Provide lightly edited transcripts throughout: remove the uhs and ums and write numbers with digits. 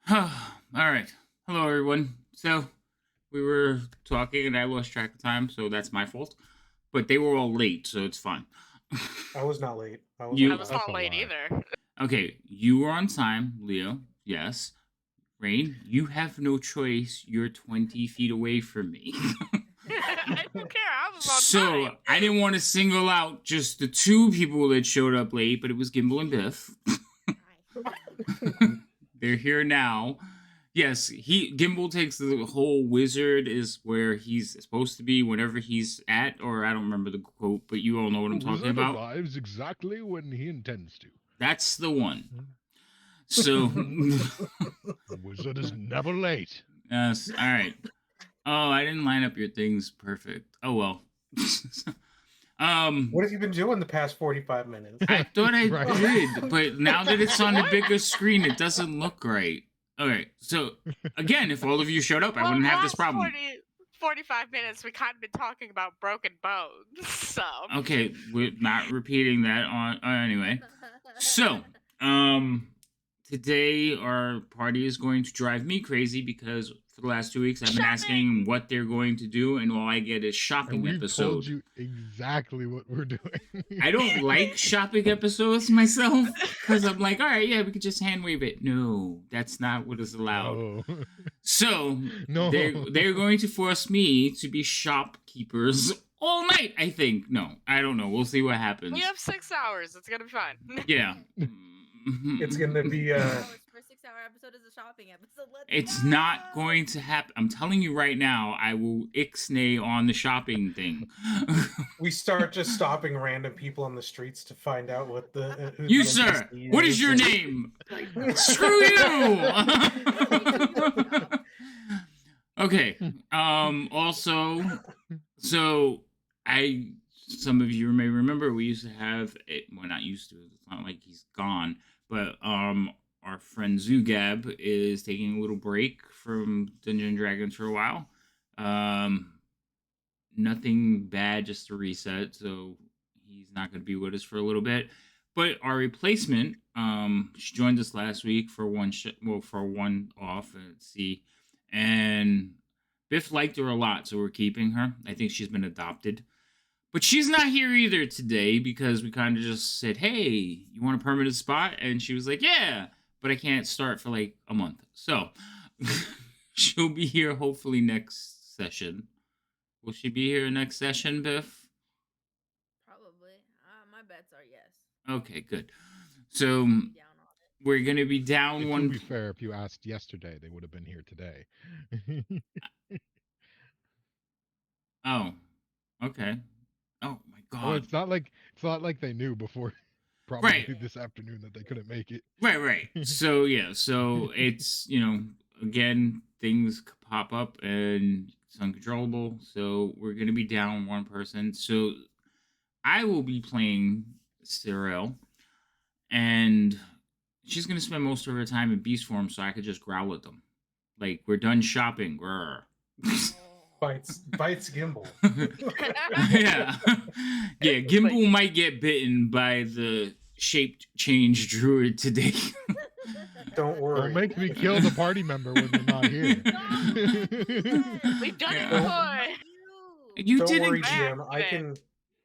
All right. Hello, everyone. So, we were talking and I lost track of time, so that's my fault. But they were all late, so it's fine. I was not late. I was You on I was time. not late either. okay? You were on time, Leo. Yes. Rain, you have no choice. You're 20 feet away from me. I don't care. I was on So time. I didn't want to single out just the two people that showed up late, but it was Gimbal and Biff. They're here now. Yes, Gimbal takes the whole wizard is where he's supposed to be whenever he's at, or I don't remember the quote, but you all know what I'm talking Wizard about. arrives exactly when he intends to. That's the one. So, The wizard is never late. yes, all right. Oh, I didn't line up your things perfect. Oh well. What have you been doing the past 45 minutes? I thought I Right? did, but now that it's on the bigger screen, it doesn't look right. All right, so again, if all of you showed up, I wouldn't have this last problem. 45 minutes, we kind of been talking about broken bones. So. Okay, we're not repeating that on anyway. So, today our party is going to drive me crazy because for the last 2 weeks I've been asking what they're going to do, and all I get is And shopping we've episode. told you exactly what we're doing. I don't like shopping episodes myself because I'm like, all right, yeah, we could just hand wave it. No, that's not what is allowed. No. So No. they're going to force me to be shopkeepers all night. I think. No, I don't know. We'll see what happens. We have 6 hours. It's gonna be fine. Yeah. It's going to be For a 6-hour episode is a shopping episode. It's not going to happen. I'm telling you right now, I will ixnay on the shopping thing. we start just stopping random people on the streets to find out what the who You, the sir, NPC what is your name? Screw you! Okay. Also, so some of you may remember we used to have it. Well, not used to. It's not like he's gone, but our friend Zugab is taking a little break from Dungeons and Dragons for a while. Nothing bad, just a reset. So he's not going to be with us for a little bit. But our replacement, she joined us last week for for one off at sea, and Biff liked her a lot, so we're keeping her. I think she's been adopted. But she's not here either today because we kind of just said, hey, you want a permanent spot? And she was like, yeah, but I can't start for like a month. So she'll be here hopefully next session. Will she be here next session, Biff? Probably. My bets are yes. Okay, good. So we're going to be down one. To be fair, if you asked yesterday, they would have been here today. Oh, okay. Oh my God. Oh, it's not like they knew before probably this afternoon that they couldn't make it. Right. So yeah, so it's, again, things pop up and it's uncontrollable. So we're gonna be down one person. So I will be playing Cyril, and she's gonna spend most of her time in beast form, so I could just growl at them. Like, we're done shopping. bites Gimbal. Yeah. Gimbal might get bitten by the shape change druid today. Don't worry. Don't make me kill the party member when they're not here. We've done it Yeah. before. You Don't didn't. worry, GM.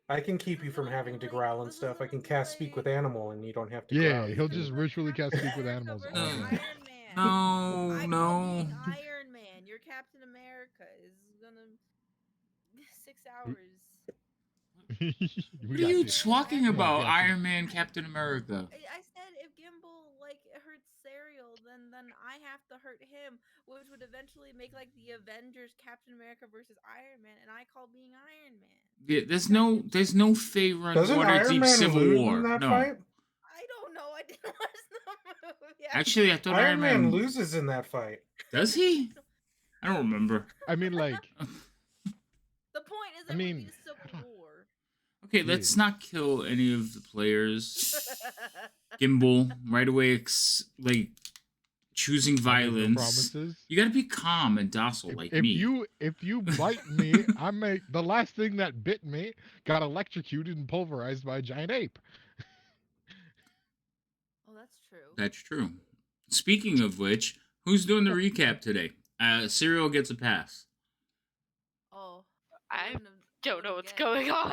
I can keep you from having to growl and stuff. I can cast Speak with Animal, and you don't have to. Yeah, growl. he'll just ritually cast Speak with Animals. No. Iron Man. No. Iron Man. Your Captain America is gonna 6 hours. What are you talking about, Iron Man, Captain America? I said if Gimbal hurts Serial, then I have to hurt him, which would eventually make the Avengers Captain America versus Iron Man, and I call being Iron Man. Yeah, there's no favor in Doesn't Iron Waterdeep Man Civil lose War. in that No. fight? I don't know. I didn't watch the movie. Actually, I thought Iron Man loses in that fight. Does he? I don't remember. I mean, The point is, it's Civil War. Okay, let's not kill any of the players. Gimbal, right away, choosing violence. No, you gotta be calm and docile like me. If you bite me, the last thing that bit me got electrocuted and pulverized by a giant ape. Oh, that's true. That's true. Speaking of which, Who's doing the recap today? Serial gets a pass. Oh, I wouldn't have don't done know it what's again. going on.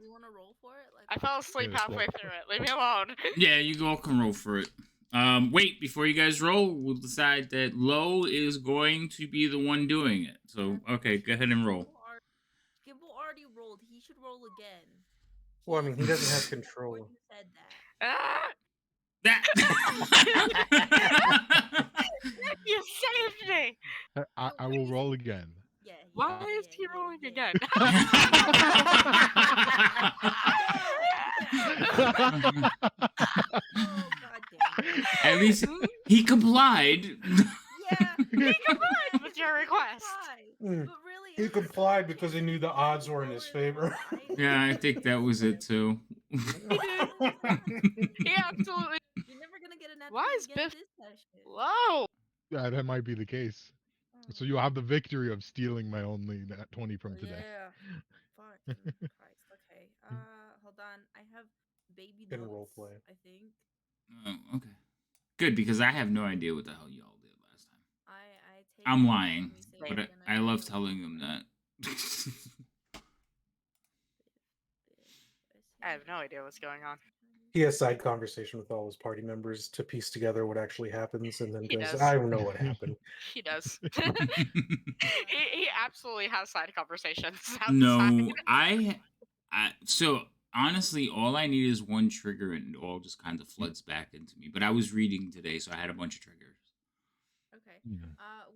We want to roll for it? Like I fell asleep Yeah, halfway swap. through it. Leave me alone. Yeah, you all can roll for it. Wait, before you guys roll, we'll decide that Lo is going to be the one doing it. So, okay, go ahead and roll. Gimble already rolled. He should roll again. Well, I mean, he doesn't have before control. you said that. Ah, That. you saved me. I will roll again. Yeah. Why yeah, is he yeah, rolling yeah. again? Oh, god damn it. At least he complied. Yeah. He complied with your request. Mm. But really, He it was complied so because he chance knew the was odds were in his lower favor. than I Yeah, I did think that was it against him. too. He absolutely. You're never gonna get a net Why 20 is again Biff this session. low? Yeah, that might be the case. So you have the victory of stealing my only nat 20 from today. Yeah. Fucking Christ. Okay. Hold on. I have baby Can notes. roleplay. I think. Oh, okay. Good, because I have no idea what the hell y'all did last time. I take. I'm notes. lying, Let me see but if Same. I can love actually telling roll. them that. I have no idea what's going on. He has side conversation with all his party members to piece together what actually happens, and then He goes, does. "I don't know what happened." He does. he absolutely has side conversations outside. No, so honestly, all I need is one trigger, and it all just kind of floods back into me. But I was reading today, so I had a bunch of triggers. Okay. Yeah.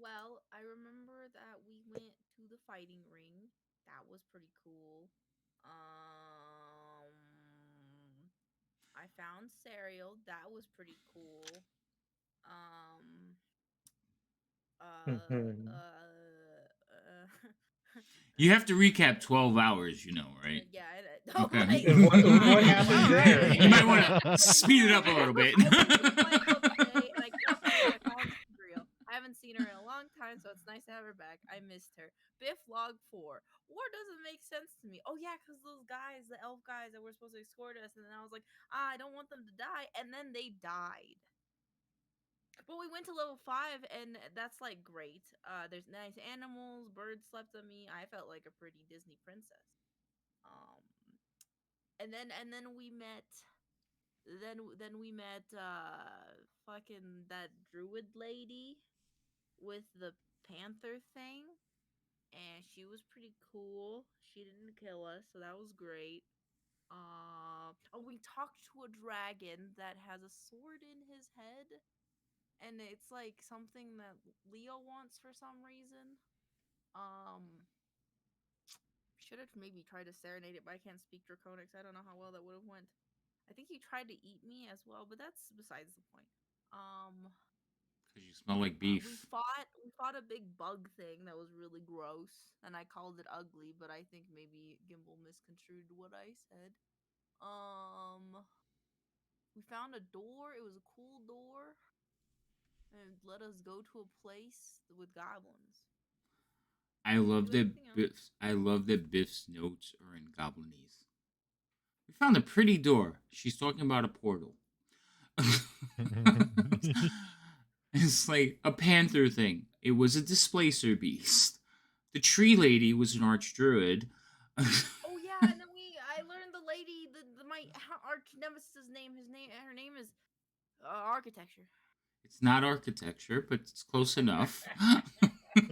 Well, I remember that we went to the fighting ring. That was pretty cool. I found cereal. That was pretty cool. Mhm. You have to recap 12 hours, right? Yeah. Okay. And what happened there? You might want to speed it up a little bit. I went to my book today and I caught up with my mom's cereal. I haven't seen her in a long time, so it's nice to have her back. I missed her. Biff log 4. War doesn't make sense to me. Oh yeah, because those guys, the elf guys that were supposed to escort us, and then I was like, I don't want them to die, and then they died. But we went to level 5, and that's like great. There's nice animals, birds slept on me. I felt like a pretty Disney princess. And then we met then we met fucking that druid lady with the panther thing, and she was pretty cool. She didn't kill us, so that was great. We talked to a dragon that has a sword in his head, and it's like something that Leo wants for some reason. Should have maybe tried to serenade it, but I can't speak Draconics. I don't know how well that would have went. I think he tried to eat me as well, but that's besides the point. Because you smell like beef. We fought a big bug thing that was really gross, and I called it ugly, but I think maybe Gimbal misconstrued what I said. We found a door. It was a cool door, and let us go to a place with goblins. I love Do that anything else? Biff's notes are in Goblinese. We found a pretty door. She's talking about a portal. It's like a panther thing. It was a displacer beast. The tree lady was an archdruid. Oh yeah, and then I learned the lady, my arch nemesis name. Her name is architecture. It's not architecture, but it's close enough.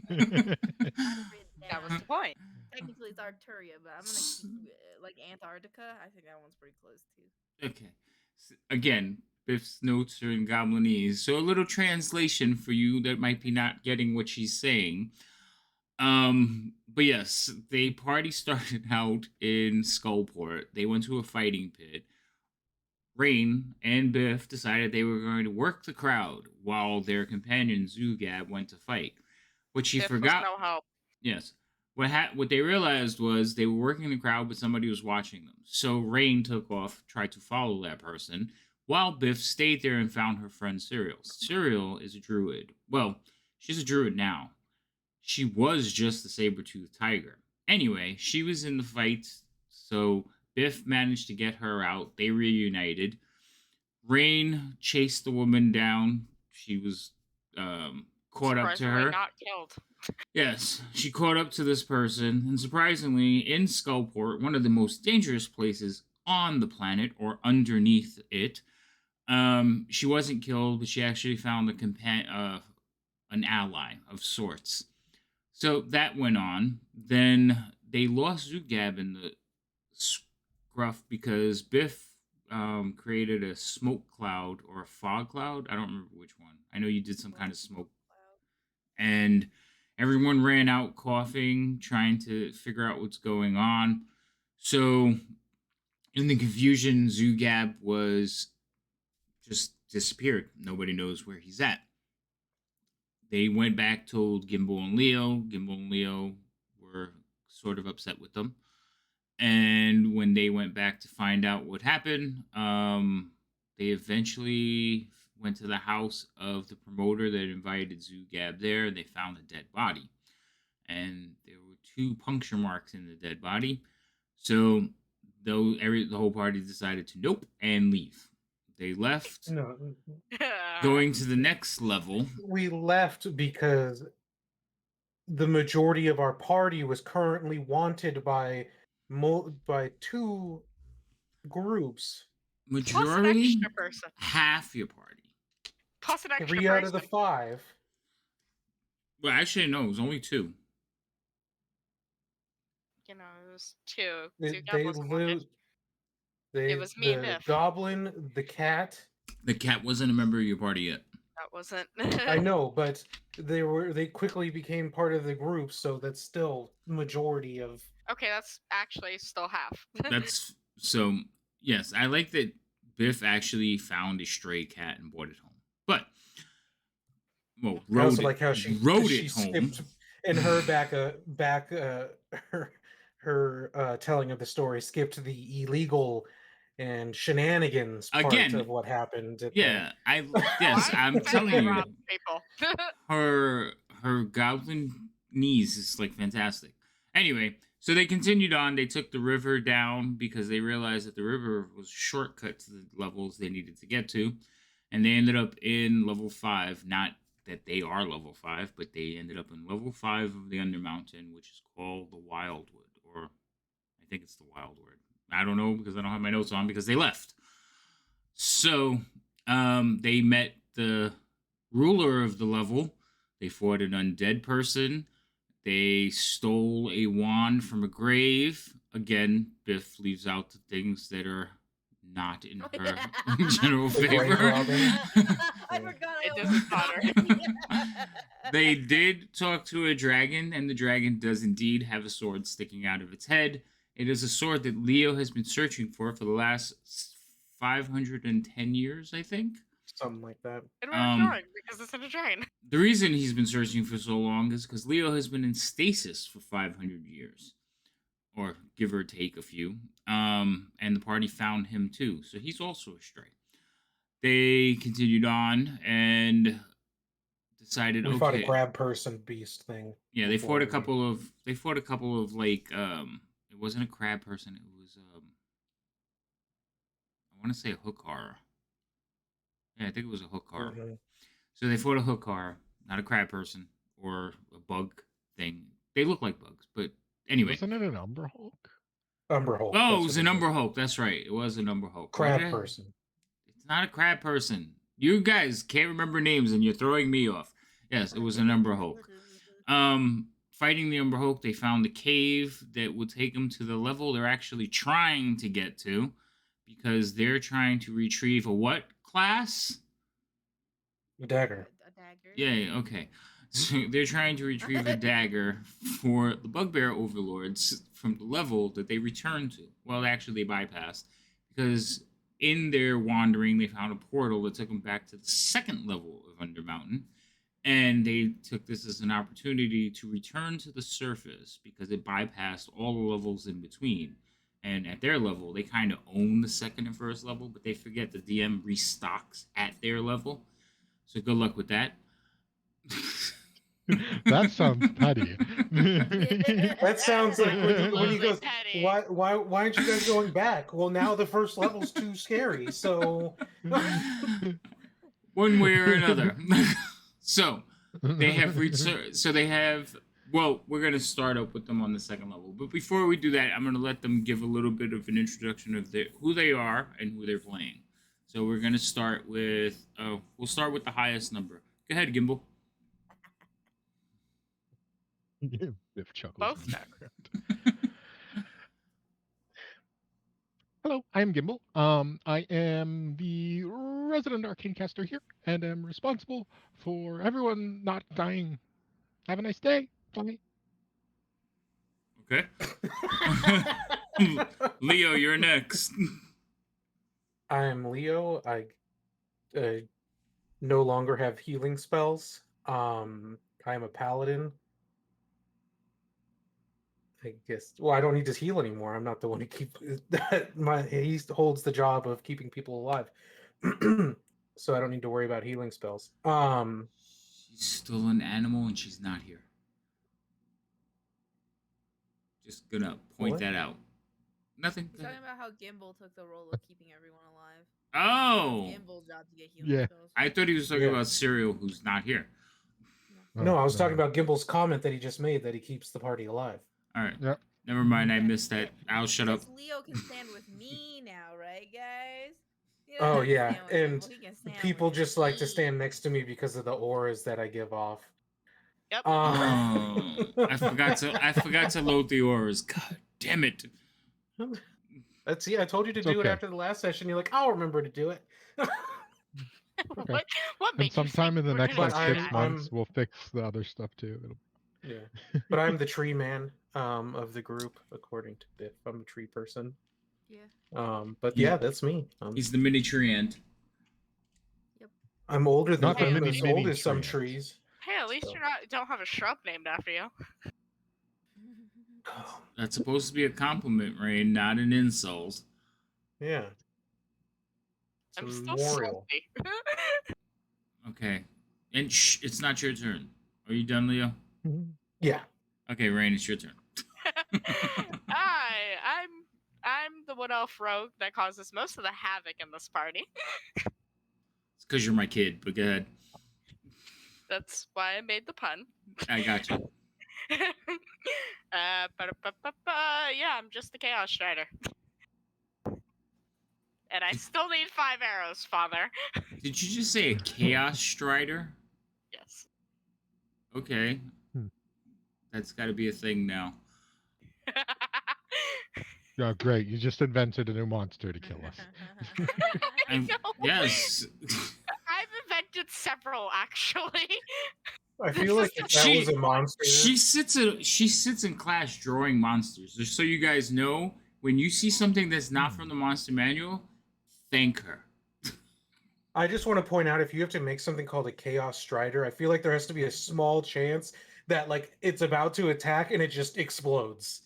That was the point. Technically, it's Arcturia, but I'm gonna keep like Antarctica. I think that one's pretty close too. Okay. Again, Biff's notes are in Goblinese, so a little translation for you that might be not getting what she's saying. But yes, the party started out in Skullport. They went to a fighting pit. Rain and Biff decided they were going to work the crowd while their companion Zugab went to fight. What she Biff forgot. was no help. Yes. What they realized was they were working the crowd, but somebody was watching them. So Rain took off, tried to follow that person, while Biff stayed there and found her friend Serial. Serial is a druid. Well, she's a druid now. She was just the saber-toothed tiger. Anyway, she was in the fight, so Biff managed to get her out. They reunited. Rain chased the woman down. She was caught up to Surprisingly her. not killed. Yes, she caught up to this person, and surprisingly, in Skullport, one of the most dangerous places on the planet, or underneath it, she wasn't killed, but she actually found an ally of sorts. So that went on. Then they lost Zugab in the scruff because Biff created a smoke cloud or a fog cloud. I don't remember which one. I know you did some kind of smoke. And everyone ran out coughing, trying to figure out what's going on. So in the confusion, Zugab was just disappeared. Nobody knows where he's at. They went back, told Gimbal and Leo. Gimbal and Leo were sort of upset with them. And when they went back to find out what happened, they eventually went to the house of the promoter that invited Zugab there. They found a dead body. And there were 2 puncture marks in the dead body. So the whole party decided to nope and leave. They left, going to the next level. We left because the majority of our party was currently wanted by 2 groups. Majority, extra person. half your party. Plus an extra 3 out of the person. 5. Well, actually, no, it was only 2. You know, it was 2. They Zugab wasn't wanted. It was me and the Biff. goblin, the cat. The cat wasn't a member of your party yet. That wasn't. I know, but they quickly became part of the group, so that's still majority of. Okay, that's actually still half. That's so. Yes, I like that Biff actually found a stray cat and brought it home. But well, I also like how she rode she it home. skipped in her her telling of the story, skipped the illegal and shenanigans part Again, of what happened. Yeah, I'm telling you, people. her goblin knees is like fantastic. Anyway, so they continued on. They took the river down because they realized that the river was a shortcut to the levels they needed to get to, and they ended up in level 5. Not that they are level 5, but they ended up in level 5 of the Undermountain, which is called the Wildwood, or I think it's the Wildwood. I don't know because I don't have my notes on because they left. So they met the ruler of the level. They fought an undead person. They stole a wand from a grave. Again, Biff leaves out the things that are not in her general The grave favor. robbing. I forgot. It doesn't matter. They did talk to a dragon, and the dragon does indeed have a sword sticking out of its head. It is a sword that Leo has been searching for the last 510 years, I think. Something like that. And we're ignoring because it's in a drain. The reason he's been searching for so long is because Leo has been in stasis for 500 years. Or give or take a few. And the party found him too. So he's also a stray. They continued on and decided, We fought a grab person beast thing. Yeah, they fought a couple of like it wasn't a crab person, it was I want to say a hook horror. Yeah, I think it was a hook horror. Mm-hmm. So they fought a hook horror, not a crab person or a bug thing. They look like bugs, but anyway. Wasn't it an Umber Hulk? Umber Hulk. Oh, it was an Umber Hulk. That's right. It was an Umber Hulk. Crab person. It's not a crab person. You guys can't remember names and you're throwing me off. Yes, it was an Umber Hulk. Fighting the Umber Hulk, they found a cave that would take them to the level they're actually trying to get to because they're trying to retrieve a what class? A dagger. A dagger. Yeah, okay. So they're trying to retrieve a dagger for the bugbear overlords from the level that they returned to. Well, actually, they bypassed because in their wandering, they found a portal that took them back to the second level of Undermountain. And they took this as an opportunity to return to the surface because it bypassed all the levels in between. And at their level, they kind of own the second and first level, but they forget the DM restocks at their level. So good luck with that. That sounds petty. That sounds like when he goes, petty. why aren't you guys going back? Well, now the first level's too scary, so One way or another. So they have reached. So they have. Well, we're gonna start up with them on the second level, but before we do that, I'm gonna let them give a little bit of an introduction of who they are and who they're playing. So we're gonna start with. We'll start with the highest number. Go ahead, Gimbal. Biff chuckles Both in the know. background. Hello, I am Gimbal. I am the resident arcane caster here, and am responsible for everyone not dying. Have a nice day. Bye. Okay. Leo, you're next. I'm Leo. I no longer have healing spells. I'm a paladin. I guess. Well, I don't need to heal anymore. I'm not the one who keep he holds the job of keeping people alive, so I don't need to worry about healing spells. She's still an animal and she's not here. Just gonna point What? that out. Nothing. He's talking about how Gimbal took the role of keeping everyone alive. Oh, Gimbal's job to get healing Yeah. spells. I thought he was talking Yeah. about Cereal, who's not here. No, I was talking about Gimbal's comment that he just made that he keeps the party alive. All right. Yep. Never mind. I missed that. I'll shut up. Because Leo can stand with me now, right, guys? He Oh, doesn't have to yeah, stand with and Gimbal, he can stand People with just like to me. stand next to me because of the auras that I give off. Yep. Oh, I forgot to load the auras. God damn it. Let's see. I told you to It's do it okay. after the last session. You're like, I'll remember to do it. Okay. What And made you sometime think in the we're next gonna But like do 6 that? months, we'll fix the other stuff too. Yeah, but I'm the tree man of the group, according to Biff. I'm a tree person. Yeah. But Yeah. yeah, that's me. He's the mini tree ant. I'm older than Not the I'm mini, as mini old as some tree ants. trees. Hey, at least So. you're not don't have a shrub named after you. That's supposed to be a compliment, Rain, not an insult. Yeah. It's I'm a still memorial. salty. Okay. And shh, it's not your turn. Are you done, Leo? Yeah. Okay, Rain, it's your turn. I'm the wood elf rogue that causes most of the havoc in this party. It's because you're my kid, but go ahead. That's why I made the pun. I got you. Yeah, I'm just the Chaos Strider. And I still need 5 arrows, father. Did you just say a Chaos Strider? Yes. Okay. That's got to be a thing now. Yeah, great. You just invented a new monster to kill us. I know. Yes. I've invented several, actually. I feel like if that was a monster. She sits in class drawing monsters. Just so you guys know, when you see something that's not from the monster manual, thank her. I just want to point out, if you have to make something called a Chaos Strider, I feel like there has to be a small chance that like it's about to attack and it just explodes.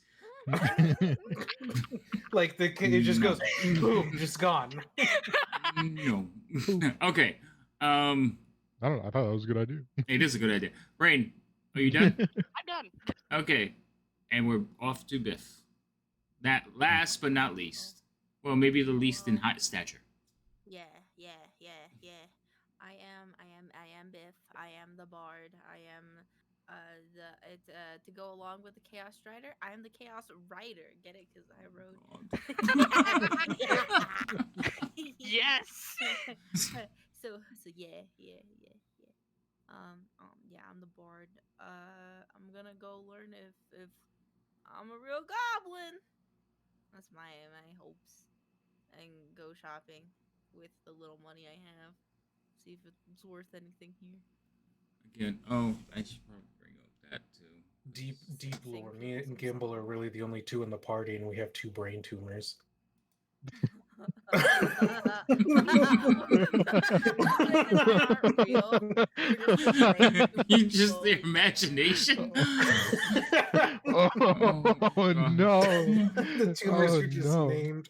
Like it just goes boom, just gone. No. Okay. I don't know. I thought that was a good idea. It is a good idea. Rain, are you done? I'm done. Okay. And we're off to Biff. That last but not least. Well, maybe the least in height stature. Yeah. I am Biff. I am the bard. I am to go along with the Chaos Strider. I am the Chaos Rider. Get it? Because I wrote. Yes. So yeah. Yeah, I'm the bard. I'm gonna go learn if I'm a real goblin. That's my hopes. And go shopping with the little money I have. See if it's worth anything here. Again, oh, I should probably bring up that too. Deep lore. Me and Gimbal are really the only two in the party, and we have 2 brain tumors. You just their imagination. Oh no! The tumors Oh, are just no. named.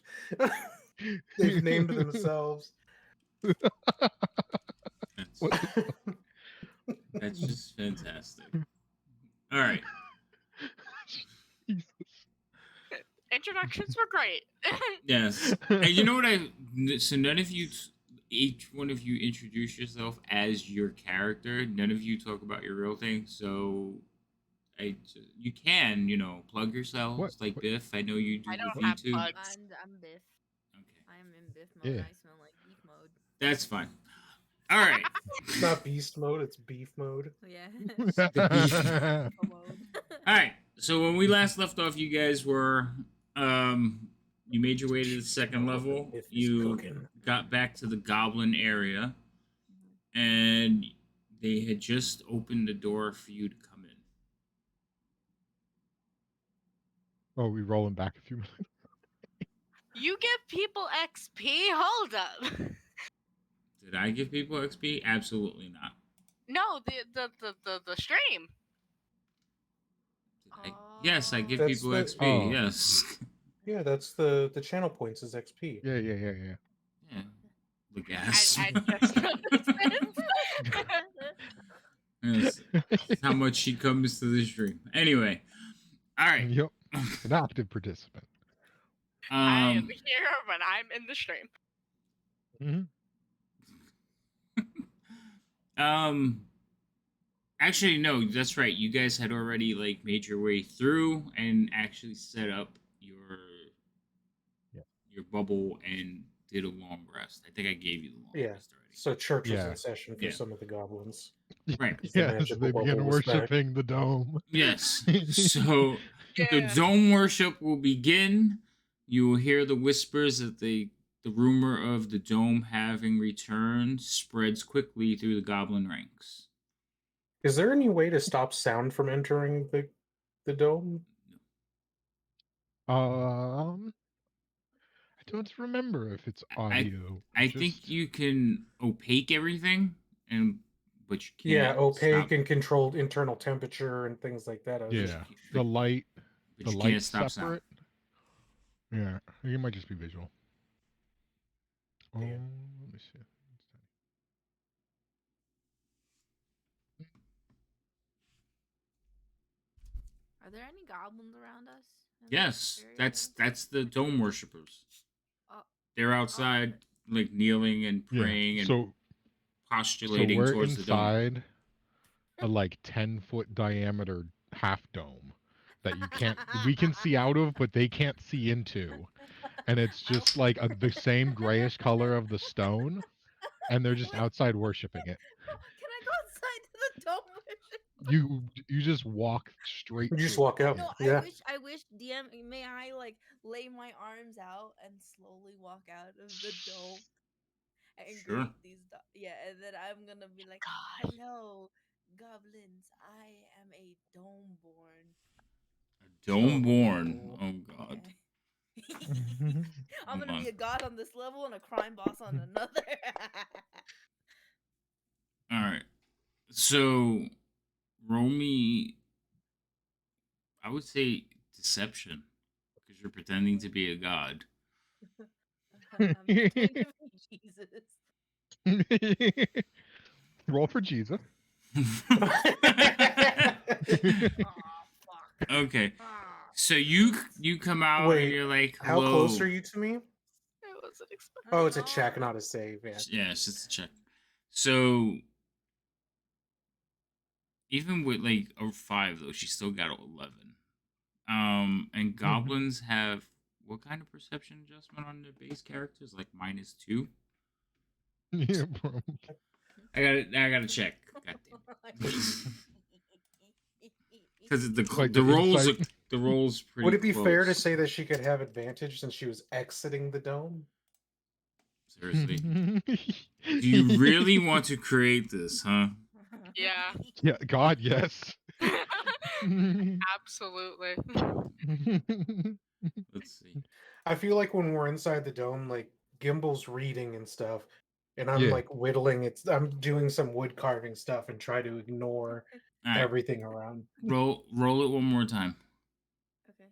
They've named themselves. That's just fantastic. All right. Jesus. Introductions were great. Yes. And you know what so none of you each one of you introduce yourself as your character. None of you talk about your real thing, so you can, plug yourselves like What? Biff. I know you do I with don't have YouTube. plugs. I'm Biff. Okay, I am in Biff mode. Yeah. I smell like beef mode. that's fine. All right. It's not beast mode, it's beef mode. Yeah. The beef. Alpha mode. All right. So when we last left off, you guys were, you made your way to the second level. Biff is You cooking. got back to the goblin area, and they had just opened the door for you to come in. Oh, we rolling back a few minutes. You give people XP? Hold up. Did I give people XP? Absolutely not. No, the stream. Yes, I give That's people the- XP. Oh. Yes. Yeah, that's the channel points is XP. Yeah. Yeah. The gas. I just noticed this. Yes. How much she comes to the stream. Anyway. All right. Yep. An active participant. I am here when I'm in the stream. Actually, no, that's right. You guys had already made your way through and actually set up your bubble and did a long rest. I think I gave you the long Yeah. rest already. So church was Yeah. in session for Yeah. some of the goblins. Right. The Yeah, so magical they began bubble was back. worshiping the dome. Yes. So the Yeah. dome worship will begin. You will hear the whispers that the rumor of the dome having returned spreads quickly through the goblin ranks. Is there any way to stop sound from entering the dome? I don't remember if it's audio. I think you can opaque everything, but you can't. Yeah, opaque stop, and controlled internal temperature and things like that. I was just- Yeah, the light. but The you light can't stop separate. Yeah, it might just be visual. Oh, Yeah. let me see. Are there any goblins around us? in this Yes, area? that's the dome worshippers. Oh, They're outside, kneeling and praying Yeah, and so postulating we're towards the dome. inside a 10-foot diameter half dome that you can't we can see out of, but they can't see into. And it's just the same grayish color of the stone, and they're just outside worshiping it. Can I go outside to the dome? You just walk straight. You just through it. walk out. No, Yeah. I wish DM. May I lay my arms out and slowly walk out of the dome and Sure. greet these? Yeah, and then I'm gonna be like, God. "Hello, goblins. I am a dome born." A dome born. Oh. Oh God. I'm Hold gonna on. be a god on this level and a crime boss on another. All right. So, roll me. I would say deception, because you're pretending to be a god. I'm pretending to be Jesus. Roll for Jesus. Oh fuck. Okay. Ah. So you come out and Wait, you're like, How hello. close are you to me? I wasn't expecting. Oh, it's a check, not a save. Yeah. Yeah, it's just a check. So even with a 5 though, she still got 11. And goblins have what kind of perception adjustment on their base characters? -2? Yeah, bro. I gotta check. God damn it. Because the The rolls insight. the rolls pretty. Would it be fair to close. say that she could have advantage since she was exiting the dome? Seriously? Do you really want to create this, huh? Yeah. Yeah, God, yes. Absolutely. Let's see. I feel like when we're inside the dome, Gimbal's reading and stuff, and I'm Yeah. whittling. I'm doing some wood carving stuff and try to ignore All right, everything around. roll it one more time. Okay.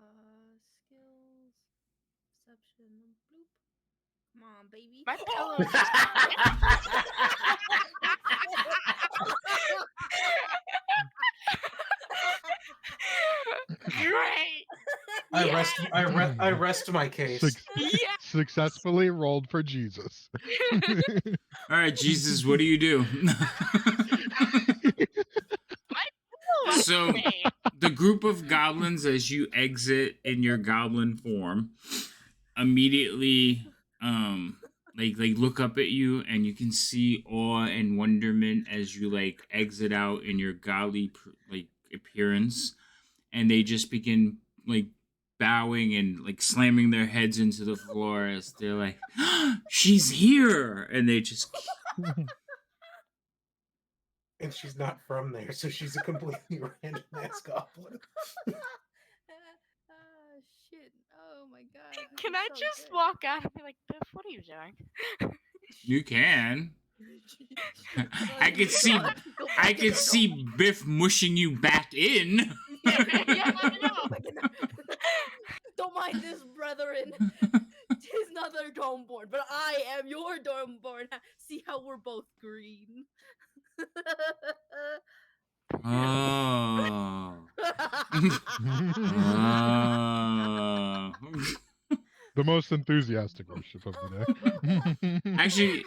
Alright. Skills, perception, bloop. Come on, baby. My pillow. Great. I rest my case. Yeah. Successfully rolled for Jesus. All right, Jesus, what do you do? So the group of goblins, as you exit in your goblin form, immediately like look up at you, and you can see awe and wonderment as you like exit out in your godly like appearance, and they just begin like bowing and like slamming their heads into the floor as they're like, she's here, and they just And she's not from there, so she's a completely random ass goblin. Shit. Oh my god. Can I that's so just good. walk out and be like, Biff, what are you doing? you can. I Like, could see go I back in could the see dome. Biff mushing you back in. Yeah, I know. Go back in there. Don't mind this, brethren. Tis not their Domeborn, but I am your Domeborn. See how we're both green. Oh. Oh. The most enthusiastic worship of the day. Actually,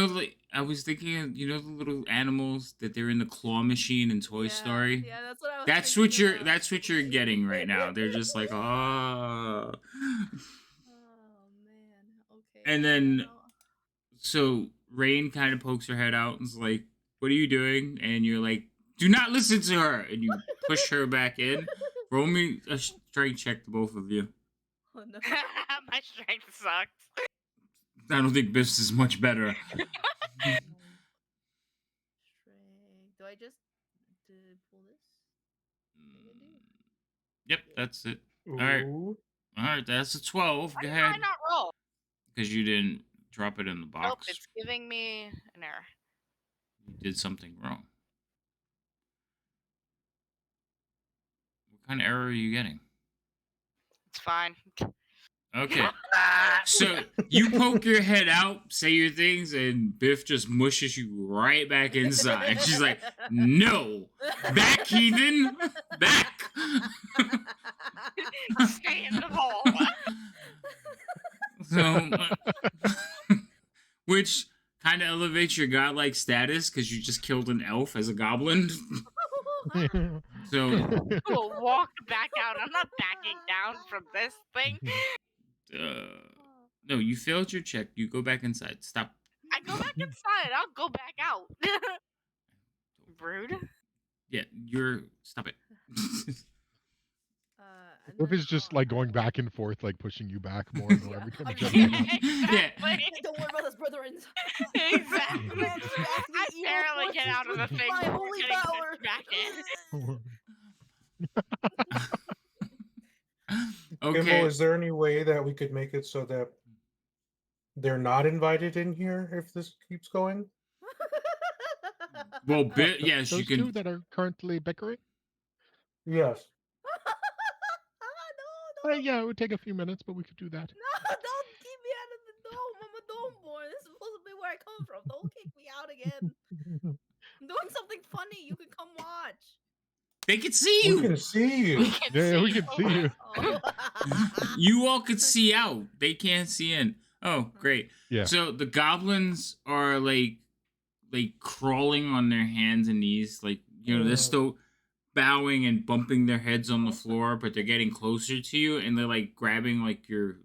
like I was thinking of, the little animals that they're in the claw machine in Toy Story. Yeah, that's what I was That's thinking what you're about. that's what you're getting right now. They're just like, oh. Oh man. Okay. And then now- so Rain kind of pokes her head out and is like, "What are you doing?" And you're like, "Do not listen to her." And you push her back in. Roll me a strength check to both of you. Oh no. My strength sucks. I don't think Biff's is much better. Strength. Do I just pull this? Yep, that's it. right. Ooh. All right, that's a 12. Why Go did ahead. I not roll? Because you didn't drop it in the Nope, box. it's giving me an error. You did something wrong. What kind of error are you getting? It's fine. Okay. So you poke your head out, say your things, and Biff just mushes you right back inside. She's like, "No, back, heathen, back." Stay in the hole. So, which kind of elevates your godlike status because you just killed an elf as a goblin. So, We'll walk back out. I'm not backing down from this thing. no, you failed your check. You go back inside. Stop. I go back inside. I'll go back out. Rude. Yeah, stop it. And Biff then- is just like going back and forth, like pushing you back more and more every time you Yeah. jump in. Yeah. Exactly. Don't worry about us, brethren. Exactly. Man, just ask me I evil barely get forces out of the with thing my before holy getting power. back in. Okay. Gimbal, is there any way that we could make it so that they're not invited in here if this keeps going? Well, yes, Those you can. two that are currently bickering? Yes. No, Yeah, it would take a few minutes, but we could do that. no, don't keep me out of the dome. I'm a domeborn. This is supposed to be where I come from. Don't kick me out again. I'm doing something funny. You can come watch. They can see We you. can see you. We can Yeah, we see can see you. Oh. You all could see out. They can't see in. Oh, great. Yeah. So the goblins are like crawling on their hands and knees, like they're still bowing and bumping their heads on the floor, but they're getting closer to you, and they're like grabbing like your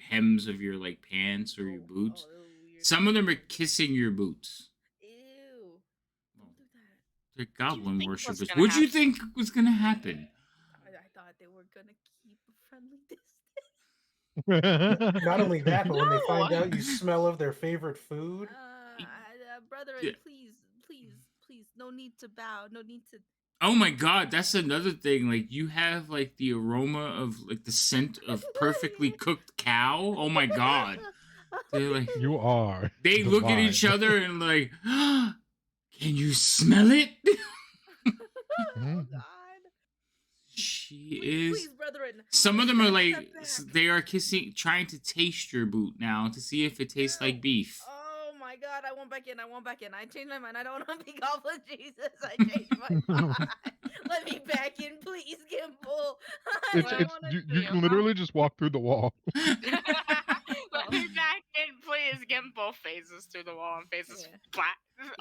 hems of your like pants or your boots. Oh, weird. Some of them are kissing your boots. Ew. Don't do that. They're What do you goblin think was worshippers. gonna What'd you happen? think was gonna happen? I thought they were gonna keep a friendly distance. Not only that, but when they find No. out you smell of their favorite food, Brethren, Yeah. please, no need to bow, no need to. Oh my god, that's another thing. Like you have like the aroma of like the scent of perfectly cooked cow. Oh my god. They're like You are. they look at each divine. other and like, can you smell it? Oh Mhm. God. She Please, is. brethren. Some of them are like Step back. they are trying to taste your boot now to see if it tastes like beef. Oh my God! I won't back in. I changed my mind. I don't want to be Goblin Jesus. I changed my mind. Let me back in, please, Gimbal. I It's don't it's wanna you, do you it. can literally just walk through the wall. Let me back in, please. Gimbal phases through the wall and faces Yeah. flat.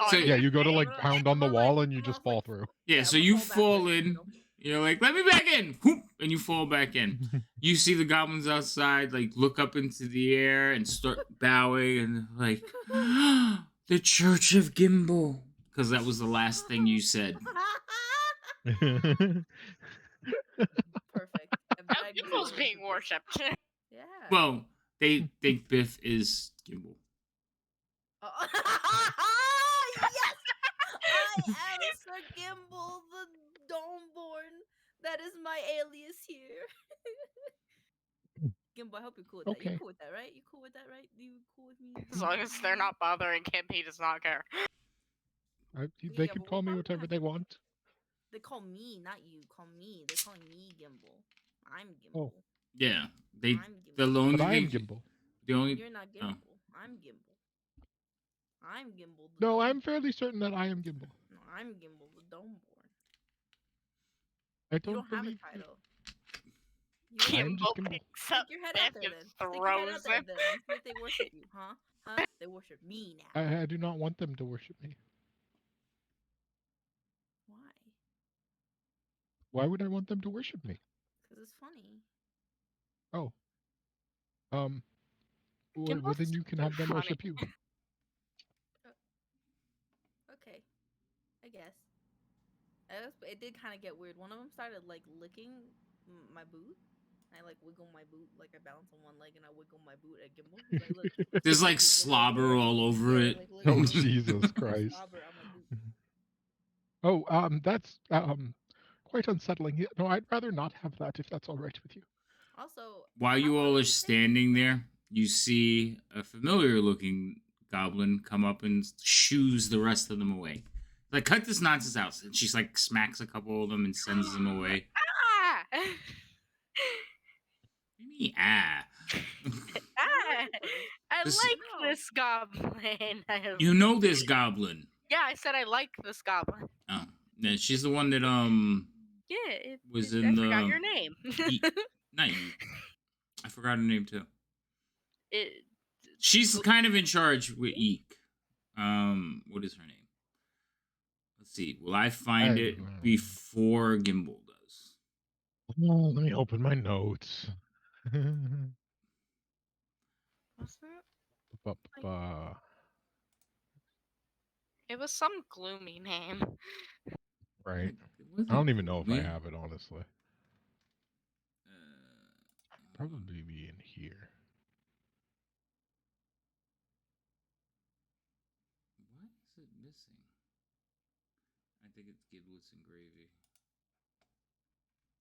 So- on Yeah, his you go to face. like pound on the wall and you just fall through. Yeah, so I'm you gonna fall backwards, in. though. You're like, let me back in, whoop, and you fall back in. You see the goblins outside, like look up into the air and start bowing and like, the Church of Gimbal, because that was the last thing you said. Perfect. Oh, Gimbal's being worshipped. Yeah. Well, they think Biff is Gimbal. Oh. Yes! I am Sir Gimbal, the Dawnborn. That is my alias here. Gimbal, I hope you're cool with that. You're Okay. cool with that, right? You cool with that, right? You cool with me? As long as they're not bothering him, he does not care. They Yeah, can but call we're me probably whatever not they gonna- want. They call me, not you. Call me. They're calling me Gimbal. I'm Oh. Gimbal. Yeah, they. I'm The Gimbal. only But I am thing. Gimbal. The only. You're not Oh. Gimbal. I'm Gimbal. I'm Gimbal. The No, Dawnborn. I'm fairly certain that I am Gimbal. No, I'm Gimbal, the Dawnborn. I You don't don't have a believe you. title. You don't I am just Gimbal Gimbal. picks Stick up your head Biff out there and then. Stick your head throws out there him. then. And see if they worship you, huh? Huh? They worship me now. I do not want them to worship me. Why? Why would I want them to worship me? Because it's funny. Oh. Well, Gimbal's then you can have them funny. worship you. Okay. I guess. It did kind of get weird. One of them started like licking my boot. I like wiggle my boot, like I balance on one leg and I wiggle my boot at Gimbal. He's like, look. There's like look, slobber all over yeah, it. like, look, Oh, look, Jesus there's Christ. slobber on my boot. Oh, that's quite unsettling. No, I'd rather not have that if that's all right with you. Also, While you how all long are did it take? standing there, you see a familiar-looking goblin come up and shoos the rest of them away. Like, cut this nonsense out. And she's like smacks a couple of them and sends them away. Ah! What do you mean, ah? Ah! I This- like No. this goblin. You know this goblin. Yeah, I said I like this goblin. Oh, yeah, she's the one that Yeah, was I in forgot the your name. not you. I forgot her name too. It, She's kind of in charge with Eek. What is her name? Let's see. Will I find I it don't know. before Gimbal does? Oh, let me open my notes. what's that? Ba-ba-ba. It was some gloomy name. Right. It wasn't I don't even know if I gloomy. have it, honestly. Hold on. Probably be in here. Why is it missing? I think it's giblets and gravy.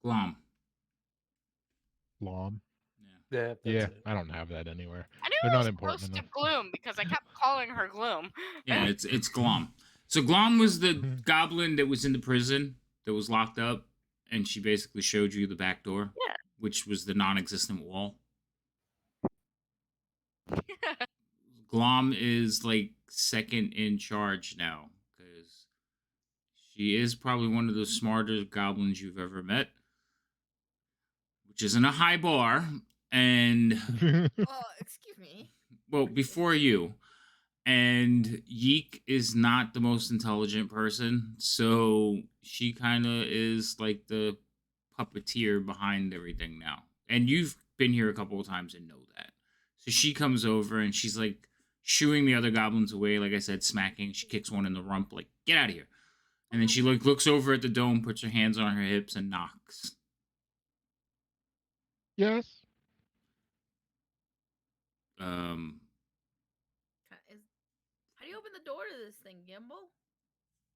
Glom. Lom. Yeah. Yeah, that's Yeah, it. I don't have that anywhere. I knew They're it not was important close to enough. Gloom because I kept calling her Gloom. Yeah, it's Glom. So Glom was the goblin that was in the prison that was locked up, and she basically showed you the back door. Yeah. Which was the non-existent wall. Glom is like second in charge now because she is probably one of the smarter goblins you've ever met, which isn't a high bar. And Oh, excuse me. well, before you, and Yeek is not the most intelligent person, so she kind of is like the puppeteer behind everything now. And you've been here a couple of times and know that. So she comes over and she's like shooing the other goblins away, like I said, smacking. She kicks one in the rump, like, get out of here. And then she like looks over at the dome, puts her hands on her hips, and knocks. Yes. How do you open the door to this thing, Gimbal?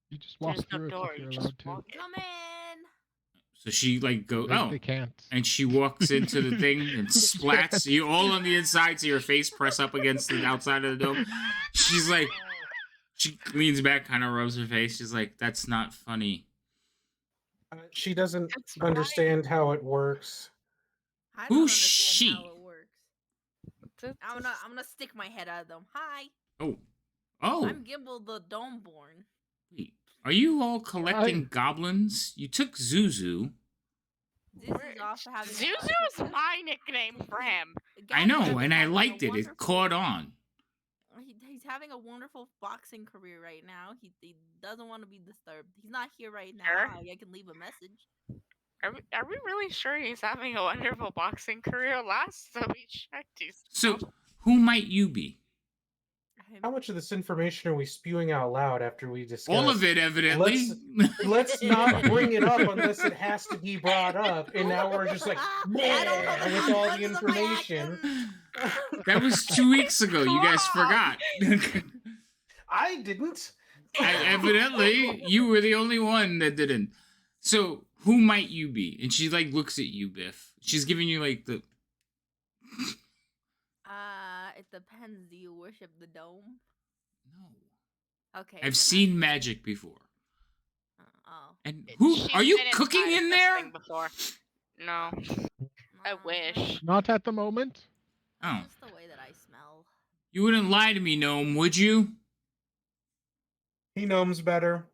You just walk There's no through it door, if you you're just allowed to. walk. Come in. So she like goes, They can't. and she walks into the thing and They splats can't. you all on the inside, so your face press up against the outside of the dome. She's like, she leans back, kind of rubs her face. She's like, "That's not funny." She doesn't It's fine. understand how it works. I don't Who's understand how she? it works. I'm gonna stick my head out of them. Hi, Oh, I'm Gimbal the Dawnborn. wait. Are you all collecting goblins? You took Zuzu. This is off for having. Zuzu is my nickname for him. I know, and I liked it. It caught on. He's having a wonderful boxing career right now. He doesn't want to be disturbed. He's not here right now. Sure. I can leave a message. Are we really sure he's having a wonderful boxing career? Last time we checked, he's So, who might you be? How much of this information are we spewing out loud after we discuss? All of it, evidently. Let's not bring it up unless it has to be brought up. And now we're just like, I with all the information. That was 2 weeks ago. You guys forgot. I didn't. Evidently, you were the only one that didn't. So, who might you be? And she like looks at you, Biff. She's giving you like the. It depends. Do you worship the dome? No. Okay. I've seen magic before. Oh. And who She's are you been cooking inside in this there? thing before. No, I wish. Not at the moment. Oh. That's just the way that I smell. You wouldn't lie to me, gnome, would you? He gnomes better.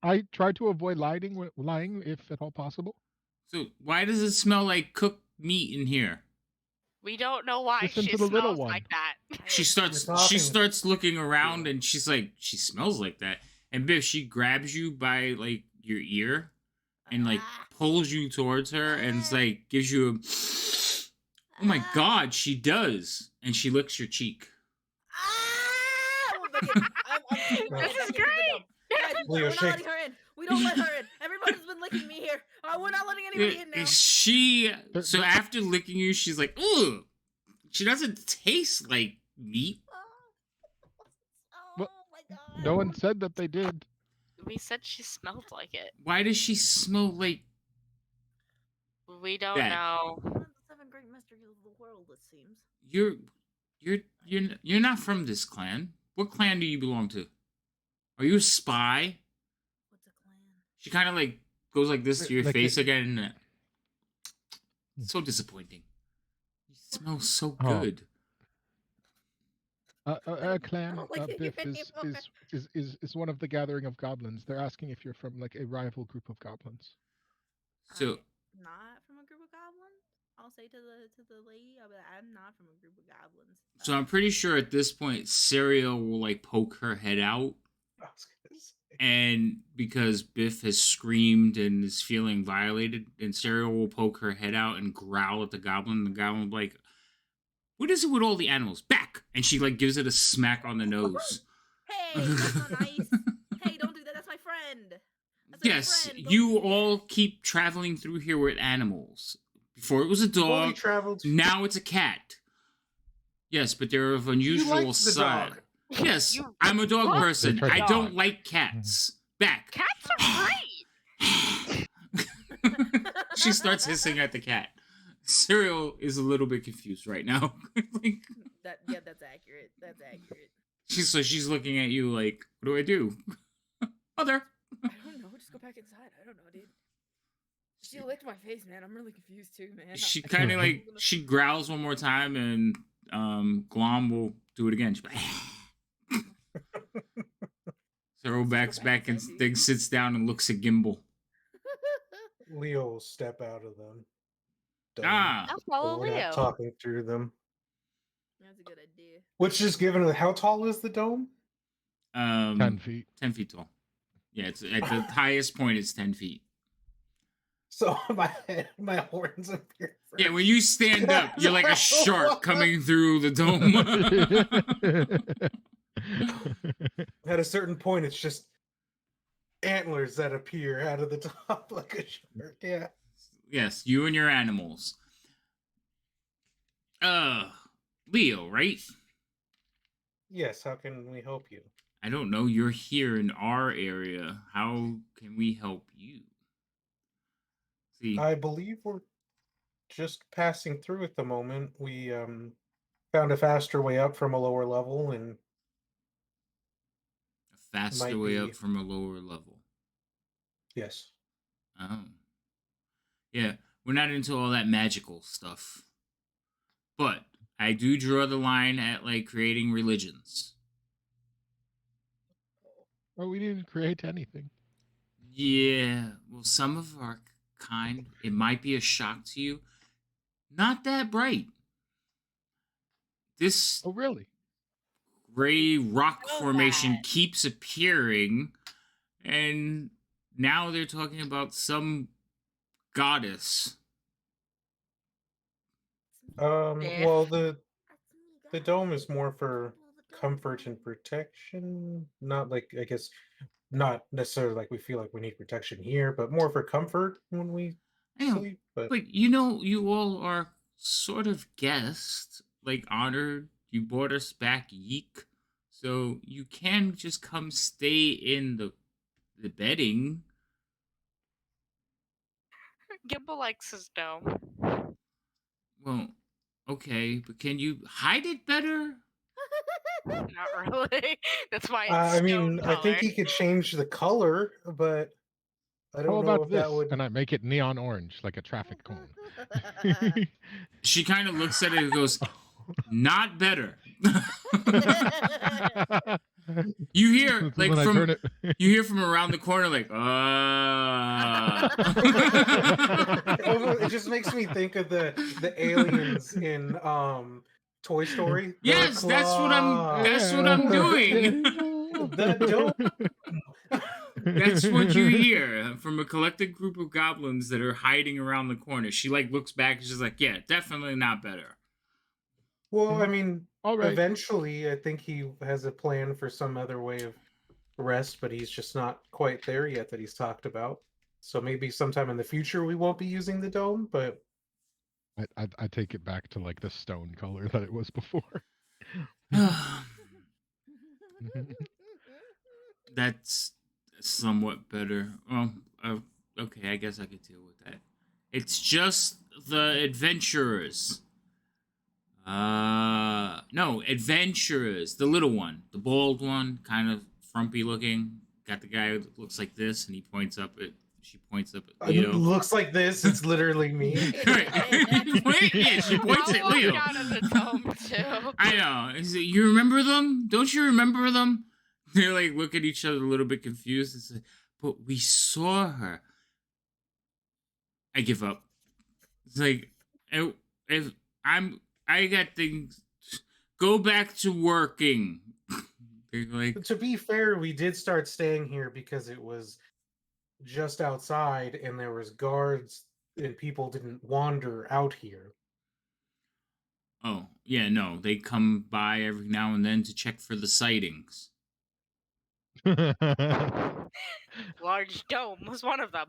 I try to avoid lying if at all possible. So why does it smell like cooked meat in here? We don't know why Listen she to the little smells one. like that. She starts You're talking. looking around and she's like, she smells like that. And Biff, she grabs you by like your ear and like pulls you towards her and it's like gives you a oh my god, she does. And she licks your cheek. This is great. Leo, We're not shake. letting her in. We don't let her in. Everybody's been licking me here. We're not letting anybody in now. So after licking you, she's like, ugh. She doesn't taste like meat. Oh What? my god. No one said that they did. We said she smelled like it. Why does she smell like We don't That. know. One of the 7 great mysteries of the world, it seems. you're not from this clan? What clan do you belong to? Are you a spy? What's a clan? She kind of like goes like this to your Like face a- again. So disappointing. You smell so Oh. good. A clan don't like it Biff here is one of the gathering of goblins. They're asking if you're from like a rival group of goblins. So I'm not from a group of goblins. I'll say to the lady, I'll be like, I'm not from a group of goblins. so I'm pretty sure at this point, Cereal will like poke her head out. I was gonna say. And because Biff has screamed and is feeling violated, and Cereal will poke her head out and growl at the goblin. The goblin will be like, what is it with all the animals? Back! And she like gives it a smack on the nose. Hey, that's not nice. Hey, don't do that. That's my friend. That's my Yes, friend. Don't you do that. all keep traveling through here with animals. Before it was a Before we dog, traveled. now it's a cat. Yes, but they're of unusual liked the size. dog. Yes, You I'm a dog love person. the I dog. don't like cats. Back. Cats are great. She starts hissing at the cat. Cereal is a little bit confused right now. Like, That's accurate. That's accurate. she's looking at you like, what do I do? Mother. I don't know. Just go back inside. I don't know, dude. She licked my face, man. I'm really confused too, man. She kind of like she growls one more time, and Glom will do it again. She's like, Cereal backs back and then sits down and looks at Gimbal. Leo will step out of them. Done. Ah, I'll follow We're not Leo. talking through them. That's a good idea. Which is given. How tall is the dome? 10 feet. 10 feet tall. Yeah, it's at the highest point. It's 10 feet. So my horns appear. Yeah, when you stand up, you're like a shark coming through the dome. At a certain point, it's just antlers that appear out of the top like a shark. Yeah. Yes, you and your animals. Leo, right? Yes. How can we help you? I don't know. You're here in our area. How can we help you? See, I believe we're just passing through at the moment. We found a faster way up from a lower level, and a faster might way be- up from a lower level. yes. Oh. Yeah, we're not into all that magical stuff. But I do draw the line at like creating religions. Oh, we didn't create anything. Yeah, well, some of our kind, it might be a shock to you, not that bright. This Oh, really? gray rock know formation that. keeps appearing, and now they're talking about some goddess. Well, the That's me, dome guys. is more for Control the dome comfort for and me. protection. Not like, I guess, not necessarily like we feel like we need protection here, but more for comfort when we I know, sleep. But but you all are sort of guests, like honored. You brought us back Yeek, so you can just come stay in the bedding. Gimbal likes his dome. Well, okay, but can you hide it better? Not really. That's why it's I stone mean, I think color. he could change the color, but I How don't know about if that this? would. And I make it neon orange, like a traffic cone. She kind of looks at it and goes, "Not better." You hear So like then I turn it. you hear from around the corner like It just makes me think of the aliens in Toy Story. The Yes, that's what claw. I'm doing. The dome. That's what you hear from a collected group of goblins that are hiding around the corner. She like looks back and she's like, "Yeah, definitely not better." Well, I mean, All right. eventually, I think he has a plan for some other way of rest, but he's just not quite there yet that he's talked about. So maybe sometime in the future we won't be using the dome, but I take it back to like the stone color that it was before. That's somewhat better. Well, okay, I guess I could deal with that. It's just the adventurers. No, adventurers. The little one, the bald one, kind of frumpy looking. Got the guy who looks like this, and he points up at. She points up at it Leo. looks like this. It's literally me. Yeah, she points I'll at walk Leo. out of the dome too. I know. Is it, you remember them? Don't you remember them? They like look at each other a little bit confused and say, "But we saw her." I give up. It's like, if I got things. Go back to working. They're like, To be fair, we did start staying here because it was just outside and there was guards and people didn't wander out here. oh yeah, no, they come by every now and then to check for the sightings. Large dome was one of them.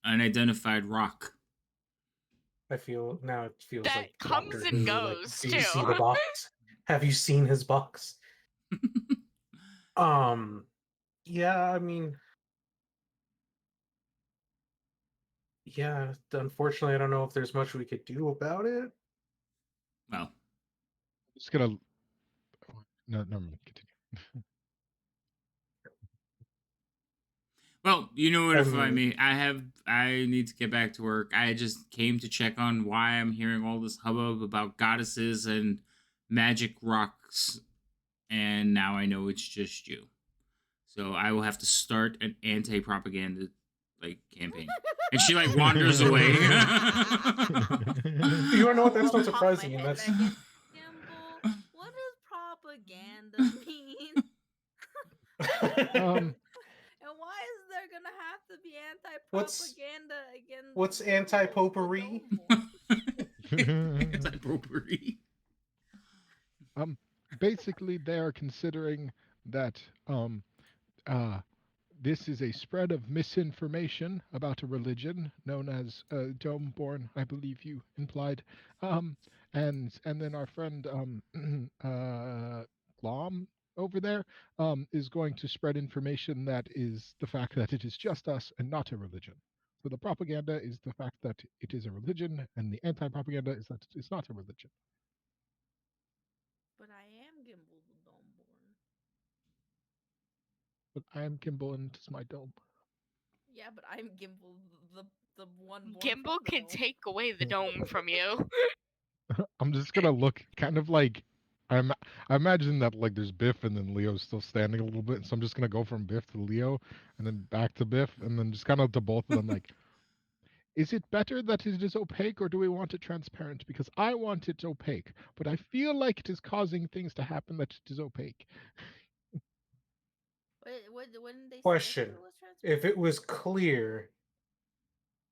Unidentified rock. I feel now it feels That like comes Doctor and Who. Like, goes, do you see too. the box? Have you seen his box? Yeah, I mean, yeah, unfortunately, I don't know if there's much we could do about it. Well, Just gonna. No, never mind. Continue. well, you know what? I If I mean, mean, I need to get back to work. I just came to check on why I'm hearing all this hubbub about goddesses and magic rocks, and now I know it's just you. So I will have to start an anti-propaganda like campaign. And she like wanders away. you wanna know what? That's not I'll pop my surprising, and head that's back in. Gimbal, what does propaganda mean? And why is there gonna have to be anti-propaganda against? what's the anti-popery? dome? Anti-potpourri. Basically, they are considering that this is a spread of misinformation about a religion known as Domeborn, I believe you implied. And then our friend Glom over there is going to spread information that is the fact that it is just us and not a religion. So the propaganda is the fact that it is a religion, and the anti-propaganda is that it's not a religion. But I am Gimbal the Domeborn. But I am Gimbal, and it is my dome. Yeah, but I'm Gimbal the one. Born Gimbal from the can dome. take away the dome from you. I'm just gonna look kind of like I imagine that like there's Biff and then Leo's still standing a little bit, so I'm just gonna go from Biff to Leo and then back to Biff and then just kind of to both of them like, is it better that it is opaque or do we want it transparent? Because I want it opaque, but I feel like it is causing things to happen that it is opaque. What didn't they say Question: if it was If transparent? it was clear,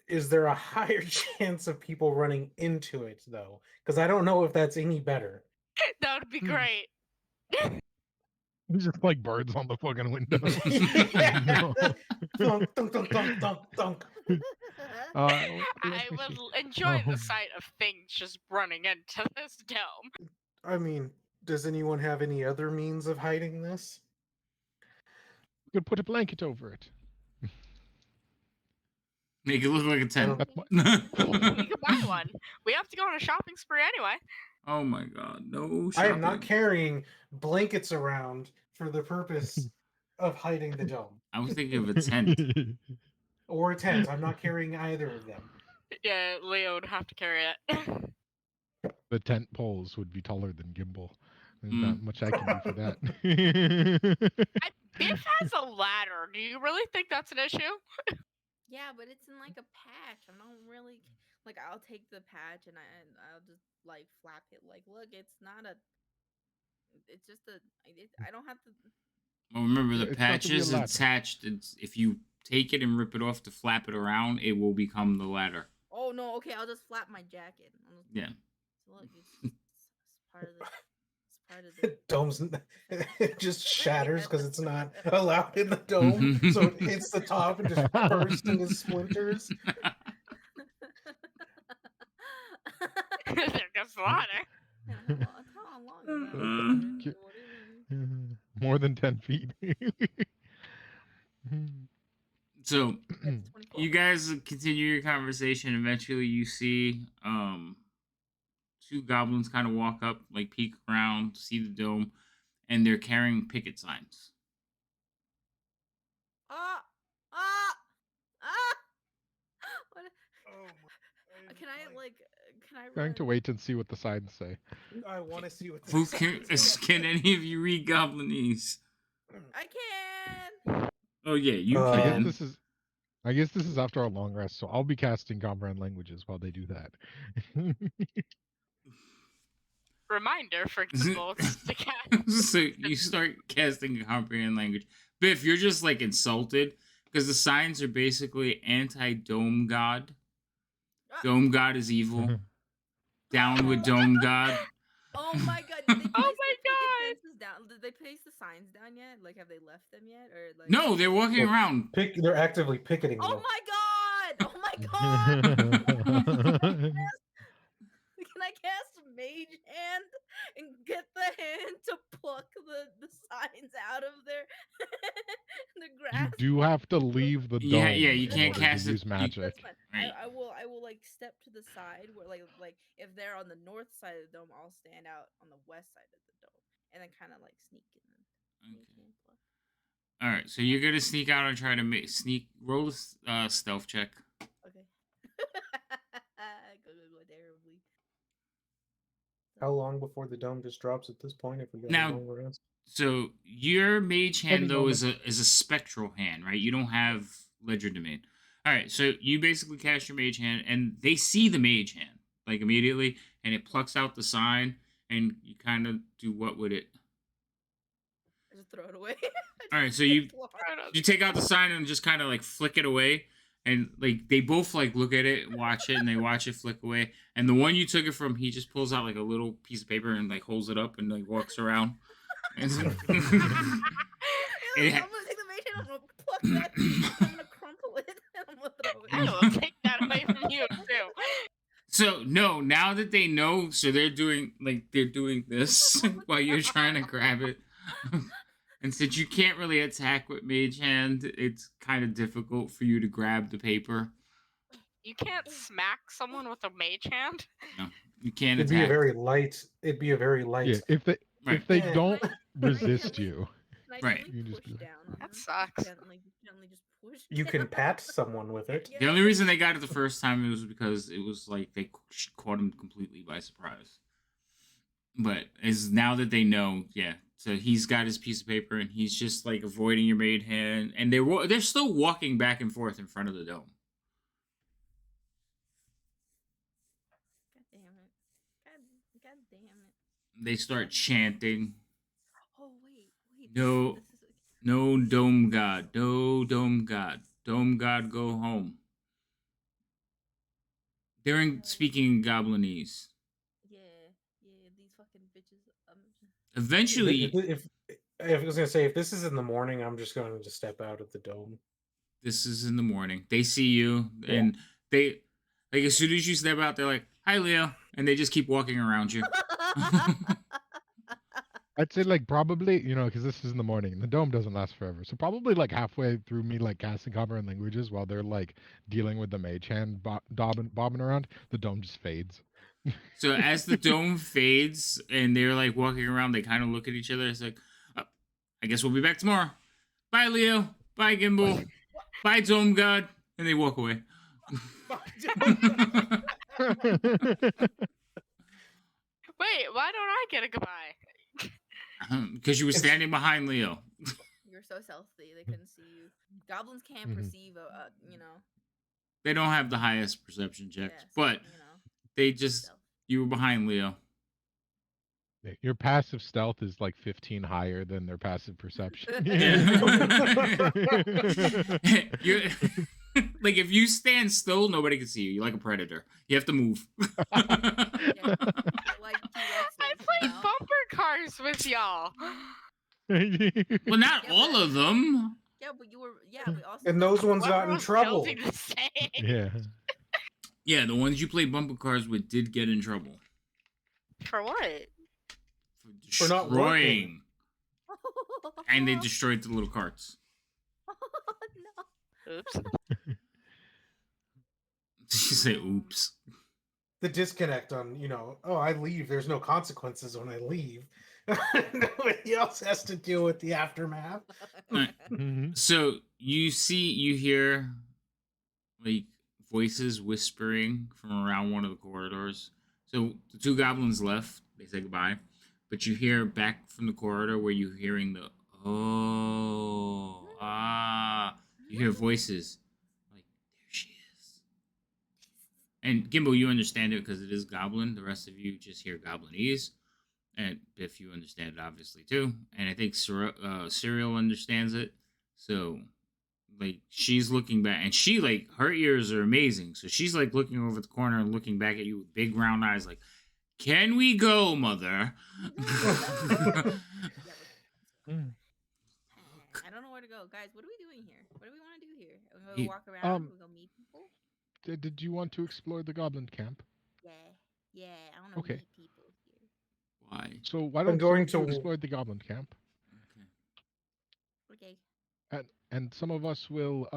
is there a higher chance of people running into it though? Because I don't know if that's any better. That would be Hmm. great. Just like birds on the fucking window. Yeah. No. Thunk, thunk, thunk, thunk, thunk, thunk. Let I me would see. enjoy the Um, sight of things just running into this dome. I mean, does anyone have any other means of hiding this? You could put a blanket over it. Make it look like a tent. That's my. We could buy one. We have to go on a shopping spree anyway. Oh my god, no I am not shopping. carrying blankets around for the purpose of hiding the dome I was thinking of a tent. or a tent. I'm not carrying either of them. Yeah, Leo would have to carry it. The tent poles would be taller than Gimbal. There's Mm. not much I can do for that. Biff has a ladder. Do you really think that's an issue? Yeah, but it's in like a patch. I don't really like. I'll take the patch and I'll just like flap it. Like, look, it's not a. It's just a. I don't have to. Well, remember Yeah, the it's not patch the real is ladder. attached. It's if you take it and rip it off to flap it around, it will become the ladder. Oh no. Okay, I'll just flap my jacket. Yeah. So look, it's part of the. It's part of the. Dome's it just shatters because it's not allowed in the dome, so it hits the top and just bursts into splinters. There goes the ladder. Yeah, how long is that? Uh, What do you mean? More than 10 feet. So It's 24. you guys continue your conversation. Eventually, you see two goblins kind of walk up, like peek around, see the dome, and they're carrying picket signs. Ah! Ah! Ah! What? Oh Can I like? Can I? Trying to run- wait and see what the signs say. I want to see what Who this can? sounds Can any of you read Goblinese? I can. Oh yeah, you Uh, I guess can. this is. I guess this is after a long rest, so I'll be casting comprehend languages while they do that. Reminder for Gimbal to cast. So you start casting a comprehend language. Biff, you're just like insulted because the signs are basically anti-dome god. Dome god is evil. Down with dome god. Oh my god! Did they place Oh the my picket God. fences down? Did they place the signs down yet? Like, have they left them yet? Or like? No, they're walking Well, around. they're actively picketing Oh them. my god! Oh my god! Can I cast Mage Hand and get the hand to pluck the signs out of their the You grass? do have to leave the Yeah, dome yeah, you in can't order cast to it- use you- That's magic. fine. Right. I will like step to the side where like if they're on the north side of the dome, I'll stand out on the west side of the dome and then kind of like sneak in. Mage Okay. Hand pluck. All right, so you're gonna sneak out and try to sneak. Roll a stealth check. Okay. go terribly. How long before the dome just drops at this point? If we go Now- a long rest? So your mage hand Any though is a spectral hand, right? You don't have ledger domain. All right, so you basically cast your mage hand, and they see the mage hand like immediately, and it plucks out the sign, and you kind of do what with it? I just throw it away. All right, so you Right on. you take out the sign and just kind of like flick it away, and like they both like look at it, watch it, and they watch it flick away. And the one you took it from, he just pulls out like a little piece of paper and like holds it up and like walks around. And I'm so- gonna It take ha- the mage hand. I'm gonna pluck that. I'm gonna crumple it and I'm gonna throw it. I will take that away from you too. So no, now that they know, so they're doing this while you're trying to grab it. And since you can't really attack with mage hand, it's kind of difficult for you to grab the paper. You can't smack someone with a mage hand. No, you can't It'd be a attack. very light. It'd be a very light. Yeah, if they Right. if they Yeah. don't Can I resist gently- you, Can I Right. gently You just push be like, down on That them? sucks. Gently just push. You can down. pat someone with it. The only reason they got it the first time was because it was like they caught him completely by surprise. But as now that they know, yeah. So he's got his piece of paper and he's just like avoiding your maid hand, and they're still walking back and forth in front of the dome. God damn it. God damn it. They start chanting, Oh wait. No. This is "No dome god, no dome god, dome god go home." They're speaking in Goblinese. yeah. These fucking bitches. Eventually, If I was gonna say, if this is in the morning, I'm just going to step out of the dome. this is in the morning. They see you, Yeah. and they like as soon as you step out, they're like, "Hi, Leo," and they just keep walking around you. I'd say like probably, because this is in the morning and the dome doesn't last forever. So probably like halfway through me like casting cover and languages while they're like dealing with the mage hand bobbing around, the dome just fades. So as the dome fades and they're like walking around, they kind of look at each other. It's like, oh, I guess we'll be back tomorrow. Bye, Leo. Bye, Gimbal. Bye, Dome God. And they walk away. Wait, why don't I get a goodbye? Because you were standing behind Leo. You're so stealthy, they couldn't see you. Goblins can't Mhm. perceive, They don't have the highest perception checks, yes, but they just, stealth. you were behind Leo. Your passive stealth is like 15 higher than their passive perception. Yeah. You're, like if you stand still, nobody can see you. You're like a predator. You have to move. Like I played bumper cars with y'all. Well, not Yeah, all but- of them. Yeah, but you were. Yeah, we also. And those ones got in Everyone's trouble. building the same. Yeah. Yeah, the ones you played bumper cars with did get in trouble For what? for For not destroying, working. and they destroyed the little carts. No. Oops. She say, "Oops." The disconnect on, I leave. There's no consequences when I leave. Nobody else has to deal with the aftermath. Alright. Mhm. So you hear like voices whispering from around one of the corridors. So the two goblins left. They say goodbye, but you hear back from the corridor where you're hearing the You hear voices like, "There she is." And Gimbal, you understand it because it is Goblin. The rest of you just hear Goblinese. And Biff, you understand it obviously too. And I think Serial understands it. So, like, she's looking back, and she, like, her ears are amazing. So she's, like, looking over the corner and looking back at you with big round eyes, like, "Can we go, mother?" I don't know where to go, guys. What are we doing here? What do we want to do here? Are we Ye- gonna walk around? We gonna meet people? Did you want to explore the goblin camp? Yeah. I want to Okay. meet people here. Why? So why I'm don't some going of you to- explore the goblin camp, Okay. and some of us will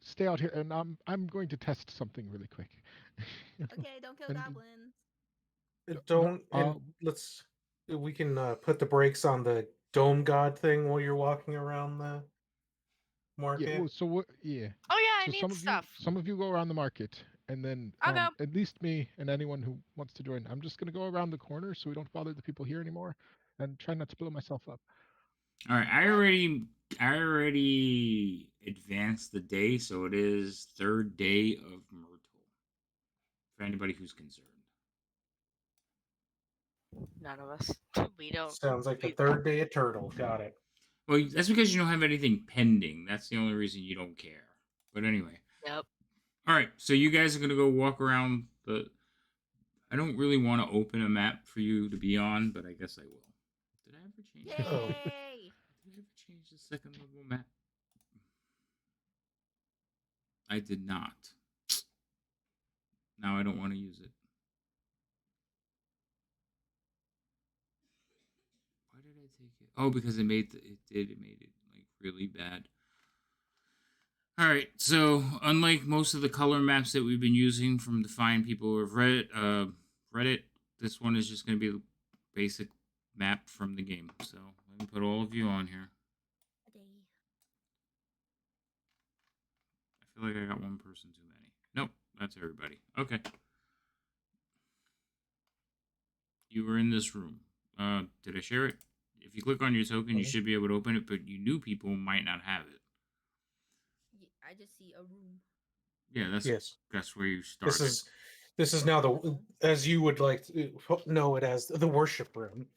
stay out here, and I'm going to test something really quick. Okay. Don't kill And- goblins. Don't. No, And we can put the brakes on the dome god thing while you're walking around the market. Yeah. Well, so what? Yeah. Oh yeah, I So need stuff. some of you go around the market, and then I'll go. at least me and anyone who wants to join. I'm just gonna go around the corner so we don't bother the people here anymore, and try not to blow myself up. All right, I already advanced the day, so it is third day of Myrtle. For anybody who's concerned. None of us. We don't. Sounds like the we- third day of turtle. Got it. Well, that's because you don't have anything pending. That's the only reason you don't care. But anyway. Yep. All right, so you guys are gonna go walk around the. I don't really want to open a map for you to be on, but I guess I will. Did I ever change? Yay! Oh. Did I ever change the second level map? I did not. Now I don't want to use it. Why did I take it? Oh, because it made it made it like really bad. All right, so unlike most of the color maps that we've been using from the fine people who have Reddit, this one is just going to be the basic map from the game. So let me put all of you on here. I feel like I got one person too many. Nope, that's everybody. Okay. You were in this room. Did I share it? If you click on your token, you Mhm. should be able to open it, but you new people might not have it. I just see a room. Yeah, Yes. that's where you started. This is now the, as you would like to know it as, the worship room.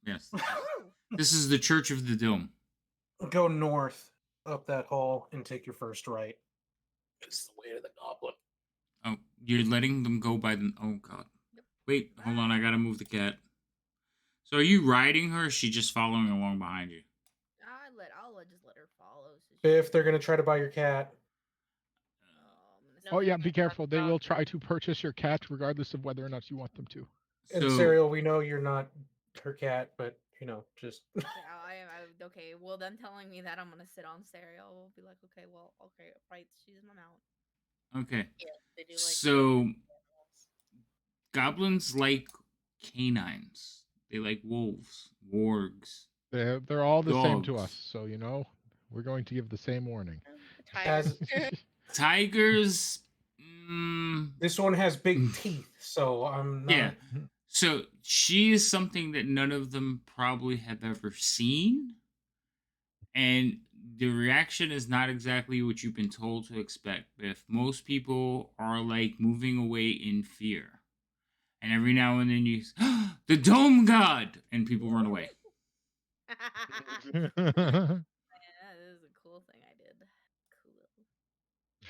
Yes. This is the Church of the Dome. Go north up that hall and take your first right. It's the way to the goblin. Oh, you're letting them go by the. Oh God. Yep. Wait, hold on. I gotta move the cat. So are you riding her? Or is she just following along behind you? Just let her follow. So If they're gonna try to buy your cat, I'm No, Oh gonna yeah, they be can't careful. They talk. will try to purchase your cat regardless of whether or not you want them to. and So Serial, we know you're not her cat, but just okay. Well, them telling me that I'm gonna sit on cereal. We'll be like, okay, right. She's my mount. okay. Yes, they do like So animals. goblins like canines. They like wolves, wargs, They're all the same to us, dogs. so we're going to give the same warning. as Tigers. this one has big teeth, so I'm not. Yeah. So she is something that none of them probably have ever seen. And the reaction is not exactly what you've been told to expect, Biff. Most people are like moving away in fear. And every now and then you, the Dome God! And people run away. Yeah, that is a cool thing I did. Cool.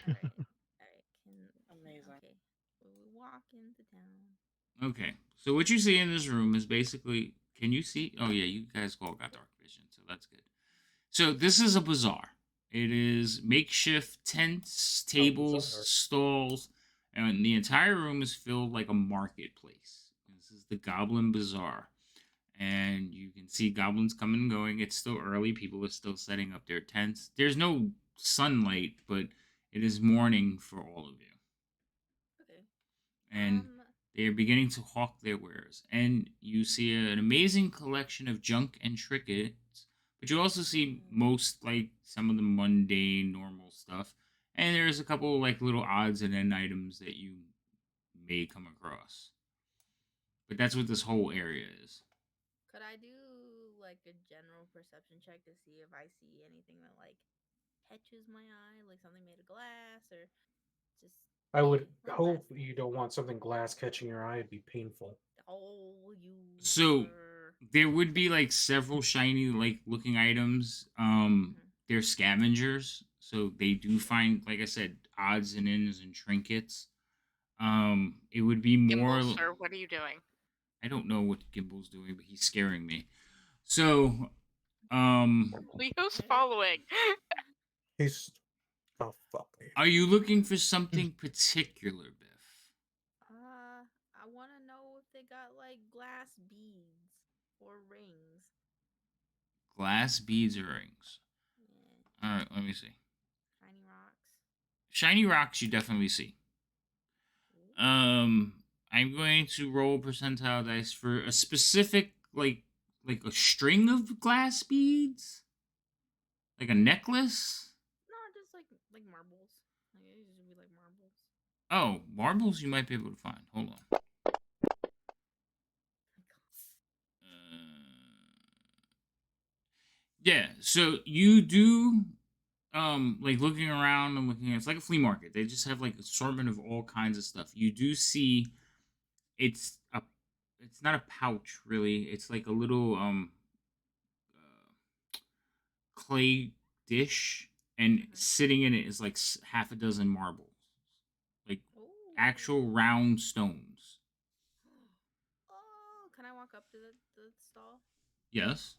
All right. Amazing. Okay. We walk into town. Okay. So what you see in this room is basically, can you see? Oh yeah, you guys all got dark vision, so that's good. So this is a bazaar. It is makeshift tents, tables, bazaar. stalls, and the entire room is filled like a marketplace. This is the Goblin Bazaar. And you can see goblins coming and going. It's still early. People are still setting up their tents. There's no sunlight, but it is morning for all of you. Okay. And they are beginning to hawk their wares. And you see an amazing collection of junk and trinkets, but you also see most, like, some of the mundane, normal stuff. And there's a couple, like, little odds and end items that you may come across. But that's what this whole area is. Could I do like a general perception check to see if I see anything that like catches my eye, like something made of glass or just I would not hope glass. you don't want something glass catching your eye. It'd be painful. Oh, you. So sir. there would be like several shiny like looking items. They're scavengers, so they do find, like I said, odds and ends and trinkets. It would be more. Gimbal, sir, what are you doing? I don't know what Gimbal's doing, but he's scaring me. So, Leo's following. He's oh fuck me. are you looking for something particular, Biff? I want to know if they got like glass beads or rings. Glass beads or rings? Yeah. All right, let me see. Shiny rocks. Shiny rocks, you definitely see. I'm going to roll percentile dice for a specific like a string of glass beads, like a necklace. No, just like marbles. Like it used to be like marbles. Oh, marbles you might be able to find. Hold on. Yeah, so you do like looking around and looking at, it's like a flea market. They just have like assortment of all kinds of stuff. You do see it's not a pouch really. It's like a little clay dish, and sitting in it is like half a dozen marbles, like Ooh. actual round stones. Oh, can I walk up to the stall? Yes.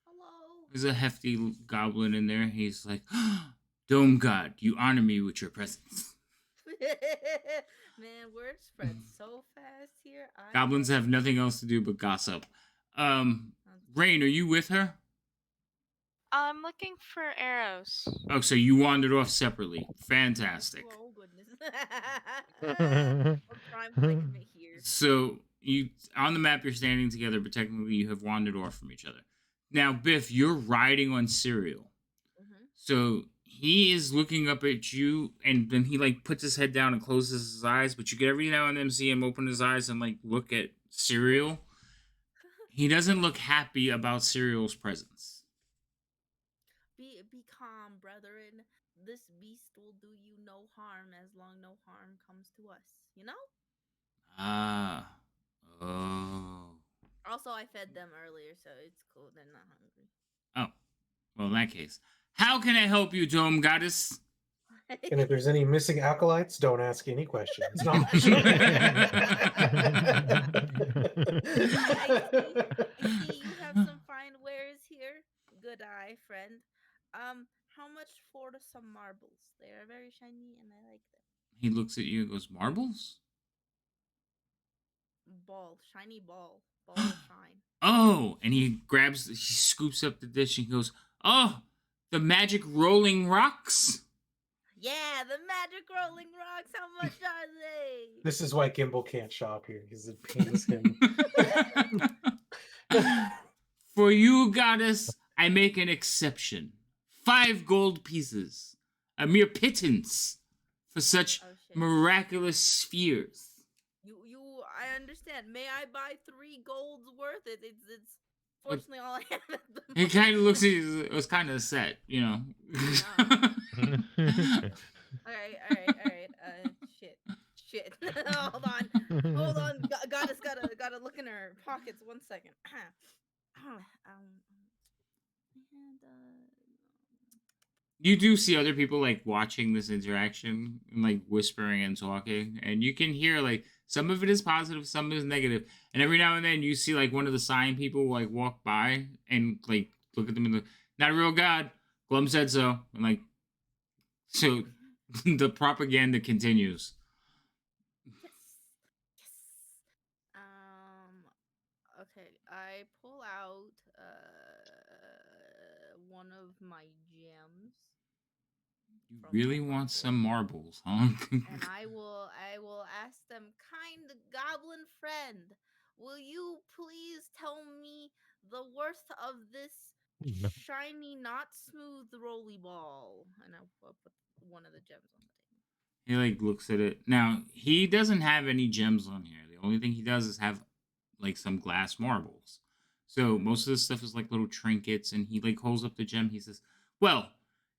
Hello. There's a hefty goblin in there. He's like, Dome God, you honor me with your presence. Man, word spreads so fast here. Goblins have nothing else to do but gossip. Rain, are you with her? I'm looking for arrows. Oh, so you wandered off separately. Fantastic. Oh goodness. I'm trying to commit here. So you on the map you're standing together, but technically you have wandered off from each other. Now, Biff, you're riding on Serial. So he is looking up at you, and then he like puts his head down and closes his eyes, but you get every now and then see him open his eyes and like look at Serial. He doesn't look happy about Cyriel's presence. Be calm, brethren. This beast will do you no harm as long no harm comes to us. You know? Ah. Oh. Also, I fed them earlier, so it's cool. They're not hungry. Oh. Well, in that case. How can I help you, Dome Goddess? And if there's any missing acolytes, don't ask any questions. No. I'm I see you have some fine wares here. Good eye, friend. How much for some marbles? They are very shiny and I like them. He looks at you and goes, marbles? Ball, shiny ball. Ball of shine. Oh, and he scoops up the dish and goes, oh, the magic rolling rocks? Yeah, the magic rolling rocks. How much are they? This is why Gimbal can't shop here, because it pains him. For you, Goddess, I make an exception. 5 gold pieces. A mere pittance for such Oh, shit. miraculous spheres. I understand. May I buy 3 golds worth? It's fortunately all I have at the He moment. kind of looks at you, it was kind of set, you know. Alright. Shit. Hold on. Goddess gotta look in her pockets 1 second. You do see other people like watching this interaction and like whispering and talking, and you can hear like some of it is positive, some is negative, and every now and then you see like one of the sign people like walk by and like look at them and not a real god. Glum said so, and like so the propaganda continues. Yes. Okay, I pull out one of my gems. You From really my want pocket. some marbles, huh? And I will ask them, kind goblin friend, will you please tell me the worth of this No. shiny, not smooth rolly ball? And I'll put one of the gems on the table. He like looks at it. Now, he doesn't have any gems on here. The only thing he does is have like some glass marbles. So most of this stuff is like little trinkets, and he like holds up the gem. He says, well,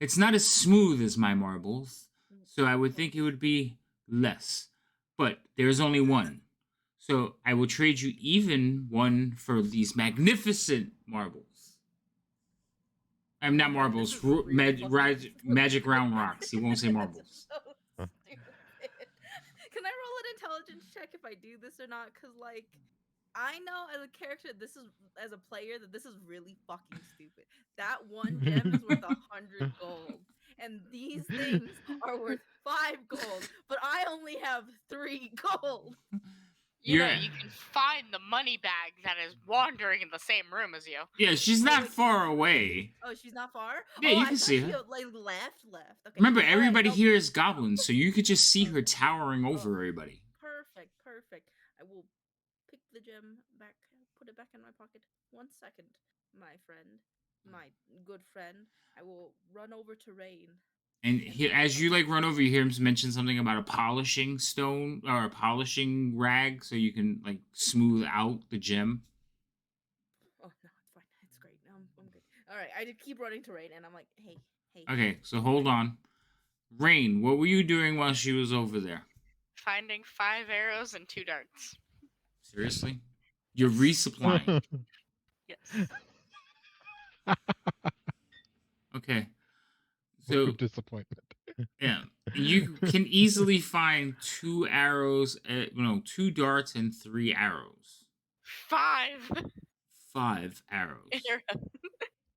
it's not as smooth as my marbles, so I would think it would be less. But there's only one. So I will trade you even one for these magnificent marbles. I'm not marbles, This is really fucking magic round rocks. He won't say That's marbles. so stupid. Can I roll an intelligence check if I do this or not? Because, like, I know as a character, as a player, that this is really fucking stupid. That one gem is worth 100 gold. And these things are worth 5 gold. But I only have 3 gold. You know, Yeah. you can find the money bag that is wandering in the same room as you. Yeah, she's not far away. Oh, she's not far? Yeah, oh, you I can thought see she, her. like, left. Okay. Remember, All right, everybody no, here is goblins, so you could just see her towering over everybody. Perfect. I will pick the gem back, put it back in my pocket. 1 second, my friend, my good friend. I will run over to Rain. And as you like run over, you hear him mention something about a polishing stone or a polishing rag, so you can like smooth out the gem. Oh no, it's fine. It's great. I'm good. All right, I just keep running to Rain, and I'm like, hey. Okay, so hold on. Rain, what were you doing while she was over there? Finding 5 arrows and 2 darts. Seriously? You're resupplying. Yes. Okay. Look So of disappointment. yeah, you can easily find 2 arrows, 2 darts and 3 arrows. 5 5 arrows. arrows.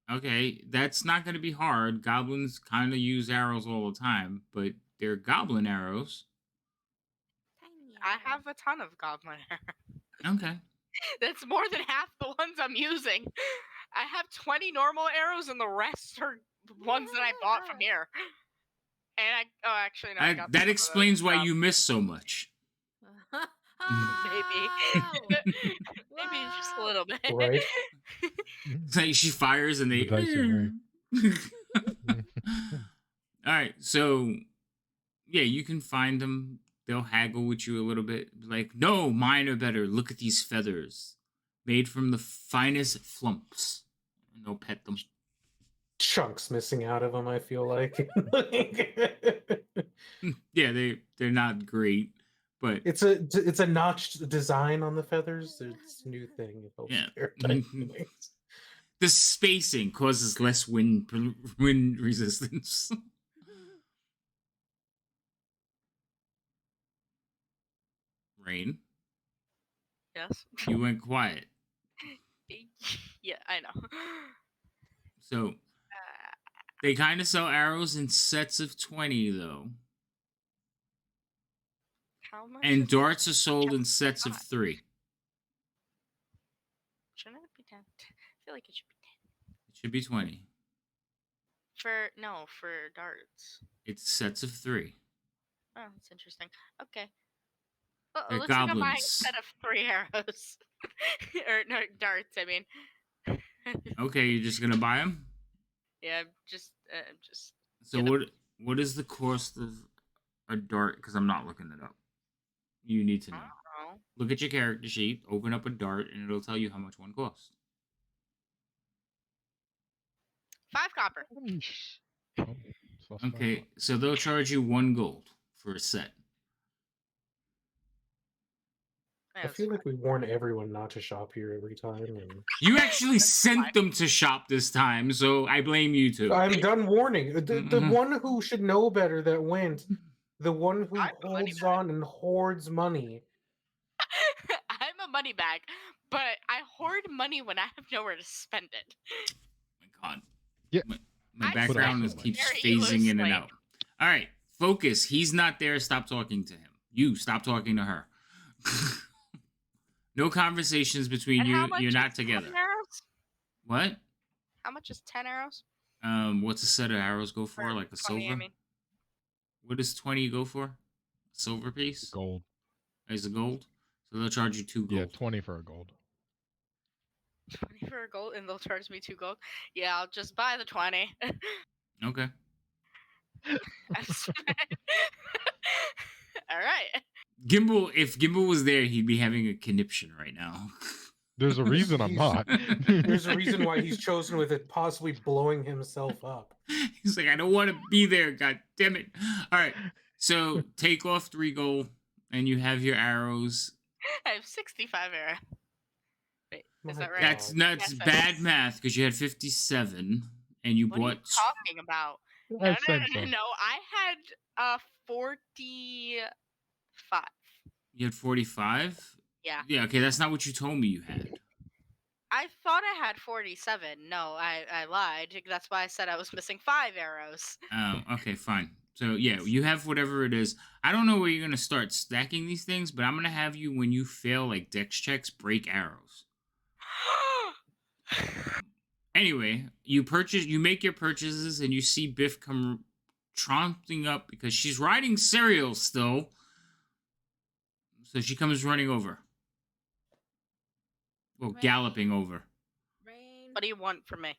Okay, that's not going to be hard. Goblins kind of use arrows all the time, but they're goblin arrows. Tiny I arrow. have a ton of goblin arrows. Okay. That's more than half the ones I'm using. I have 20 normal arrows, and the rest are ones that I bought from here. And actually, no, I got some That of those explains why from- you miss so much. Maybe. Maybe just a little bit. Right. It's like she fires and they. The dice are All right, so yeah, you can find them. They'll haggle with you a little bit. Like, no, mine are better. Look at these feathers. made from the finest flumps. And they'll pet them. Chunks missing out of them, I feel like. Yeah, they're not great, but it's a notched design on the feathers. It's a new thing. It helps yeah. paradise. The spacing causes less wind resistance. Rain, Yes. you went quiet. Yeah, I know. So they kind of sell arrows in sets of 20, though. How much? And is darts it? are sold in Just sets of not. 3. Shouldn't it be 10? I feel like it should be 10. It should be 20. For darts. It's sets of 3. Oh, that's interesting. Okay. Well, it They're looks like I'm buying a goblins. set of 3 arrows. Or no, darts, I mean. Okay, you're just gonna buy them. Yeah, just So get 'em. what is the cost of a dart? Because I'm not looking it up. You need to I know. don't know. Look at your character sheet. Open up a dart, and it'll tell you how much one costs. 5 copper. Oh, suspect. Okay, so they'll charge you 1 gold for a set. I That's feel like we warn everyone not to shop here every time. And You actually That's sent fine. them to shop this time, so I blame you too. I'm done warning. The Mhm. one who should know better that went, the one who I'm a money holds bag. on and hoards money. I'm a money bag, but I hoard money when I have nowhere to spend it. My God. Yeah. My I background spend keeps very phasing in and loosely. out. All right, focus. He's not there. Stop talking to him. You stop talking to her. No conversations between And you. how much You're not is together. 10 arrows? What? How much is 10 arrows? What's a set of arrows go for? Or Like a 20, silver? I mean. What does 20 go for? A silver piece? Gold. Is it gold? So they'll charge you 2 Yeah, gold. 20 for a gold. 20 for a gold, and they'll charge me 2 gold. Yeah, I'll just buy the 20. Okay. All right. Gimbal, if Gimbal was there, he'd be having a conniption right now. There's a reason I'm He's- not. There's a reason why he's chosen with it possibly blowing himself up. He's like, I don't want to be there. God damn it. All right. So take off 3 gold, and you have your arrows. I have 65 arrows. Wait, My is that right? That's God. nuts. Yes, Bad math because you had 57, and you What are you bought. talking about? I No, said so. no. I had 45. You had 45. Yeah. Yeah. Okay, that's not what you told me you had. I thought I had 47. No, I lied. That's why I said I was missing 5 arrows. Oh, okay, fine. So yeah, you have whatever it is. I don't know where you're gonna start stacking these things, but I'm gonna have you when you fail like dex checks, break arrows. Anyway, you make your purchases, and you see Biff come tromping up because she's riding cereal still. So she comes running over. Well, Rain. galloping over. Rain. What do you want from me? I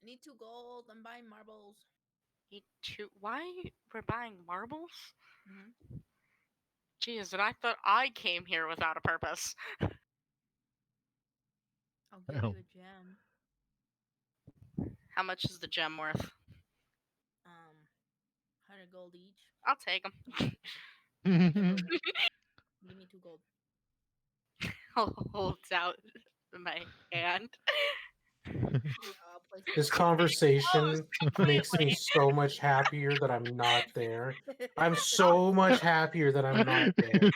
need 2 gold. I'm buying marbles. Why we're buying marbles? Mm-hmm. Jeez, and I thought I came here without a purpose. I'll give Oh. you a gem. How much is the gem worth? 100 gold each. I'll take them. Give me 2 gold. Holds out my hand. Place it This down. conversation makes me so much happier that I'm not there. I'm so much happier that I'm not there.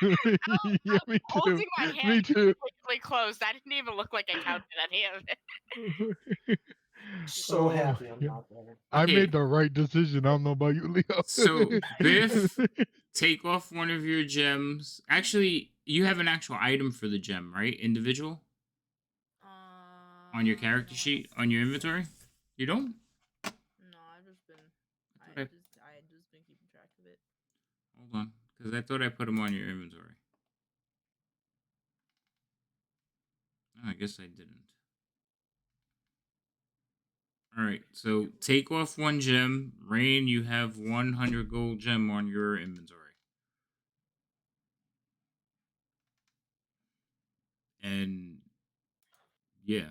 Yeah, me too. Holding my Me hand too. completely closed. I didn't even look like I counted any of it. So Oh, happy I'm yeah. not there. I Okay. made the right decision. I don't know about you, Leo. So, Biff, take off one of your gems. Actually, you have an actual item for the gem, right? Individual? On your character no, sheet? I On your inventory? You don't? No, I've just been. Okay. I just been keeping track of it. Hold on. Because I thought I put them on your inventory. Oh, I guess I didn't. Alright, so take off 1 gem. Rain, you have 100 gold gem on your inventory. And Yeah.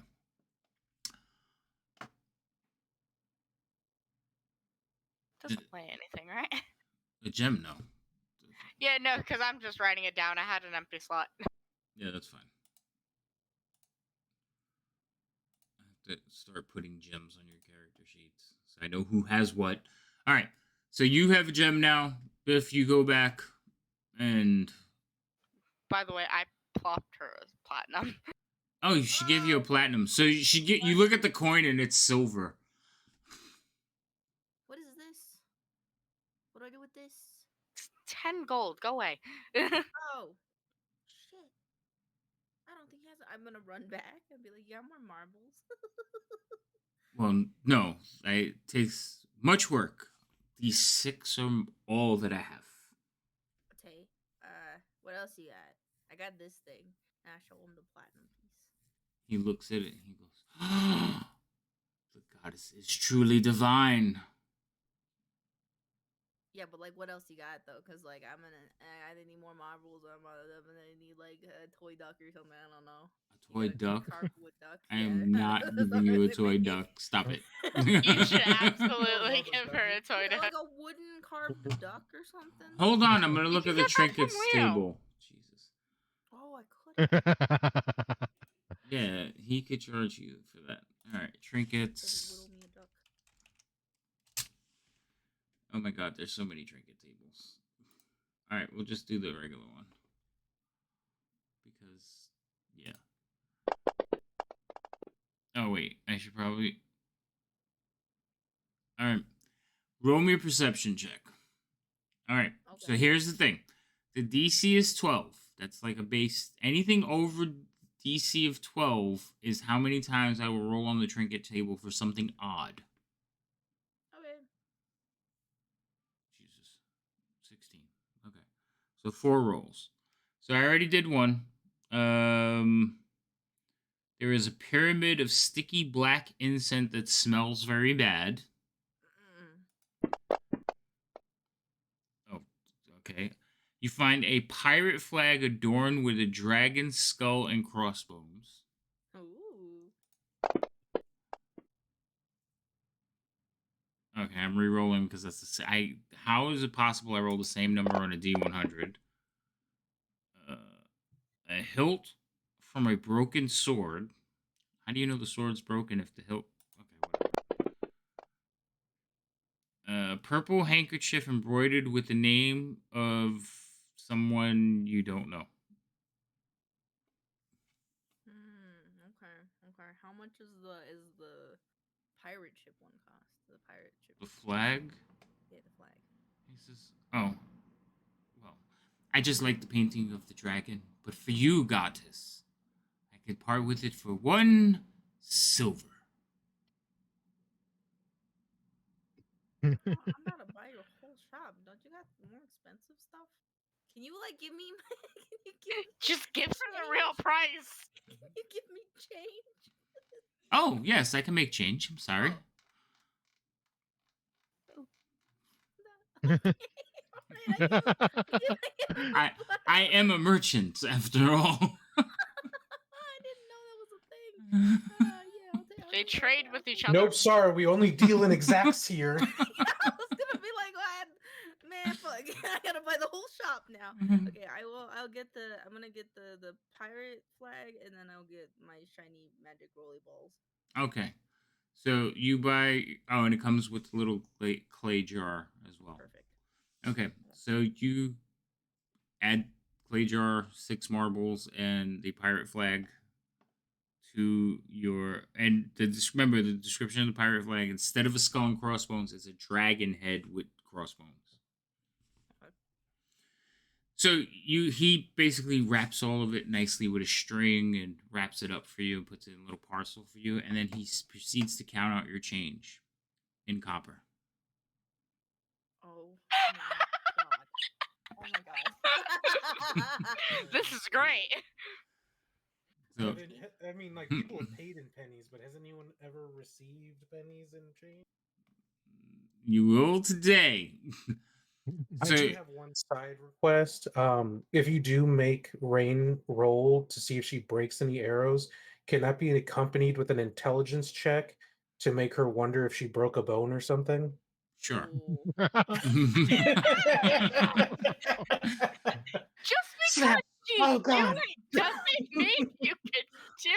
Doesn't play anything, right? A gem, no. Yeah, no, because I'm just writing it down. I had an empty slot. Yeah, that's fine. I have to start putting gems on your character sheets so I know who has what. All right. So you have a gem now. Biff, you go back and By the way, I plopped her as platinum. oh, she gave you a platinum. So you look at the coin and it's silver. What is this? What do I do with this? 10 gold. Go away. Oh, shit. I don't think he has. I'm gonna run back and be like, yeah, more marbles. Well, no, it takes much work. These 6 are all that I have. Okay. What else you got? I got this thing. And I show him the platinum piece. He looks at it and he goes, oh, the goddess is truly divine. Yeah, but like, what else you got though? Cause like, I need more marbles. I'm gonna need like a toy duck or something. I don't know. A toy duck? Cardboard duck. I am not giving you a toy duck. Stop it. You should Oh, absolutely no, give her a toy Yeah, duck. like a wooden carved duck or something. Hold on, I'm gonna You look can at the get that from trinkets Leo. table. Jesus. Oh, I could. Yeah, he could charge you for that. All right, trinkets. Whittle me a duck. Oh my god, there's so many trinket tables. All right, we'll just do the regular one because yeah. Oh wait, I should probably. All right, roll me a perception check. All right, so Okay. here's the thing: the DC is 12. That's like a base. Anything over DC of 12 is how many times I will roll on the trinket table for something odd. Okay. Jesus, 16. Okay, so 4 rolls. So I already did one. There is a pyramid of sticky black incense that smells very bad. Oh, okay. You find a pirate flag adorned with a dragon skull and crossbones. Ooh. Okay, I'm re-rolling because that's the how is it possible I roll the same number on a D100? A hilt from a broken sword. How do you know the sword's broken if the hilt? Okay, whatever. Purple handkerchief embroidered with the name of someone you don't know. Okay. Okay. How much is the pirate ship one cost? The pirate ship. The flag? Yeah, the flag. He says, oh, well, I just like the painting of the dragon, but for you, goddess, I could part with it for 1 silver. I'm not to buy your whole shop. Don't you got more expensive stuff? Can you like give me? Can you give me? Just give her the real price. Can you give me change? Oh, yes, I can make change. I'm sorry. I am a merchant, after all. I didn't know that was a thing. Yeah, They trade with each other. Nope, sorry, we only deal in exacts here. I was gonna be like, man, fuck, I gotta buy the whole shop now. Okay, I'll get the. I'm gonna get the pirate flag, and then I'll get my shiny magic rolly balls. Okay. So you buy. Oh, and it comes with a little clay jar as well. Perfect. Okay. So you add clay jar, 6 marbles, and the pirate flag to your. And remember the description of the pirate flag. Instead of a skull and crossbones, it's a dragon head with crossbones. Okay. So he basically wraps all of it nicely with a string and wraps it up for you and puts it in a little parcel for you, and then he proceeds to count out your change in copper. Oh my god. Oh my god. This is great. So I mean, like, people have paid in pennies, but has anyone ever received pennies in change? you will today. I So do have one side request. If you do make Rain roll to see if she breaks any arrows, can that be accompanied with an intelligence check to make her wonder if she broke a bone or something? Sure. Ooh. Just Snap. because she's Oh, God. doing it doesn't mean you can do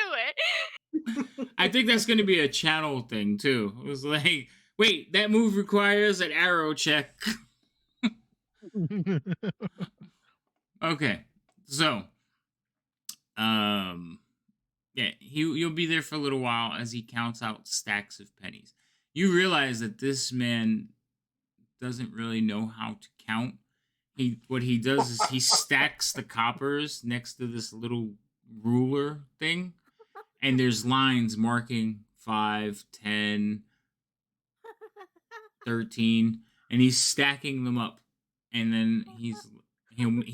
it. I think that's going to be a channel thing too. It was like, wait, that move requires an arrow check. Okay, so yeah, you'll be there for a little while as he counts out stacks of pennies. You realize that this man doesn't really know how to count. What he does is he stacks the coppers next to this little ruler thing, and there's lines marking 5, 10, 13, and he's stacking them up, and then he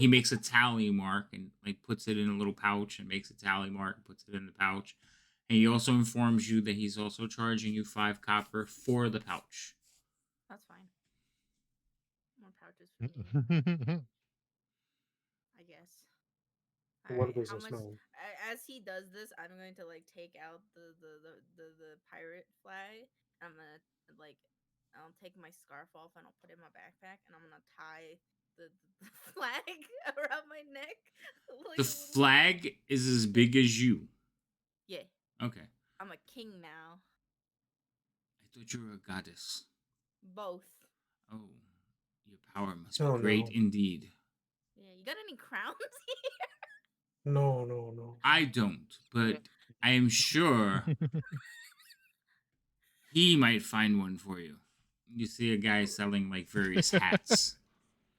makes a tally mark and like puts it in a little pouch and makes a tally mark and puts it in the pouch, and he also informs you that he's also charging you 5 copper for the pouch. That's fine. More pouches for me, I guess. What a Alright, how much? businessman. As he does this, I'm going to like take out the pirate flag. I'm gonna like, I'll take my scarf off and I'll put it in my backpack, and I'm gonna tie the flag around my neck. Like The a little flag is as big as you. Yeah, Okay. I'm a king now. I thought you were a goddess. Both. Oh, your power must be Oh, great no. indeed. Yeah, you got any crowns? No, no, no. I don't, but I am sure he might find one for you. You see a guy selling like various hats.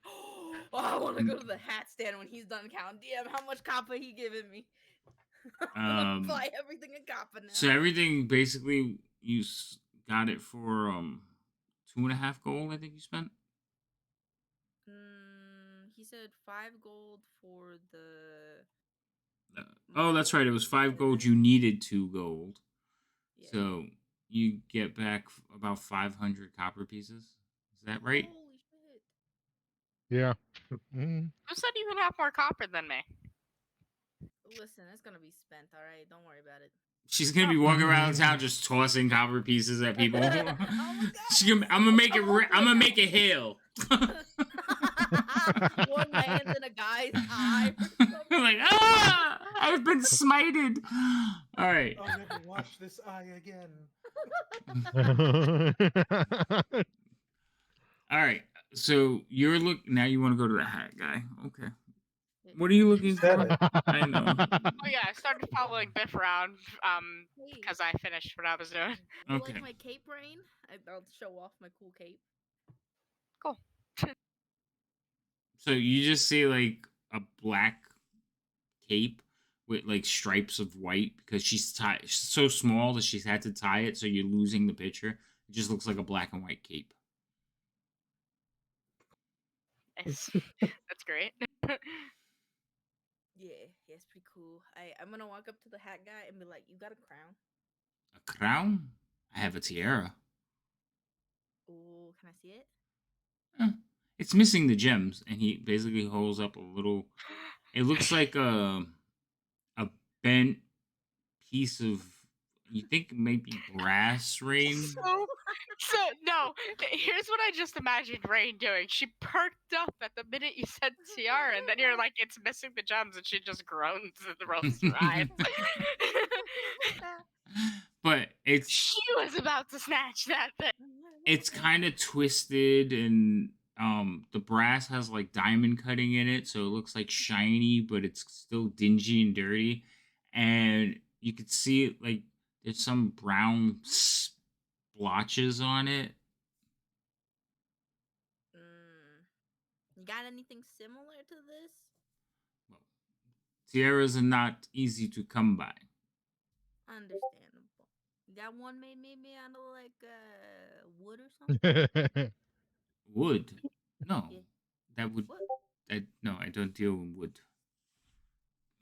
Oh, I want to go to the hat stand when he's done counting. Damn, how much copper he giving me? I'm gonna buy everything in copper now. So everything basically got it for 2.5 gold. I think you spent. He said 5 gold for the. Oh, that's right. It was 5 gold. You needed 2 gold. Yeah. So you get back about 500 copper pieces. Is that right? Holy shit! Yeah. Mm. Who said you would have more copper than me? Listen, it's gonna be spent. All right, don't worry about it. She's gonna be walking around town just tossing copper pieces at people. Oh my god! I'm gonna make it. I'm gonna make it hail. One my hands in a guy's eye. Like, ah! I've been smited. All right. I'll never watch this eye again. All right. So you're now. You want to go to the hat guy? Okay. What are you looking said for? it. I know. Oh yeah, I started following Biff around Hey, because I finished what I was doing. you Okay. like my cape, Rain? I'll show off my cool cape. Cool. So you just see like a black cape with like stripes of white because she's so small that she's had to tie it, so you're losing the picture. It just looks like a black and white cape. Nice. That's great. Yeah, it's pretty cool. I'm gonna walk up to the hat guy and be like, "You got a crown?" A crown? I have a tiara. Oh, can I see it? It's missing the gems, and he basically holds up a little. It looks like a bent piece of. You think maybe brass, Rain? So no, here's what I just imagined Rain doing. She perked up at the minute you said tiara, and then you're like, "It's missing the gems," and she just groans and rolls her eyes. But it's She was about to snatch that thing. it's kind of twisted, and the brass has like diamond cutting in it, so it looks like shiny, but it's still dingy and dirty, and you could see like there's some brown splotches on it. You got anything similar to this? Well, tiaras are not easy to come by. Understandable. You got one made maybe out of like wood or something? Wood? No, Yeah. that would. What? No, I don't deal in wood.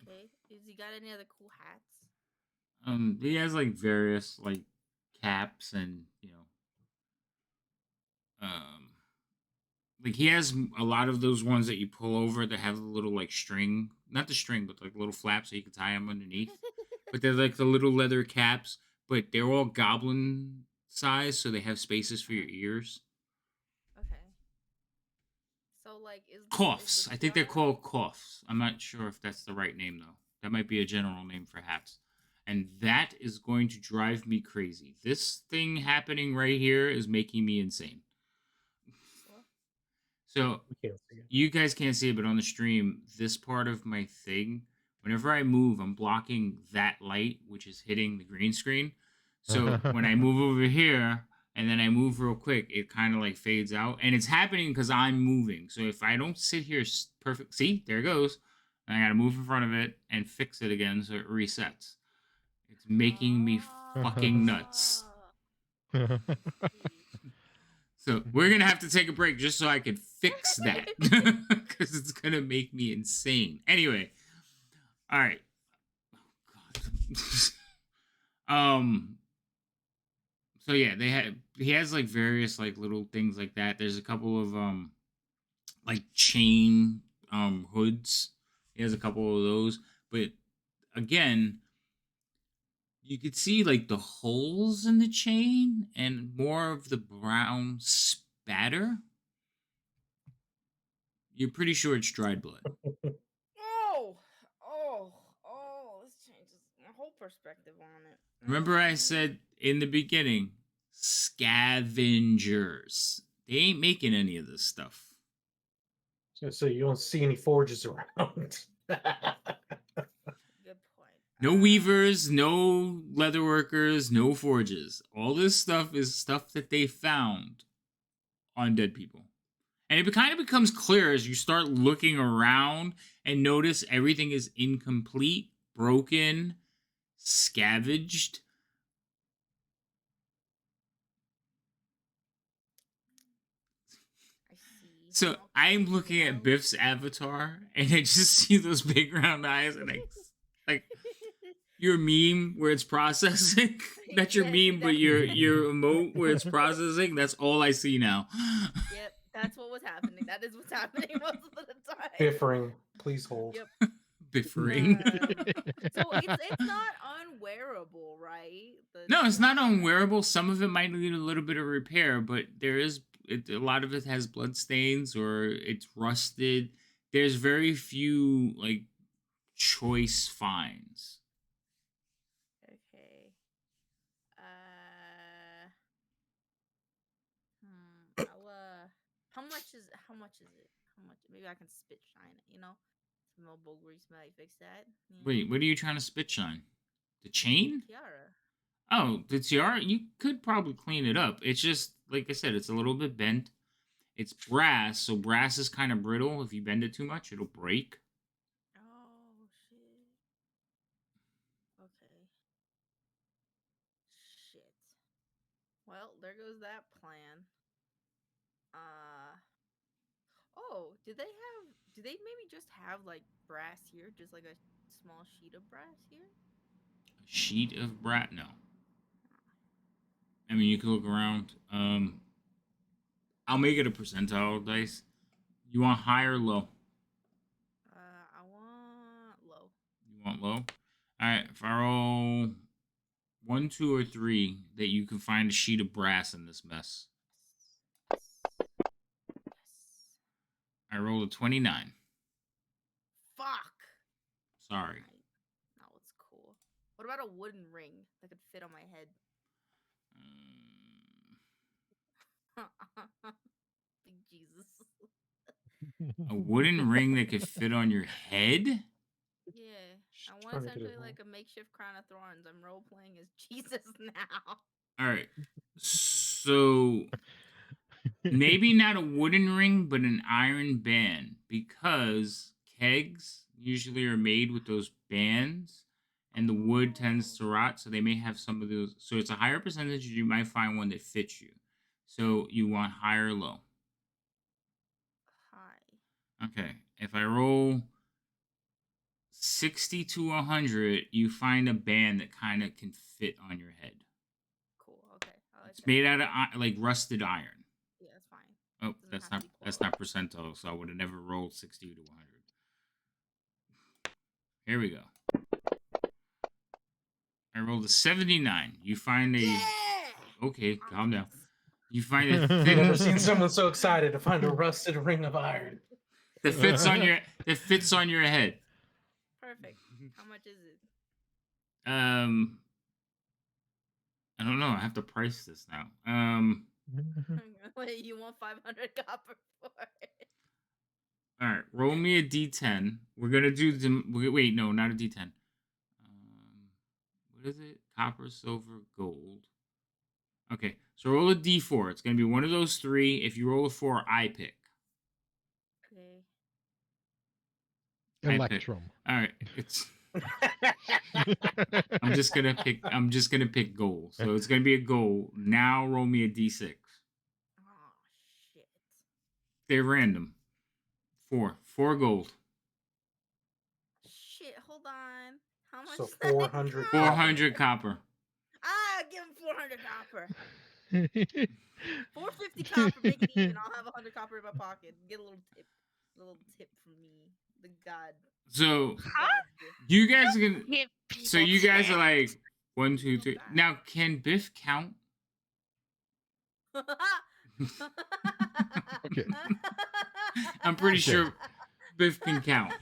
Okay. Has he got any other cool hats? He has like various like caps and like he has a lot of those ones that you pull over that have a little like string, not the string, but like little flaps so you can tie them underneath. but they're like the little leather caps, but they're all goblin size, so they have spaces for your ears. Okay. So like, is Coughs. the I think they're tiara? called coughs. I'm not sure if that's the right name though. That might be a general name for hats. And that is going to drive me crazy. This thing happening right here is making me insane. What? So We can't see it. you guys can't see it, but on the stream, this part of my thing, whenever I move, I'm blocking that light, which is hitting the green screen. So when I move over here and then I move real quick, it kind of like fades out. And it's happening because I'm moving. So if I don't sit here perfect, see, there it goes. And I got to move in front of it and fix it again so it resets. It's making me fucking nuts. So we're gonna have to take a break just so I could fix that because it's gonna make me insane. Anyway, all right. Oh, God. So yeah, he has like various like little things like that. There's a couple of like chain hoods. He has a couple of those, but again, you could see like the holes in the chain and more of the brown spatter. You're pretty sure it's dried blood. This changes my whole perspective on it. Remember I said in the beginning, scavengers. They ain't making any of this stuff. So you don't see any forges around. Good point. No weavers, no leatherworkers, no forges. All this stuff is stuff that they found on dead people. And it kind of becomes clear as you start looking around and notice everything is incomplete, broken, scavenged. I see. So I'm looking at Biff's avatar and I just see those big round eyes and I like your meme where it's processing. Not your meme, but your emote where it's processing. That's all I see now. Yep, that's what was happening. That is what's happening most of the time. Biffering. Please hold. Yep. Biffering. So it's not unwearable, right? No, it's not unwearable. Some of it might need a little bit of repair, but a lot of it has blood stains or it's rusted. There's very few like choice finds. Okay. How much is it? How much? Maybe I can spit shine it, Some old bowl grease might fix that. Wait, what are you trying to spit shine? The chain? Tiara. Oh, the tiara? You could probably clean it up. It's just, like I said, it's a little bit bent. It's brass, so brass is kind of brittle. If you bend it too much, it'll break. Oh, shit. Okay. Shit. Well, there goes that plan. Do they maybe just have like brass here? Just like a small sheet of brass here? A sheet of brass? No. I mean, you can look around. I'll make it a percentile dice. You want high or low? I want low. You want low? Alright, if I roll 1, 2, or 3, that you can find a sheet of brass in this mess. Yes. I rolled a 29. Fuck. Sorry. No, it's cool. What about a wooden ring that could fit on my head? Big Jesus. A wooden ring that could fit on your head? Yeah. I Trying want to get essentially it like a makeshift crown of thorns. I'm role playing as Jesus now. Alright. So maybe not a wooden ring, but an iron band. Because kegs usually are made with those bands. And the wood tends to rot, so they may have some of those. So it's a higher percentage. You might find one that fits you. So you want high or low? Hi. Okay. If I roll 60 to 100, you find a band that kind of can fit on your head. Cool. Okay. I like It's that. made out of like rusted iron. Yeah, that's fine. Oh, Doesn't have to be that's not percentile, so I would have never rolled 60 to 100. Here we go. I rolled a 79. You find a. Yeah. Okay, calm down. Optimus. You find a I've thin never seen someone so excited to find a rusted ring of iron. that fits on your head. Perfect. How much is it? I don't know. I have to price this now. Wait, you want 500 copper for it? All right. Roll me a d10. We're gonna do the. Wait, no, not a d10. What is it? Copper, silver, gold. Okay, so roll a d4. It's gonna be one of those three. If you roll a 4, I pick. Okay. I pick. Electrum. All right. It's. I'm just gonna pick gold. So it's gonna be a gold. Now roll me a d6. Oh shit. They're random. 4 gold. Shit, hold on. How much So is that? 400 cost? 400 copper. Ah, give him 400 copper. 450 copper, make it even. I'll have 100 copper in my pocket. Get a little tip from me, the god. So Huh? you guys are gonna. Give So people you guys are tips. like 1, 2, 3. Now can Biff count? Okay. I'm pretty Okay. sure Biff can count.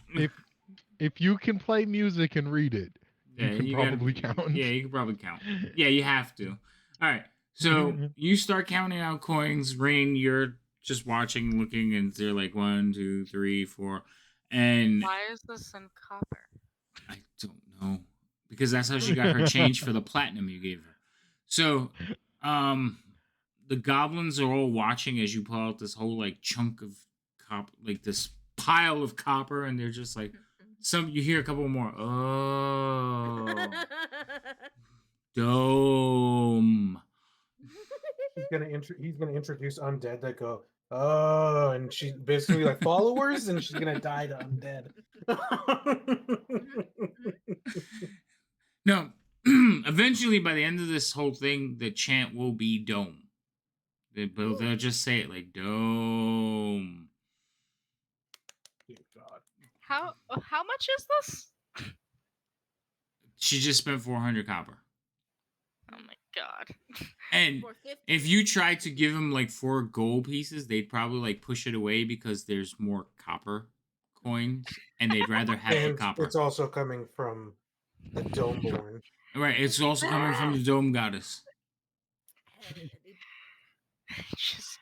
If you can play music and read it, you can probably count. Yeah, you can probably count. Yeah, you have to. All right. So you start counting out coins. Rain, you're just watching, looking, and they're like 1, 2, 3, 4, and Why is this in copper? I don't know because that's how she got her change for the platinum you gave her. So, the goblins are all watching as you pull out this whole like chunk of copper, like this pile of copper, and they're just like, you hear a couple more. Oh, dome. He's gonna introduce undead that go, oh, and she basically like followers, and she's gonna die to undead. No, eventually by the end of this whole thing, the chant will be dome. They'll just say it like dome. Dear God. How much is this? She just spent 400 copper. Oh my god. And 450. if you try to give them like 4 gold pieces, they'd probably like push it away because there's more copper coins, and they'd rather have the And copper. it's also coming from a Domeborn. Right. It's also coming from the dome goddess. Just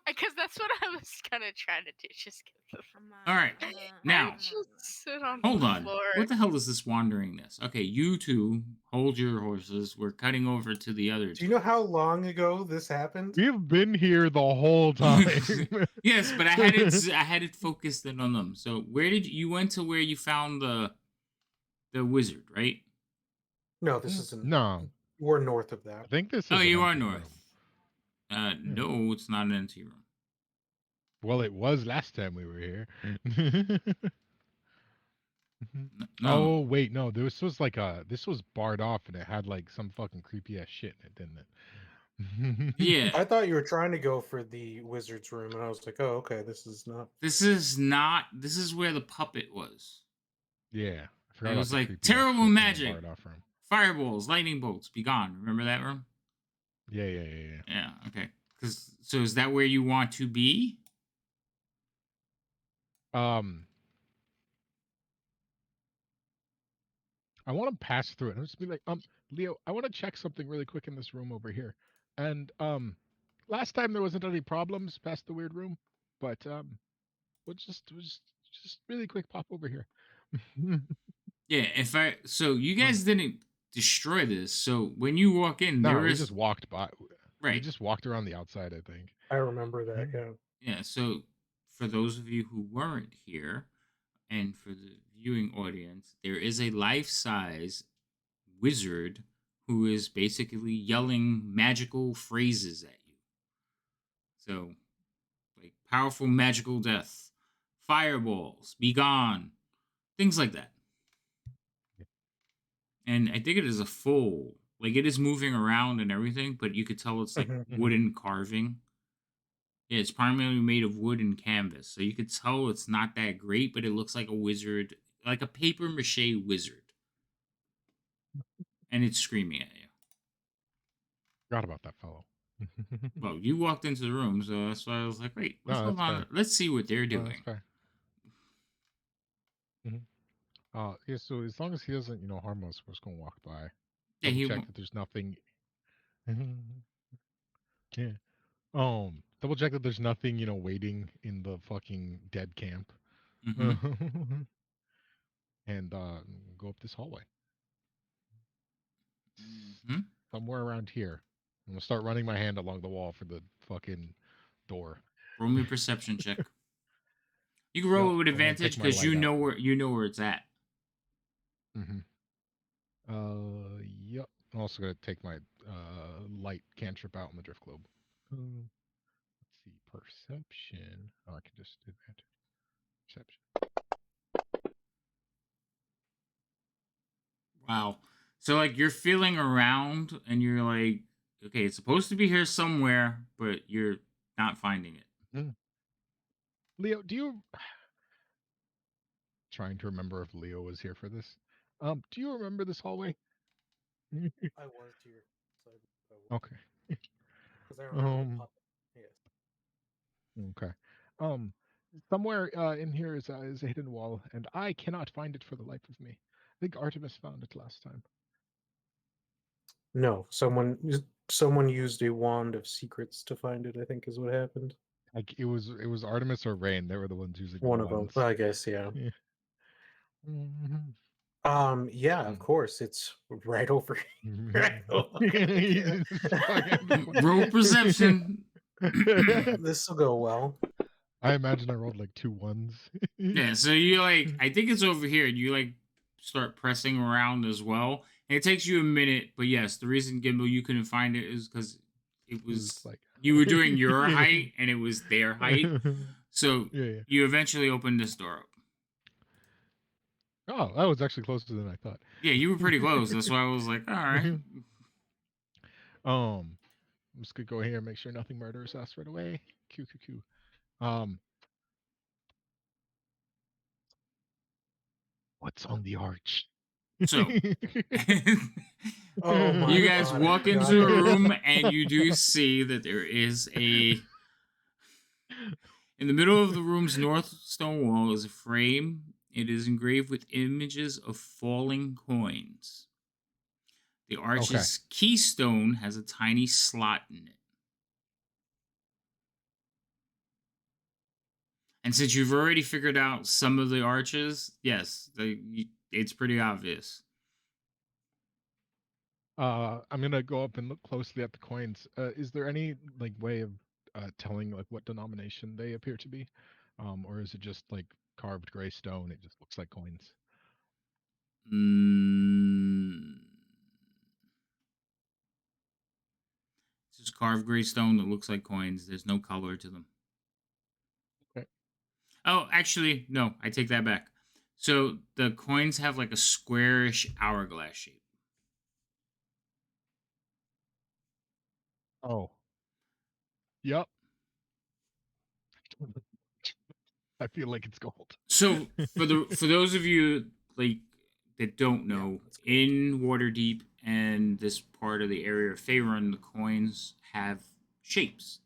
because that's what I was kind of trying to do. Just give them. All right. Now, just sit on hold the on. floor. What the hell is this wanderingness? Okay, you two hold your horses. We're cutting over to the other. Do you know how long ago this happened? We've been here the whole time. Yes, but I had it focused in on them. So where did you went to where you found the wizard, right? No, this isn't. No, We're north of that. I think this is. Oh, an you are empty north. room. No, it's not an empty room. Well, it was last time we were here. No. Oh wait, no. This was barred off, and it had like some fucking creepy ass shit in it, didn't it? Yeah. I thought you were trying to go for the wizard's room, and I was like, oh, okay, this is not. This is not. This is where the puppet was. Yeah. I forgot It about was the like creepy ass terrible shit in the magic. barred off room. Fireballs, lightning bolts, be gone. Remember that room? Yeah. Yeah. Okay. So is that where you want to be? I want to pass through it. I'll just be like, Leo, I want to check something really quick in this room over here. And last time there wasn't any problems past the weird room, but we'll just really quick pop over here. Yeah. So you guys didn't destroy this. So when you walk in, No, there we is just walked by. We right. just walked around the outside, I think. I remember that. Yeah. Yeah. So for those of you who weren't here, and for the viewing audience, there is a life-size wizard who is basically yelling magical phrases at you. So, like powerful magical death, fireballs, be gone, things like that. And I think it is a full, like it is moving around and everything, but you could tell it's like wooden carving. Yeah, it's primarily made of wood and canvas, so you could tell it's not that great, but it looks like a wizard, like a paper mache wizard. and it's screaming at you. Forgot about that fellow. Well, you walked into the room, so that's why I was like, wait, let's No, hold that's on. fair. Let's see what they're No, that's doing. fair. Yeah, so as long as he doesn't, harm us, we're just gonna walk by. Yeah, Double he check won't. that there's nothing. Yeah. Double check that there's nothing, waiting in the fucking dead camp. Hmm. And go up this hallway. Hmm. Somewhere around here. I'm gonna start running my hand along the wall for the fucking door. Roll me a perception check. You can Yep, roll it with I'm gonna take advantage my because light out. you know where it's at. Mm-hmm. Yep. I'm also gonna take my light cantrip out in the drift globe. Let's see, perception. Oh, I can just do that. Perception. Wow. So like you're feeling around and you're like, okay, it's supposed to be here somewhere, but you're not finding it. Leo, do you trying to remember if Leo was here for this? Do you remember this hallway? I was here, so I was. Okay. Because I remember the Um. puppet. Yes. Okay. Um. Somewhere in here is a hidden wall, and I cannot find it for the life of me. I think Artemis found it last time. No, someone used a wand of secrets to find it. I think is what happened. Like it was Artemis or Rain. They were the ones using One of them, wands. I guess. Yeah. Yeah. Mhm. Yeah. Of course, it's right over here. Right over here. Roll perception. This will go well. I imagine I rolled like 2 ones. Yeah, so you like, I think it's over here, and you like start pressing around as well. And it takes you a minute, but yes, the reason Gimbal you couldn't find it is because it was like you were doing your height and it was their height. So yeah. you eventually opened this door up. Oh, that was actually closer than I thought. Yeah, you were pretty close. That's why I was like, all right. I'm just gonna go here and make sure nothing murderous us right away. Q. What's on the arch? So Oh my you guys God, walk into a room and you do see that there is a in the middle of the room's north stone wall is a frame. It is engraved with images of falling coins. The arch's keystone has a tiny slot in it. And since you've already figured out some of the arches, yes, it's pretty obvious. I'm gonna go up and look closely at the coins. Is there any like way of telling like what denomination they appear to be, or is it just like carved gray stone? It just looks like coins. It's just carved gray stone that looks like coins. There's no color to them. Okay. Oh, actually, no, I take that back. So the coins have like a squarish hourglass shape. Oh. Yep. I feel like it's gold. So for those of you like that don't Yeah, know, that's cool. in Waterdeep and this part of the area of Faerun, the coins have shapes.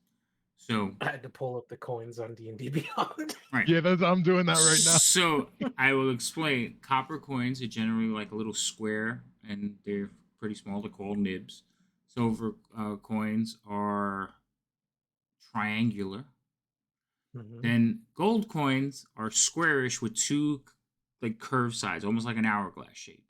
So I had to pull up the coins on D&D Beyond. right. Yeah, I'm doing that right now. So I will explain. Copper coins are generally like a little square, and they're pretty small. They're called nibs. Silver coins are triangular. Mhm. Then gold coins are squarish with two like curved sides, almost like an hourglass shape.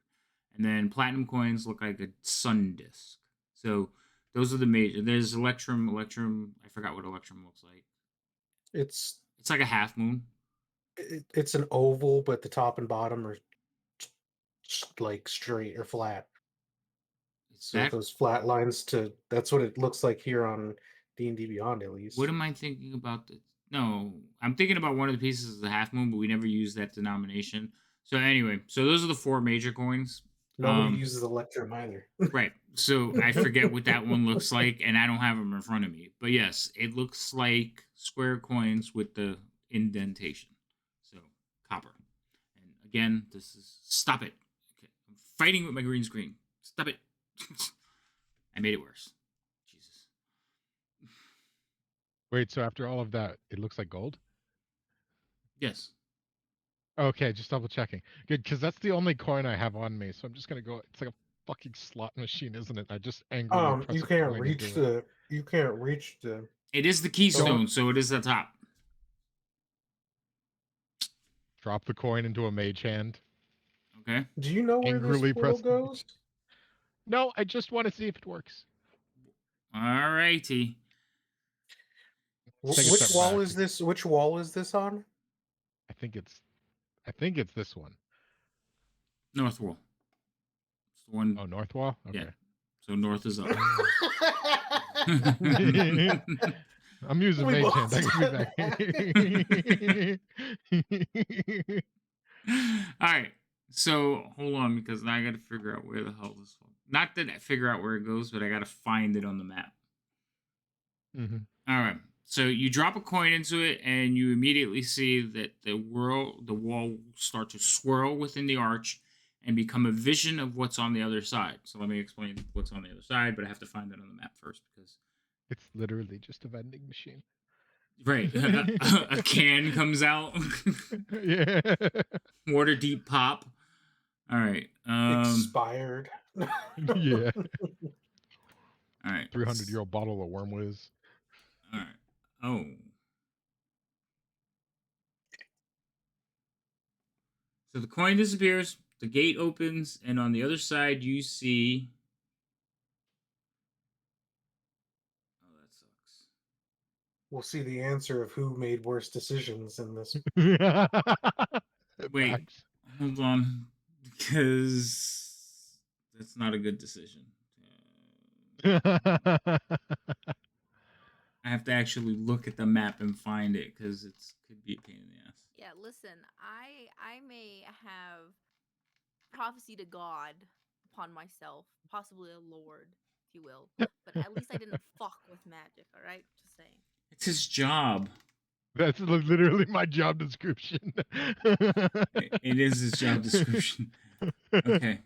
And then platinum coins look like a sun disk. So those are the major. There's electrum. Electrum. I forgot what electrum looks like. It's It's like a half moon. it's an oval, but the top and bottom are like straight or flat. Is So that those flat lines that's what it looks like here on D&D Beyond, at least. what am I thinking about? No, I'm thinking about one of the pieces of the half moon, but we never use that denomination. So anyway, so those are the four major coins. Nobody uses Electrum either. Right. So I forget what that one looks like, and I don't have them in front of me. But yes, it looks like square coins with the indentation. So copper. And again, this is stop it. Okay. I'm fighting with my green screen. Stop it. I made it worse. Jesus. Wait, so after all of that, it looks like gold? Yes. Okay, just double checking. Good, because that's the only coin I have on me, so I'm just gonna go. It's like a fucking slot machine, isn't it? I just angrily press You a can't coin reach into it. you can't reach the. It is the keystone, Don't- so it is the top. Drop the coin into a mage hand. Okay. Do you know where this Angrily portal press. goes? No, I just want to see if it works. All righty. Take a Which step wall back. is this? Which wall is this on? I think it's this one. North wall. It's the one. Oh, north wall. Okay. Yeah. So north is up. I'm using We mage both hand. I can be back. All right. So hold on, because now I got to figure out where the hell this one. Not that I figure out where it goes, but I got to find it on the map. Mm-hmm. All right. So you drop a coin into it, and you immediately see that the wall start to swirl within the arch, and become a vision of what's on the other side. So let me explain what's on the other side, but I have to find it on the map first because. It's literally just a vending machine. Right, a can comes out. Yeah. Waterdeep pop. All right. Expired. Yeah. All right. 300-year-old bottle of Worm Whiz. All right. Oh. So the coin disappears, the gate opens, and on the other side you see. Oh, that sucks. We'll see the answer of who made worse decisions in this. Wait, Facts. hold on, because that's not a good decision. I have to actually look at the map and find it because it could be a pain in the ass. Yeah, listen, I may have prophecy to God upon myself, possibly a lord, if you will. But at least I didn't fuck with magic, alright? Just saying. It's his job. That's literally my job description. It is his job description. Okay.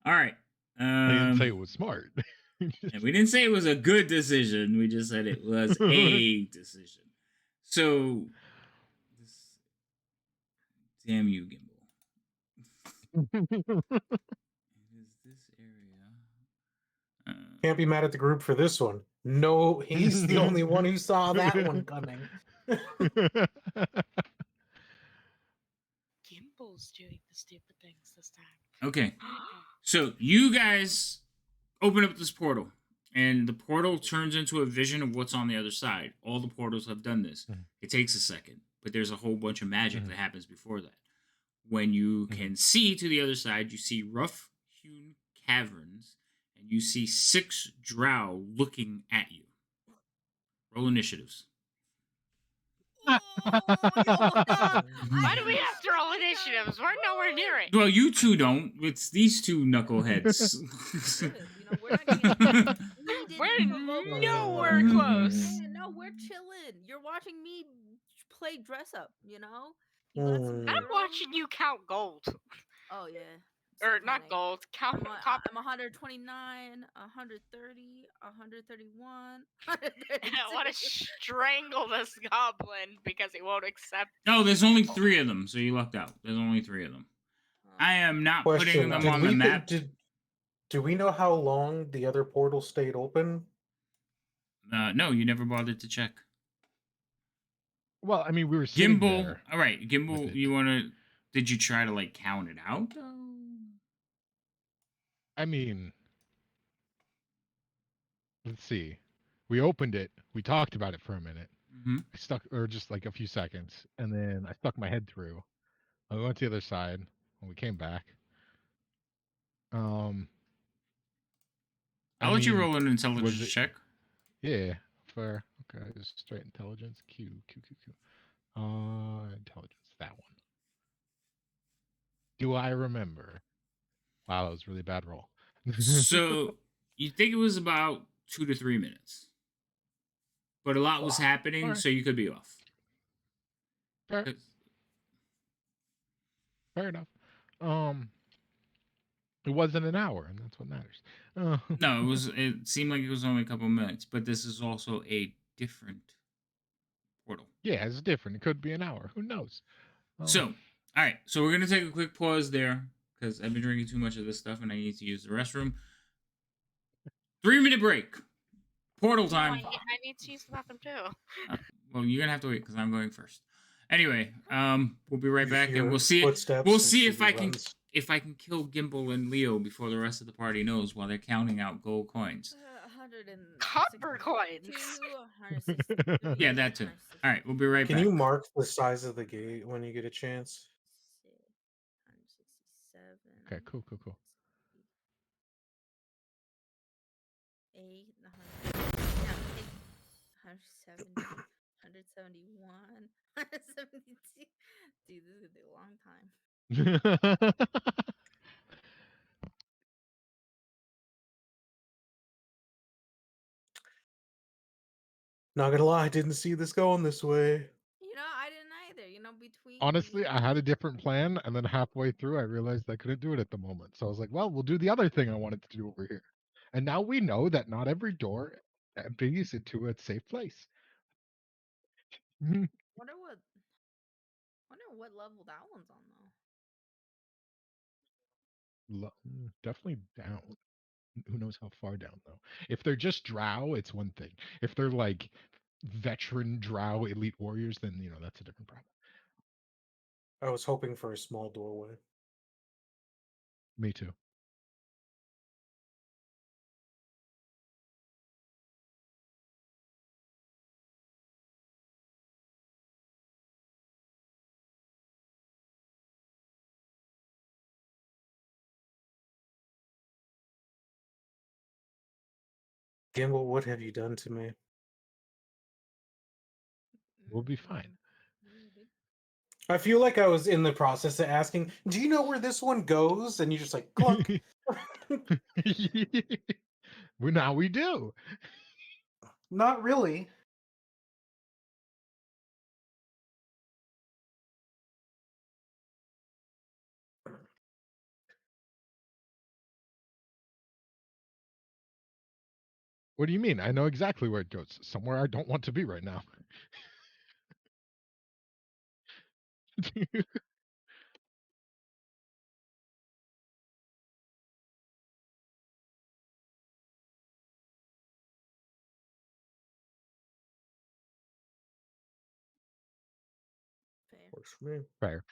All right. I didn't say it was smart. And we didn't say it was a good decision. We just said it was a decision. So, damn you, Gimbal. It is this area. Can't be mad at the group for this one. No, he's the only one who saw that one coming. Gimble's doing the stupid things this time. Okay. So you guys open up this portal, and the portal turns into a vision of what's on the other side. All the portals have done this. Mhm. It takes a second, but there's a whole bunch of magic Mhm. that happens before that. When you can see to the other side, you see rough-hewn caverns, and you see 6 drow looking at you. Roll initiatives. Oh, Why do we have to roll initiatives? We're nowhere near it. Well, you two don't. It's these two knuckleheads. We're not getting We're provoke nowhere anyone. close. Yeah, no, we're chilling. You're watching me play dress up, you know? You got some Mm. I'm girls- watching you count gold. Oh, yeah. Or So not funny. gold, count I'm, copper. I'm 129, 130, 131, I want to strangle this goblin because he won't accept. No, there's only 3 of them, so you lucked out. There's only 3 of them. I am not putting Question: them on the map. Do we know how long the other portal stayed open? No, you never bothered to check. Well, I mean, we were sitting Gimbal. there. All right, Gimbal. with it. You want to? Did you try to like count it out? I mean, let's see. We opened it. We talked about it for a minute. Mm-hmm. I stuck, or just like a few seconds, and then I stuck my head through. I went to the other side when we came back. I'll let you roll an was intelligence it- check. Yeah, fair. Okay, just straight intelligence. Q. Intelligence. That one. Do I remember? Wow, that was a really bad roll. So you think it was about 2 to 3 minutes, but a lot was happening, Alright. so you could be off. fair enough. Um, it wasn't an hour, and that's what matters. No, it was. It seemed like it was only a couple minutes, but this is also a different portal. Yeah, it's different. It could be an hour. Who knows? So, all right. So we're gonna take a quick pause there because I've been drinking too much of this stuff and I need to use the restroom. 3-minute break. Portal No, I, time. I need to use the bathroom too. Well, you're gonna have to wait because I'm going first. Anyway, we'll be right You back, hear and we'll see. footsteps We'll and see she if I can runs. kill Gimbal and Leo before the rest of the party knows while they're counting out gold coins. 162, Copper coins. 163, Yeah, that too. All right, we'll be right Can back. you mark the size of the gate when you get a chance? 167. Okay, cool. 8, 170, 171, 172. Dude, this is gonna take a long time. Not gonna lie, I didn't see this going this way. I didn't either. Between Honestly, I had a different plan, and then halfway through, I realized I couldn't do it at the moment. So I was like, "Well, we'll do the other thing I wanted to do over here." And now we know that not every door brings it to a safe place. wonder what level that one's on though. Definitely down. Who knows how far down though? If they're just drow, it's one thing. If they're like veteran drow elite warriors, then that's a different problem. I was hoping for a small doorway. Me too. Gimbal, what have you done to me? We'll be fine. I feel like I was in the process of asking, do you know where this one goes? And you just like, clunk. Well, now we do. Not really. What do you mean? I know exactly where it goes. Somewhere I don't want to be right now. Fair. Works for me. Fair.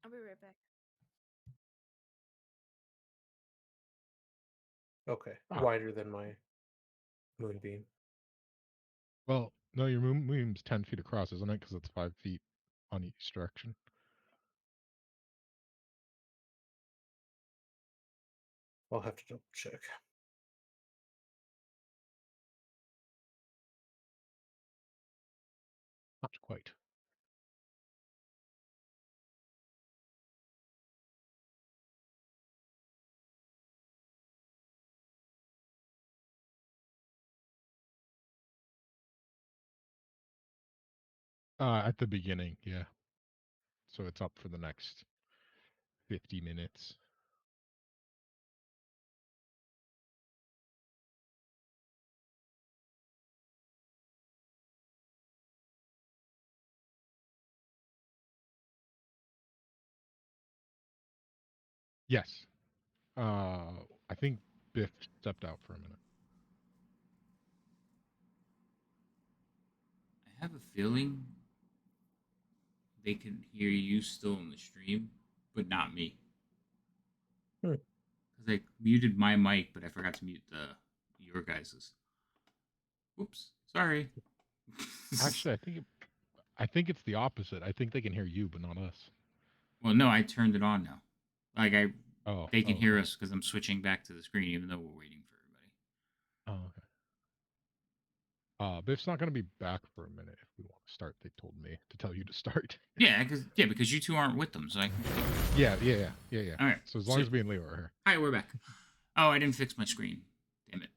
I'll be right back. Okay. Ah. Wider than my moonbeam. Well, no, your moon's 10 feet across, isn't it? Because it's 5 feet on each direction. I'll have to double check. Not quite. At the beginning, yeah. So it's up for the next 50 minutes. Yes. I think Biff stepped out for a minute. I have a feeling they can hear you still in the stream, but not me. Because I muted my mic, but I forgot to mute your guys's. Whoops, sorry. Actually, I think it's the opposite. I think they can hear you, but not us. Well, no, I turned it on now. Like they can hear okay. us because I'm switching back to the screen, even though we're waiting for everybody. Oh, okay. Biff's not going to be back for a minute if we want to start. They told me to tell you to start. Yeah, because you two aren't with them, so I can. Yeah. All right. So as long as me and Leo are here. Hi, we're back. Oh, I didn't fix my screen. Damn it.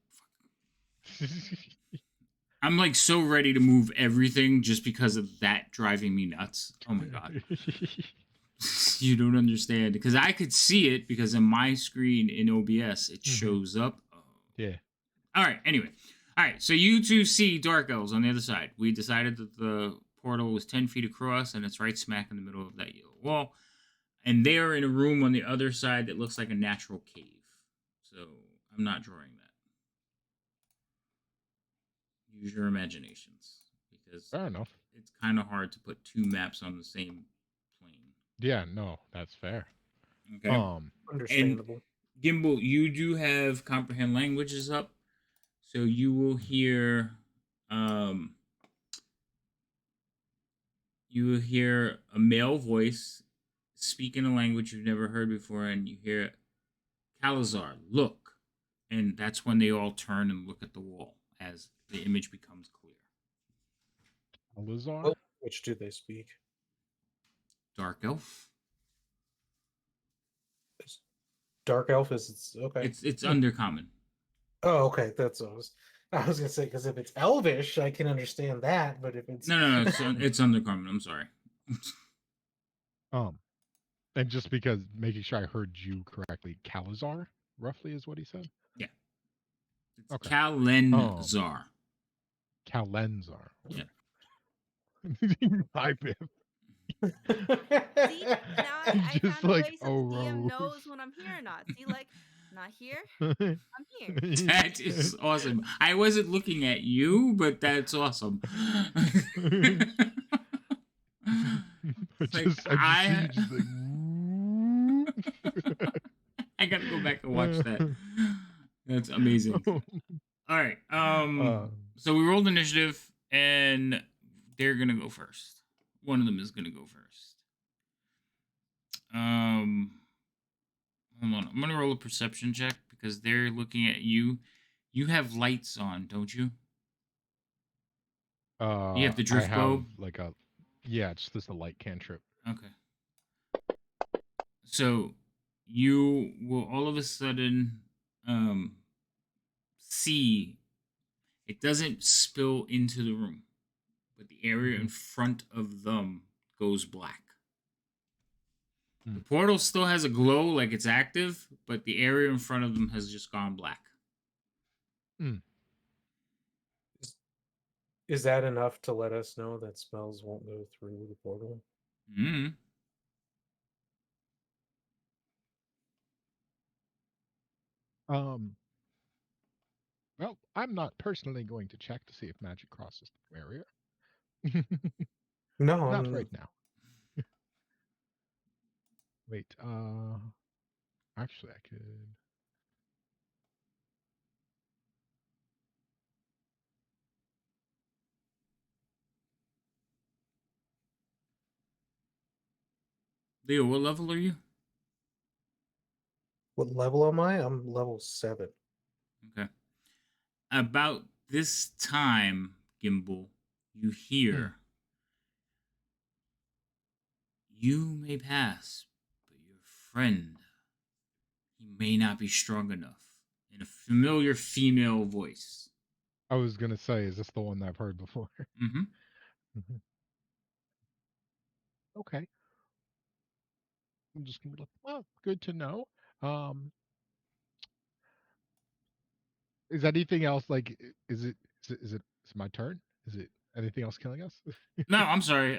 I'm like so ready to move everything just because of that driving me nuts. Oh my god. You don't understand because I could see it because in my screen in OBS it shows up. Yeah. All right. Anyway, all right. So you two see dark elves on the other side. We decided that the portal was 10 feet across and it's right smack in the middle of that yellow wall. And they are in a room on the other side that looks like a natural cave. So I'm not drawing that. Use your imaginations because Fair enough. it's kind of hard to put two maps on the same plane. Yeah, no, that's fair. Okay. Understandable. Gimbal, you do have comprehend languages up, so you will hear a male voice speaking a language you've never heard before, and you hear Calazar, look, and that's when they all turn and look at the wall as the image becomes clear. Alizar? What language do they speak? Dark elf. Dark elf is okay. It's undercommon. Oh, okay. That's what I was gonna say, because if it's elvish, I can understand that, but if it's No, it's undercommon. I'm sorry. And just because making sure I heard you correctly, Calazar, roughly, is what he said? Yeah. It's Okay. Kalenzar. Calenzar. Yeah. Hi, Biff. See, now I Just found a like, way so oh, the DM Rose. knows when I'm here or not. See, like, not here, I'm here. That is awesome. I wasn't looking at you, but that's awesome. I just see you just like. I gotta go back and watch that. That's amazing. All right. So we rolled initiative, and they're gonna go first. One of them is gonna go first. Hold on. I'm gonna roll a perception check because they're looking at you. You have lights on, don't you? You have the I drift have bow. like a, yeah, it's just a light cantrip. Okay. So you will all of a sudden see it doesn't spill into the room, but the area in front of them goes black. The portal still has a glow like it's active, but the area in front of them has just gone black. Is that enough to let us know that spells won't go through the portal? Mm-hmm. Well, I'm not personally going to check to see if magic crosses the barrier. No, Not right now. Wait, actually I could. Leo, what level are you? What level am I? I'm level 7. Okay. About this time, Gimbal, you hear you may pass, but your friend, he may not be strong enough. In a familiar female voice. I was gonna say, is this the one that I've heard before? Mm-hmm. Okay. I'm just gonna be like, well, good to know. Is anything else like? Is it my turn? Is it anything else killing us? No, I'm sorry.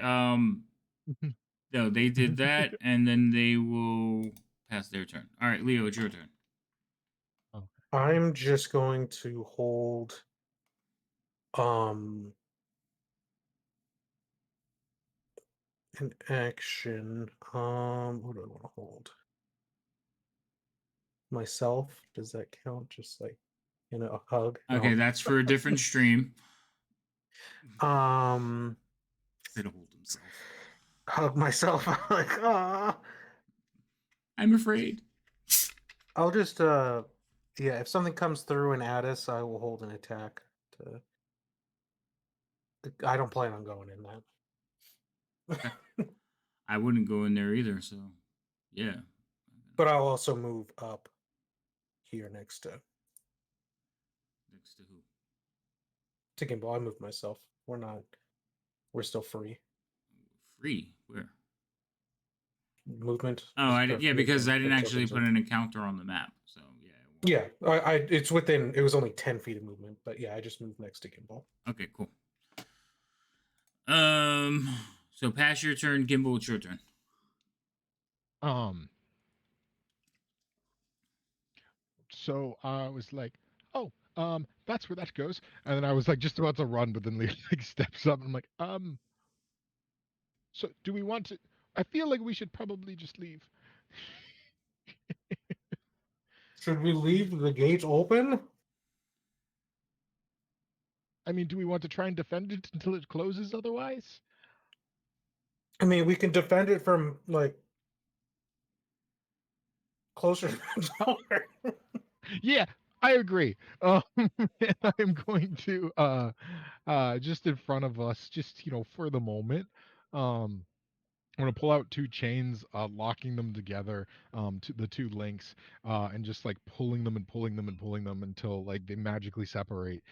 No, they did that, and then they will pass their turn. All right, Leo, it's your turn. I'm just going to hold an action. What do I want to hold? Myself? Does that count? Just like a hug? Okay, No. that's for a different stream. Um, Said hold himself. hug myself. Like, ah. I'm afraid. I'll just yeah. If something comes through and at us, I will hold an attack. I don't plan on going in that. I wouldn't go in there either, so yeah. But I'll also move up here next to Next to who? to Gimbal. I moved myself. We're still free. Free? Where? Movement. Oh, is I did, yeah, perfect because I and didn't it actually opens put up. an encounter on the map. So yeah. Yeah, it's within. It was only 10 feet of movement, but yeah, I just moved next to Gimbal. Okay, cool. So pass your turn, Gimbal. It's your turn. So I was like, oh, that's where that goes. And then I was like just about to run, but then Leo like steps up and I'm like, so do we want to? I feel like we should probably just leave. Should we leave the gate open? I mean, do we want to try and defend it until it closes otherwise? I mean, we can defend it from like closer to the door. Yeah, I agree. And I'm going to just in front of us, just for the moment, I'm gonna pull out two chains, locking them together, to the two links, and just like pulling them and pulling them and pulling them until like they magically separate,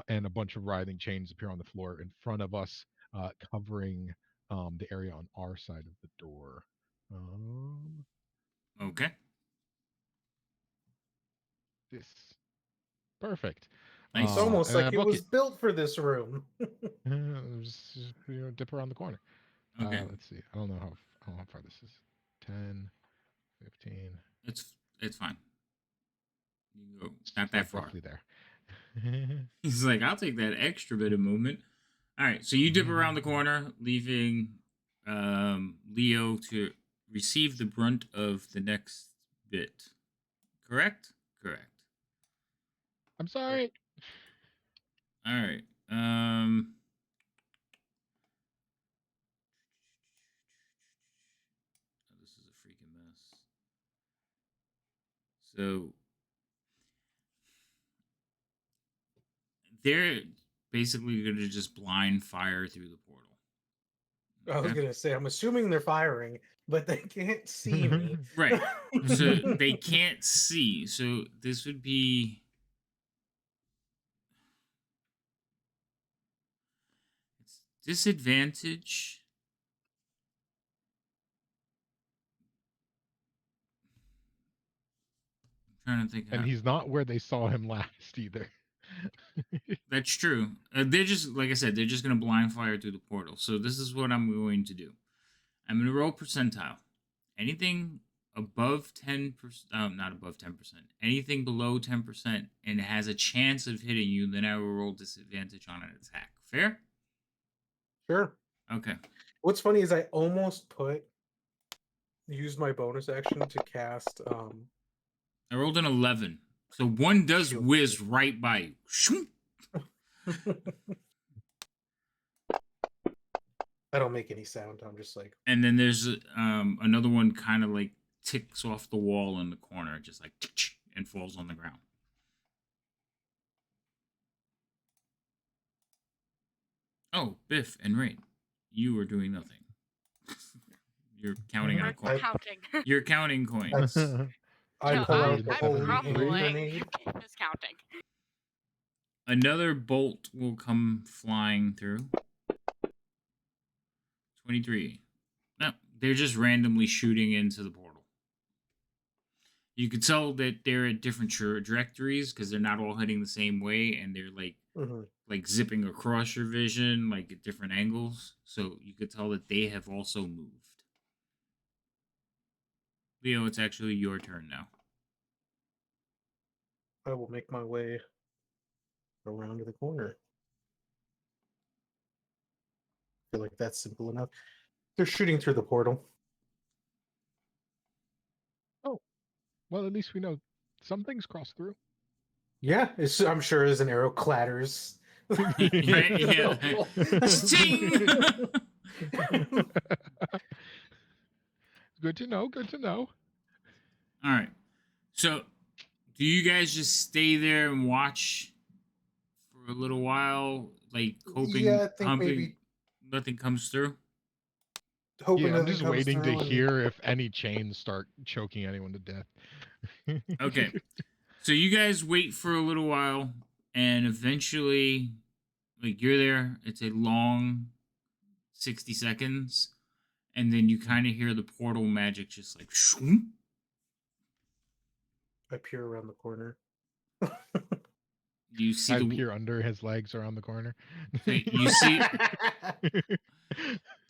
and a bunch of writhing chains appear on the floor in front of us, covering the area on our side of the door. Okay. This perfect. Nice. It's almost And then like I it book was it. built for this room. Just, dip around the corner. Okay. Let's see. I don't know how far this is. 10, 15. It's fine. You can go It's not that like far. roughly there. He's like, I'll take that extra bit of movement. All right, so you dip around the corner, leaving Leo to receive the brunt of the next bit. Correct? Correct. I'm sorry. All right. This is a freaking mess. So they're basically going to just blind fire through the portal. I was gonna say, I'm assuming they're firing, but they can't see me. Right. So they can't see. So this would be it's disadvantage. I'm trying to think And how. he's not where they saw him last either. That's true. They're just like I said. They're just going to blind fire through the portal. So this is what I'm going to do. I'm going to roll percentile. Anything above 10%, not above 10%. Anything below 10%, and it has a chance of hitting you, then I will roll disadvantage on an attack. Fair? Sure. Okay. What's funny is I almost used my bonus action to cast I rolled an 11. So one does Shield. whiz right by you. Shoom. I don't make any sound. I'm just like, And then there's another one kind of like ticks off the wall in the corner, just like and falls on the ground. Oh, Biff and Rain, you are doing nothing. You're counting We're on coins. counting. You're counting coins. I No, pull I'm out the holy hand rumbling. grenade. Just counting. Another bolt will come flying through. 23. No, they're just randomly shooting into the portal. You could tell that they're at different trajectories because they're not all heading the same way, and they're like zipping across your vision, like at different angles. So you could tell that they have also moved. Leo, it's actually your turn now. I will make my way around to the corner. I feel like that's simple enough. They're shooting through the portal. Oh, well, at least we know some things cross through. Yeah, I'm sure as an arrow clatters. Right? Yeah. Sting! Good to know. Good to know. All right. So, do you guys just stay there and watch for a little while, like hoping, Yeah, I think maybe nothing comes through? hoping Yeah, I'm nothing just comes waiting to through and- hear if any chains start choking anyone to death. Okay. So you guys wait for a little while, and eventually, like you're there. It's a long 60 seconds, and then you kind of hear the portal magic just like shoom. I peer around the corner. You see I the peer under his legs around the corner. so you see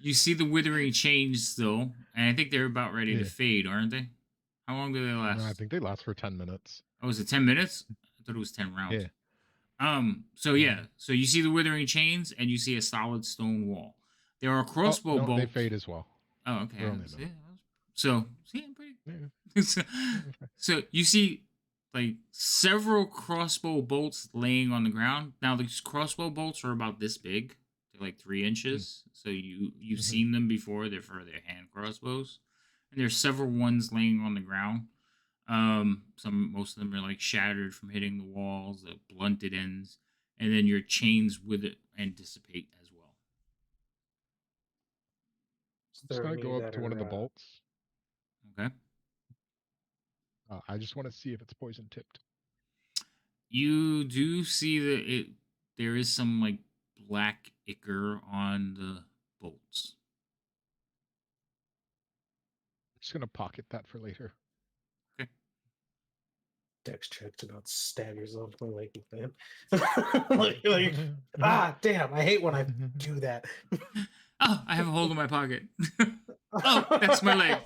you see the withering chains still, and I think they're about ready to Yeah. fade, aren't they? How long do they last? No, I think they last for 10 minutes. Oh, was it 10 minutes? I thought it was 10 rounds. Yeah. So yeah, so you see the withering chains and you see a solid stone wall. There are crossbow Oh, no, bolts. they fade as well. Oh, okay. They're only a See, minute. so see, I'm pretty. Yeah. so, so you see like several crossbow bolts laying on the ground. Now these crossbow bolts are about this big. They're like 3 inches. So you've seen them before. They're for their hand crossbows, and there's several ones laying on the ground. Most of them are like shattered from hitting the walls, the blunted ends, and then your chains with it and dissipate as well. Is I'm just there gonna any go up that to one of the are, bolts. Okay. I just want to see if it's poison tipped. You do see that there is some like black ichor on the bolts. I'm just gonna pocket that for later. Okay. Dex check to not stab yourself in the leg with them? Damn! I hate when I do that. Oh, I have a hole in my pocket. Oh, that's my leg.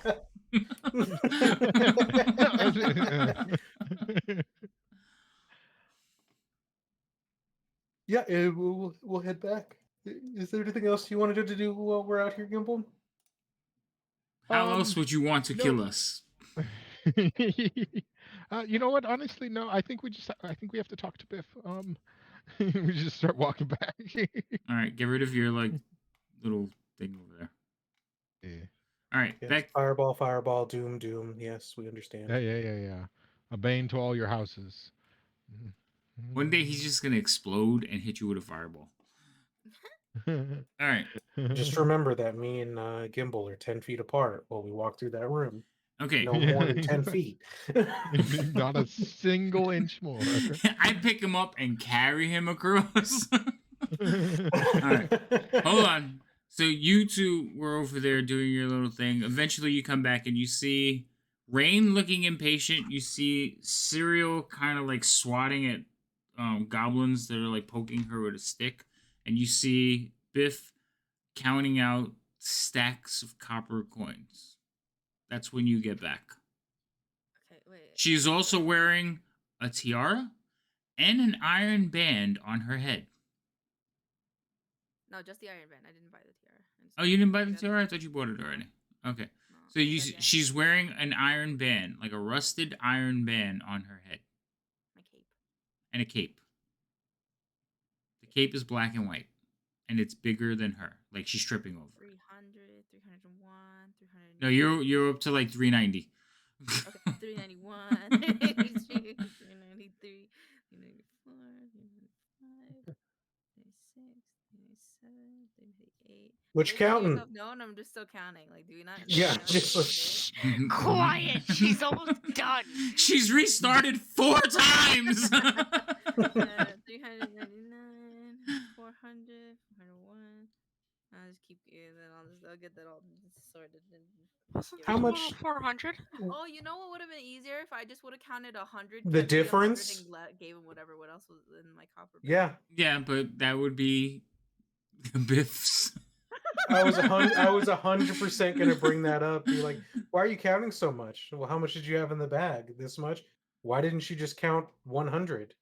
Yeah, we'll head back. Is there anything else you wanted to do while we're out here, Gimble? How else would you want to kill us? You know what? Honestly, no. I think we have to talk to Biff. We just start walking back. All right, get rid of your like little thing over there. Yeah. All right, Yes, back. fireball, doom. Yes, we understand. Yeah. A bane to all your houses. One day he's just gonna explode and hit you with a fireball. All right. Just remember that me and Gimble are 10 feet apart while we walk through that room. Okay. No more than 10 feet. Not a single inch more. I pick him up and carry him across. All right. Hold on. So you two were over there doing your little thing. Eventually you come back and you see Rain looking impatient. You see Serial kind of like swatting at goblins that are like poking her with a stick. And you see Biff counting out stacks of copper coins. That's when you get back. Okay, wait. She is also wearing a tiara and an iron band on her head. No, just the iron band. I didn't buy the tiara. Oh, you didn't buy the tiara? I thought you bought it already. Okay. No, So just the iron she's band. wearing an iron band, like a rusted iron band on her head. My cape. And a cape. The cape is black and white. And it's bigger than her. Like she's tripping over. 300, 301, 300. No, you're up to like 390. Okay, 391, 393, 394, 395, 36, 37, 38. What you counting? No, I'm just still counting. Like, do we not? Yeah, do we not just know what Quiet. She's almost done. She's restarted 4 times. it is? 399, 400, 401. I'll just keep and then I'll get that all sorted. Wasn't How that much- total 400? Oh, you know what would have been easier if I just would have counted 100. The kept the 100 difference? and gave him whatever. What else was in my copper? bag. Yeah, Yeah, but that would be Biff's. I was 100% gonna bring that up. Be like, why are you counting so much? Well, how much did you have in the bag? This much? Why didn't you just count 100?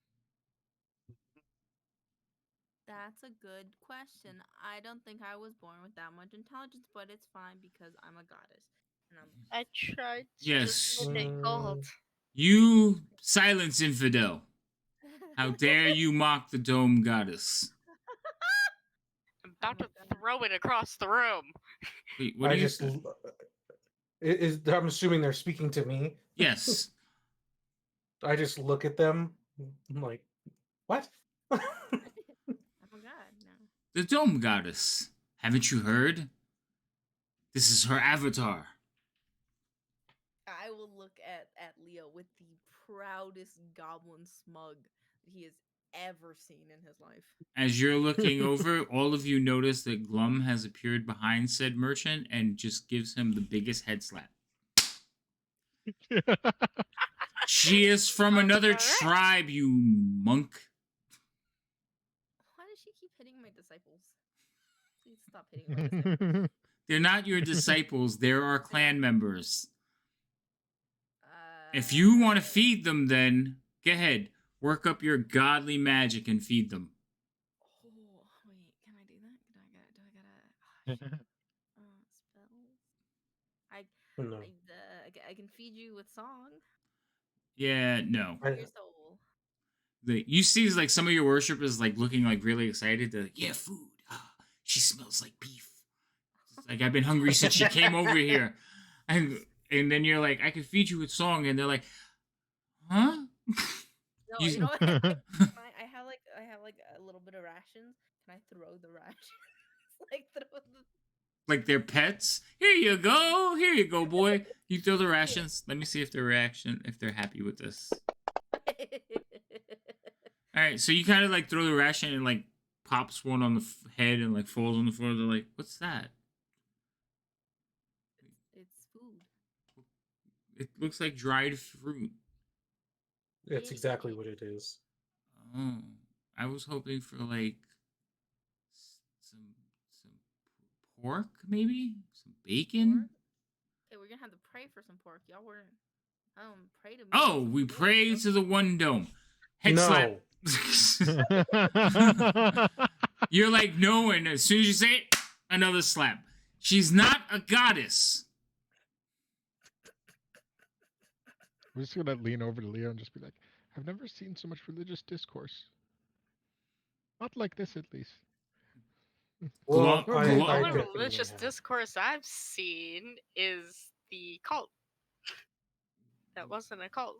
That's a good question. I don't think I was born with that much intelligence, but it's fine because I'm a goddess. And I tried. Yes. Just made gold. You silence infidel. How dare you mock the dome goddess? I'm about to throw it across the room. Wait, what I do you just I'm assuming they're speaking to me. Yes. I just look at them. I'm like, what? Oh my god, no. The dome goddess. Haven't you heard? This is her avatar. I will look at Leo with the proudest goblin smug he has ever seen in his life. As you're looking over, all of you notice that Glum has appeared behind said merchant and just gives him the biggest head slap. She is from another Alright. tribe, you monk. Why does she keep hitting my disciples? Please stop hitting my disciples. They're not your disciples, they're our clan members. If you want to feed them, then go ahead. Work up your godly magic and feed them. Oh, wait, can I do that? Do I gotta spells? No. I can feed you with song. Yeah, no. For your soul. You see like some of your worshippers like looking like really excited. They're like, yeah, food. She smells like beef. It's like I've been hungry since she came over here. And then you're like, I can feed you with song, and they're like, huh? No, You- you know what? I have like a little bit of rations. Can I throw the rations? Like throw the. Like they're pets. Here you go, boy. You throw the rations. Let me see if they're happy with this. All right, so you kind of like throw the ration and like pops one on the head and like falls on the floor. They're like, "What's that?" It's food. It looks like dried fruit. That's exactly what it is. Oh, I was hoping for like some pork, maybe some bacon. Pork? Okay, we're gonna have to pray for some pork. Y'all weren't. Pray to me. Oh, we pray to the one dome. Head No. slap. You're like, no, and as soon as you say it, another slap. She's not a goddess. We're just gonna lean over to Leo and just be like, I've never seen so much religious discourse. Not like this, at least. Well, Glum- I glum- The only definitely religious have. discourse I've seen is the cult. That wasn't a cult.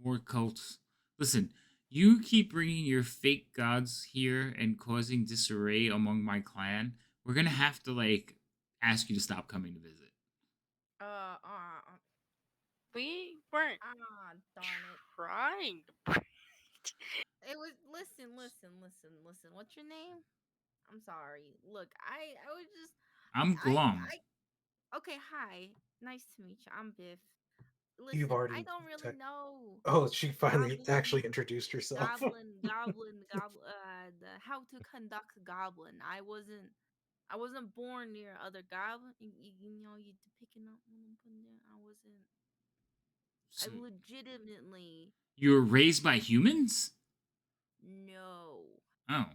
More cults. Listen, you keep bringing your fake gods here and causing disarray among my clan. We're gonna have to like ask you to stop coming to visit. We weren't Darn it. trying to. It was listen. What's your name? I'm sorry. Look, I was just I'm Glum. okay, hi. Nice to meet you. I'm Biff. Listen, You've already I don't really know. Oh, she finally Goblin, actually introduced herself. goblin, how to conduct a goblin. I wasn't born near other goblin. You know, you picking up what I'm putting down. I So legitimately you were raised by humans? no. Oh,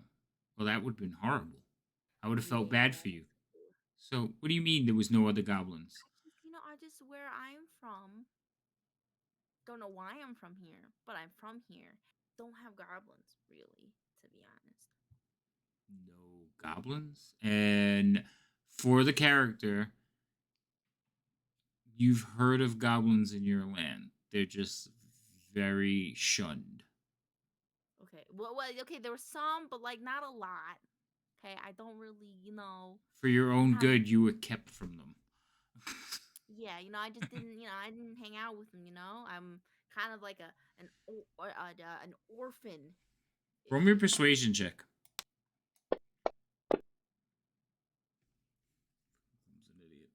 well, that would have been horrible. I would have felt bad for you. So, what do you mean there was no other goblins? I just where I'm from. Don't know why I'm from here, but I'm from here. Don't have goblins, really, to be honest. No goblins? And for the character, you've heard of goblins in your land. They're just very shunned. Okay. Well, okay, there were some, but like not a lot. Okay, I don't really, For your own good, you were kept from them. Yeah, I just didn't, I didn't hang out with them. I'm kind of like an orphan. Roll me a persuasion check. I'm an idiot.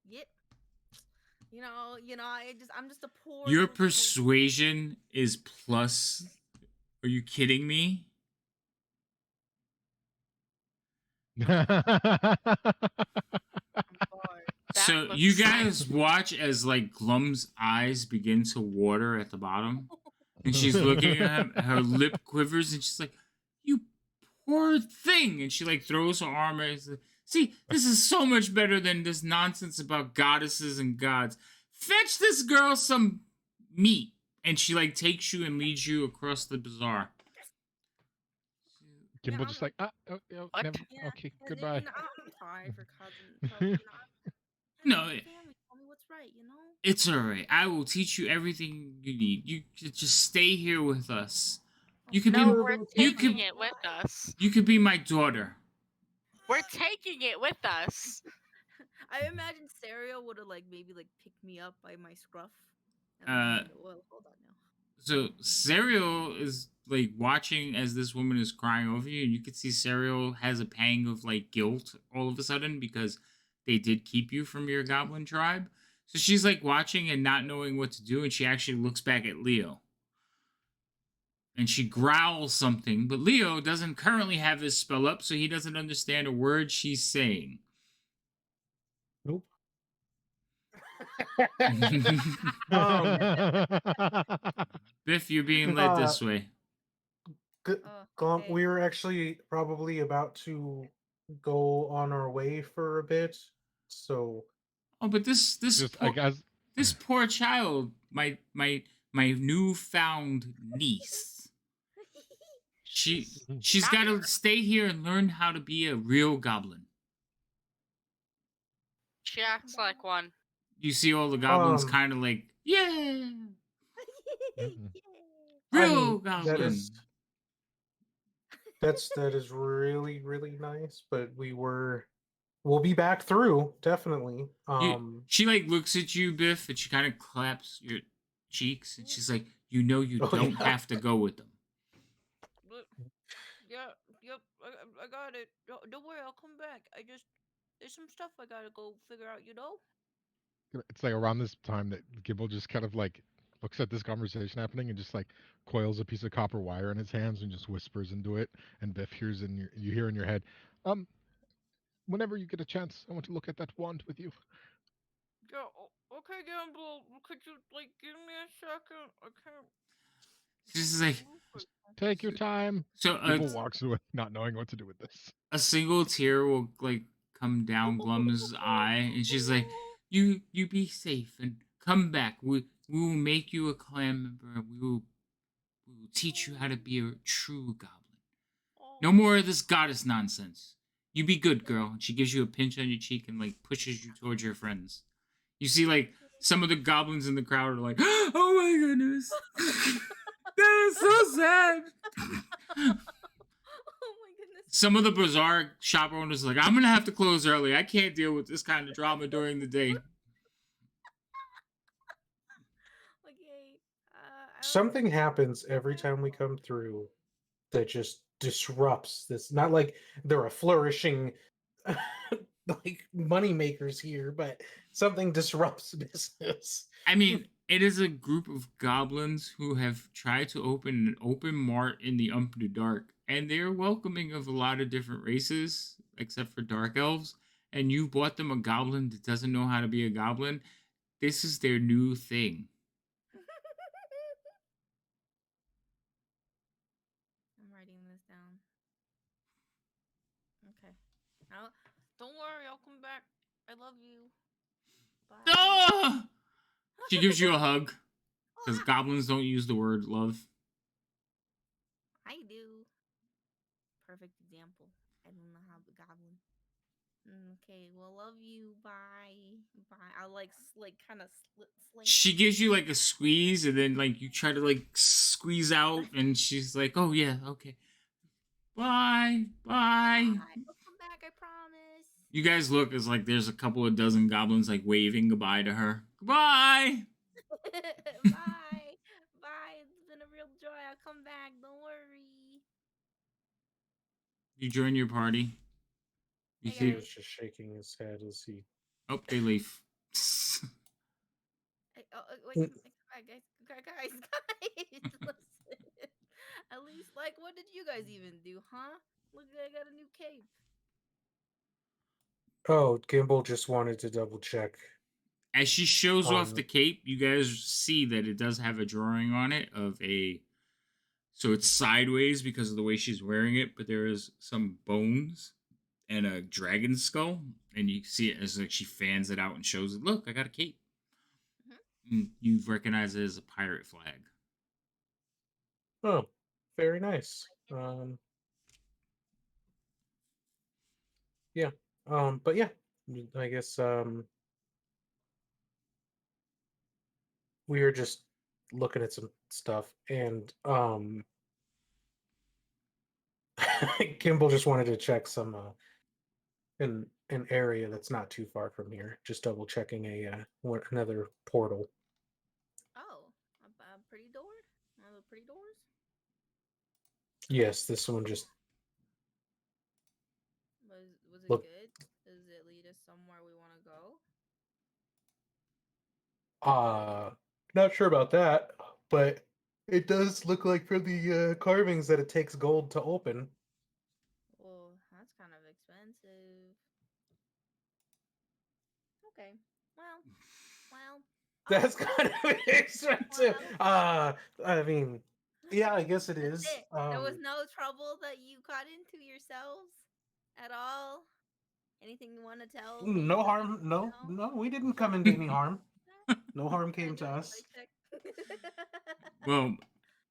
Yep. I'm just a poor. Your little kid. persuasion is plus. Are you kidding me? So looks you like- guys watch as like Glum's eyes begin to water at the bottom, and she's looking at him. Her lip quivers, and she's like, "You poor thing!" And she like throws her arm and says, "See, this is so much better than this nonsense about goddesses and gods. Fetch this girl some meat." And she like takes you and leads you across the bazaar. Gimbal just like, What? never, Yeah, okay, and goodbye. I'm sorry for causing. No, my family tell me what's right. It's alright. I will teach you everything you need. You just stay here with us. You could No, be we're you taking could it with us. you could be my daughter. We're taking it with us. I imagine Serial would have like maybe like picked me up by my scruff, and Uh, then well, hold on now. so Serial is like watching as this woman is crying over you, and you can see Serial has a pang of like guilt all of a sudden because they did keep you from your goblin tribe. So she's like watching and not knowing what to do, and she actually looks back at Leo. And she growls something, but Leo doesn't currently have his spell up, so he doesn't understand a word she's saying. Nope. Biff, you're being led this way. Okay. We were actually probably about to go on our way for a bit, so Oh, but this Just I guess this poor child, my newfound niece. She's got to stay here and learn how to be a real goblin. She acts like one. You see all the goblins kind of like, yeah, real goblin. That is really really nice. But we'll be back through definitely. She like looks at you, Biff, and she kind of claps your cheeks, and she's like, you don't have to go with them. Yeah, yep, I got it. Don't worry, I'll come back. There's some stuff I gotta go figure out, you know? it's like around this time that Gibble just kind of like looks at this conversation happening and just like coils a piece of copper wire in his hands and just whispers into it. And Biff hears you hear in your head, whenever you get a chance, I want to look at that wand with you. Yeah, okay, Gamble. Could you like give me a second? I can't. She's like, take your time. So Gibble walks away, not knowing what to do with this. A single tear will like come down Glum's eye, and she's like, "You be safe and come back. We will make you a clan member. We will teach you how to be a true goblin. No more of this goddess nonsense. You be good, girl." And she gives you a pinch on your cheek and like pushes you towards your friends. You see like some of the goblins in the crowd are like, "Oh my goodness, that is so sad." Oh my goodness. Some of the bazaar shop owners are like, I'm gonna have to close early. I can't deal with this kind of drama during the day. Okay. Something happens every time we come through that just disrupts this. Not like they're a flourishing like money makers here, but something disrupts business. I mean, it is a group of goblins who have tried to open an open mart in the Dark, and they're welcoming of a lot of different races, except for dark elves. And you bought them a goblin that doesn't know how to be a goblin. This is their new thing. I'm writing this down. Okay. Don't worry, I'll come back. I love you. Bye. Ah! She gives you a hug because goblins don't use the word love. I do. Perfect example. I don't know how the goblin. Okay, well, love you. Bye. Bye. I'll like kind of slink. She gives you like a squeeze, and then like you try to like squeeze out, and she's like, "Oh yeah, okay, bye, bye." I'll come back. I promise. You guys look as like there's a couple of dozen goblins like waving goodbye to her. Goodbye. Bye. Bye. It's been a real joy. I'll come back. Don't worry. You join your party. You Hey, see? He was just shaking his head as he. Oh, they leave. Wait, guys, listen. At least, like, what did you guys even do, huh? Look, I got a new cape. Oh, Gimble just wanted to double check. As she shows off the cape, you guys see that it does have a drawing on it of a. So it's sideways because of the way she's wearing it, but there is some bones and a dragon skull, and you see it as like she fans it out and shows it. Look, I got a cape. And you recognize it as a pirate flag. Oh, very nice. Yeah. But yeah, I guess we were just looking at some stuff, and Kimball just wanted to check some an area that's not too far from here. Just double checking another portal. Oh, a pretty door? One of the pretty doors? Yes, this one just Was it Look. good? Does it lead us somewhere we want to go? not sure about that, but it does look like from the carvings that it takes gold to open. Well, that's kind of expensive. Okay. Well. That's I'll- kind of expensive. I mean, yeah, I guess it That's is. it. There was no trouble that you got into yourselves at all. Anything you want to tell me? No harm. No, we didn't come into any harm. No harm came to us. Well,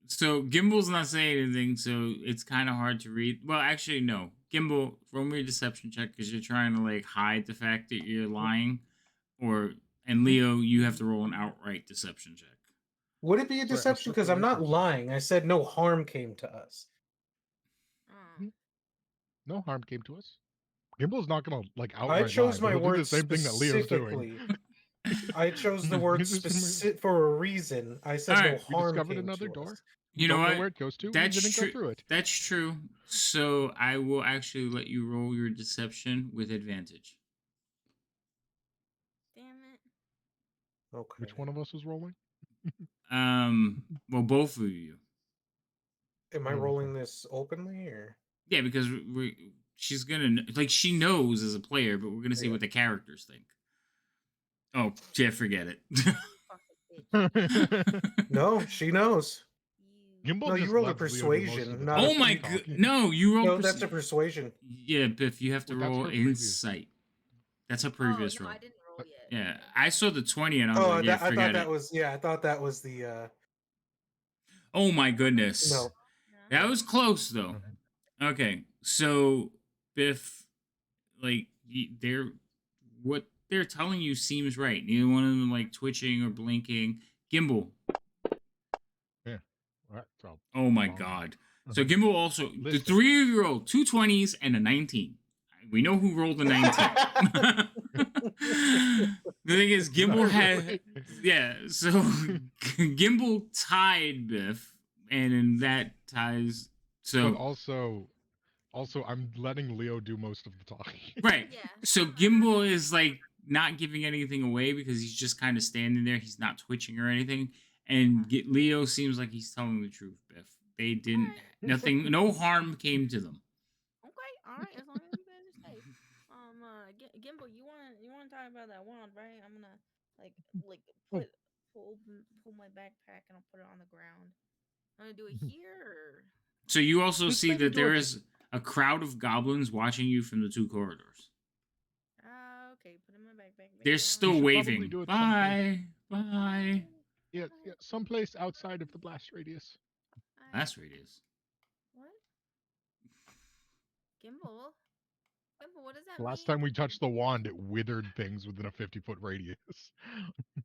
so Gimbal's not saying anything, so it's kind of hard to read. Well, actually, no. Gimbal, roll me a deception check because you're trying to like hide the fact that you're lying, and Leo, you have to roll an outright deception check. Would it be a Sorry, deception? Because I'm not circulating. lying. I said no harm came to us. No harm came to us. Gimbal's not gonna like I outright chose lie. my He'll do the words same thing that Leo's doing. specifically. I chose the word He's just gonna- specific for a reason. I said All no right, We harm discovered came another to door. us. You Don't know know what? where it goes to. That's we didn't true. go through it. That's true. So I will actually let you roll your deception with advantage. Damn it. Okay. Which one of us was rolling? Well, both of you. Am I Oh, rolling this openly or? Yeah, because she's gonna like she knows as a player, but we're gonna see Yeah. what the characters think. Oh, yeah, forget it. Fucking bitch. No, she knows. Gimbal No, you just rolled a lets Leo do most persuasion, of the not a- Oh my talking. god! No, you roll. No, that's a persuasion. Yeah, Biff, you have to Well, that's roll her previous. insight. That's a Oh, previous no, roll. I didn't roll yet. Yeah, Okay. I saw the 20 and I was Oh, like, yeah, I thought forget that it. was I thought that was the Oh my goodness. no. That was close though. Okay, so Biff, like what they're telling you seems right. Neither one of them like twitching or blinking. Gimbal. Yeah. Right, so Oh my wrong. god. So Gimbal also the Listen. 3 of you rolled 2 20s and a 19. We know who rolled the 19. The thing is, Gimbal had so Gimbal tied Biff, and in that ties But also I'm letting Leo do most of the talking. right. Yeah. So Gimbal is like not giving anything away because he's just kind of standing there. He's not twitching or anything. And Leo seems like he's telling the truth, Biff. They didn't no harm came to them. Okay, all right, as long as you guys are safe. Gimbal, you wanna talk about that wand, right? I'm gonna pull my backpack and I'll put it on the ground. I'm gonna do it here or So you also Just see maybe that do there it- is a crowd of goblins watching you from the 2 corridors. okay, put it in my backpack. They're should still probably waving. do it Bye. Bye. Yeah, someplace outside of the blast radius. Blast radius. What? Gimbal, what does that The mean? last time we touched the wand, it withered things within a 50-foot radius.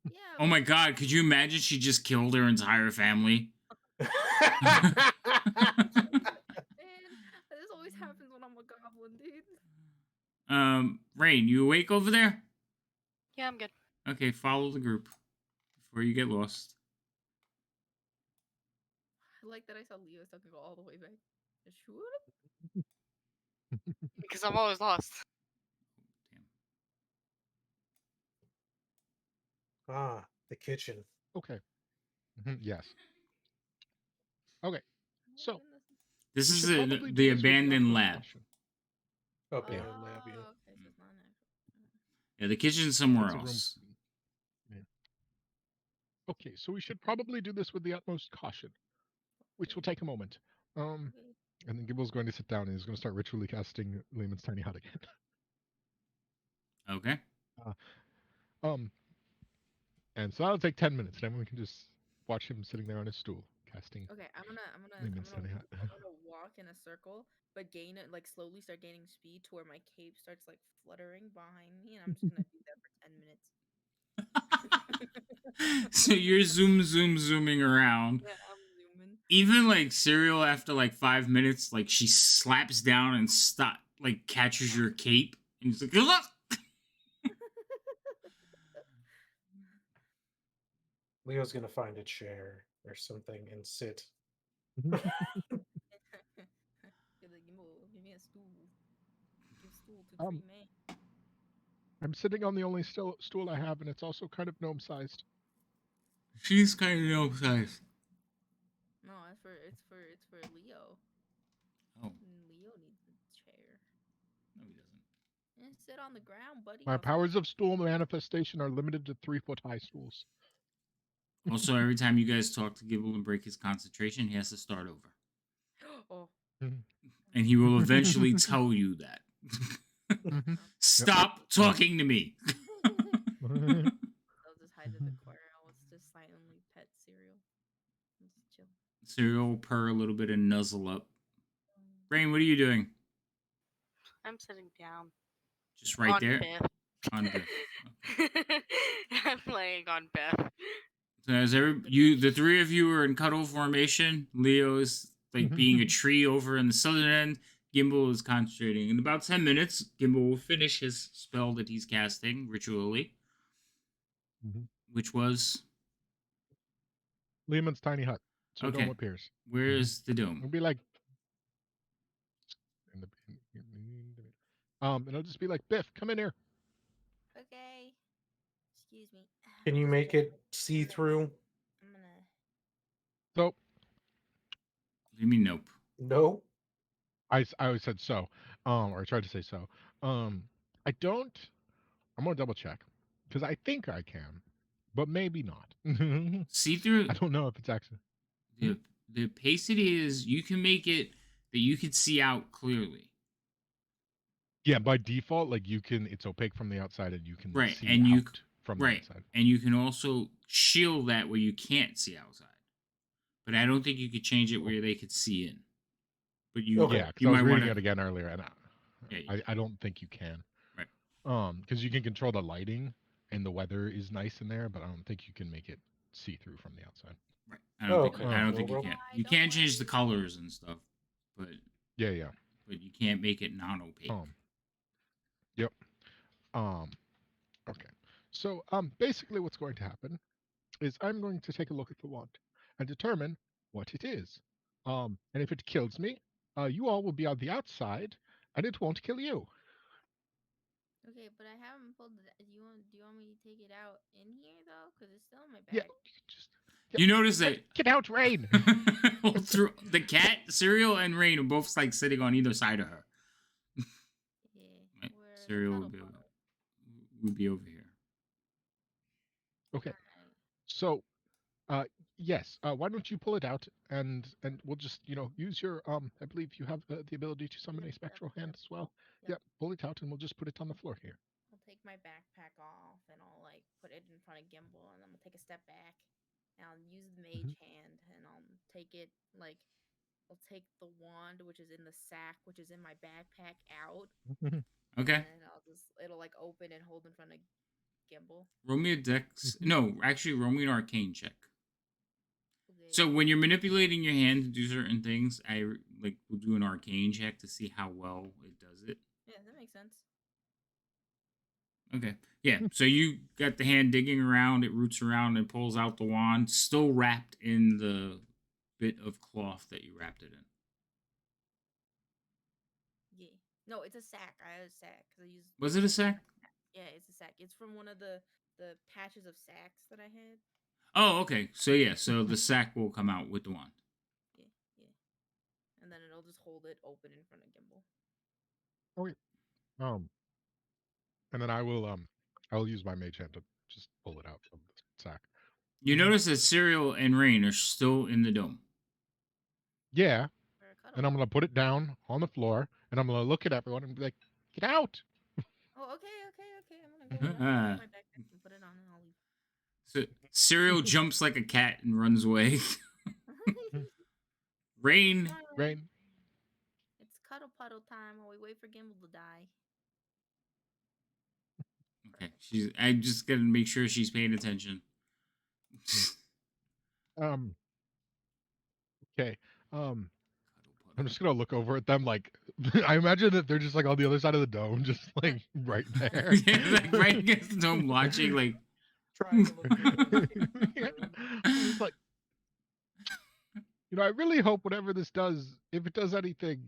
Yeah. Oh my god, could you imagine she just killed her entire family? Man, this always happens when I'm a goblin, dude. Rain, you awake over there? Yeah, I'm good. Okay, follow the group before you get lost. I like that I saw Leo stuck to go all the way back. Just shoot Because I'm always lost. Ah, the kitchen. Okay. Yes. Okay. So This we is should probably do the this with abandoned utmost lab. caution. Okay, Oh, lab, yeah. okay, so it's not an actual. Yeah, the kitchen's somewhere It's a room. else. Yeah. Okay, so we should probably do this with the utmost caution, which will take a moment. Okay. And then Gimble's going to sit down and he's going to start ritually casting Lehman's Tiny Hut again. Okay. And so that'll take 10 minutes. Then we can just watch him sitting there on his stool casting. Okay, I'm gonna Lehman's Tiny Hut. walk in a circle, but slowly start gaining speed to where my cape starts like fluttering behind me, and I'm just gonna do that for 10 minutes. So you're zooming around. Yeah, I'm zooming. Even like Serial after like 5 minutes, like she slaps down and catches your cape And he's like, "Ugh!" Leo's gonna find a chair or something and sit. You're like, give me a stool. Give stool to Um, 3 men. I'm sitting on the only stool I have, and it's also kind of gnome-sized. She's kind of no size. No, it's for Leo. Oh, Leo needs a chair. no, he doesn't. Yeah, sit on the ground, buddy. My I'll sit powers of stool manifestation are limited to 3-foot-high stools. Also, every time you guys talk to Gibble and break his concentration, he has to start over. Oh, And he will eventually tell you that. Stop talking to me. I'll just hide in the corner. I'll just silently pet cereal. Just chill. Cereal will purr a little bit and nuzzle up. Rain, what are you doing? I'm sitting down. Just right on there? Biff. On Biff. I'm laying on Biff. So as the three of you are in cuddle formation. Leo is like being a tree over in the southern end. Gimbal is concentrating. In about 10 minutes, Gimbal will finish his spell that he's casting ritually, which was Lehman's tiny hut. So okay. dome appears. Where's the dome? It'll be like, and it'll just be like, Biff, come in here. Okay. Excuse me. Can you make it see through? I'm gonna. So What do you mean, nope? No. I always said so, or I tried to say so. I don't. I'm gonna double check because I think I can, but maybe not. See through. I don't know if it's actually. The opacity is you can make it that you can see out clearly. Yeah, by default, like you can. It's opaque from the outside, and you can Right, see and you out from right, the outside. and you can also shield that where you can't see outside. But I don't think you could change it where they could see in. But you, Okay. Yeah, because you I was might reading want it again earlier, and Yeah, I don't think you can. Right. Because you can control the lighting, and the weather is nice in there, but I don't think you can make it see through from the outside. Right. I don't think. Okay. I don't Well, think you well- can. Why, You don't can change the worry. colors and stuff, but Yeah. you can't make it non-opaque. Yep. Okay. So basically, what's going to happen is I'm going to take a look at the wand and determine what it is. And if it kills me, you all will be on the outside, and it won't kill you. Okay, but I haven't pulled it. Do you want me to take it out in here though? Because it's still in my Yeah. bag. You notice that Get out, Rain. through the cat, Cereal, and Rain are both like sitting on either side of her. Yeah. Right. Where the Cereal cuddle would puddle. be over here. Okay. Alright. So, yes. Why don't you pull it out, and we'll just use your I believe you have the ability to summon a spectral hand as well. Yep. Yep. Pull it out, and we'll just put it on the floor here. I'll take my backpack off and I'll like put it in front of Gimbal and then I'll take a step back and I'll use the mage hand and I'll take it like I'll take the wand which is in the sack which is in my backpack out Okay. and it'll like open and hold in front of Gimbal. Roll me a dex. No, actually, roll me an arcane check. Okay. So when you're manipulating your hand to do certain things, I will do an arcane check to see how well it does it. Yeah, that makes sense. Okay. Yeah. So you got the hand digging around, it roots around and pulls out the wand, still wrapped in the bit of cloth that you wrapped it in. Yeah. No, it's a sack. I had a sack because I used. Was it a sack? Yeah, it's a sack. It's from one of the patches of sacks that I had. Oh, okay. So yeah, so the sack will come out with the wand. Yeah. And then it'll just hold it open in front of Gimbal. And then I will use my mage hand to just pull it out of the sack. You notice that Cereal and Rain are still in the dome. Yeah. For a cuddle. And I'm gonna put it down on the floor, and I'm gonna look at everyone and be like, "Get out!" Oh, okay. I'm gonna go back to my backpack and put it on and I'll leave. So Cereal jumps like a cat and runs away. Rain. Rain. It's cuddle puddle time while we wait for Gimbal to die. Okay, I'm just gonna make sure she's paying attention. Okay. I'm just gonna look over at them like I imagine that they're just like on the other side of the dome, just like right there. Yeah, like right against the dome, watching. Like, Trying to look through the Yeah. room. I'm just like, I really hope whatever this does, if it does anything.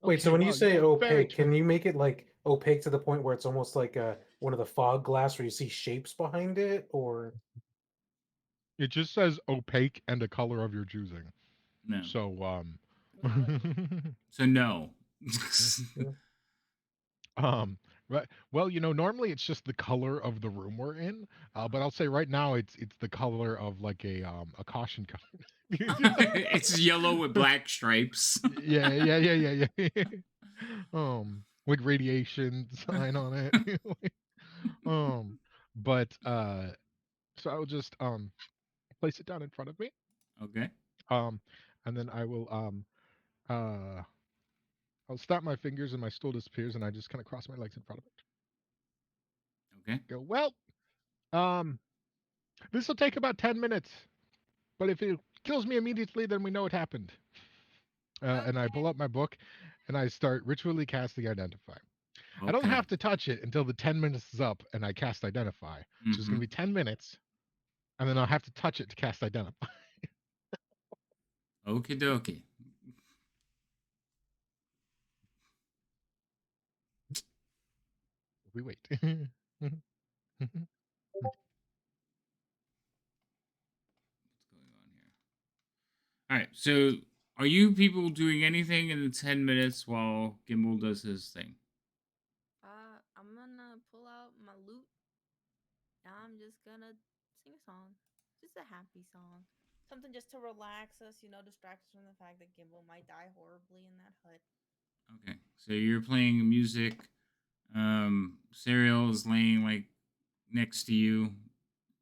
Wait, so Okay, when you wow, say were very opaque, can you make it like opaque to the point where it's almost like one of the fog glass where you see shapes behind it, or It just says opaque and a color of your choosing. no. So So no. right. Well, normally it's just the color of the room we're in, but I'll say right now it's the color of like a caution color. It's yellow with black stripes. Yeah. With radiation sign on it. um, but so I'll just place it down in front of me. Okay. Um, and then I'll snap my fingers and my stool disappears, and I just kind of cross my legs in front of it. Okay. Go, well, um, this will take about 10 minutes, but if it kills me immediately, then we know it happened. And I pull up my book, and I start ritually casting Identify. I don't Okay. have to touch it until the 10 minutes is up, and I cast Identify. So it's going to be 10 minutes, and then I'll have to touch it to cast Identify. Okie dokie. We wait. What's going on here? All right. So, are you people doing anything in the 10 minutes while Gimbal does his thing? I'm gonna pull out my lute. I'm just gonna sing a song. Just a happy song. Something just to relax us, distract us from the fact that Gimbal might die horribly in that hut. Okay. So, you're playing music. Serial is laying like next to you.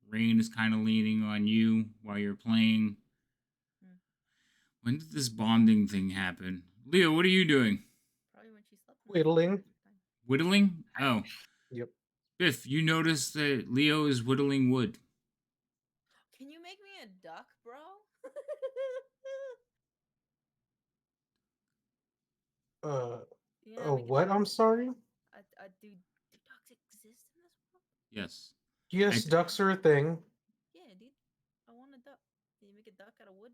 Rain is kind of leaning on you while you're playing. When did this bonding thing happen? Leo, what are you doing? Probably when she slept. whittling? Whittling? Oh. Yep. Biff, you notice that Leo is whittling wood. Can you make me a duck, bro? What? I'm sorry. Do ducks exist in this world? Yes. Yes, ducks are a thing. Yeah, dude. I want a duck. Can you make a duck out of wood?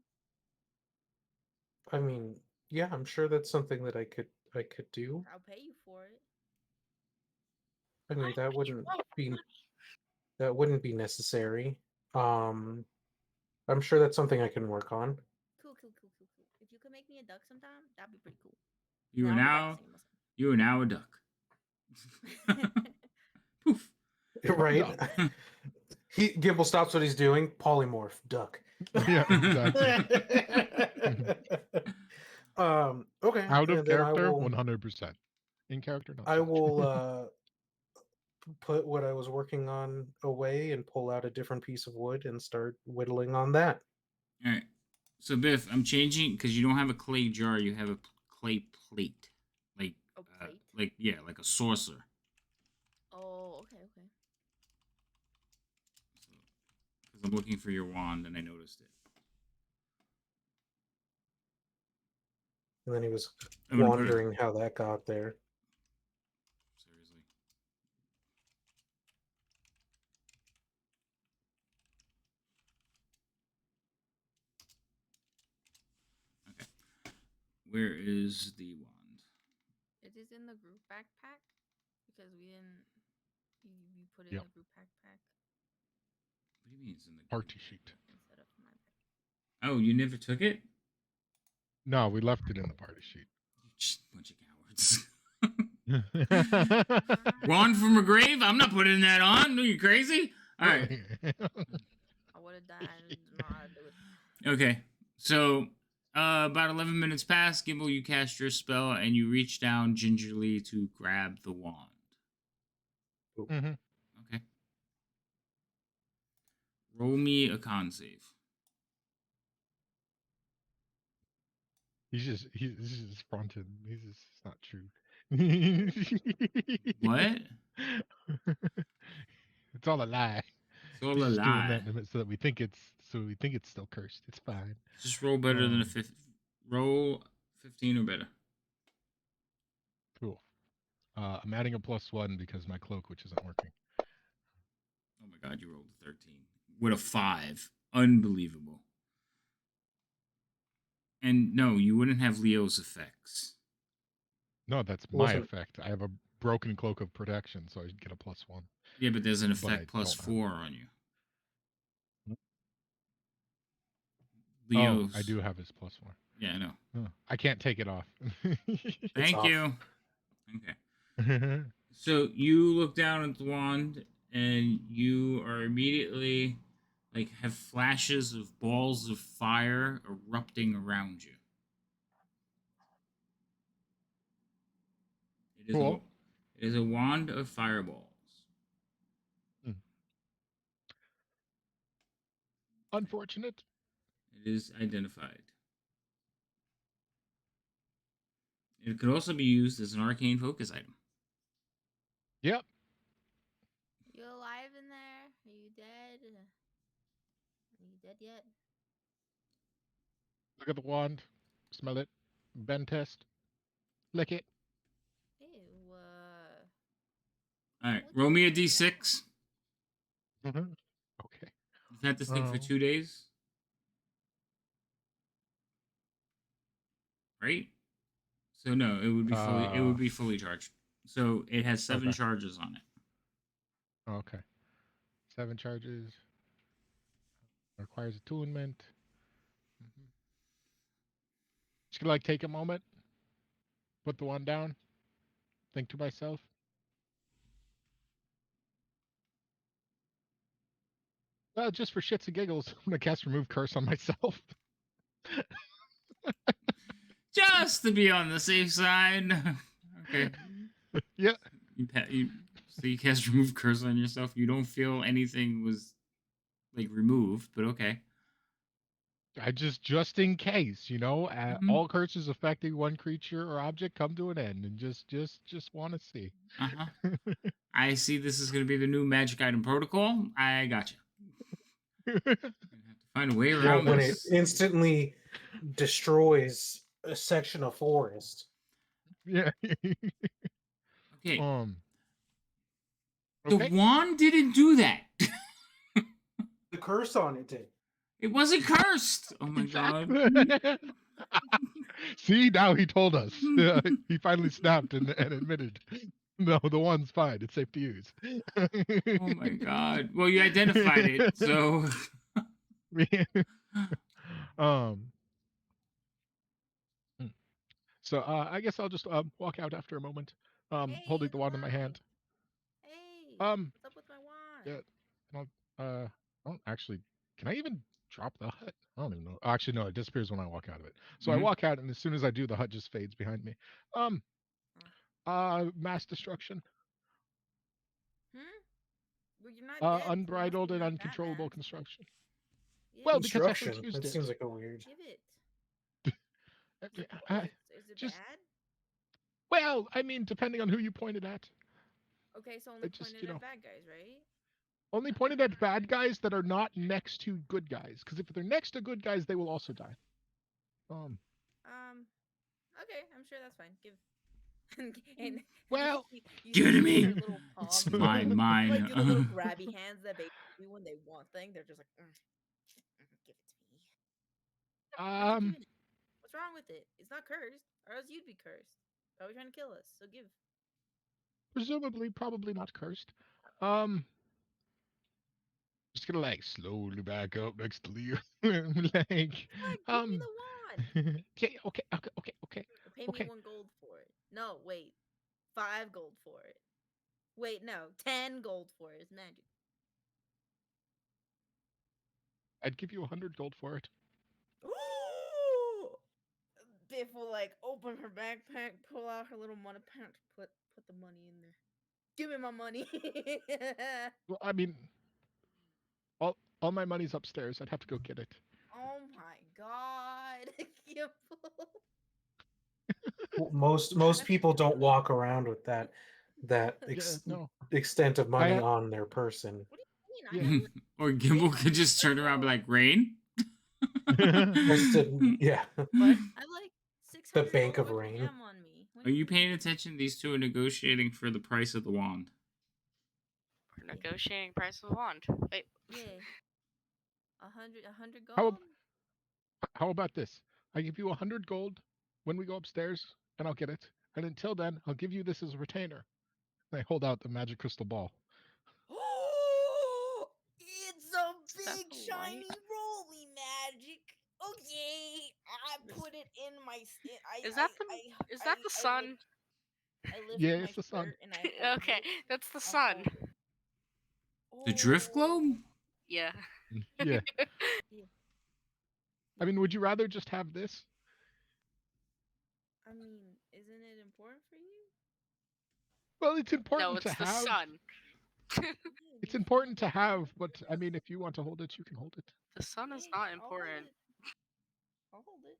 I mean, yeah, I'm sure that's something that I could do. I'll pay you for it. I mean, that wouldn't be necessary. I'm sure that's something I can work on. Cool. If you could make me a duck sometime, that'd be pretty cool. You are now a duck. Poof. Right? Gimbal stops what he's doing. Polymorph duck. Yeah, exactly. Okay. Out of and then character, 100%. In character, not. I so much. will put what I was working on away and pull out a different piece of wood and start whittling on that. All right. So Biff, I'm changing because you don't have a clay jar. You have a clay plate, like plate? like a saucer. Oh, okay. Because I'm looking for your wand and I noticed it. And then he was wondering how that got there. Seriously. Okay. Where is the wand? It is in the group backpack because we didn't. You put it Yep. in the group backpack. What do you mean it's in the Party sheet? Instead of my backpack. Oh, you never took it? No, we left it in the party sheet. Just bunch of cowards. Wand from a grave? I'm not putting that on. Are you crazy? All right. I would have died. I didn't know how to do it. Okay. So, about 11 minutes pass. Gimbal, you cast your spell and you reach down gingerly to grab the wand. Mm-hmm. Okay. Roll me a con save. He's just fronting. It's not true. What? It's all a lie. It's all He's a just doing lie. that so we think it's still cursed. It's fine. Just roll better than a 50. Roll 15 or better. Cool. I'm adding a +1 because my cloak, which isn't working. Oh my god, you rolled a 13 with a 5. Unbelievable. And no, you wouldn't have Leo's effects. No, that's my Wasn't- effect. I have a broken cloak of protection, so I get a +1. Yeah, but there's an But I effect plus don't have- 4 on you. Oh, Leo's. I do have his +1. Yeah, I know. Oh, I can't take it off. Thank off. you. Okay. So you look down at the wand, and you are immediately like have flashes of balls of fire erupting around you. Cool. It is a wand of fireballs. Unfortunate. It is identified. It could also be used as an arcane focus item. Yep. You alive in there? Are you dead? Are you dead yet? Look at the wand. Smell it. Bend test. Lick it. Ew. All right, What's roll me a going d6. Okay. You've had this thing for Oh. 2 days, right? So no, it would be fully. It would be fully charged. So it has 7 Okay. charges on it. Okay. 7 charges. Requires attunement. Just gonna take a moment. Put the wand down. Think to myself. Well, just for shits and giggles, I'm gonna cast Remove Curse on myself. Just to be on the safe side. Okay. Yeah. So you cast Remove Curse on yourself. You don't feel anything was like removed, but okay. I just in case, Mhm. all curses affecting one creature or object come to an end, and just want to see. I see this is going to be the new magic item protocol. I gotcha. You're gonna have to find a way around when this. it instantly destroys a section of forest. Yeah. Okay. Okay. The wand didn't do that. The curse on it did. It wasn't cursed. Oh my god. See, now he told us. He finally snapped and admitted. No, the one's fine. It's safe to use. Oh my god. Well, you identified it, so. So I guess I'll just walk out after a moment, holding the wand in my hand. Hey, what's up with my wand? Yeah, and I don't actually. Can I even drop the hut? I don't even know. Actually, no, it disappears when I walk out of it. So I walk out, and as soon as I do, the hut just fades behind me. Mass destruction. Well, you're not dead, so it must Unbridled be and not that uncontrollable bad. construction. Yeah, Well, because I Construction. first used That it. seems like a weird. give it. I- Is it just- bad? Well, I mean, depending on who you pointed at. Okay, so only It just, pointed at bad guys, right? Only pointed at bad guys that are not next to good guys. Because if they're next to good guys, they will also die. Okay, I'm sure that's fine. Give. and Well, give it to see me. their little It's palms, mine. like do the little grabby hands that babies do when they want things. They're just like, give it to me. Why you giving it? What's wrong with it? It's not cursed, or else you'd be cursed. Probably trying to kill us. So give. Presumably, probably not cursed. Just gonna slowly back up next to Leo. Give me the wand. Okay. Or pay me 1 gold for it. No, wait. 5 gold for it. Wait, no. 10 gold for it. It's magic. I'd give you 100 gold for it. Ooh! Biff will open her backpack, pull out her little money pouch, put the money in there. Give me my money. Well, I mean, all my money's upstairs. I'd have to go get it. Oh my god. Well, most people don't walk around with that No. extent of money I- on their person. What do you mean? I have Or Gimbal could just turn around and be like, Rain? Just to- yeah. But I have The Just Bank roll of a Rain. jam on me. What Are do you paying mean? attention? These two are negotiating for the price of the wand. We're negotiating price of wand. Wait. Yeah. 100 How, gold? how about this? I give you 100 gold when we go upstairs, and I'll get it. And until then, I'll give you this as a retainer. And I hold out the magic crystal ball. Oh, it's a Is that big the shiny light? rolly magic. Okay, I put it in my. Is that the sun? I lift Yeah, my it's the sun. shirt and I hold Okay, it. that's the I sun. hold it. The drift globe? Oh, Yeah. Yeah. yeah. I mean, would you rather just have this? I mean, isn't it important for you? Well, it's important No, to it's the have. sun. Yeah, It's just important to hold have, it. but I mean, if you want to hold it, you can hold it. The sun is Yeah, not I'll hold important. it. I'll hold it.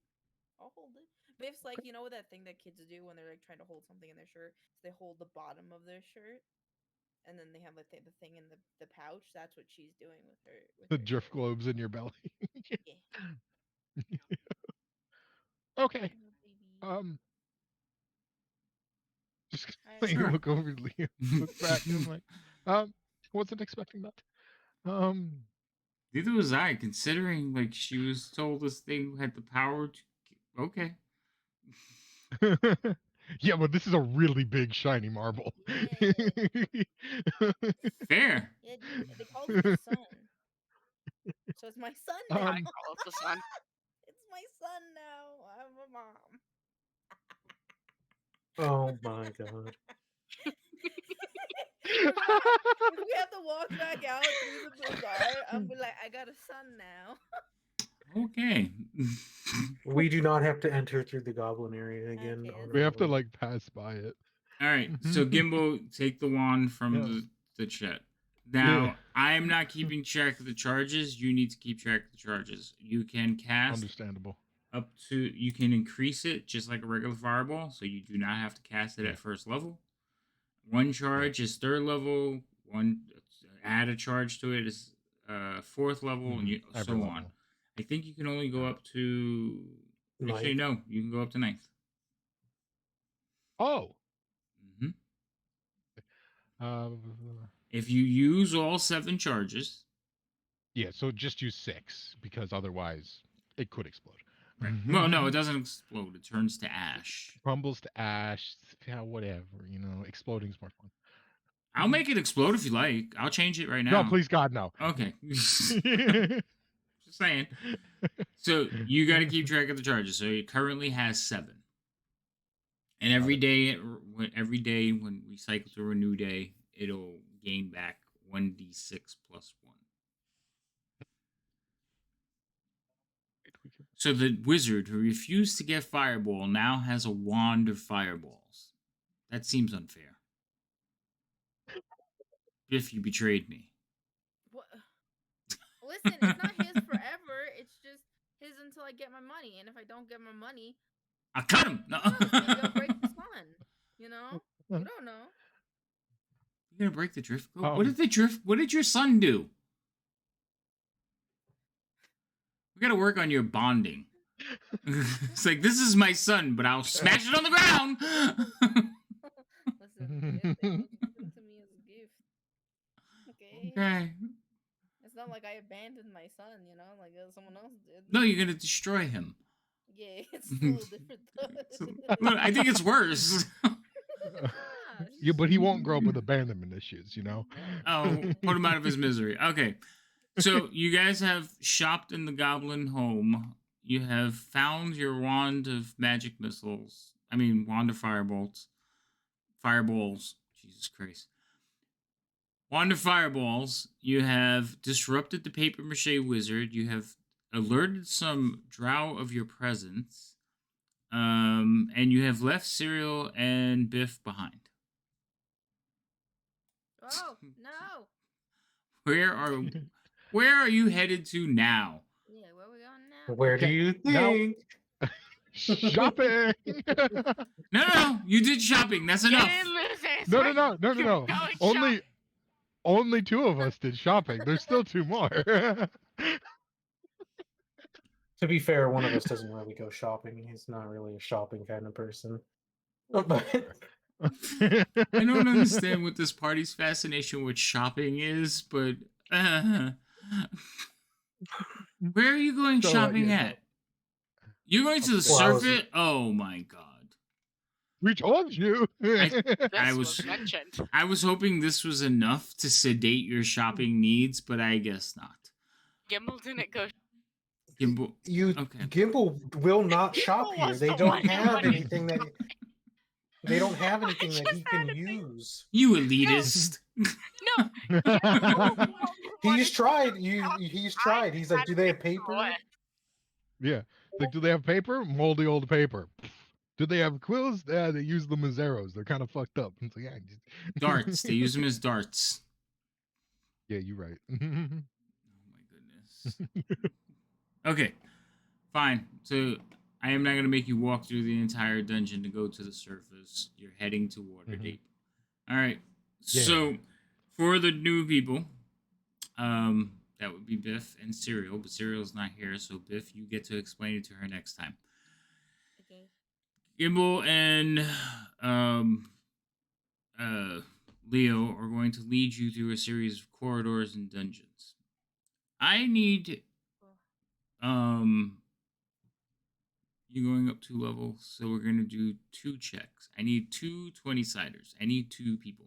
I'll hold it. But it's like, you know that thing that kids do when they're like trying to hold something in their shirt? So they hold the bottom of their shirt, and then they have like the thing in the pouch. That's what she's doing with her The shirt. drift globes in your belly. Yeah. Okay. Yeah, baby. Just I Sure. look over Liam, look back, and I'm like, wasn't expecting that. Neither was I, considering like she was told this thing had the power to. Okay. Yeah, but this is a really big shiny marble. Yeah. Fair. Yeah, they called it the sun. So it's my son now. I call it the sun. It's my son now. I'm a mom. Oh my god. If we have to walk back out through the bazaar, I'm be like, I got a son now. Okay. We do not have to enter through the goblin area again. Okay, on We our have to own. like pass by it. All right. So Gimbo, take the wand from Yeah. the chat. Now, I am not keeping track of the charges. You need to keep track of the charges. You can cast Understandable. up to. You can increase it just like a regular fireball, so you do not have to cast it Yeah. at first level. One charge is third level. One add a charge to it is fourth level, and Every so on. level. I think you can only go Yeah. up to. Actually, Ninth. no. You can go up to ninth. Oh. hmm Uh, If you use all 7 charges, yeah, so just use 6 because otherwise it could explode. right? Well, no, it doesn't explode. It turns to ash. Crumbles to ash. Yeah, whatever. You know, exploding's more fun. I'll make it explode if you like. I'll change it right No, now. please God, no. Okay. Just saying. So you got to keep track of the charges. So it currently has 7. And every day when we cycle through a new day, it'll gain back 1d6 plus 1. So the wizard who refused to get fireball now has a wand of fireballs. That seems unfair. If you betrayed me. What? Listen, it's not his forever. It's just his until I get my money. And if I don't get my money, I cut him. No. who knows? Maybe I'll break the sun. You know? You don't know. You're gonna break the drift globe? What did your son do? We gotta work on your bonding. It's like, this is my son, but I'll smash it on the ground. Listen, it was given to me as a gift. Okay. Okay. It's not like I abandoned my son, you know, like someone else did. No, you're gonna destroy him. Yeah, it's a little different though. Well, I think it's worse. Yeah, but he won't grow up with abandonment issues, you know? Oh, put him out of his misery. Okay. So you guys have shopped in the goblin home. You have found your wand of magic missiles. I mean, wand of firebolts. Fireballs. Jesus Christ. Wand of fireballs. You have disrupted the paper mache wizard. You have alerted some drow of your presence. And you have left Cyril and Biff behind. Oh no! Where are you headed to now? Yeah, where we going now? Where do Okay, you now- think? Shopping! No. You did shopping. That's enough. Get in, losers. No. We're going Only 2 of us did shopping. There's still 2 more. To be fair, one of us doesn't really go shopping. He's not really a shopping kind of person. But I don't understand what this party's fascination with shopping is, but where are you going So, shopping yeah, no. at? You're going to the Well, I was- surfeit? Oh my god. We told you. I This was was mentioned. I was hoping this was enough to sedate your shopping needs, but I guess not. Gimbal didn't go. Gimbal, okay. Gimbal will not shop Gimbal here. was They the don't one who have wanted anything that they don't have anything that just he can had to think. use. You elitist. No, He's tried. He's tried. He's like, do they have paper? Yeah. Like, do they have paper? Moldy old paper. Do they have quills? Yeah, they use them as arrows. They're kind of fucked up. It's like, yeah, Darts. They use them as darts. Yeah, you're right. Oh my goodness. Okay, fine. So I am not going to make you walk through the entire dungeon to go to the surface. You're heading to Waterdeep. All right. Yeah. So for the new people, that would be Biff and Serial, but Serial's not here, so Biff, you get to explain it to her next time. Okay. Gimbal and Leo are going to lead you through a series of corridors and dungeons. I need you're going up 2 levels, so we're going to do 2 checks. I need 2 20-siders. I need 2 people.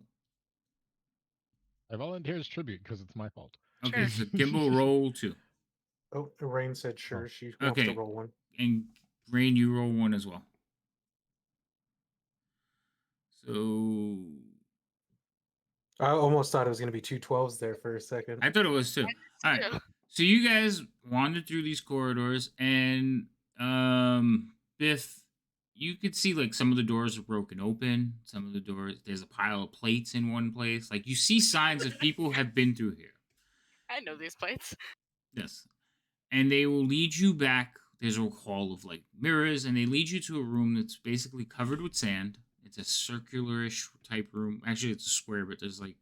I volunteer as tribute because it's my fault. Okay, Sure. so Gimbal roll 2. Oh, Rain said sure. Oh. She wants Okay. to roll one. And Rain, you roll 1 as well. So I almost thought it was going to be 2 12s there for a second. I thought it was 2. All right. So you guys wandered through these corridors, and Biff, you could see like some of the doors are broken open. Some of the doors, there's a pile of plates in one place. Like you see signs of people have been through here. I know these plates. Yes, and they will lead you back. There's a hall of like mirrors, and they lead you to a room that's basically covered with sand. It's a circular-ish type room. Actually, it's a square, but there's like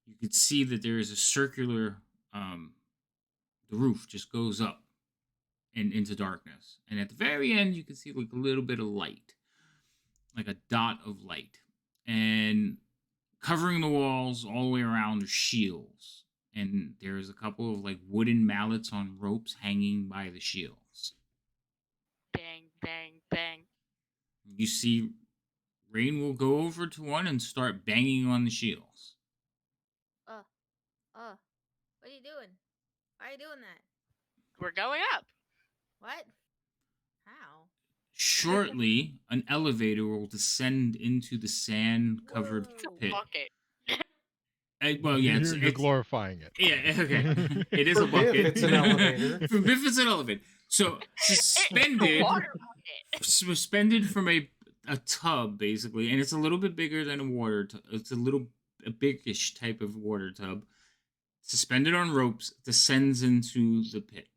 you could see that there is a circular. The roof just goes up and into darkness, and at the very end, you can see like a little bit of light, like a dot of light, and covering the walls all the way around are shields, and there's a couple of like wooden mallets on ropes hanging by the shields. Bang, bang, bang. You see, Rain will go over to one and start banging on the shields. What are you doing? Why are you doing that? We're going up. What? How? Shortly, an elevator will descend into the sand-covered Whoa. It's a pit. bucket. Well, yeah, You're glorifying it. Yeah, okay. It is For a bucket. Biff, it's an elevator. For Biff, it's an elevator. So It's a suspended, water bucket. suspended from a tub, basically, and it's a little bit bigger than a water tub. It's a biggish type of water tub. Suspended on ropes, descends into the pit.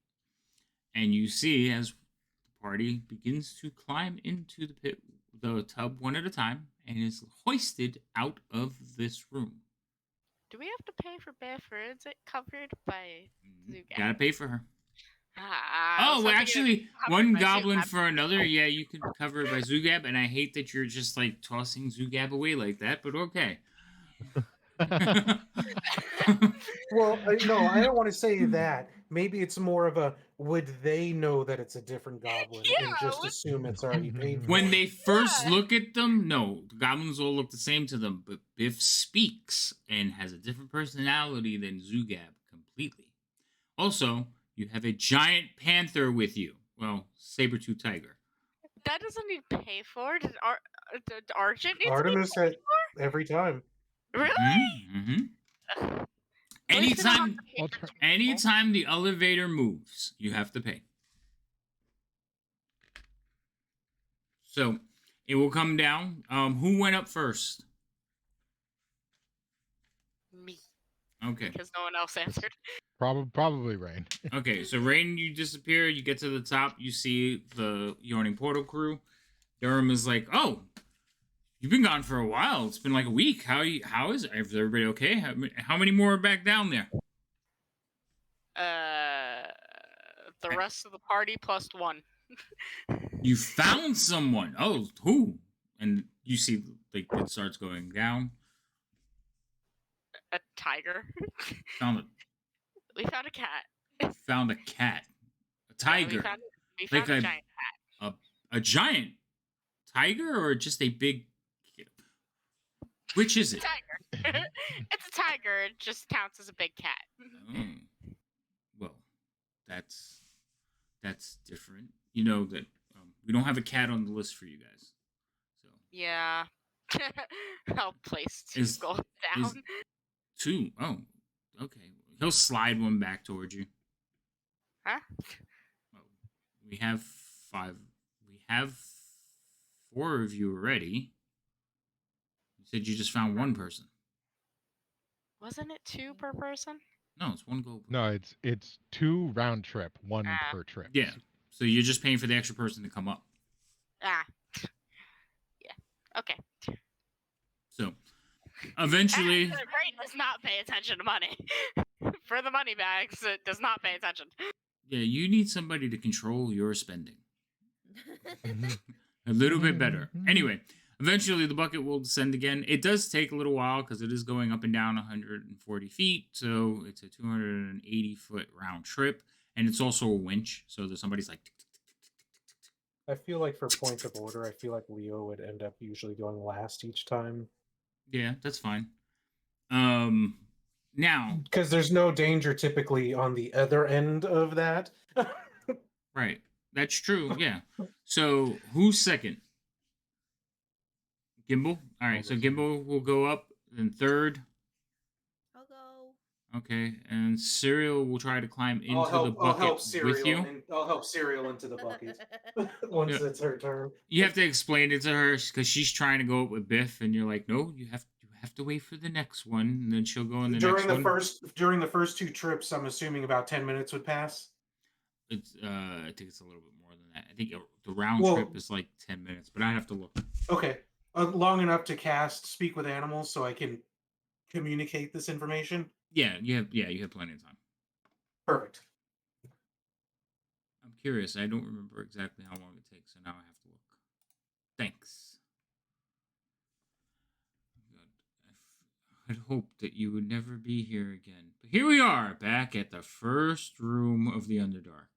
And you see, as the party begins to climb into the pit, the tub one at a time, and is hoisted out of this room. Do we have to pay for Biff, or is it covered by Zugab? Gotta pay for her. I was Oh, well, hoping it actually, was covered one by goblin Zugab. for another. Yeah, you could cover it by Zugab, and I hate that you're just like tossing Zugab away like that, but okay. Well, no, I don't want to say that. Maybe it's more of a would they know that it's a different goblin and Yeah, just what- assume it's already paid for? When they first Yeah. look at them, no, the goblins all look the same to them, but Biff speaks and has a different personality than Zugab completely. Also, you have a giant panther with you. Well, saber-tooth tiger. That doesn't need to pay for. Did Argent need Artemis to be said every time. paid for? Really? Mm-hmm. At least we don't have Anytime, to pay for Alter- two people. anytime the elevator moves, you have to pay. So it will come down. Who went up first? Me, Okay. because no one else answered. Probably Rain. Okay, so Rain, you disappear. You get to the top. You see the Yawning Portal crew. Durham is like, "Oh, you've been gone for a while. It's been like a week. How is it? Is everybody okay? How many more are back down there?" the rest of the party plus 1. You found someone. Oh, who? And you see, like, it starts going down. A tiger. Found We found a cat. a cat, a Yeah, tiger, we like found a giant cat. a giant tiger, or just a big. Which is it? Tiger. It's a tiger. It just counts as a big cat. Oh, well, that's different. You know that we don't have a cat on the list for you guys. So Yeah. I'll place 2 Is- gold down. 2. Oh, okay. He'll slide one back towards you. Huh? Oh, we have 5. We have 4 of you already. You said you just found 1 person. Wasn't it 2 per person? No, it's 1 gold. No, it's 2 round trip, 1 Ah. per trip. Yeah. So you're just paying for the extra person to come up. Ah. Yeah. Okay. So eventually, The brain does not pay attention to money. For the money bags, it does not pay attention. yeah, you need somebody to control your spending Mhm. a little bit better. Anyway, eventually the bucket will descend again. It does take a little while because it is going up and down 140 feet. So it's a 280-foot round trip. And it's also a winch. So there's somebody's like, I feel like for points of order, I feel like Leo would end up usually going last each time. yeah, that's fine. Now, Because there's no danger typically on the other end of that. right. That's true. Yeah. So who's second? Gimbal? All right. So Gimbal will go up. Then third. I'll go. Okay. And Serial will try to climb into the bucket I'll help with you. I'll help Serial into the bucket once Yeah. it's her turn. You have to explain it to her because she's trying to go up with Biff, and you're like, no, you have to wait for the next one, and then she'll go in the next one. During the first 2 trips, I'm assuming about 10 minutes would pass. It's I think it's a little bit more than that. I think the round Well- trip is like 10 minutes, but I have to look. Okay, long enough to cast Speak with Animals, so I can communicate this information. Yeah, you have plenty of time. Perfect. I'm curious. I don't remember exactly how long it takes, so now I have to look. Thanks. I'd hoped that you would never be here again. But here we are, back at the first room of the Underdark.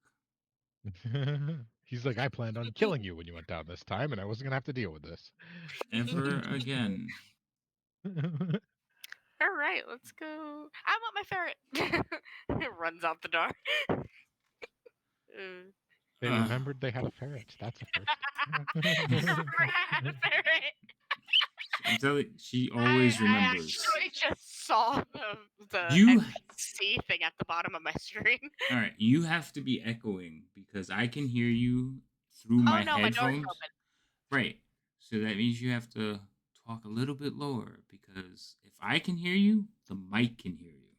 He's like, I planned on killing you when you went down this time, and I wasn't gonna have to deal with this. Ever again. All right, let's go. I want my ferret. It runs out the door. They remembered they had a ferret. That's a first. Rat ferret. I'm telling you, she always I remembers. actually just saw the You- NPC thing at the bottom of my screen. All right, you have to be echoing because I can hear you through my Oh no, my door's headphones. open. Right. So that means you have to talk a little bit lower because if I can hear you, the mic can hear you.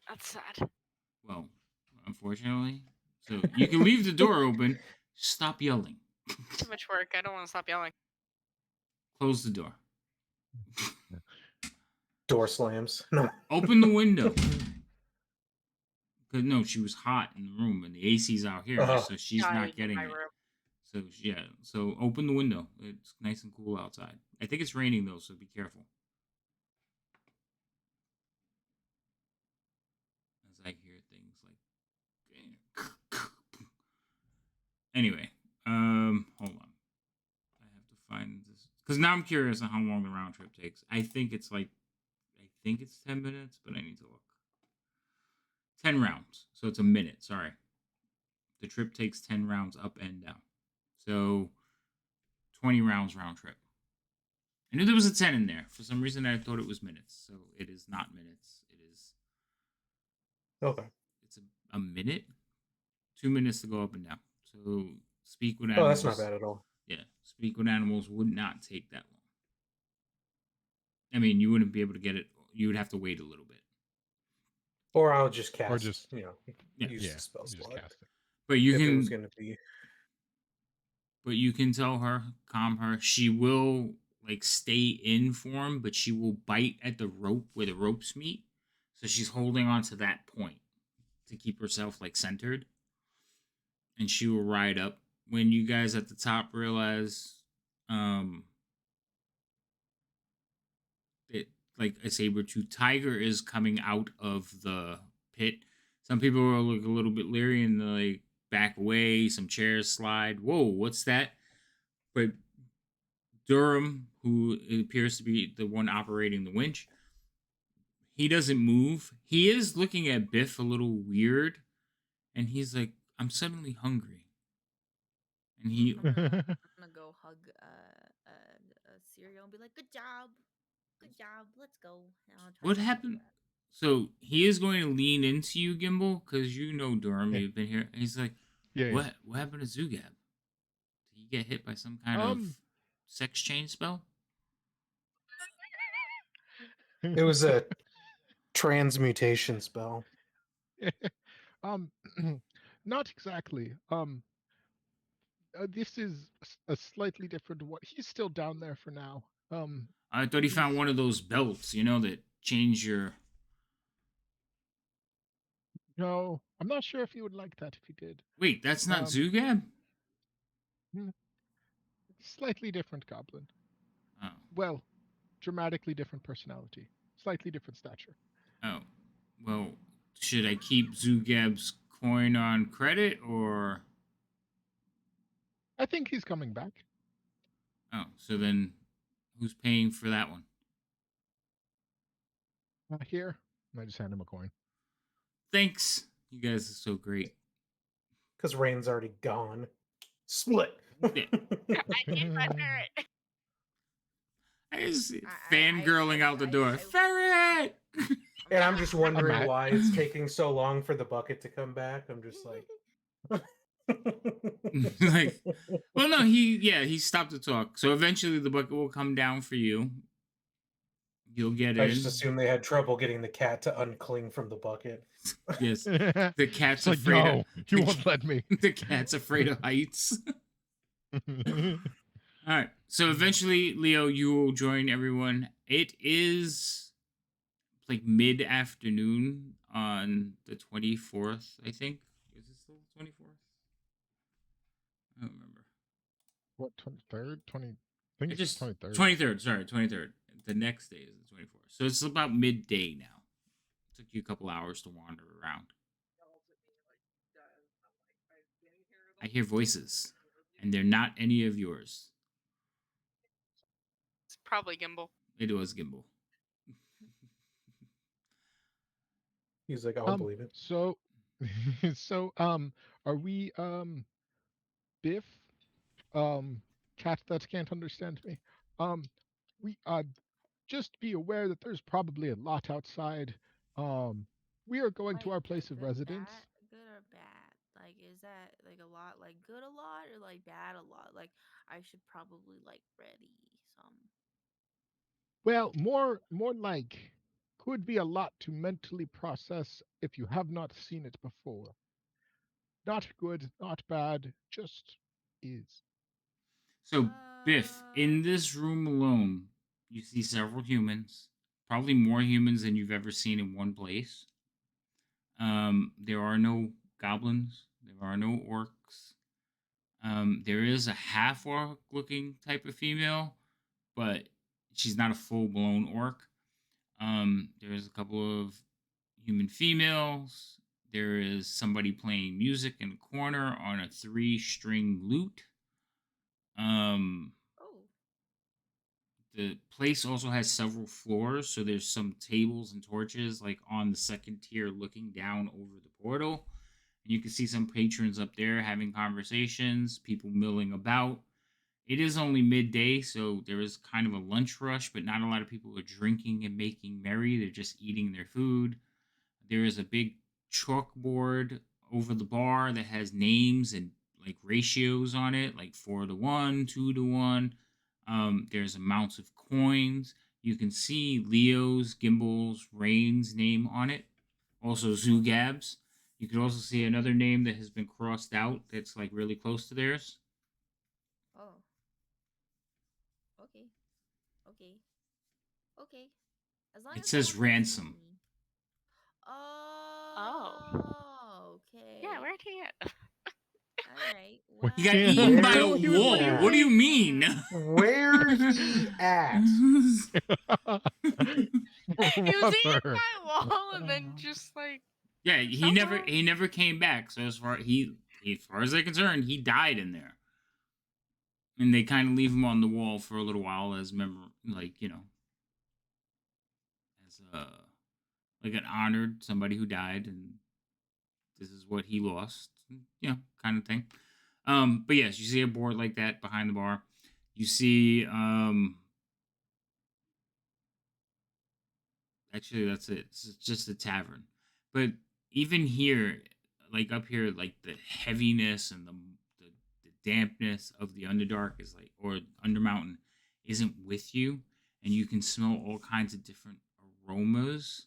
That's sad. Well, unfortunately. So you can leave the door open. Stop yelling. Too much work. I don't want to stop yelling. Close the door. Door slams. No. Open the window. Because no, she was hot in the room and the AC's out here, so she's Not not in getting my it. room. So yeah, so open the window. It's nice and cool outside. I think it's raining though, so be careful. As I hear things like anyway, hold on. I have to find this because now I'm curious on how long the round trip takes. I think it's 10 minutes, but I need to look. 10 rounds, so it's a minute. Sorry, the trip takes 10 rounds up and down, so 20 rounds round trip. I knew there was a 10 in there. For some reason, I thought it was minutes, so it is not minutes. It is. Okay. It's a minute, 2 minutes to go up and down. So speak with Oh, animals. that's not bad at all. Yeah, speak with animals would not take that long. I mean, you wouldn't be able to get it. You would have to wait a little bit. Or I'll just cast. Or just- use Yeah, the spell you just slot. cast it. But you If it can. was going to be. But you can tell her, calm her. She will stay in form, but she will bite at the rope where the ropes meet. So she's holding on to that point to keep herself centered. and she will ride up. When you guys at the top realize, it like a saber-tooth tiger is coming out of the pit. Some people will look a little bit leery and like back away. Some chairs slide. Whoa, what's that? But Durham, who appears to be the one operating the winch, he doesn't move. He is looking at Biff a little weird, and he's like, "I'm suddenly hungry." And he, I'm gonna go hug Cereal and be like, "Good job, let's go." And I'll try what to help happened? her. So he is going to lean into you, Gimbal, because you know Durham. Yeah. You've been here. And he's like, Yeah. What happened to Zugab? Did he get hit by some kind of sex change spell?" It was a transmutation spell. um, not exactly. This is a slightly different one. He's still down there for now. I thought he found he's- one of those belts, that change your. No, I'm not sure if he would like that if he did. Wait, that's not Um, Zugab? Slightly different goblin. Oh. Well, dramatically different personality. Slightly different stature. Oh. Well, should I keep Zugab's coin on credit or. I think he's coming back. Oh, so then who's paying for that one? Here, I just hand him a coin. Thanks. You guys are so great. Because Rain's already gone. Split. Yeah. I need my ferret. I just I- fangirling out the door. I- Ferret! And I'm just wondering Matt. why it's taking so long for the bucket to come back. I'm just like. Like, well, no, he stopped to talk. So eventually the bucket will come down for you. You'll get I in. just assumed they had trouble getting the cat to uncling from the bucket. Yes. The cat's It's like, afraid no, of you won't let me. the cat's afraid of heights. All right. So eventually, Leo, you will join everyone. It is like mid-afternoon on the 24th, I think. Is it still the 24th? I don't remember. What, 23rd? 20? I think It it's just 23rd. 23rd, sorry, 23rd. The next day is the 24th. So it's about midday now. It took you a couple hours to wander around. I hear voices, and they're not any of yours. It's probably Gimbal. It was Gimbal. He's like, I'll believe it. So, are we, Biff, cat that can't understand me? We, just be aware that there's probably a lot outside. We are going to Like, our place of good, residence. good or bad? Like, is that like a lot, like good a lot, or like bad a lot? Like, I should probably like ready some. Well, more like could be a lot to mentally process if you have not seen it before. Not good, not bad, just is. So, Biff, in this room alone, you see several humans. Probably more humans than you've ever seen in one place. There are no goblins. There are no orcs. There is a half orc looking type of female, but she's not a full blown orc. There's a couple of human females. There is somebody playing music in a corner on a 3-string lute. Oh, The place also has several floors, so there's some tables and torches like on the second tier looking down over the portal. And you can see some patrons up there having conversations, people milling about. It is only midday, so there is kind of a lunch rush, but not a lot of people are drinking and making merry. They're just eating their food. There is a big chalkboard over the bar that has names and like ratios on it, like 4-1, 2-1. There's amounts of coins. You can see Leo's, Gimbal's, Rain's name on it. Also Zugab's. You can also see another name that has been crossed out that's like really close to theirs. oh. Okay, okay, okay. As long It as says no one else sees ransom. me. Oh. Okay. Yeah, where'd he get? right. We He got can't- eaten by a Where he wall. at? What do you mean? Where he at? He was eaten Brother. by a wall and then just like Yeah, he never came back. So as far as they're concerned, he died in there. And they kind of leave him on the wall for a little while as as like an honored somebody who died, and this is what he lost, kind of thing. But yes, you see a board like that behind the bar. You see, actually, that's it. It's just a tavern. But even here, like up here, like the heaviness and the dampness of the Underdark is like, or Undermountain, isn't with you, and you can smell all kinds of different aromas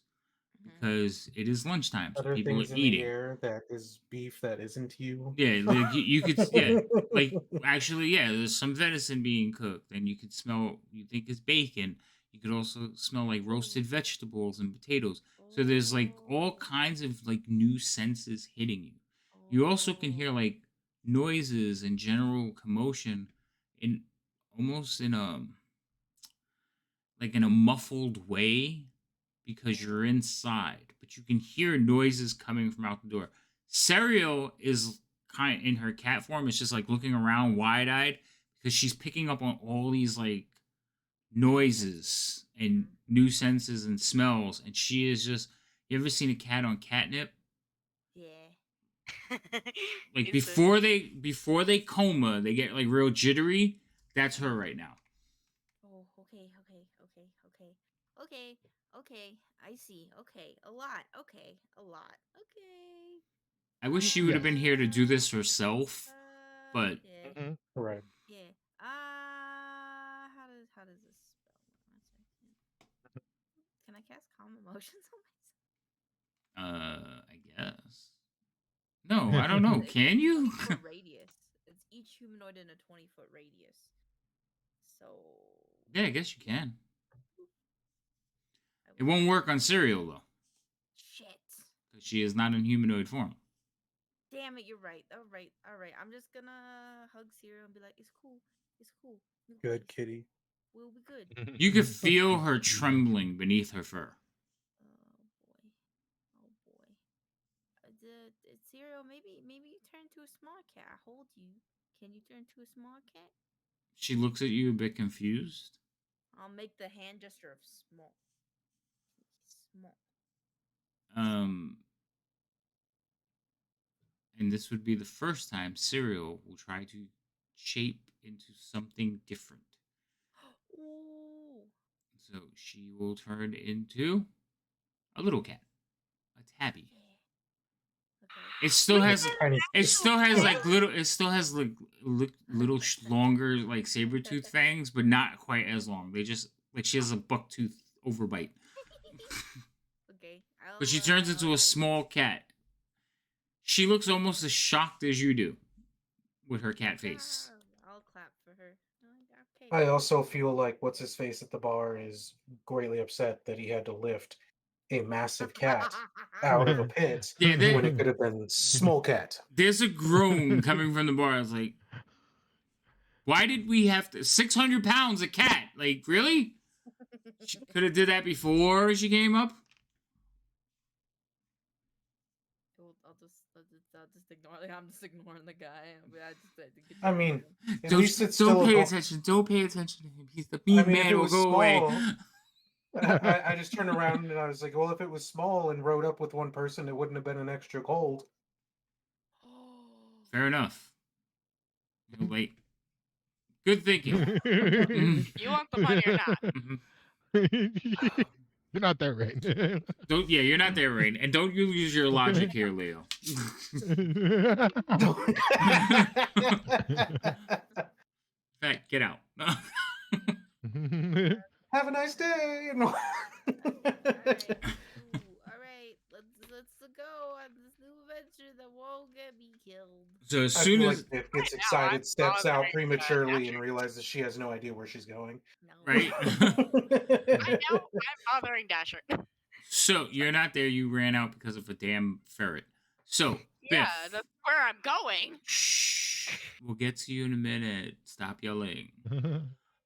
because it is lunchtime, so Other people things are in eating. the air that is beef that isn't you. Yeah, like you could, yeah, like actually, yeah, there's some venison being cooked, and you could smell. You think it's bacon. You could also smell like roasted vegetables and potatoes. So there's like all kinds of like new senses hitting you. You also can hear like noises and general commotion in almost in a like in a muffled way because you're inside, but you can hear noises coming from out the door. Serial is kind in her cat form. It's just like looking around wide eyed because she's picking up on all these like noises and new senses and smells, and she is just. You ever seen a cat on catnip? Yeah. Like It's a- before they coma, they get like real jittery. That's her right now. Oh, okay. I see. Okay, a lot. Okay. I wish she would have been here to do this herself, Uh, but yeah, Mhm. Right. yeah. How does this spell? 1 second. Can I cast calm emotions on myself? I guess. No, I don't know. It's Can a you? 20-foot radius. It's each humanoid in a 20-foot radius. So Yeah, I guess you can. I It will- won't work on Serial though, Shit. because she is not in humanoid form. Damn it, you're right. All right. I'm just gonna hug Serial and be like, it's cool. No Good worries. kitty. We'll be good. You could feel her trembling beneath her fur. Oh boy. Serial, maybe you turn into a small cat. I hold you. Can you turn into a small cat? She looks at you a bit confused. I'll make the hand gesture of small. Small. Um, and this would be the first time Serial will try to shape into something different. Ooh. So she will turn into a little cat, a tabby. Okay. It still has. Tiny. It still has like little. It still has like little longer like saber tooth fangs, but not quite as long. They just like she has a buck tooth overbite. Okay. But she turns into a small cat. She looks almost as shocked as you do with her cat face. I'll clap for her. Okay. I also feel like what's his face at the bar is greatly upset that he had to lift a massive cat out of a pit Yeah, when it could have been small cat. there's a groan coming from the bar. I was like, why did we have to 600 pounds a cat? Like, really? She could have did that before she came up. I'll just ignore. Like, I'm just ignoring the guy. I mean, at Don't, least it's don't still pay a attention. Don't pay attention to him. He's the I mean mean, if man. it Will was go away. small, I just turned around and I was like, well, if it was small and rode up with one person, it wouldn't have been an extra cold. Fair enough. Like, good thinking. You want the money or not? Mhm. You're not there, right? Yeah, you're not there, Rain, and don't you use your logic here, Leo. In fact, get out. Have a nice day. All right. Let's go on this new adventure that won't get me killed. So as I soon feel as like Vic gets I'm excited, steps out bothering prematurely, and Dasher. realizes she has no idea where she's going. No. right. I know I'm bothering Dasher. So you're not there. You ran out because of a damn ferret. So Yeah, Biff. that's where I'm going. Shh. We'll get to you in a minute. Stop yelling.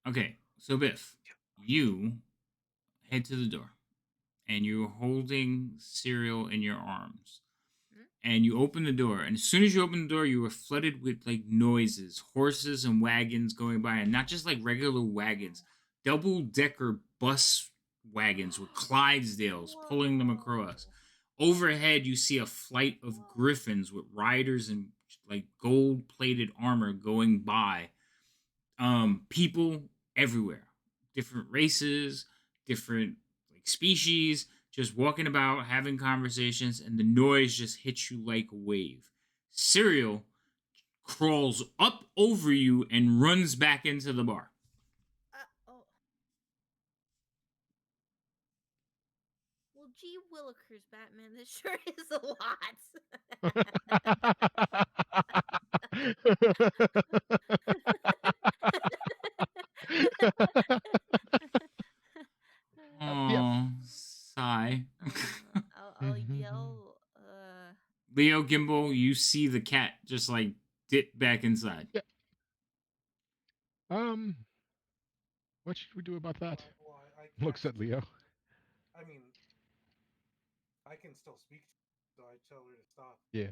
Okay, so Biff, you head to the door and you're holding cereal in your arms. And you open the door, and as soon as you open the door, you are flooded with like noises, horses and wagons going by, and not just like regular wagons, double-decker bus wagons with Clydesdales pulling them across. Overhead, you see a flight of griffins with riders in like gold-plated armor going by. People everywhere, different races, different like species, just walking about, having conversations, and the noise just hits you like a wave. Serial crawls up over you and runs back into the bar. Oh. Well, gee willikers, Batman, this sure is a Yep. Oh, sigh. I'll yell. Leo Gimbal, you see the cat just like dip back inside. Yeah. What should we do about that? Well, Looks at Leo. I mean, I can still speak, so I tell her to stop. Yeah.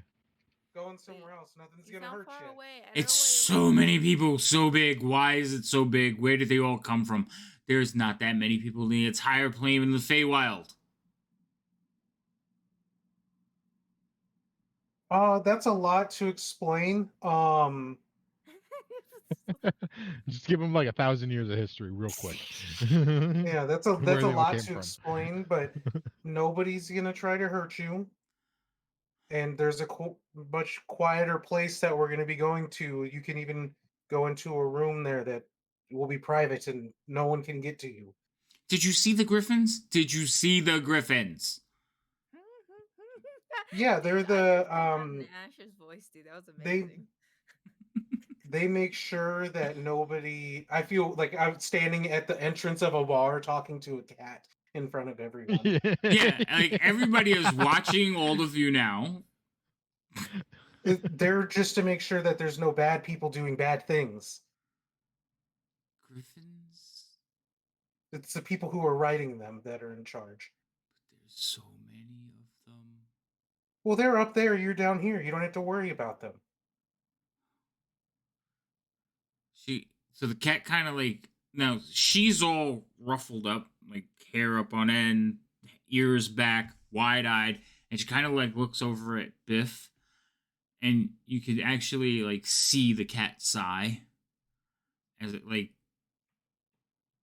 Going somewhere else. Nothing's You gonna sound hurt far you. away. I don't It's know where so many people, so big. Why is it so big? Where did they all come from? There's not that many people in the entire plane in the Feywild. That's a lot to explain. Just give him like 1,000 years of history, real quick. Yeah, that's a Where they all lot came to from. explain, but nobody's gonna try to hurt you. And there's a much quieter place that we're gonna be going to. You can even go into a room there that will be private and no one can get to you. Did you see the griffins? Did you see the griffins? Yeah, they're Dude, the I did Ash's voice, dude. That was amazing. they make sure that nobody. I feel like I'm standing at the entrance of a bar talking to a cat in front of everyone. Yeah, like everybody is watching all of you now. They're just to make sure that there's no bad people doing bad things. Griffins? It's the people who are writing them that are in charge. But there's so many of them. Well, they're up there, you're down here. You don't have to worry about them. So the cat kind of like, now she's all ruffled up, like hair up on end, ears back, wide-eyed, and she kind of like looks over at Biff, and you could actually like see the cat sigh as it like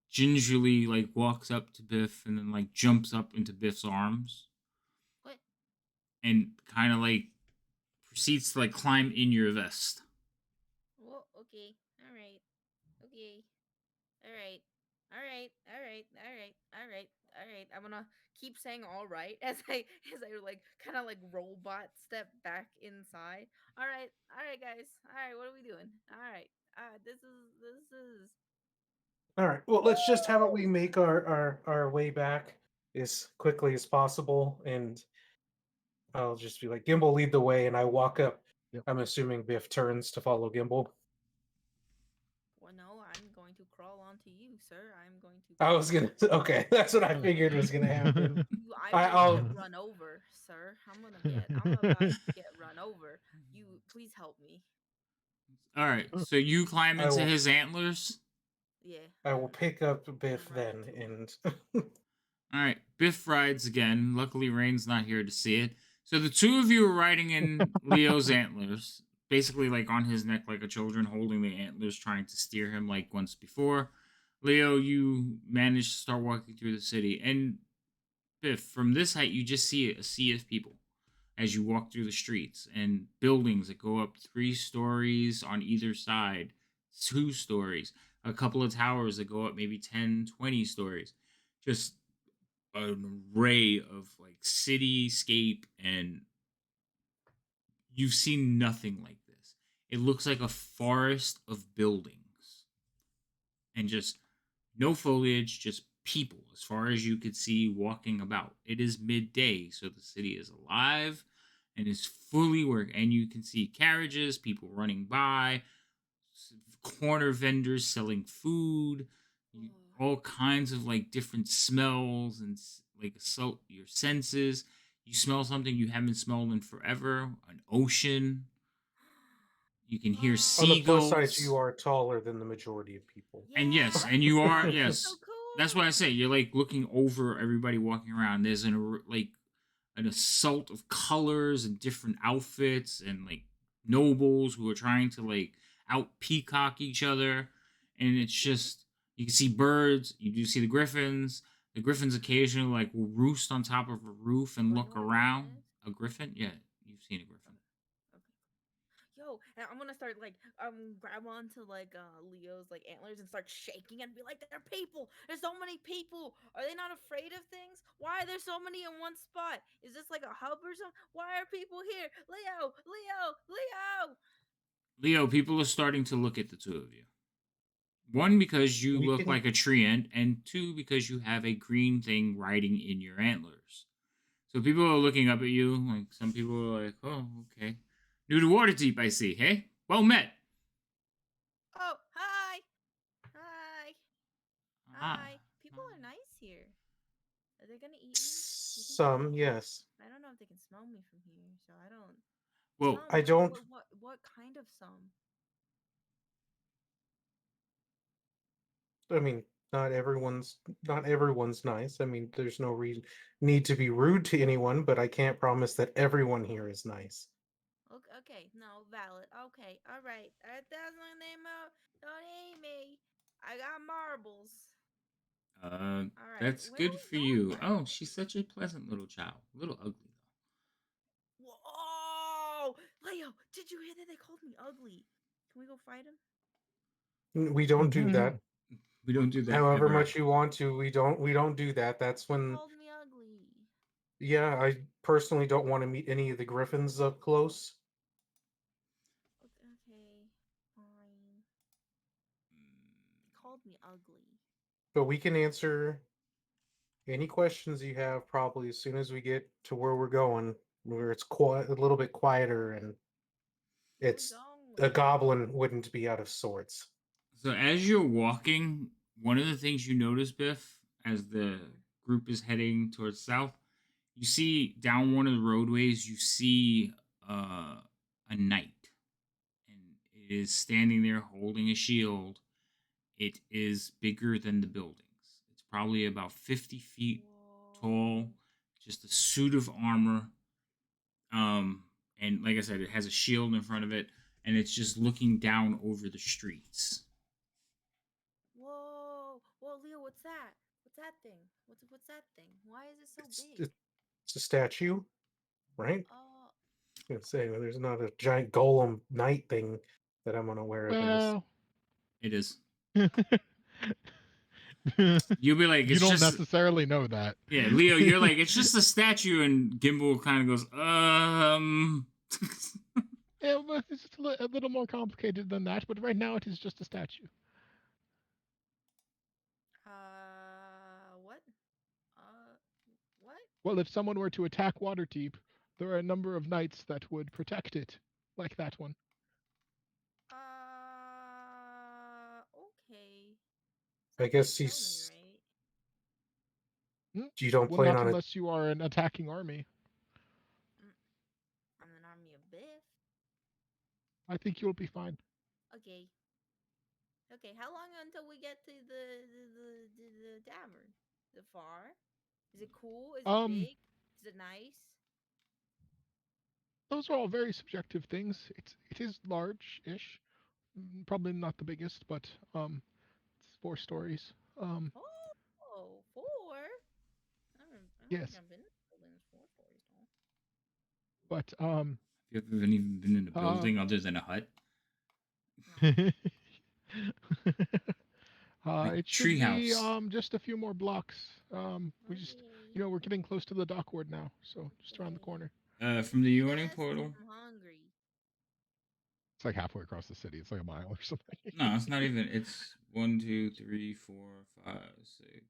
gingerly like walks up to Biff and then like jumps up into Biff's arms. What? And kind of like proceeds to like climb in your vest. Well, okay. All right. Okay. All right. All right. All right. All right. All right. All right. I'm gonna keep saying all right as I like kind of like robot step back inside. All right. All right, guys. All right. What are we doing? All right. This is. All right. Well, let's just have it. We make our way back as quickly as possible, and I'll just be like, Gimbal, lead the way, and I walk up. Yep. I'm assuming Biff turns to follow Gimbal. Well, no, I'm going to crawl onto you, sir. I'm going to. I was gonna. Okay, that's what I figured was gonna happen. I will get run over, sir. I'm about to get run over. You please help me. All right, so you climb into his antlers. Yeah. I will pick up Biff then, and All right, Biff rides again. Luckily, Rain's not here to see it. So the two of you are riding in Leo's antlers, basically like on his neck, like a children holding the antlers, trying to steer him like once before. Leo, you manage to start walking through the city, and Biff, from this height, you just see a sea of people as you walk through the streets and buildings that go up 3 stories on either side, 2 stories, a couple of towers that go up maybe 10, 20 stories. Just an array of like cityscape, and you've seen nothing like this. It looks like a forest of buildings and just no foliage, just people as far as you could see walking about. It is midday, so the city is alive and is fully work. And you can see carriages, people running by, corner vendors selling food, all kinds of like different smells and like assault your senses. You smell something you haven't smelled in forever, an ocean. You can hear On the plus side, seagulls. you are taller than the majority of people. And Yeah, yes, and you are, that's yes. so cool. That's why I say you're like looking over everybody walking around. There's like an assault of colors and different outfits and like nobles who are trying to like out peacock each other. And it's just, you can see birds. You do see the griffins. The griffins occasionally like will roost on top of a roof and look What around. is? A griffin? Yeah, you've seen a griffin. Yo, and I'm gonna start like grab onto like Leo's like antlers and start shaking and be like, "There are people. There's so many people. Are they not afraid of things? Why are there so many in one spot? Is this like a hub or something? Why are people here? Leo, Leo, Leo!" Leo, people are starting to look at the two of you. One, because you We look can like a treant, and two, because you have a green thing riding in your antlers. So people are looking up at you. Like some people are like, "Oh, okay, new to Waterdeep, I see. Hey, well met." Oh, hi, hi, Ah, hi. People are nice here. Are they gonna eat me? Do you think some, yes. I don't know if they can smell me from here, so I don't. well, I don't. What kind of some? I mean, not everyone's nice. I mean, there's no reason need to be rude to anyone, but I can't promise that everyone here is nice. Okay, no, valid. Okay, all right. That's my name out. Don't hate me. I got marbles. All right, that's where are good we for you. going? Oh, she's such a pleasant little child. A little ugly Whoa, Leo, did you hear that they called me ugly? Can we go fight him? We don't do that. though. We don't do that However ever. much you want to, we don't do that. That's They when, called me ugly. yeah, I personally don't want to meet any of the griffins up close. Okay, fine. They called me ugly. But we can answer any questions you have probably as soon as we get to where we're going, where it's quiet, a little bit quieter, and We're it's a going. goblin wouldn't be out of sorts. So as you're walking, one of the things you notice, Biff, as the group is heading towards south, you see down one of the roadways, you see a knight, and it is standing there holding a shield. It is bigger than the buildings. It's probably about 50 feet tall, Whoa. just a suit of armor. And like I said, it has a shield in front of it, and it's just looking down over the streets. Whoa. Whoa, Leo, what's that? What's that thing? What's that thing? Why is it so It's big? it's a statue, right? Oh, I was gonna say there's not a giant golem knight thing that I'm unaware of in this. Well, It is. you You'll be like, it's don't just, necessarily know that. yeah, Leo, you're like, it's just a statue, and Gimbal kind of goes, Yeah, but it's just a little more complicated than that. But right now, it is just a statue. what? What? Well, if someone were to attack Waterdeep, there are a number of knights that would protect it, like that one. Okay. I It's not guess gonna kill me, he's. right? You don't Well, plan not on it. unless you are an attacking army. I'm an army of Biff. I think you'll be fine. Okay. Okay, how long until we get to the tavern? Is it far? Is it cool? Is it Um, big? Is it nice? those are all very subjective things. It is large-ish. Probably not the biggest, but it's 4 stories. Oh, four? I don't think Yes, I've been in buildings 4 stories tall. but you haven't even been in a building other than a hut, No. like it should be treehouse. just a few more blocks. We just, Okay. we're getting close to the dockward now, so just around the Okay. corner. From the yawning Yes, portal. I'm hungry. It's like halfway across the city. It's like a mile or something. No, it's not even. It's 1, 2, 3, 4, 5, 6,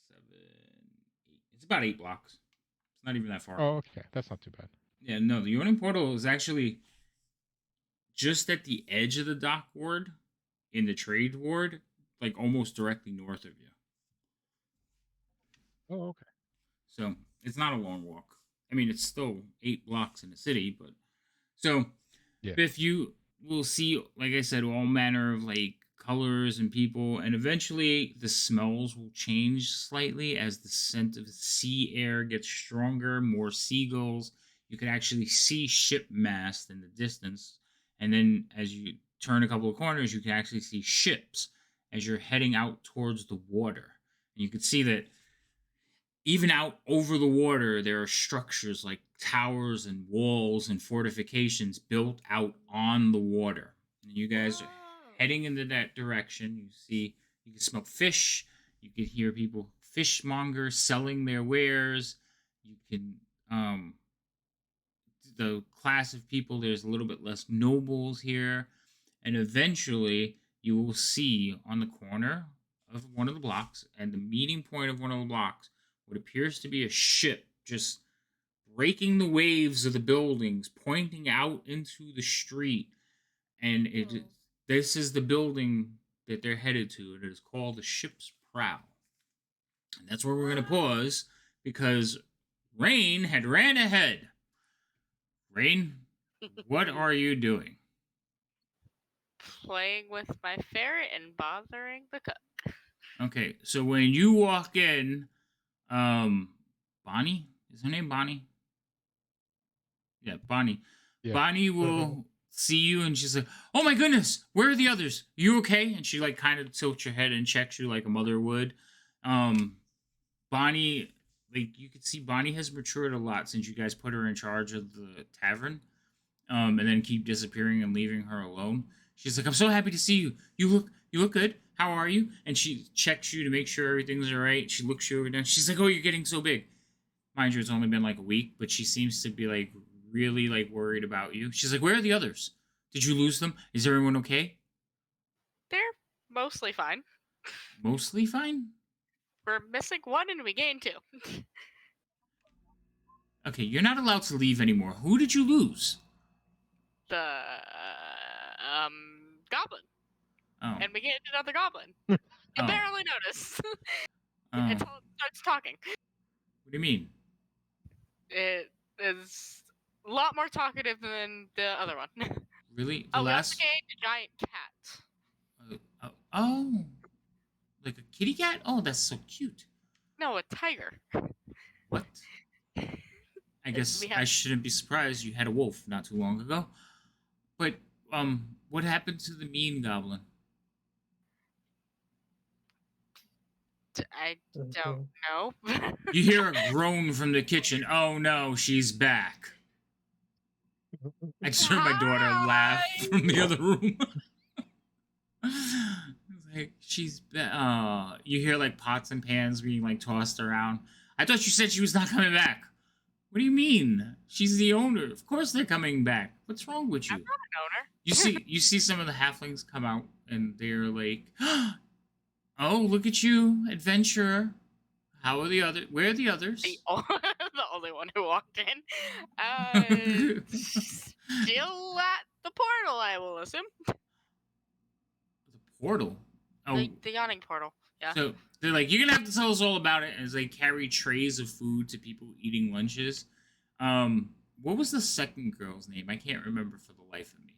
7, 8. It's about 8 blocks. It's not even that far. Oh, okay, that's not too bad. Yeah, no, the yawning portal is actually just at the edge of the dock ward in the trade ward, like almost directly north of you. Oh, okay. So it's not a long walk. I mean, it's still 8 blocks in the city, but so Yeah. Biff, you will see, like I said, all manner of like colors and people, and eventually the smells will change slightly as the scent of the sea air gets stronger, more seagulls. You can actually see ship mast in the distance, and then as you turn a couple of corners, you can actually see ships as you're heading out towards the water. And you can see that even out over the water, there are structures like towers and walls and fortifications built out on the water. And you guys are Whoa. heading into that direction. You can smell fish. You can hear people, fishmongers, selling their wares. You can, the class of people, there's a little bit less nobles here. And eventually, you will see on the corner of one of the blocks and the meeting point of one of the blocks what appears to be a ship just breaking the waves of the buildings, pointing out into the street. And Oh. this is the building that they're headed to. It is called the Ship's Prow. And that's where we're going to pause because Rain had ran ahead. Rain, what are you doing? Playing with my ferret and bothering the cook. Okay, so when you walk in, Bonnie? Is her name Bonnie? Yeah, Bonnie. Yeah. Bonnie will see you and she's like, "Oh my goodness, where are the others? You okay?" And she like kind of tilts your head and checks you like a mother would. Bonnie, like you could see Bonnie has matured a lot since you guys put her in charge of the tavern. And then keep disappearing and leaving her alone. She's like, "I'm so happy to see you. You look good. How are you?" And she checks you to make sure everything's all right. She looks you over down. She's like, "Oh, you're getting so big." Mind you, it's only been like a week, but she seems to be like really like worried about you. She's like, "Where are the others? Did you lose them? Is everyone okay?" They're mostly fine. Mostly fine. We're missing one and we gained two. Okay, you're not allowed to leave anymore. Who did you lose? The goblin. Oh, And we gained another goblin. oh, You barely notice oh. until it starts talking. What do you mean? It is a lot more talkative than the other one. Really? Oh, we also gained a giant cat. Oh, like a kitty cat? Oh, that's so cute. No, a tiger. What? I guess We I have shouldn't be surprised you had a wolf not too long ago. But what happened to the mean goblin? I don't know. You hear a groan from the kitchen. Oh no, she's back. I just heard my daughter laugh Hi! from the other room. Like she's back. You hear like pots and pans being like tossed around. I thought you said she was not coming back. What do you mean? She's the owner. Of course they're coming back. What's wrong with you? I'm not an owner. You see some of the halflings come out and they're like, "Oh, look at you, adventurer. How are the other? Where are the others?" The only one who walked in. Still at the portal, I will assume. The portal. Oh, The yawning portal. Yeah. so they're like, "You're gonna have to tell us all about it." As they carry trays of food to people eating lunches. What was the second girl's name? I can't remember for the life of me.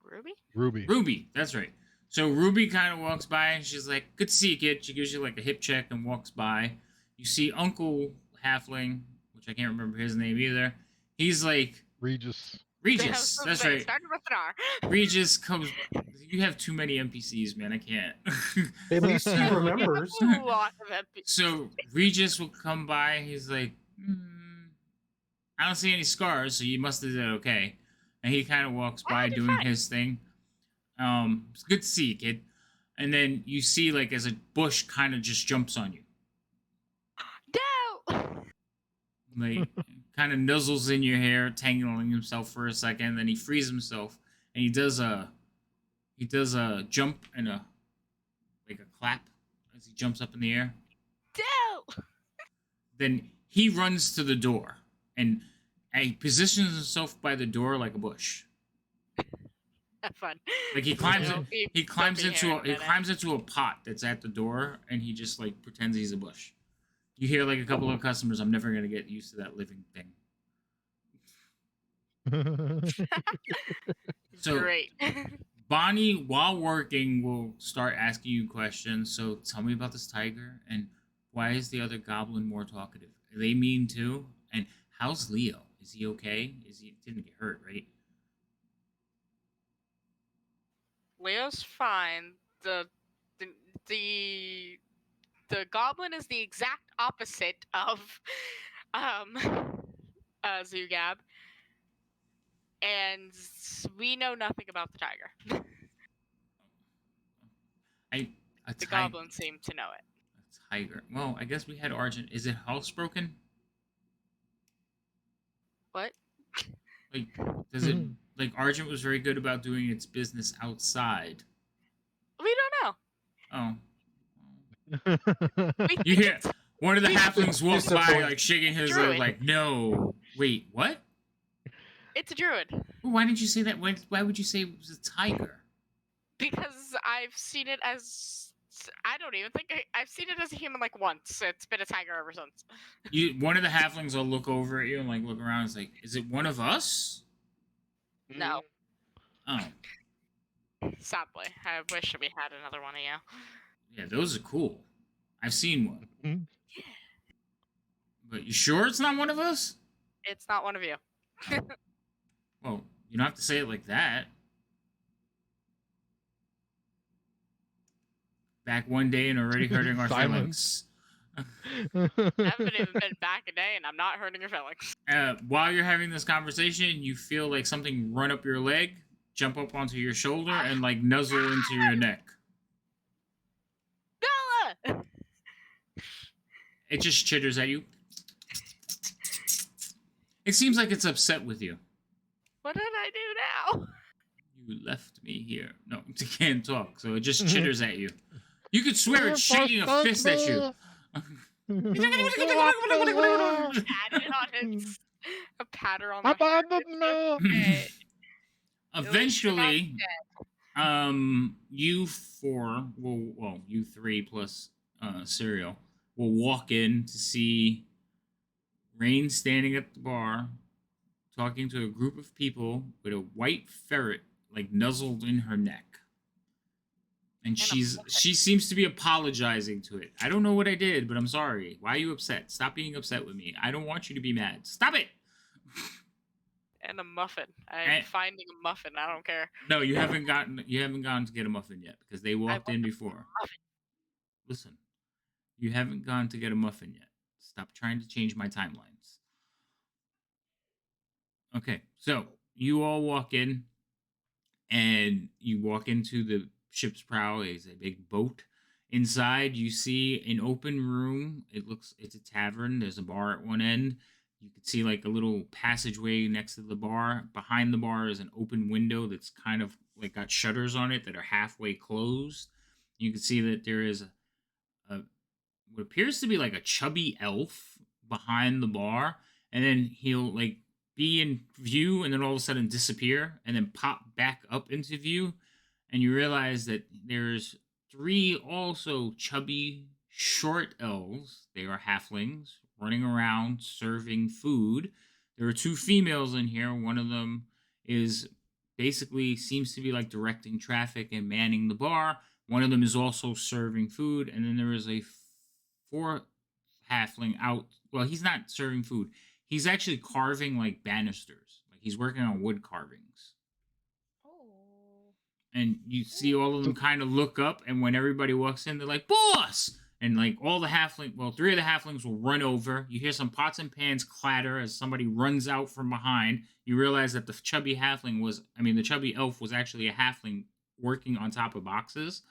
Ruby? Ruby. Ruby. That's right. So Ruby kind of walks by and she's like, "Good to see you, kid." She gives you like a hip check and walks by. You see Uncle Halfling, which I can't remember his name either. He's like Regis. Regis. That's right. Started with an R. Regis comes. You have too many NPCs, man. I can't. At least he remembers. A lot of NPCs. So Regis will come by. He's like, "I don't see any scars, so you must have did okay." And he kind of walks by did doing fine. his thing. It's good to see you, kid. And then you see like as a bush kind of just jumps on you, No! like kind of nuzzles in your hair, tangling himself for a second. Then he frees himself, and he does a jump and a clap as he jumps up in the air. No! Then he runs to the door, and And he positions himself by the door like a bush. Have fun. Like he climbs You'll be- he they'll climbs be here into in a minute. a pot that's at the door, and he just like pretends he's a bush. You hear like a couple of customers. I'm never gonna get used to that living thing. So Great. Bonnie, while working, will start asking you questions. So tell me about this tiger, and why is the other goblin more talkative? Are they mean too? And how's Leo? Is he okay? Didn't get hurt, right? Leo's fine. The the the goblin is the exact opposite of um Zugab, and we know nothing about the tiger. A The tiger. goblin seemed to know it. A tiger. Well, I guess we had Argent. Is it housebroken? What? Like, does it like Argent was very good about doing its business outside? We don't know. Oh. We You think hear it's one of the halflings walk by, Disappointing. like shaking his head, Druid. like, "No, wait, what? It's a druid. Well, why didn't you say that? Why would you say it was a tiger?" Because I've seen it as I don't even think I've seen it as a human like once. It's been a tiger ever since. One of the halflings will look over at you and like look around. It's like, "Is it one of us?" No, Oh, sadly, I wish we had another one of you. yeah, those are cool. I've seen one. But you sure it's not one of us? It's not one of you. Well, you don't have to say it like that. Back one day and already hurting our Silence. feelings. I haven't even been back a day, and I'm not hurting your feelings. While you're having this conversation, you feel like something run up your leg, jump up onto your shoulder, and like nuzzle into your neck. Bella! It just chitters at you. It seems like it's upset with you. What did I do now? You left me here. No, it can't talk, so it just chitters at you. You could swear it's shaking a fist at you. Patted on its a patter on Up the on head. the Okay. Eventually, you four, well, you three plus Serial, will walk in to see Rain standing at the bar, talking to a group of people with a white ferret like nuzzled in her neck. And she seems to be apologizing to it. I don't know what I did, but I'm sorry. Why are you upset? Stop being upset with me. I don't want you to be mad. Stop it. And a muffin. I'm finding a muffin. I don't care. No, you haven't gone to get a muffin yet because they walked in before. Muffin. Listen, you haven't gone to get a muffin yet. Stop trying to change my timelines. Okay, so you all walk in, and you walk into the ship's prow. It's a big boat. Inside, you see an open room. It's a tavern. There's a bar at one end. You can see like a little passageway next to the bar. Behind the bar is an open window that's kind of like got shutters on it that are halfway closed. You can see that there is a what appears to be like a chubby elf behind the bar, and then he'll like be in view and then all of a sudden disappear and then pop back up into view, and you realize that there's 3 also chubby short elves. They are halflings running around serving food. There are 2 females in here. One of them is basically seems to be like directing traffic and manning the bar. One of them is also serving food, and then there is a 4th halfling out. Well, he's not serving food. He's actually carving like banisters. Like he's working on wood carvings. Oh. And you see all of them kind of look up, and when everybody walks in, they're like, "Boss!" And like all the 3 of the halflings will run over. You hear some pots and pans clatter as somebody runs out from behind. You realize that the chubby elf was actually a halfling working on top of boxes.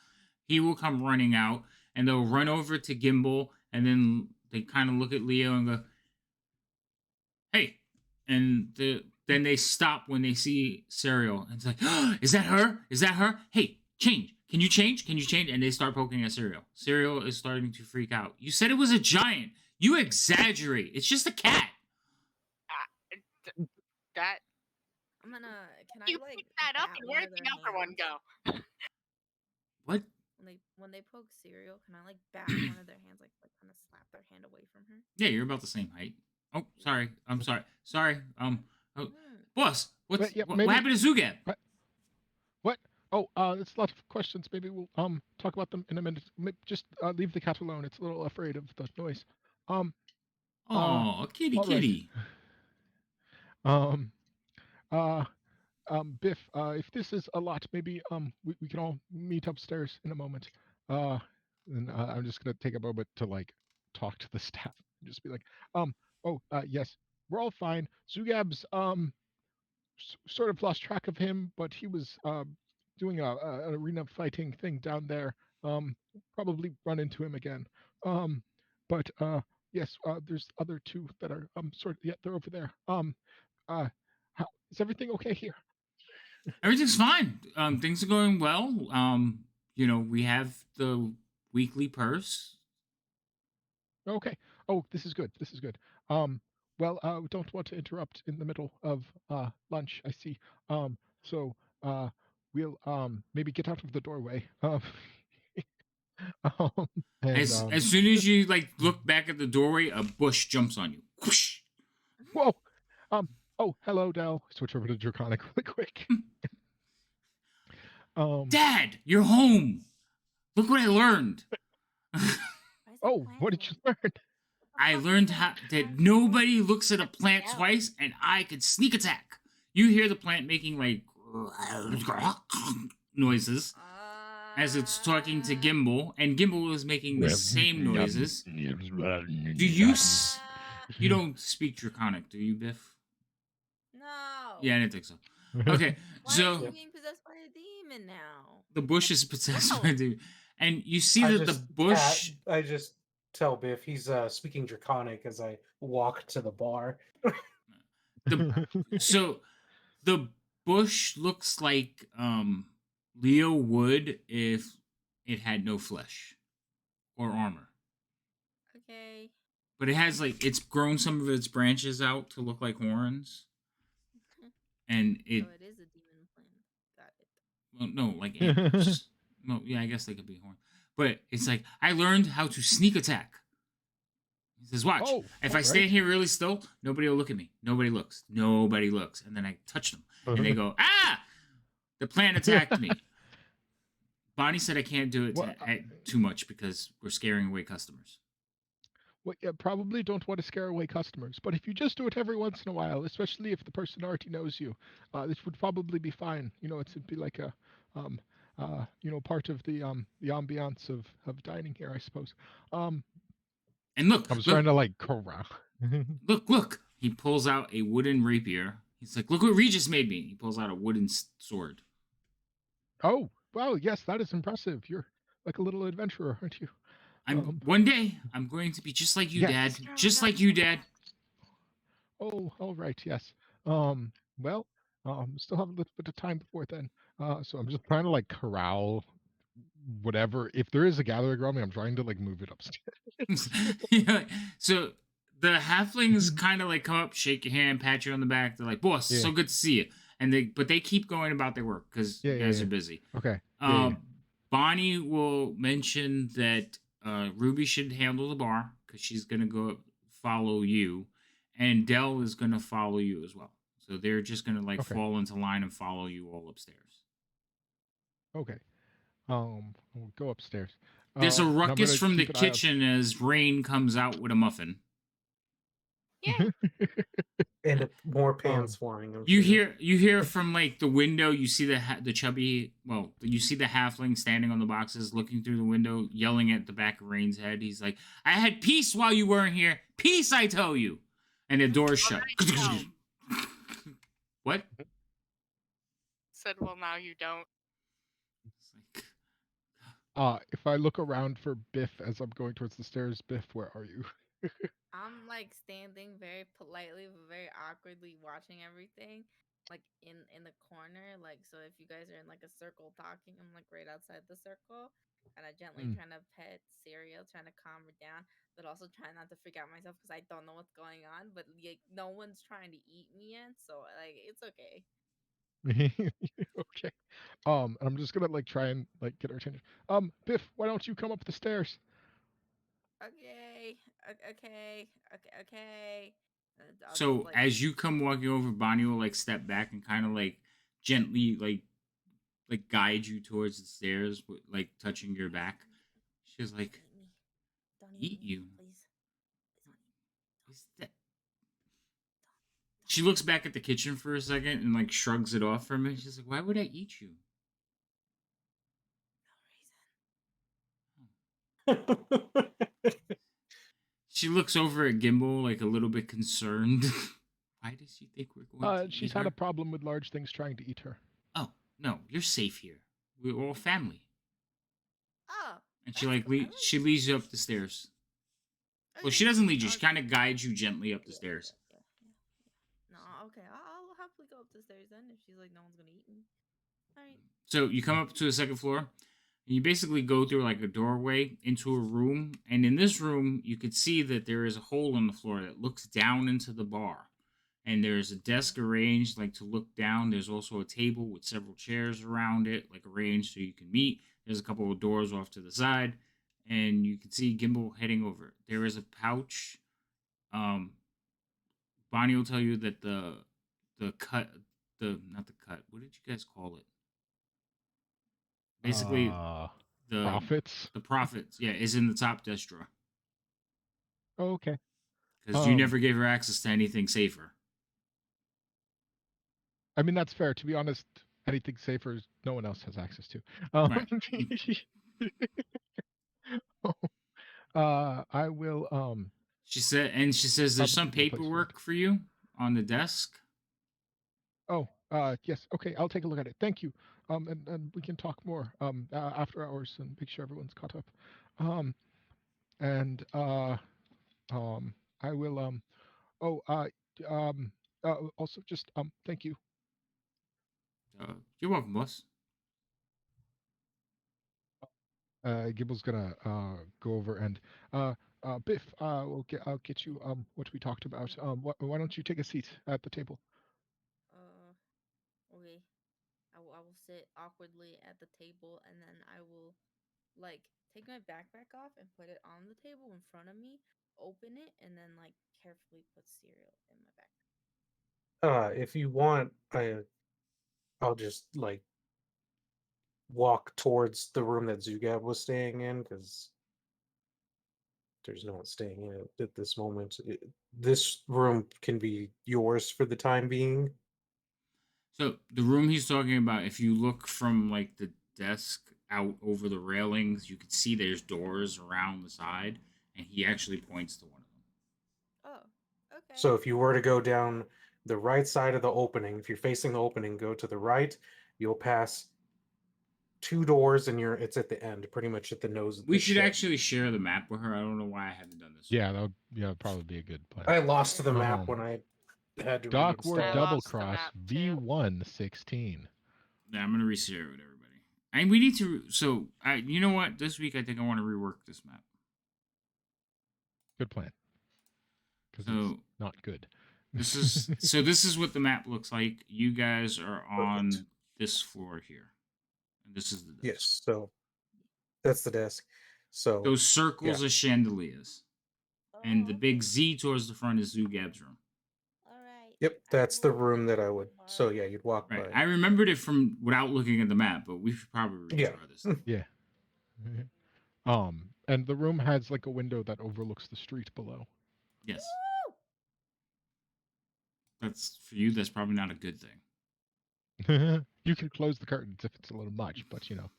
He will come running out, and they'll run over to Gimbal, and then they kind of look at Leo and go, "Hey," and then they stop when they see Serial, and it's like, oh, "Is that her? Is that her? Hey, change! Can you change? Can you change?" And they start poking at Serial. Serial is starting to freak out. "You said it was a giant. You exaggerate. It's just a cat." That I'm gonna. Can I you like pick that up bat and one where'd of the their other one hands? go? What? When they poke cereal, can I like bat one of their hands, like kind of slap their hand away from her? Yeah, you're about the same height. Oh, sorry. I'm sorry. Sorry. Oh, Mm. boss. But yeah, What maybe. happened to Zugab? What? Oh, it's a lot of questions. Maybe we'll talk about them in a minute. Just leave the cat alone. It's a little afraid of the noise. Um. Oh, a kitty All right. kitty. Um. Uh. Biff. If this is a lot, maybe we can all meet upstairs in a moment. And I'm just gonna take a moment to like talk to the staff. Just be like, oh, yes, we're all fine. Zugab's sort of lost track of him, but he was doing an arena fighting thing down there. Probably run into him again. But yes, there's other two that are yeah, they're over there. Uh, is everything okay here? Everything's fine. Things are going well. We have the weekly purse. Okay. Oh, this is good. This is good. Well, don't want to interrupt in the middle of lunch. I see. So we'll maybe get out of the doorway. Um, and As soon as just you like look back at the doorway, a bush jumps on you. Whoosh. whoa. Um. Oh, hello, Dell. Switch over to Draconic really quick. Dad, you're home. Look what I learned. Why is that Oh, plant what did you doing? learn? I learned how that nobody looks at a plant twice, and I could sneak attack. You hear the plant making like noises as it's talking to Gimbal, and Gimbal is making the same noises. Do you? You don't speak Draconic, do you, Biff? No. Yeah, I didn't think so. Okay, Why is so he being possessed by a demon now? the bush is possessed by No. the, and you see I that the just bush. I just tell Biff he's speaking Draconic as I walk to the bar. The so the bush looks like Leo would if it had no flesh or armor. Okay. But it has like it's grown some of its branches out to look like horns, and it So it is a demon plant. Got it. well, no like antlers. No, yeah, I guess they could be horns. But it's like I learned how to sneak attack. He says, "Watch. Oh, If all I stand right. here really still, nobody will look at me. Nobody looks. Nobody looks. And then I touch them, and they go, ah! The plant attacked me." Bonnie said I can't do it Well, too much because we're scaring away customers. Well, yeah, probably don't want to scare away customers, but if you just do it every once in a while, especially if the person already knows you, this would probably be fine. It'd be like a, part of the ambiance of dining here, I suppose. And look, I was look, trying to like corral. look. He pulls out a wooden rapier. He's like, look what Regis made me. He pulls out a wooden sword. Oh, well, yes, that is impressive. You're like a little adventurer, aren't you? One day I'm going to be just like you, Yes. Dad. Just like you, Dad. Oh, all right, yes. Well, still have a little bit of time before then. So I'm just trying to like corral whatever. If there is a gathering around me, I'm trying to like move it upstairs. Yeah. So the halflings kind of like come up, shake your hand, pat you on the back. They're like, "Boss, Yeah. so good to see you." But they keep going about their work because you guys are busy. Okay. Yeah. Bonnie will mention that Ruby should handle the bar because she's gonna go follow you, and Dell is gonna follow you as well. So they're just gonna like Okay. fall into line and follow you all upstairs. Okay. We'll go upstairs. There's a And I'm ruckus gonna from the keep an eye out. kitchen as Rain comes out with a muffin. Yeah. And more pans flying. I'm You sure. hear from like the window. You see the chubby. Well, you see the halfling standing on the boxes, looking through the window, yelling at the back of Rain's head. He's like, "I had peace while you weren't here. Peace, I tell you." And the door's shut. What? Said, well, now you don't. It's like, If I look around for Biff as I'm going towards the stairs, Biff, where are you? I'm like standing very politely but very awkwardly watching everything. Like in the corner. Like, so if you guys are in like a circle talking, I'm like right outside the circle. kind of gently Mm. trying to pet Cereal, trying to calm her down, but also trying not to freak out myself because I don't know what's going on. But like, no one's trying to eat me yet, so like it's okay. Okay. And I'm just gonna like try and like get her attention. Biff, why don't you come up the stairs? Okay, okay. I'll just So like as you come walking over, Bonnie will like step back and kind of like gently like guide you towards the stairs, with like touching your back. She's don't like, eat me, don't eat "Eat me, you? please, please Is that?" don't She eat looks me. back at the kitchen for a second and like shrugs it off for a minute. She's like, "Why would I eat you?" No reason. She looks over at Gimbal like a little bit concerned. Why does she think we're going to She's eat had a her? problem with large things trying to eat her. Oh no, you're safe here. We're all family. Oh, And she that's like cool. I she like. leads you up the stairs. Well, she Okay. doesn't lead you. She I'll, kind of guides you gently up the yeah, stairs. No, okay. I'll happily go up the stairs then if she's like no one's gonna eat me. All right. So you come Mm. up to the second floor, and you basically go through like a doorway into a room. And in this room, you could see that there is a hole in the floor that looks down into the bar. And there's a desk arranged like to look down. There's also a table with several chairs around it, like arranged so you can meet. There's a couple of doors off to the side, and you can see Gimbal heading over. There is a pouch. Um, Bonnie will tell you that the cut, the not the cut. What did you guys call it? Basically, Uh, the Profits. the profits, yeah, is in the top desk drawer Oh, okay. because you Um, never gave her access to anything safer. I mean that's fair. To be honest, anything safer no one else has access to. Um, Right. I will She says there's probably some be a place for that. paperwork for you on the desk. Oh, yes. Okay, I'll take a look at it. Thank you. And we can talk more after hours and make sure everyone's caught up. Um, and um, I will oh also just thank you. You're welcome, boss. Gibble's gonna go over and Biff, I'll get you what we talked about. Why don't you take a seat at the table? Okay. I will sit awkwardly at the table and then I will like take my backpack off and put it on the table in front of me, open it, and then like carefully put cereal in my backpack. If you want, I'll just like walk towards the room that Zugab was staying in because there's no one staying in it at this moment. This room can be yours for the time being. So the room he's talking about, if you look from like the desk out over the railings, you can see there's doors around the side, and he actually points to one of them. Oh, okay. So if you were to go down the right side of the opening, if you're facing the opening, go to the right, you'll pass two doors and it's at the end, pretty much at the nose of We the should ship. actually share the map with her. I don't know why I haven't done this. Yeah, that'd probably be a good plan. I lost the map Um, when I had to Dock War I reinstall. Double lost the Cross map too. V116. Yeah, I'm gonna reshare it with everybody. And we need to. So, you know what? This week I think I want to rework this map. Good plan. Because it's So not good. this is what the map looks like. You guys are on Perfect. this floor here, and this is the desk. Yes, so that's the desk. So Those circles yeah. are chandeliers, and the Oh, big okay. Z towards the front is Zugab's room. All right. Yep, I that's the will room that I would. So borrow yeah, that. you'd walk Right. by. I remembered it from without looking at the map, but we should probably Yeah. retry this. Yeah. And the room has like a window that overlooks the street below. Yes, Woo! that's for you. That's probably not a good thing. You can close the curtains if it's a little much, but you know,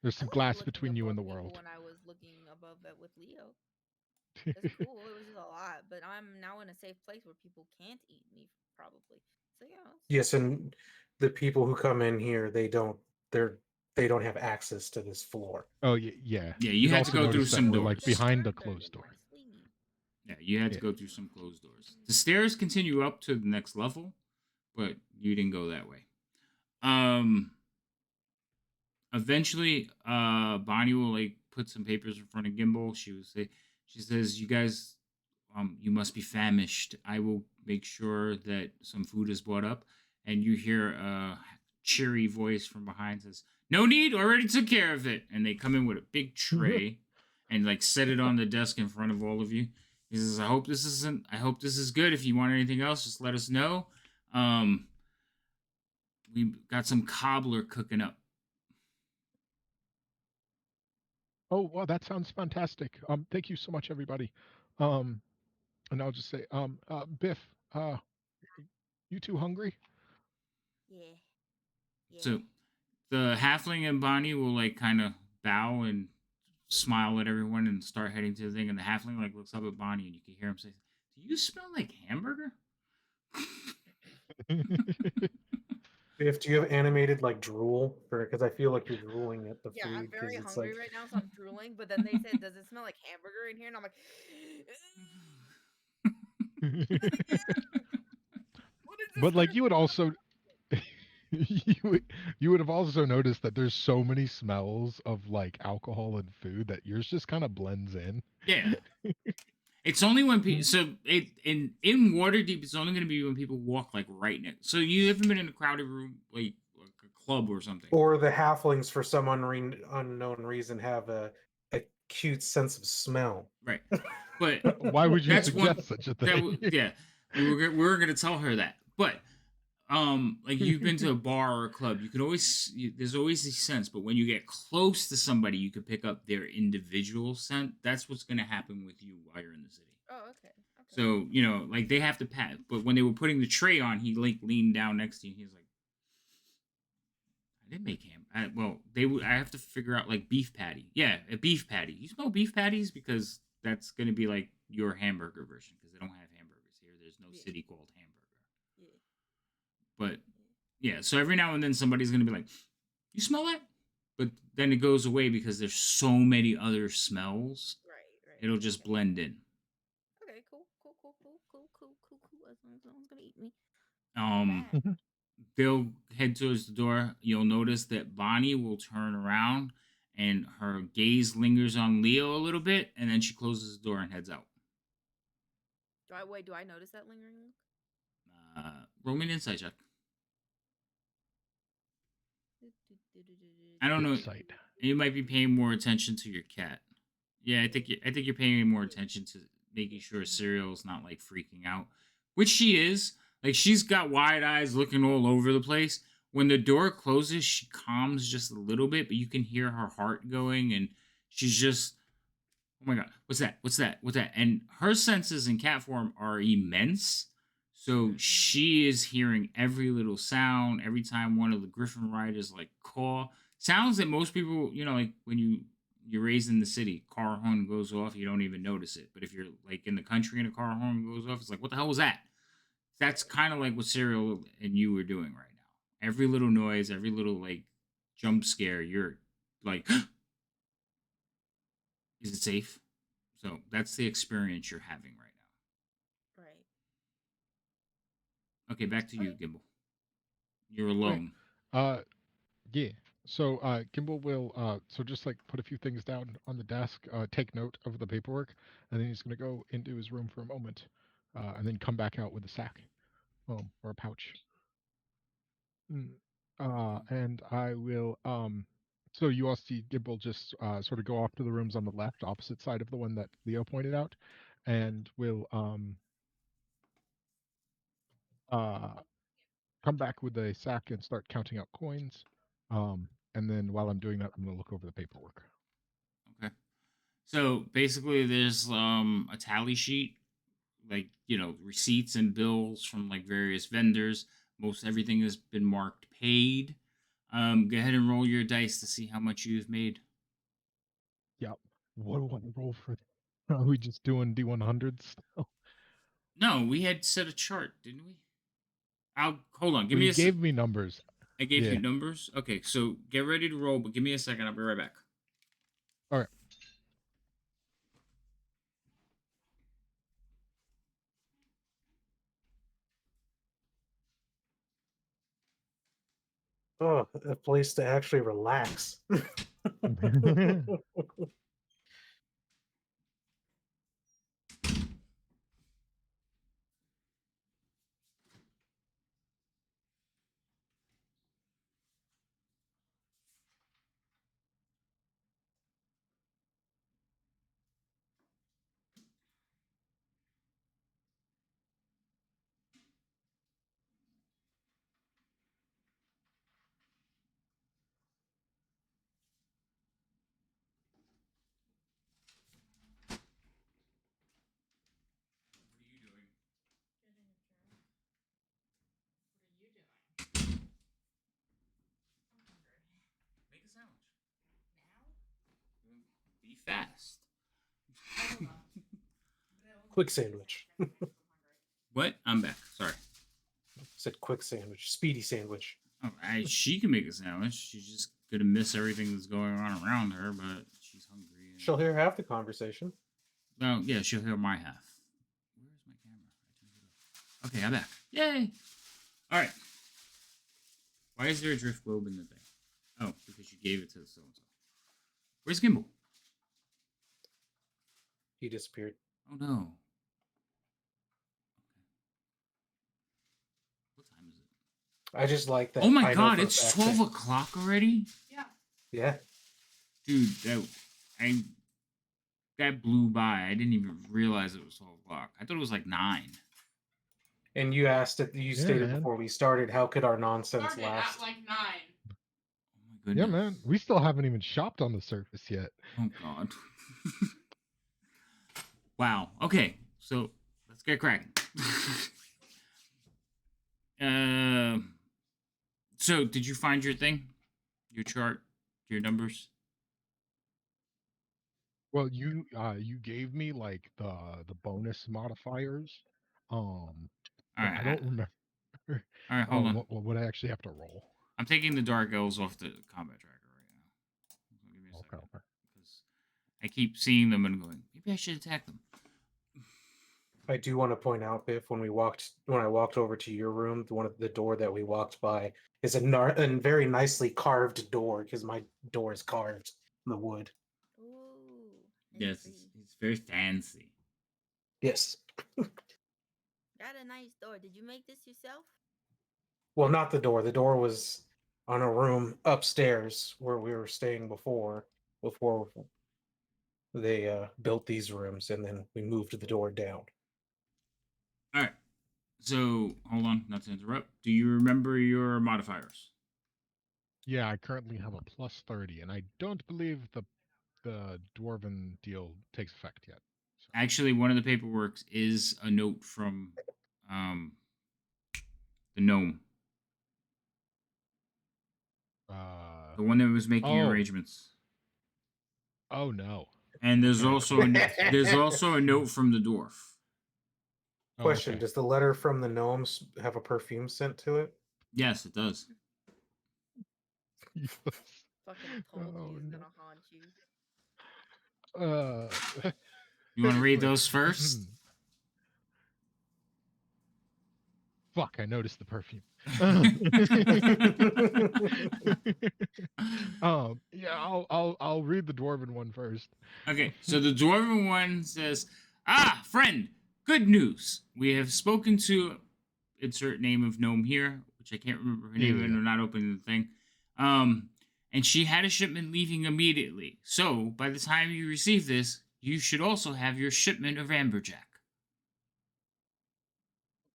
there's I some like glass looking between you and above the people world. when I was looking above it with Leo. It's cool. It was just a lot, but I'm now in a safe place where people can't eat me probably. So yeah. Yes, and the people who come in here, they don't have access to this floor. Oh yeah. Yeah, you You'd had to also go through notice that some we're like doors. behind a Murdered closed door. nicely. Yeah, you had to Yeah. go through some closed doors. The stairs continue up to the next level, but you didn't go that way. Um. eventually, Bonnie will like put some papers in front of Gimbal. She says, "You guys, you must be famished. I will make sure that some food is brought up." And you hear a cheery voice from behind says, "No need. Already took care of it." And they come in with a big tray and like set it on the desk in front of all of you. He says, "I hope this isn't. I hope this is good. If you want anything else, just let us know. Um, we got some cobbler cooking up." Oh, well, that sounds fantastic. Thank you so much, everybody. Um, and I'll just say, Biff, you two hungry? Yeah. Yeah. So the halfling and Bonnie will like kind of bow and smile at everyone and start heading to the thing. And the halfling like looks up at Bonnie and you can hear him say, "Do you smell like hamburger?" If do you have animated like drool for because I feel like you're drooling at the Yeah, food I'm very because it's hungry like right now, so I'm drooling. But then they said, "Does it smell like hamburger in here?" And I'm like, "What is this But like gonna you would also you would have also noticed that there's so many smells of like alcohol and food that yours just kind of blends in. Yeah. It's only when people in Waterdeep. It's only going to be when people walk like right next. So you haven't been in a crowded room like a club or something, or the halflings for some unknown reason have a acute sense of smell. right? But Why would you that's one suggest such a thing? yeah. We were going to tell her that, but like you've been to a bar or a club, you can always there's always a sense, but when you get close to somebody, you can pick up their individual scent. That's what's going to happen with you while you're in the city. Oh, okay. Okay. So you know, like they have to pat. But when they were putting the tray on, he like leaned down next to you. He's like, "I didn't make ham. Well, they would. I have to figure out like beef patty. Yeah, a beef patty. You smell beef patties because that's going to be like your hamburger version because they don't have hamburgers here. There's no Yeah. city called hamburger. Yeah. But yeah, so every now and then somebody's going to be like, "You smell that?" But then it goes away because there's so many other smells. Right. Right. It'll just Okay. blend in. Okay. Cool. Cool. Cool. Cool. Cool. Cool. Cool. Cool. As long as no one's gonna eat me. Um, Bad. they'll head towards the door. You'll notice that Bonnie will turn around and her gaze lingers on Leo a little bit, and then she closes the door and heads out. Do I notice that lingering look? Roll me an insight check. I don't know. Insight. You might be paying more attention to your cat. Yeah, I think you're paying more attention to making sure Serial's not like freaking out, which she is. Like she's got wide eyes, looking all over the place. When the door closes, she calms just a little bit, but you can hear her heart going, and she's just, "Oh my god, what's that? What's that? What's that?" And her senses in cat form are immense. So she is hearing every little sound every time one of the Griffin riders like caw. Sounds that most people, you know, like when you're raised in the city, car horn goes off, you don't even notice it. But if you're like in the country and a car horn goes off, it's like, what the hell was that? That's kind of like what Serial and you were doing right now. Every little noise, every little like jump scare, you're like, is it safe? So that's the experience you're having right Right. now. Okay, back to you, Okay. Gimbal. You're Okay. alone. Yeah. So Gimbal will so just like put a few things down on the desk, take note of the paperwork, and then he's gonna go into his room for a moment, and then come back out with a sack, or a pouch. Mm. And I will so you all see Gimbal just sort of go off to the rooms on the left, opposite side of the one that Leo pointed out, and will uh come back with a sack and start counting out coins. And then while I'm doing that, I'm gonna look over the paperwork. Okay. So basically, there's a tally sheet, like you know, receipts and bills from like various vendors. Most everything has been marked paid. Go ahead and roll your dice to see how much you've made. Yep. What do I roll for? Are we just doing D100s still? No, we had set a chart, didn't we? I'll hold on. Give Well, me you a. gave me numbers. I gave you Yeah. numbers. Okay, so get ready to roll, but give me a second. I'll be right back. All right. Oh, a place to actually relax. What are you doing? What are you doing? Make a sandwich. Now? Be fast. Quick sandwich. What? I'm back. Sorry. Said quick sandwich. Speedy sandwich. Oh, she can make a sandwich. She's just gonna miss everything that's going on around her, but she's hungry. And... She'll hear half the conversation. Well, yeah, she'll hear my half. Where's my camera? I turned it off. Okay, I'm back. Yay! All right. Why is there a drift globe in the thing? Oh, because you gave it to so and so. Where's Gimbal? He disappeared. Oh no. What time is it? I just like that. Oh my I know god, for a it's fact 12 that- o'clock already? Yeah. Dude, that blew by. I didn't even realize it was 12 o'clock. I thought it was like 9. And you asked it. You stated man. before we started, how could our nonsense last? At like 9. Oh my goodness. Yeah, man. We still haven't even shopped on the surface yet. Oh god. Wow. Okay, so let's get cracking. So did you find your thing? Your chart? Your numbers? Well, you gave me like the bonus modifiers. All But right. I don't remember. All right, hold on. What would I actually have to roll? I'm taking the dark elves off the combat tracker right now. So give me a second. Okay. Because I keep seeing them and going, maybe I should attack them. I do want to point out, Biff, when I walked over to your room, the door that we walked by is a very nicely carved door because my door is carved in the wood. Ooh. Yes, pretty. it's very fancy. Yes. Got a nice door. Did you make this yourself? Well, not the door. The door was on a room upstairs where we were staying before they built these rooms, and then we moved the door down. All right. So hold on, not to interrupt. Do you remember your modifiers? Yeah, I currently have a plus 30, and I don't believe the dwarven deal takes effect yet. So. Actually, one of the paperwork is a note from the gnome, the one that was making arrangements. Oh no. And there's also a note from the dwarf. Question: okay. Does the letter from the gnomes have a perfume sent to it? Yes, it does. Fucking told you he's gonna haunt you. You want to read Wait. those first? Fuck! I noticed the perfume. Yeah, I'll read the dwarven one first. Okay, so the dwarven one says, "Ah, friend, good news. We have spoken to insert name of gnome here, which I can't remember her name, and we're not opening the thing. And she had a shipment leaving immediately. So by the time you receive this, you should also have your shipment of amberjack."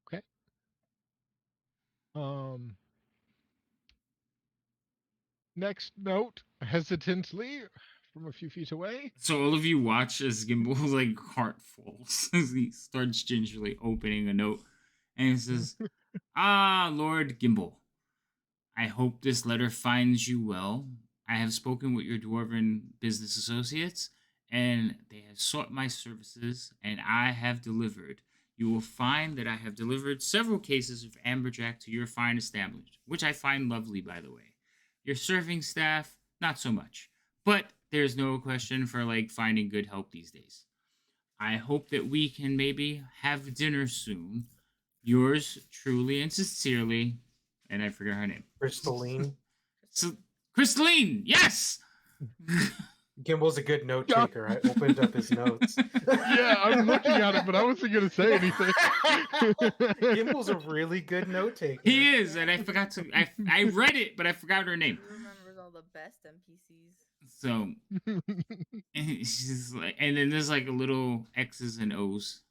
Okay. Next note, hesitantly, from a few feet away. So all of you watch as Gimbal's like heart falls as he starts gingerly opening a note, and it says, "Ah, Lord Gimbal, I hope this letter finds you well. I have spoken with your dwarven business associates, and they have sought my services, and I have delivered. You will find that I have delivered several cases of amberjack to your fine establishment, which I find lovely, by the way. Your serving staff, not so much. But there's no question for like finding good help these days. I hope that we can maybe have dinner soon. Yours truly and sincerely," and I forget her name. Crystalline. So, Crystalline, yes. Gimble's a good note Yeah. taker. I opened up his notes. Yeah, I'm looking at it, but I wasn't gonna say anything. Gimble's a really good note taker. He is, and I forgot to. I read it, but I forgot her name. He remembers all the best NPCs. So she's like, and then there's like a little X's and O's.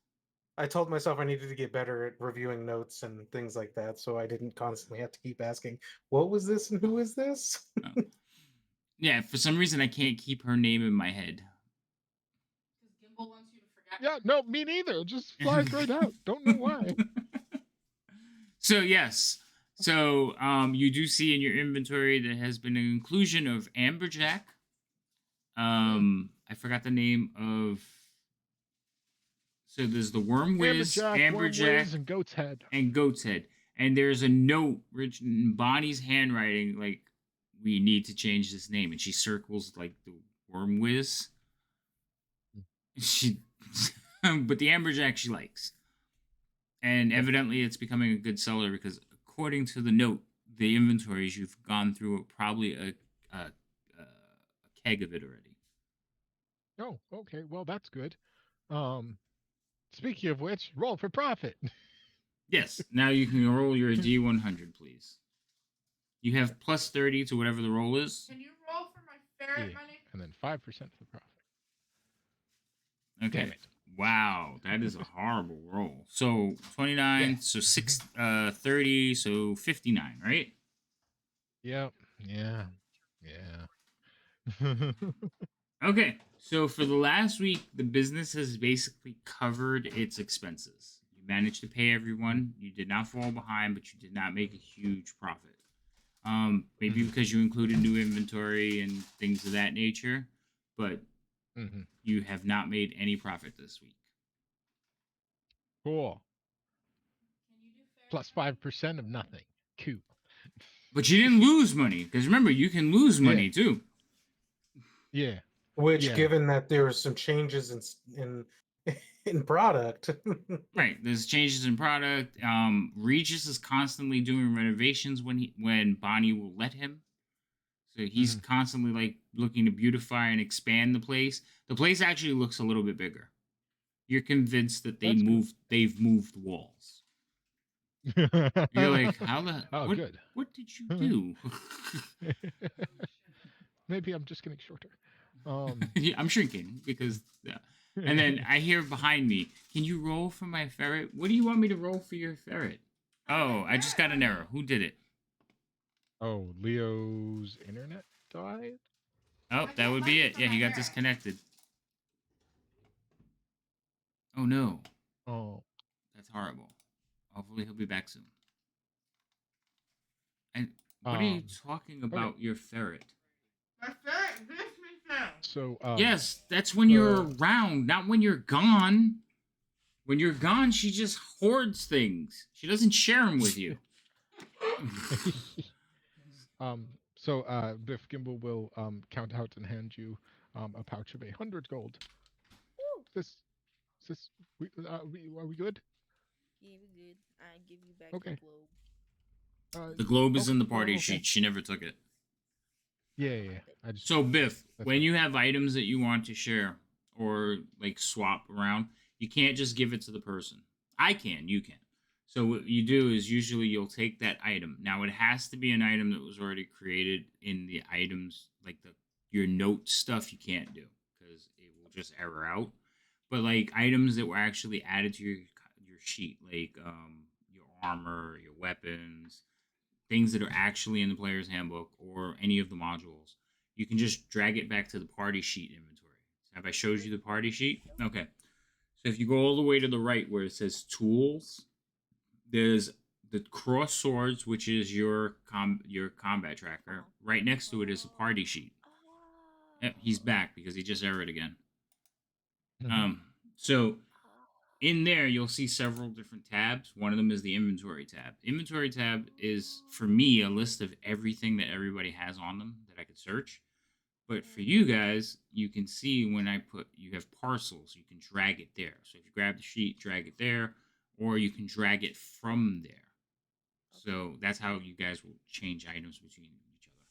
I told myself I needed to get better at reviewing notes and things like that, so I didn't constantly have to keep asking, "What was this and who is this?" Oh. Yeah, for some reason I can't keep her name in my head. Because Gimbal wants you to forget. Yeah, no, me neither. It just flies right out. Don't know why. So yes, so you do see in your inventory there has been an inclusion of amberjack. I forgot the name of. So there's the worm whiz, amberjack, and goat's head. and goat's head. And there's a note written in Bonnie's handwriting, like, we need to change this name. And she circles like the worm whiz. She, but the amberjack she likes. And evidently it's becoming a good seller because according to the note, the inventories you've gone through probably a keg of it already. Oh, okay. Well, that's good. Speaking of which, roll for profit. Yes. Now you can roll your D100, please. You have plus 30 to whatever the roll is. Can you roll for my ferret Yeah. money? And then 5% for the profit. Okay. Damn it. Wow, that is a horrible roll. So 29, Yeah. so 30, so 59, right? Yep. Yeah. Yeah. Okay. So for the last week, the business has basically covered its expenses. You managed to pay everyone. You did not fall behind, but you did not make a huge profit. Maybe because you included new inventory and things of that nature, but you have not made any profit this week. Cool. Plus 5% of nothing. Cool. But you didn't lose money because remember, you can lose money too. Yeah. Which, Yeah. given that there are some changes in product, Right, there's changes in product. Regis is constantly doing renovations when Bonnie will let him. So he's constantly like looking to beautify and expand the place. The place actually looks a little bit bigger. You're convinced that they've moved walls. You're like, how the good. What did you do? Maybe I'm just getting shorter. Yeah, I'm shrinking because and then I hear behind me, can you roll for my ferret? What do you want me to roll for your ferret? Oh, I just got an error. Who did it? Oh, Leo's internet died? Oh, that would be it. Yeah, he got disconnected. Oh no. Oh. That's horrible. Hopefully he'll be back soon. And what are you talking about your ferret? My ferret gives me things. So yes, that's when you're around, not when you're gone. When you're gone, she just hoards things. She doesn't share them with you. So Biff Gimbal will count out and hand you a pouch of 100 gold. Woo. Are we good? Yeah, we good. I give you back Okay. the globe. The globe is in the okay, party okay. sheet. She never took it. Yeah. So Biff, That's when right. you have items that you want to share or like swap around, you can't just give it to the person. I can, you can. So what you do is usually you'll take that item. Now it has to be an item that was already created in the items, like your note stuff. You can't do because it will just error out. But like items that were actually added to your sheet, like your armor, your weapons, things that are actually in the player's handbook or any of the modules, you can just drag it back to the party sheet inventory. Have I showed you the party sheet? Okay. So if you go all the way to the right where it says tools, there's the cross swords, which is your combat tracker. Right next to it is a party sheet. Yep, he's back because he just errored again. So in there, you'll see several different tabs. One of them is the inventory tab. Inventory tab is, for me, a list of everything that everybody has on them that I could search. But for you guys, you can see when you have parcels, you can drag it there. So if you grab the sheet, drag it there, or you can drag it from there. So that's how you guys will change items between each other.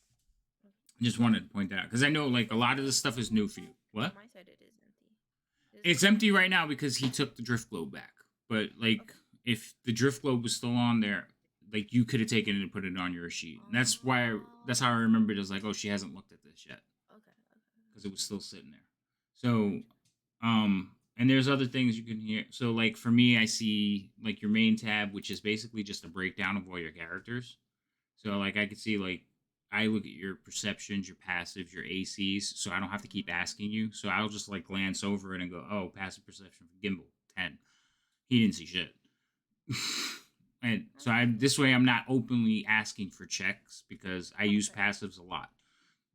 I just wanted to point that out because I know like a lot of this stuff is new for you. What? On my side, it is empty. It's empty right now because he took the drift globe back. But like, Okay. if the drift globe was still on there, like you could have taken it and put it on your sheet. And that's why. That's how I remembered it as like, oh, she hasn't looked at this yet Okay. because it was still sitting there. So, and there's other things you can hear. So like for me, I see like your main tab, which is basically just a breakdown of all your characters. So like I could see like I look at your perceptions, your passives, your ACs, so I don't have to keep asking you. So I'll just like glance over it and go, oh, passive perception for Gimbal 10. He didn't see shit. And so I this way I'm not openly asking for checks because I use Okay. passives a lot.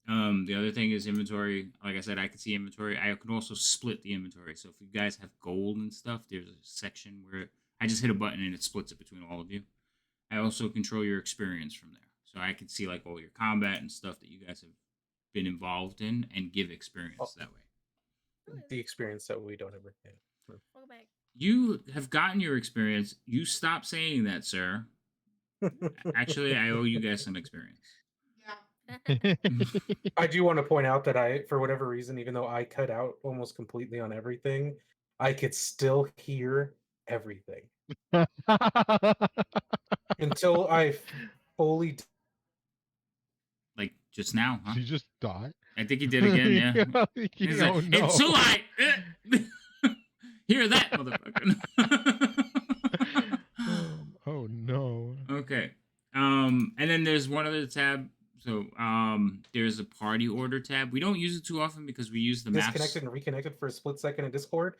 The other thing is inventory. Like I said, I can see inventory. I can also split the inventory. So if you guys have gold and stuff, there's a section where I just hit a button and it splits it between all of you. I also control your experience from there. So I can see like all your combat and stuff that you guys have been involved in and give experience that way. The experience that we don't ever get. Welcome back. You have gotten your experience. You stop saying that, sir. Actually, I owe you guys some experience. I do want to point out that I, for whatever reason, even though I cut out almost completely on everything, I could still hear everything until I fully. Like just now, huh? She just died. I think he did again, yeah. He's like, Oh no! it's too light. Hear that, motherfucker. Oh no! Okay. And then there's one other tab. So there's a party order tab. We don't use it too often because we use the maps. Disconnected and reconnected for a split second in Discord.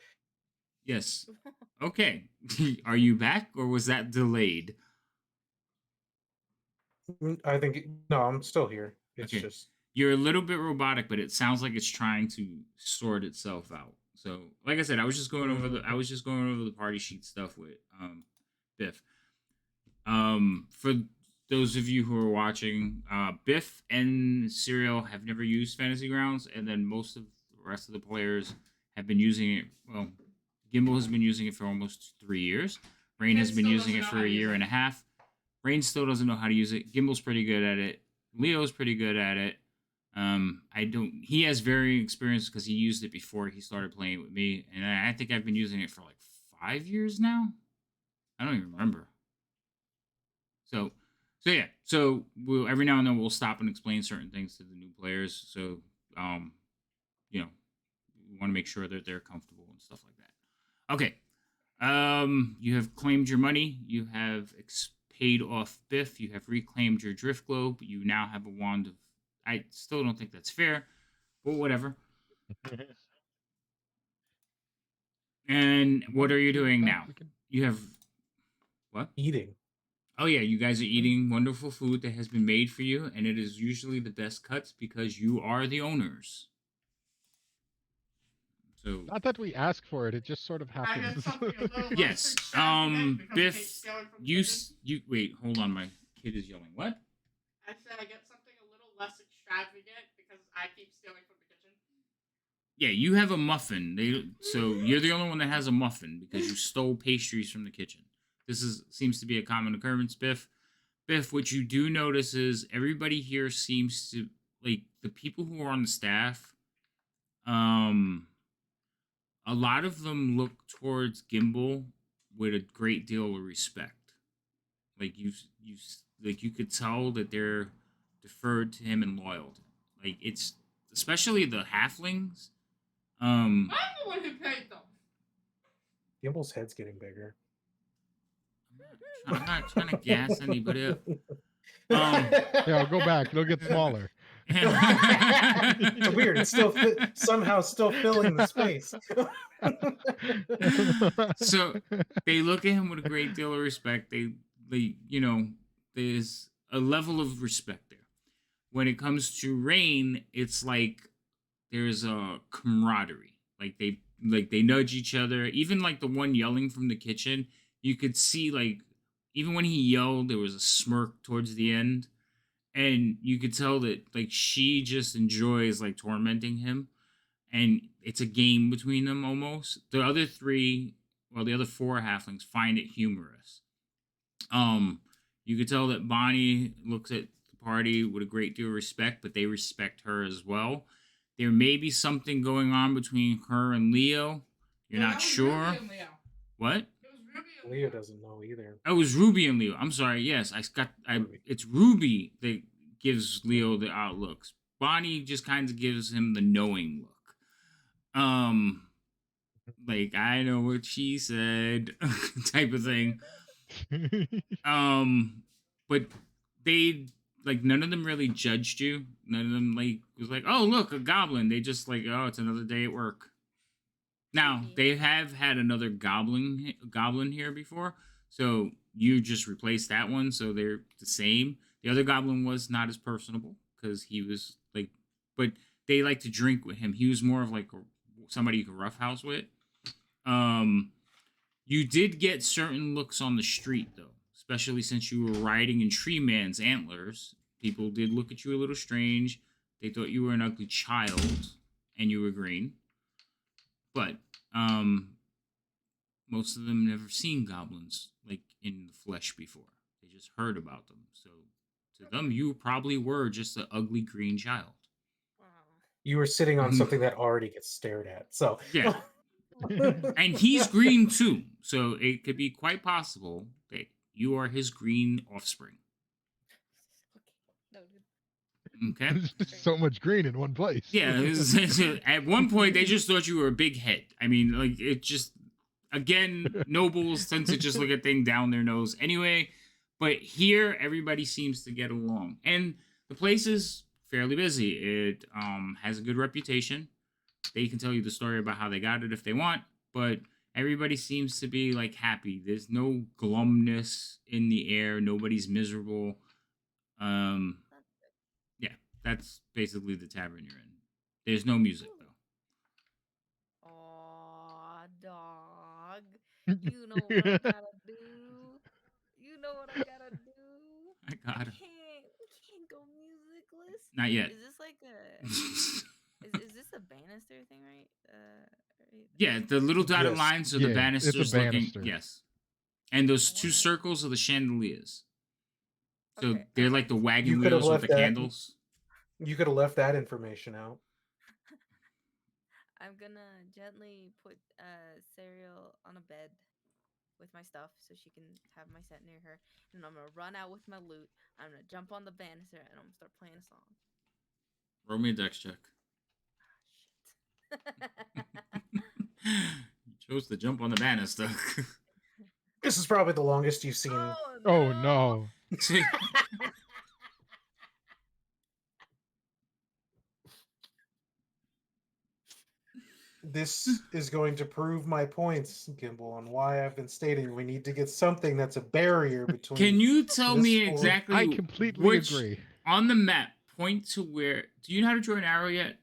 Yes. Okay. Are you back or was that delayed? I think no, I'm still here. It's Okay. just You're a little bit robotic, but it sounds like it's trying to sort itself out. So, like I said, I was just going over the party sheet stuff with Biff. For those of you who are watching, Biff and Serial have never used Fantasy Grounds, and then most of the rest of the players have been using it. Well, Gimbal has been using it for almost 3 years. Rain has been using it for a year and a half. Rain still doesn't know how to use it. Gimbal's pretty good at it. Leo's pretty good at it. He has varying experience because he used it before he started playing with me, and I think I've been using it for like 5 years now. I don't even remember. So yeah. So we'll every now and then we'll stop and explain certain things to the new players. So we want to make sure that they're comfortable and stuff like that. Okay. You have claimed your money. You have paid off Biff. You have reclaimed your drift globe. You now have a wand of. I still don't think that's fair, but whatever. And what are you doing now? You have what? eating. Oh yeah, you guys are eating wonderful food that has been made for you, and it is usually the best cuts because you are the owners. So Not that we ask for it; it just sort of happens. yes, Biff, you wait. Hold on, my kid is yelling. What? I said I get something a little less extravagant because I keep stealing from the kitchen. Yeah, you have a muffin. So you're the only one that has a muffin because you stole pastries from the kitchen. This seems to be a common occurrence, Biff. Biff, what you do notice is everybody here seems to like the people who are on the staff. A lot of them look towards Gimbal with a great deal of respect. Like you could tell that they're deferred to him and loyal. Like it's especially the halflings. I'm the one who paid them. Gimble's head's getting bigger. I'm not trying to gas anybody up. Yeah, go back. It'll get smaller. It's weird. It's still somehow still filling the space. So they look at him with a great deal of respect. They there's a level of respect there. When it comes to Rain, it's like there's a camaraderie. Like they nudge each other. Even like the one yelling from the kitchen, you could see like even when he yelled, there was a smirk towards the end. And you could tell that like she just enjoys like tormenting him, and it's a game between them almost. The other four halflings find it humorous. You could tell that Bonnie looks at the party with a great deal of respect, but they respect her as well. There may be something going on between her and Leo. You're not sure. What? Leo doesn't know either. Oh, it was Ruby and Leo. I'm sorry. Yes, Ruby. it's Ruby that gives Leo the outlooks. Bonnie just kind of gives him the knowing look. Like I know what she said, type of thing. But they like none of them really judged you. None of them like was like, oh look, a goblin. They just like, oh, it's another day at work. Now they have had another goblin here before, so you just replaced that one, so they're the same. The other goblin was not as personable because he was like, but they like to drink with him. He was more of like somebody you could roughhouse with. You did get certain looks on the street though, especially since you were riding in Tree Man's antlers. People did look at you a little strange. They thought you were an ugly child, and you were green. But most of them never seen goblins like in the flesh before. They just heard about them. So to them, you probably were just an ugly green child. You were sitting on something that already gets stared at. So yeah. And he's green too. So it could be quite possible that you are his green offspring. Okay. There's just so much green in one place. Yeah. At one point, they just thought you were a big head. I mean, like, it just, again, nobles tend to just look at things down their nose anyway. But here, everybody seems to get along. And the place is fairly busy. It has a good reputation. They can tell you the story about how they got it if they want. But everybody seems to be, like, happy. There's no glumness in the air. Nobody's miserable. Yeah, that's basically the tavern you're in. There's no music though. Aw, dog. You know what I gotta do. You know what I gotta do. I got it. We can't go musicless. Not yet. Is this like a? is this a banister thing, right? Right? Yeah, the little dotted Yes. lines are Yeah, the it's a banisters looking. banister. Yes, and those two Wow. circles are the chandeliers. So Okay, they're okay. like the wagon You could have wheels with left the that. candles. You could have left that information out. I'm gonna gently put Cereal on a bed with my stuff so she can have my set near her, and I'm gonna run out with my loot. I'm gonna jump on the banister and I'm gonna start playing a song. Roll me a dex check. Shit. You chose to jump on the banister. This is probably the longest you've seen. Oh no. This is going to prove my points, Gimbal, on why I've been stating we need to get something that's a barrier between. Can you tell this me or- exactly? I completely which, agree. On the map, point to where. Do you know how to draw an arrow yet?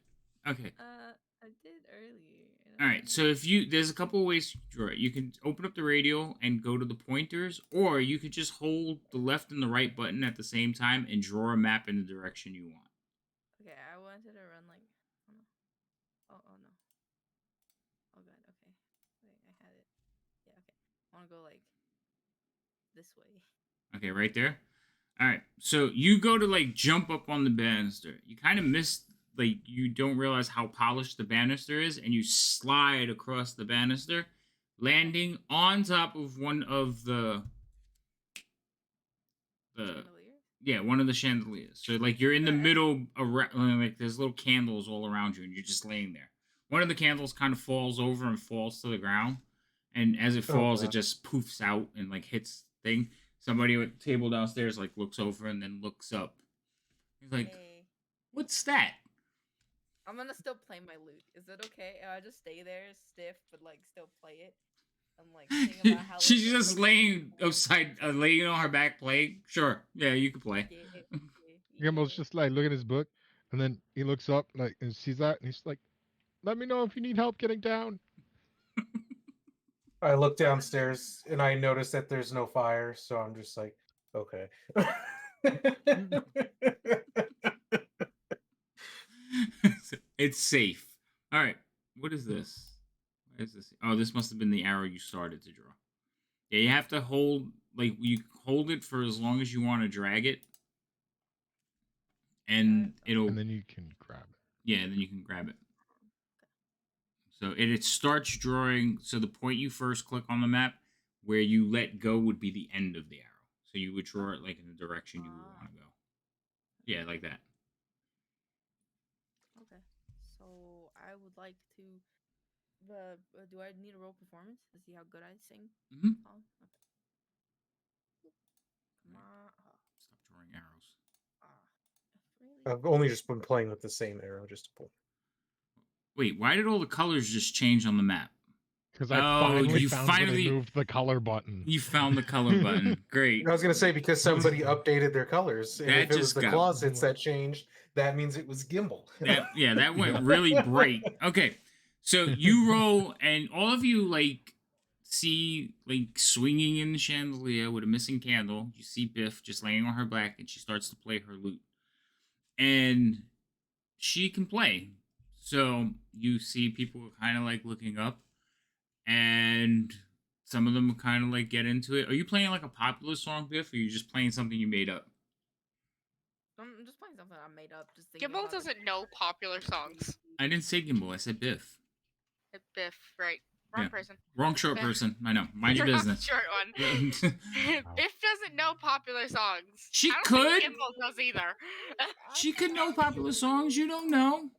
Okay. I did earlier. All right. So if you, there's a couple of ways to draw it. You can open up the radio and go to the pointers, or you could just hold the left and the right button at the same time and draw a map in the direction you want. Okay, I wanted to run like. Oh no. Oh god. Okay. Wait, I had it. Yeah. Okay. I want to go like this way. Okay, right there. All right. So you go to like jump up on the banister. You kind of miss, like, you don't realize how polished the banister is, and you slide across the banister, landing on top of one of the Chandelier? yeah, one of the chandeliers. So like you're in the middle, like there's little candles all around you, and you're just laying there. One of the candles kind of falls over and falls to the ground, and as it falls, wow. it just poofs out and like hits thing. Somebody at the table downstairs like looks over and then looks up. He's like, Hey, "What's that?" I'm gonna still play my loot. Is it okay? I just stay there stiff, but like still play it. I'm like sing about how She's like, just laying outside, laying on her back, playing. Sure, yeah, you can play. Gimbal's just like look at his book, and then he looks up like and sees that, and he's like, "Let me know if you need help getting down." I look downstairs and I notice that there's no fire, so I'm just like, okay. It's safe. All right. What is this? What is this? Oh, this must have been the arrow you started to draw. Yeah, you have to hold, like, you hold it for as long as you want to drag it. and it'll And then you can grab it. yeah, then you can grab it. So it starts drawing. So the point you first click on the map, where you let go would be the end of the arrow. So you would draw it like in the direction you would want to go. Yeah, like that. Okay. So I would like to. Do I need a roll performance to see how good I sing? Mhm. Oh, okay. Come on. Stop drawing arrows. Really? I've only just been playing with the same arrow just to pull. Wait, why did all the colors just change on the map? Because I Oh, finally you found where they finally- moved the color button. You found the color button. Great. I was gonna say because somebody updated their colors, and That if it was just the got- closets that changed, that means it was Gimbal. That went really bright. Okay, so you roll, and all of you like see like swinging in the chandelier with a missing candle. You see Biff just laying on her back, and she starts to play her lute, and she can play. So you see people kind of like looking up, and some of them kind of like get into it. Are you playing like a popular song, Biff, or are you just playing something you made up? I'm just playing something I made up. Just thinking Gimbal about the- doesn't know popular songs. I didn't say Gimbal. I said Biff. Biff, right? Wrong Yeah. person. Wrong short Biff. person. I know. Mind your Wrong business. Short one. Biff doesn't know popular songs. She I don't could. think Gimbal does either. She could know popular songs. You don't know.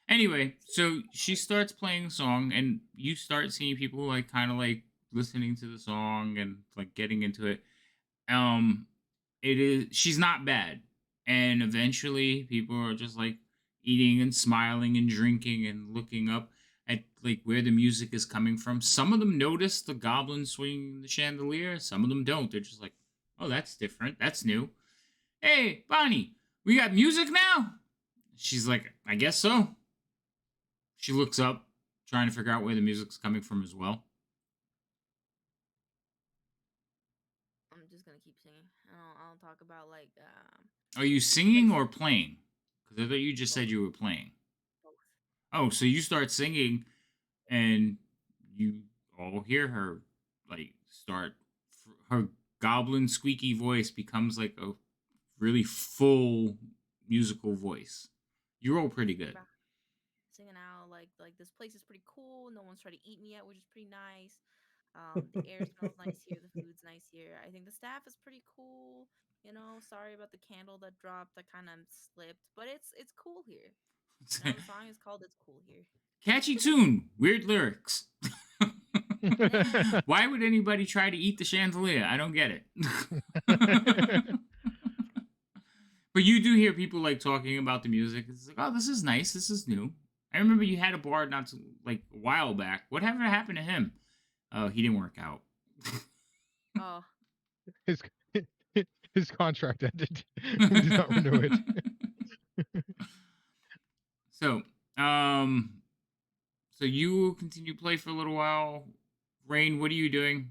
Anyway, so she starts playing a song, and you start seeing people like kind of like listening to the song and like getting into it. It is. She's not bad, and eventually people are just like eating and smiling and drinking and looking up at like where the music is coming from. Some of them notice the goblin swinging the chandelier. Some of them don't. They're just like, "Oh, that's different. That's new." Hey, Bonnie, we got music now? She's like, I guess so. She looks up, trying to figure out where the music's coming from as well. I'm just gonna keep singing. I'll talk about like Are you singing or playing? Because I thought you just said you were playing. both. Oh, so you start singing, and you all hear her like start. Her goblin squeaky voice becomes like a really full musical voice. You roll pretty good. Singing out like this place is pretty cool. No one's tried to eat me yet, which is pretty nice. The air smells nice here. The food's nice here. I think the staff is pretty cool. You know, sorry about the candle that dropped. That kind of slipped, but it's cool here. Now the song is called "It's Cool Here." Catchy tune, weird lyrics. Why would anybody try to eat the chandelier? I don't get it. But you do hear people like talking about the music. It's like, oh, this is nice. This is new. I remember you had a bard not too, like a while back. Whatever happened to him? Oh, he didn't work out. Oh, his his contract ended. He did not renew it. So, so you continue to play for a little while. Rain, what are you doing?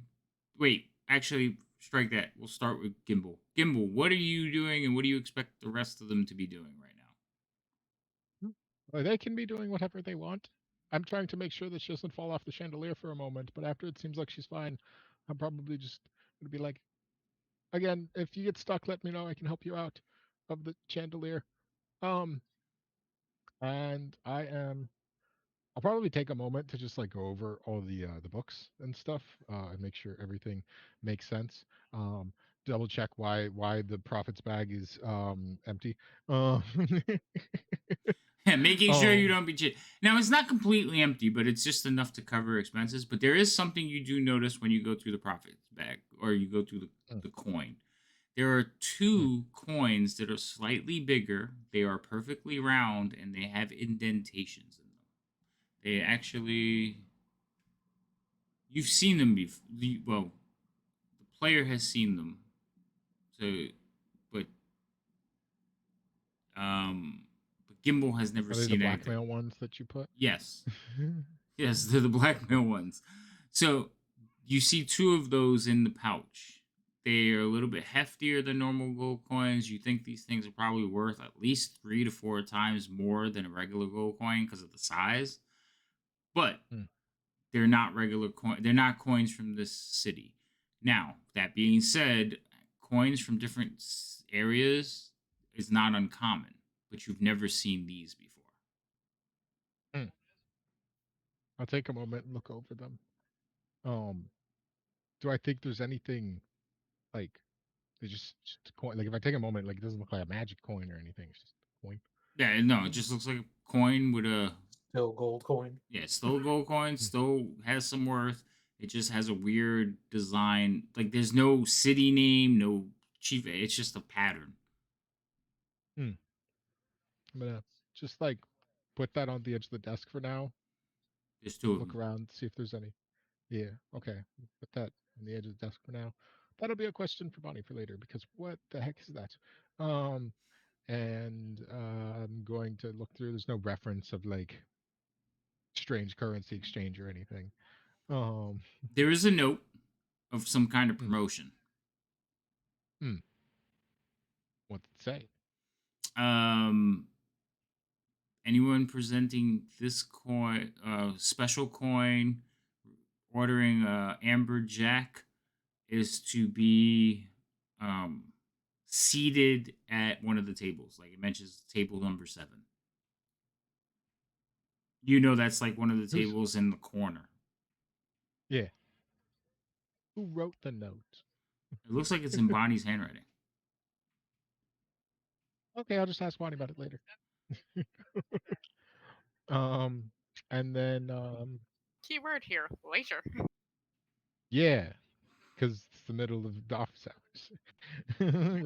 Wait, actually, strike that. We'll start with Gimbal. Gimbal, what are you doing, and what do you expect the rest of them to be doing right now? Well, they can be doing whatever they want. I'm trying to make sure that she doesn't fall off the chandelier for a moment, but after it seems like she's fine, I'm probably just going to be like, again, if you get stuck, let me know. I can help you out of the chandelier. And I'll probably take a moment to just like go over all the books and stuff and make sure everything makes sense. Double check why the prophet's bag is empty. Making sure you don't be cheated. Now, it's not completely empty, but it's just enough to cover expenses. But there is something you do notice when you go through the prophet's bag or you go through the coin. There are two coins that are slightly bigger. They are perfectly round, and they have indentations in them. They actually... You've seen them before. Well, the player has seen them. So, but... But Gimbal has never Are they the seen anything. blackmail ones that you put? Yes. Yes, they're the blackmail ones. So you see two of those in the pouch. They are a little bit heftier than normal gold coins. You think these things are probably worth at least 3 to 4 times more than a regular gold coin because of the size. But they're not regular coin. They're not coins from this city. Now, that being said, coins from different areas is not uncommon. but you've never seen these before. I'll take a moment and look over them. Do I think there's anything like they just a coin? Like if I take a moment, like it doesn't look like a magic coin or anything. It's just a coin. Yeah, no, it just looks like a coin with a Still gold coin. yeah, it's still a gold coin, still has some worth. It just has a weird design. Like there's no city name, no chief. It's just a pattern. I'm gonna just like put that on the edge of the desk for now. There's two of Look them. around, see if there's any. Yeah, okay. Put that on the edge of the desk for now. That'll be a question for Bonnie for later because what the heck is that? Um, and I'm going to look through. There's no reference of like strange currency exchange or anything. Um, There is a note of some kind of hmm, promotion. hmm, what did it say? Um, anyone presenting this coin, special coin, ordering amberjack is to be um, seated at one of the tables. Like it mentions table number 7. You know that's like one of the Who's tables in the corner. yeah? Who wrote the note? It looks like it's in Bonnie's handwriting. Okay, I'll just ask Bonnie about it later. um, and then Keyword here, later. yeah, because it's the middle of the office hours,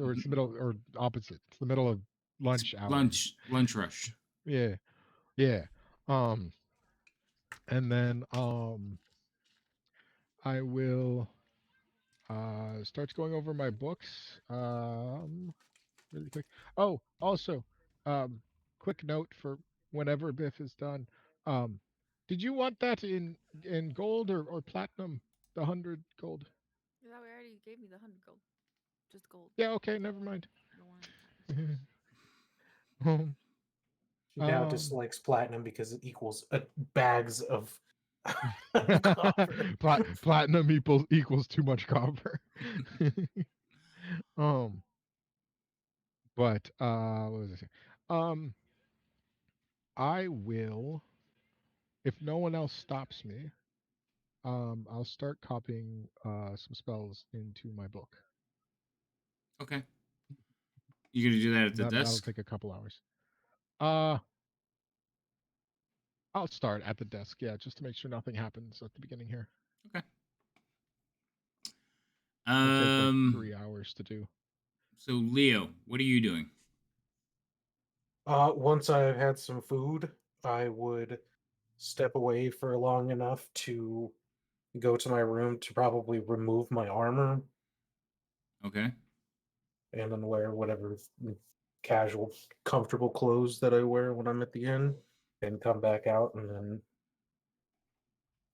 or it's the middle or opposite. It's the middle of It's lunch hours. lunch rush. Yeah, yeah. Um, and then I will start going over my books really quick. Oh, also, um, quick note for whenever Biff is done. Um, did you want that in gold or platinum? The 100 gold. Yeah, we already gave me the 100 gold. Just gold. Yeah. Okay. Never mind. I don't want it um, She now um, dislikes platinum because it equals bags of copper. platinum equals too much copper. um, but what was I saying? Um, I will, if no one else stops me, I'll start copying some spells into my book. Okay. You gonna do that at the That'll desk? take a couple hours. Uh, I'll start at the desk, yeah, just to make sure nothing happens at the beginning here. Okay. It'll take like Um. 3 hours to do. So Leo, what are you doing? Once I've had some food, I would step away for long enough to go to my room to probably remove my armor Okay. and then wear whatever casual, comfortable clothes that I wear when I'm at the inn, and come back out. And then,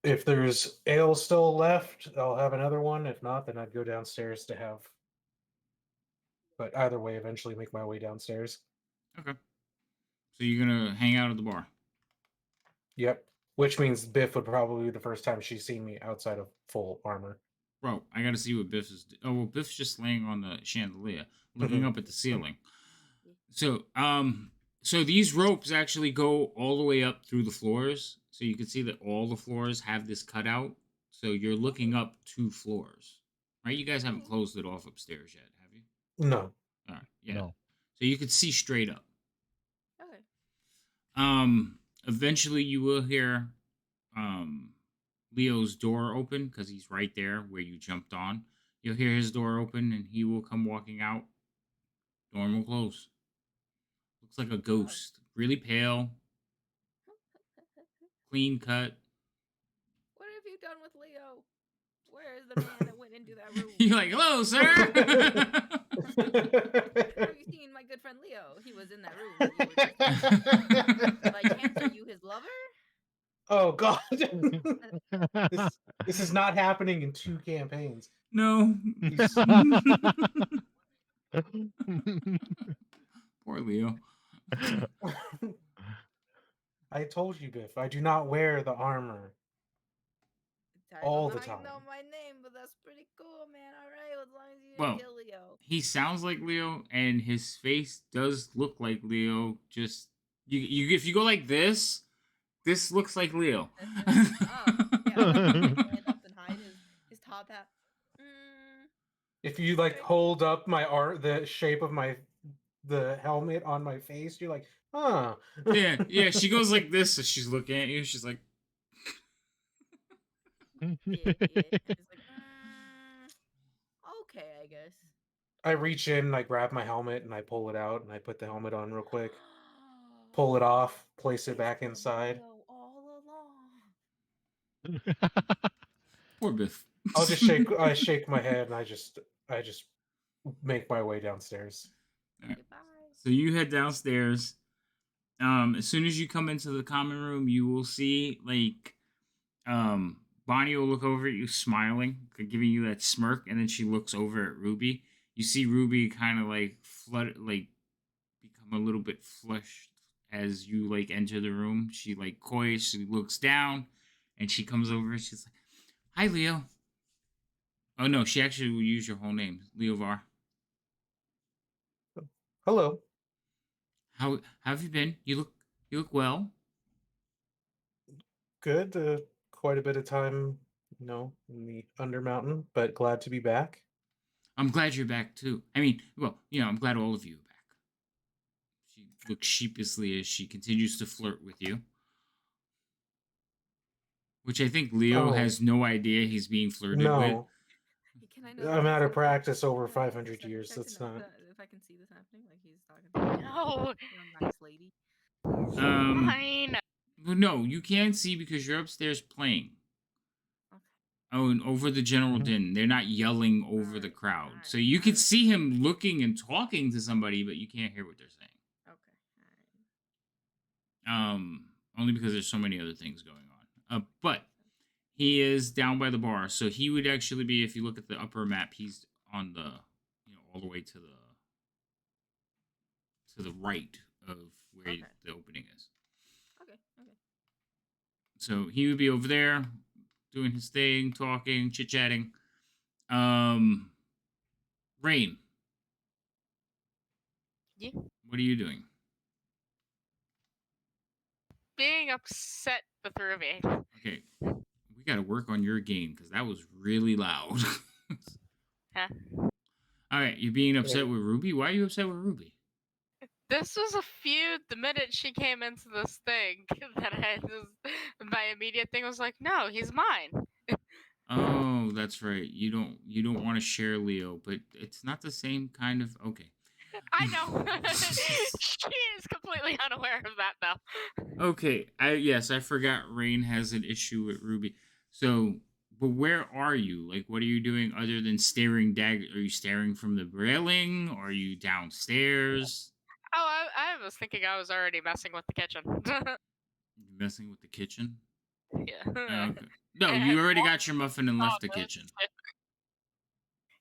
if there's ale still left, I'll have another one. If not, then I'd go downstairs to have. But either way, eventually make my way downstairs. Okay. So you're gonna hang out at the bar. Yep. Which means Biff would probably be the first time she's seen me outside of full armor. Bro, I gotta see what Biff is. Oh well, Biff's just laying on the chandelier, looking up at the ceiling. So these ropes actually go all the way up through the floors. So you can see that all the floors have this cutout. So you're looking up 2 floors, right? You guys haven't closed it off upstairs yet, have you? No. All right, yeah. No. So you could see straight up. Okay. Eventually you will hear Leo's door open because he's right there where you jumped on. You'll hear his door open and he will come walking out. Door will close. Looks like a ghost. Really pale, clean cut. What have you done with Leo? Where is the man that went into that room? You're like, hello, sir. Have you seen my good friend Leo? He was in that room. That you were just in. By chance, are you his lover? Oh God. This is not happening in 2 campaigns. No. He's- Poor Leo. I told you, Biff, I do not wear the armor. I All don't the know how you know time. my name, but that's pretty cool, man. All right, as long as you Well, didn't kill Leo. he sounds like Leo, and his face does look like Leo. Just you if you go like this looks like Leo. Oh, yeah. Stand up and hide his top hat. If you like hold up my art, the shape of the helmet on my face, you're like, huh. yeah. She goes like this, so she's looking at you. She's like, Yeah. It's like, okay, I guess. I reach in, I grab my helmet, and I pull it out, and I put the helmet on real quick. Pull it off, place it back It's inside. Leo all along. poor Biff. I'll just shake. I shake my head, and I just make my way downstairs. Alright. Goodbye. So you head downstairs. As soon as you come into the common room, you will see like Bonnie will look over at you smiling, giving you that smirk, and then she looks over at Ruby. You see Ruby kind of like become a little bit flushed as you like enter the room. She like coys, she looks down, and she comes over. She's like, "Hi, Leo." Oh no, she actually will use your whole name, Leo Var. Hello. How have you been? You look well. Good. Quite a bit of time, in the Undermountain, but glad to be back. I'm glad you're back too. I mean, well, I'm glad all of you are back. She looks sheepishly as she continues to flirt with you. Which I think Leo Oh. has no idea he's being flirted with. No, Can I know I'm that out he's of like, practice over can I 500 check- years. check That's to know not. if I can see this happening? Like he's talking to me. No, Nice lady. fine. Well, no, you can't see because you're upstairs playing. Okay. Oh, and over the general Mhm. din. They're not yelling over the Alright, crowd. alright, So you can alright. see him looking and talking to somebody, but you can't hear what they're saying. Okay. Alright. Only because there's so many other things going on. But he is down by the bar, so he would actually be, if you look at the upper map, he's on the, all the way to the right of where Okay. the opening is. Okay. So he would be over there doing his thing, talking, chit-chatting. Rain. Yeah. What are you doing? Being upset with Ruby. Okay. We got to work on your game because that was really loud. Huh? All right. You're being upset Yeah. with Ruby? Why are you upset with Ruby? This was a feud the minute she came into this thing that my immediate thing was like, no, he's mine. Oh, that's right. You don't want to share Leo, but it's not the same kind of. Okay. I know. She is completely unaware of that though. Okay. I forgot Rain has an issue with Ruby. So, but where are you? Like, what are you doing other than staring Are you staring from the railing? Or are you downstairs? Oh, I was thinking I was already messing with the kitchen. You messing with the kitchen? Yeah. Okay. No, And you already got your muffin and left the this kitchen.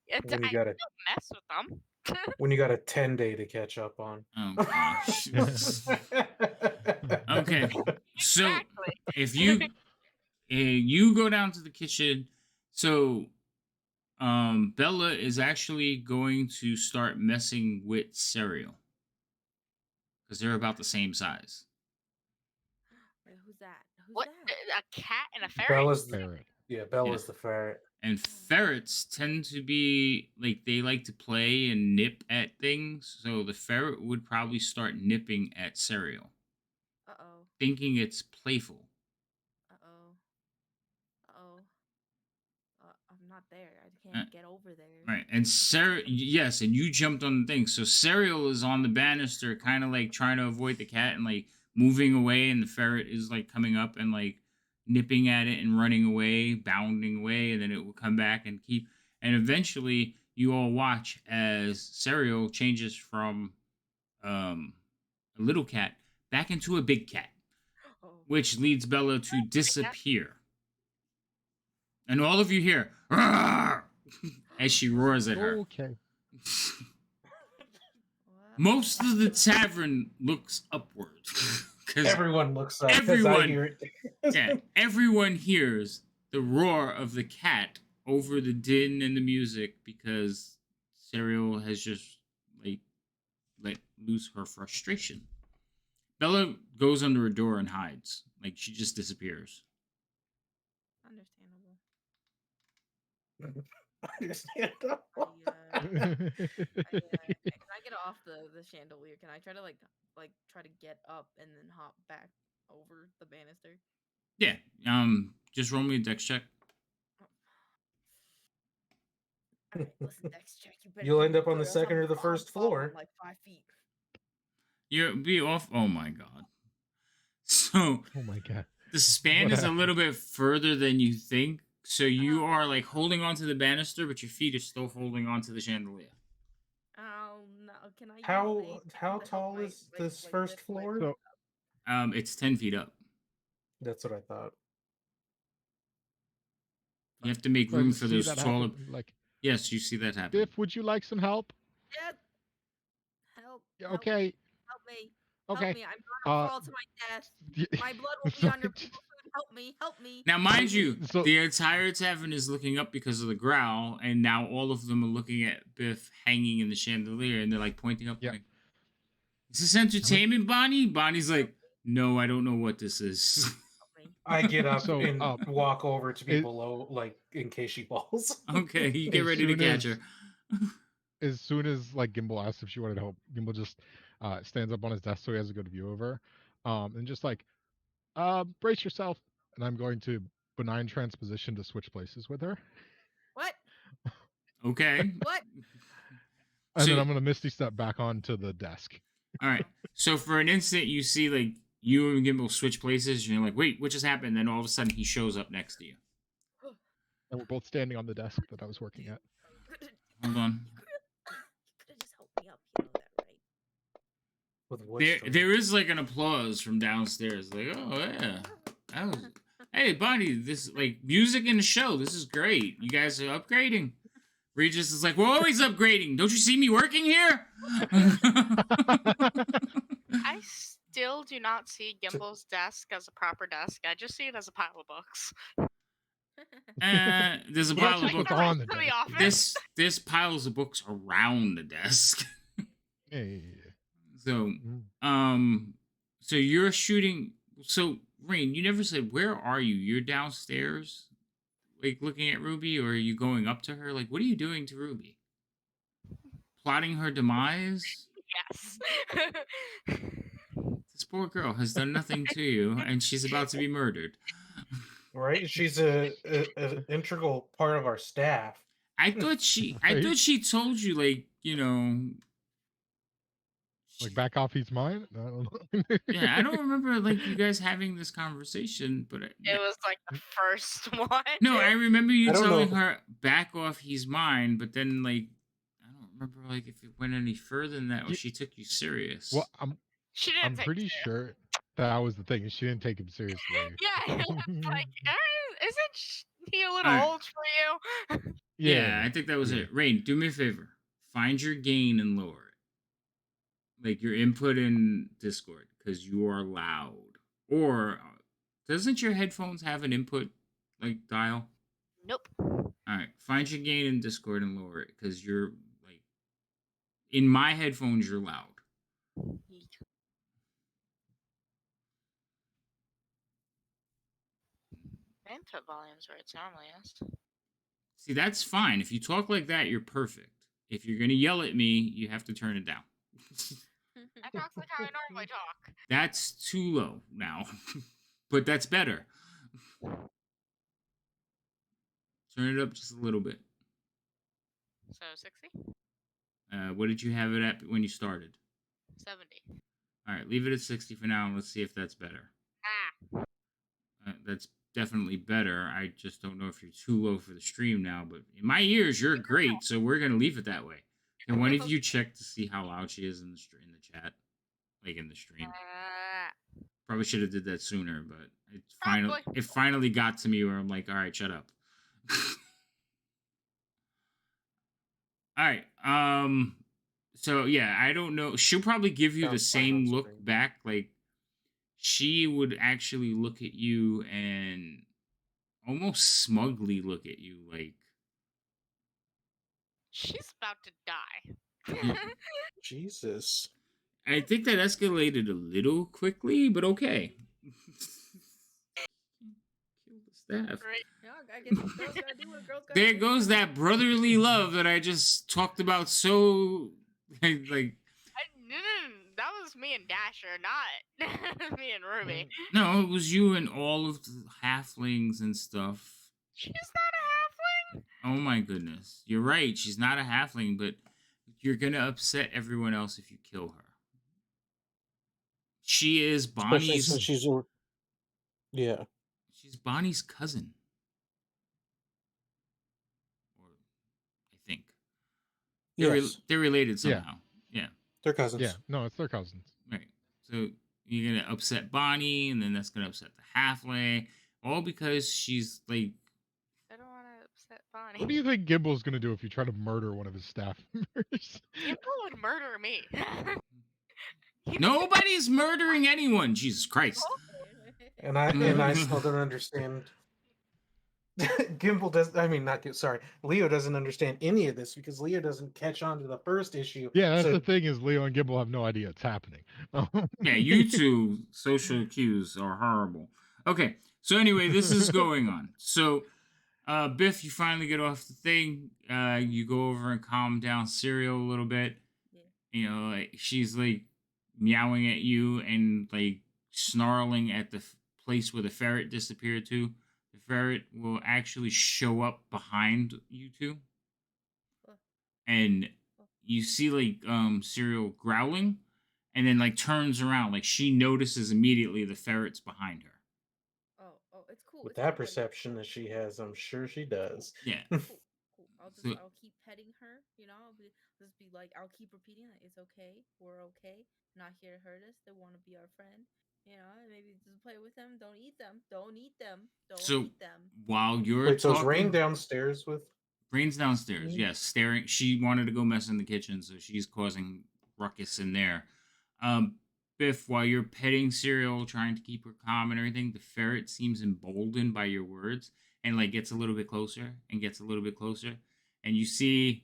It's, When you I got a don't mess with them. when you got a 10-day to catch up on. Oh gosh. Okay. So Exactly. if you go down to the kitchen, so Bella is actually going to start messing with cereal because they're about the same size. Wait, who's that? Who's What? that? A cat and a ferret? Bella's Ferret. Bella's the ferret. And ferrets tend to be like they like to play and nip at things, so the ferret would probably start nipping at cereal, Uh-oh. thinking it's playful. Uh-oh. Uh-oh. I'm not there. I Uh, can't get over there. Right, and yes, and you jumped on the thing. So Cereal is on the banister, kind of like trying to avoid the cat and like moving away, and the ferret is like coming up and like nipping at it and running away, bounding away, and then it will come back and keep. And eventually, you all watch as Cereal changes from a little cat back into a big cat, Oh. which leads Bella to disappear. And all of you hear "Roar!" as she roars at her. Okay. What? Most of the tavern looks upward. 'Cause Everyone looks up because I everyone- hear it. yeah, everyone hears the roar of the cat over the din and the music because Serial has just like let loose her frustration. Bella goes under a door and hides. Like she just disappears. Understandable. Understandable. Can I get off the chandelier? Can I try to like try to get up and then hop back over the banister? Yeah. Just roll me a dex check. All right, listen, Dex check. You better You'll do end me up on the good, else second I'm or the fall- first falling floor. like 5 feet. You'll be off. Oh my god. So Oh my god. the span What is a happened? little bit further than you think. So you are like holding onto the banister, but your feet are still holding onto the chandelier. Oh no! Can I use How anything to help tall my, is this first lift my floor? So It's 10 feet up. That's what I thought. You have to make I room just for see those that taller. happen. Like, Yes, you see that happen. Biff, would you like some help? Yes. Help! Yeah, Help okay. me! Help me! Okay. Help me! I'm gonna fall to my death. My blood will be on your people food. Help me! Help me! Now, mind you, So- the entire tavern is looking up because of the growl, and now all of them are looking at Biff hanging in the chandelier, and they're like pointing up. Yeah. Like, is this entertainment, Bonnie? Bonnie's like, no, I don't know what this is. Help me! I get up So, and walk over to be it- below, like in case she falls. Okay, you get As ready to soon catch as- her. As soon as like Gimbal asks if she wanted help, Gimbal just stands up on his desk so he has a good view of her, and just like, brace yourself, and I'm going to benign transposition to switch places with her, What? Okay. What? and So- then I'm gonna Misty step back onto the desk. All right. So for an instant, you see like you and Gimbal switch places, and you're like, wait, what just happened? Then all of a sudden, he shows up next to you. And we're both standing on the desk that I was working at. Hold on. You could have just helped me up. You know that, right? With which There is like an applause from downstairs. Like, oh yeah, that was. Hey, Bonnie, this like music in the show. This is great. You guys are upgrading. Regis is like, we're always upgrading. Don't you see me working here? I still do not see Gimbal's desk as a proper desk. I just see it as a pile of books. There's a Well, pile that's of just books. what's on the To the desk. office. This piles of books around the desk. Hey. So Mm. so you're shooting. So Rain, you never said where are you? You're downstairs, like looking at Ruby, or are you going up to her? Like, what are you doing to Ruby? Plotting her demise? Yes. This poor girl has done nothing to you, and she's about to be murdered. right? She's a integral part of our staff. I thought Right? she told you, like, Like back off, he's mine. I don't know. yeah, I don't remember like you guys having this conversation, but It was like the first one. no, I remember you I don't know telling if- her back off, he's mine. But then like I don't remember like if it went any further than that, or Ye- she took you serious. Well, She didn't I'm take pretty it. sure that was the thing. She didn't take him seriously. Yeah, it's like, isn't he a little Alright. old for you? Yeah, I think that was yeah. it. Rain, do me a favor. Find your gain and lower it. Like your input in Discord, because you are loud. Or doesn't your headphones have an input like dial? Nope. Alright, find your gain in Discord and lower it, because you're like in my headphones you're loud. Input volume's where it's normally is. See, that's fine. If you talk like that, you're perfect. If you're gonna yell at me, you have to turn it down. I talk like how I normally talk. That's too low now. But that's better. Turn it up just a little bit. So 60? What did you have it at when you started? 70. All right, leave it at 60 for now, and let's see if that's better. Ah. That's definitely better. I just don't know if you're too low for the stream now, but in my ears, you're great, so we're going to leave it that way. Can one of you check to see how loud she is in the chat? Like in the stream? Probably should have did that sooner, but it finally got to me where I'm like, all right, shut up. All right. So yeah, I don't know. She'll probably give you the Sounds fine same on look screen. back. Like she would actually look at you and almost smugly look at you, like She's about to die. Jesus. I think that escalated a little quickly, but okay. Kill the staff. Right. Yeah, I guess girls gotta do what girls gotta There do. goes that brotherly love that I just talked about so like That was me and Dasher, not me and Ruby. no, it was you and all of the halflings and stuff. She's not a halfling. Oh my goodness. You're right, she's not a halfling, but you're gonna upset everyone else if you kill her. She is Especially since Bonnie's she's yeah. she's Bonnie's cousin. Or I think. Yes. They're related Yeah. somehow. Yeah. They're cousins. Yeah, no, it's their cousins. Right. So you're gonna upset Bonnie, and then that's gonna upset the halfling, all because she's like. I don't want to upset Bonnie. What do you think Gimble's gonna do if you try to murder one of his staff members? Gimble would murder me. Nobody's murdering anyone. Jesus Christ. And I still don't understand. Gimble does. I mean, not sorry. Leo doesn't understand any of this because Leo doesn't catch on to the first issue. Yeah, that's so, the thing is Leo and Gimble have no idea it's happening. Yeah, you two social cues are horrible. Okay, so anyway, this is going on. So, Biff, you finally get off the thing. You go over and calm down Serial a little bit. Yeah. You know, like, she's like meowing at you and like snarling at the place where the ferret disappeared to. The ferret will actually show up behind you two, and you see like Serial growling, and then like turns around, like she notices immediately the ferret's behind her. Oh, it's cool. with it's that cool, buddy. perception that she has, I'm sure she does. Yeah. Cool. So- I'll keep petting her. You know, just be like, I'll keep repeating that it's okay. We're okay. Not here to hurt us. They want to be our friend. You know, and maybe just play with them. Don't eat them. Don't eat them. Don't So eat them. while you're Wait, so is talking, Rain downstairs with? Rain's downstairs. Me? Yes, staring. She wanted to go mess in the kitchen, so she's causing ruckus in there. Biff, while you're petting Serial, trying to keep her calm and everything, the ferret seems emboldened by your words and like gets a little bit closer and gets a little bit closer, and you see,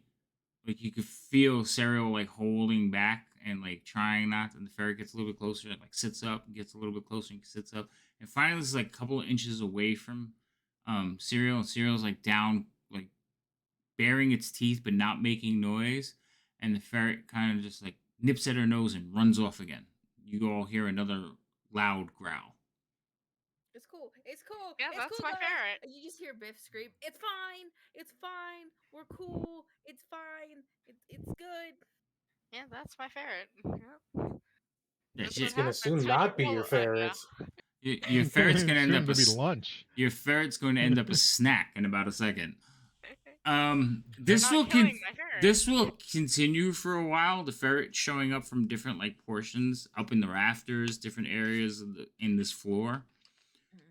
like you could feel Serial like holding back and like trying not, and the ferret gets a little bit closer and like sits up and gets a little bit closer and sits up, and finally it's like a couple of inches away from Serial, and Serial's like down, like baring its teeth but not making noise, and the ferret kind of just like nips at her nose and runs off again. You all hear another loud growl. It's cool. It's cool. Yeah, it's that's cool, my guys. ferret. And you just hear Biff scream, "It's fine. It's fine. We're cool. It's fine. It's good." Yeah, that's my ferret. Yep. Yeah, That's shit. It's gonna happens soon when you not be pull your it right now. ferrets. Your ferret's gonna end Soon up to be lunch. your ferret's going to end up a snack in about a second. This not will killing my ferret. this will continue for a while. The ferret showing up from different like portions up in the rafters, different areas of in this floor.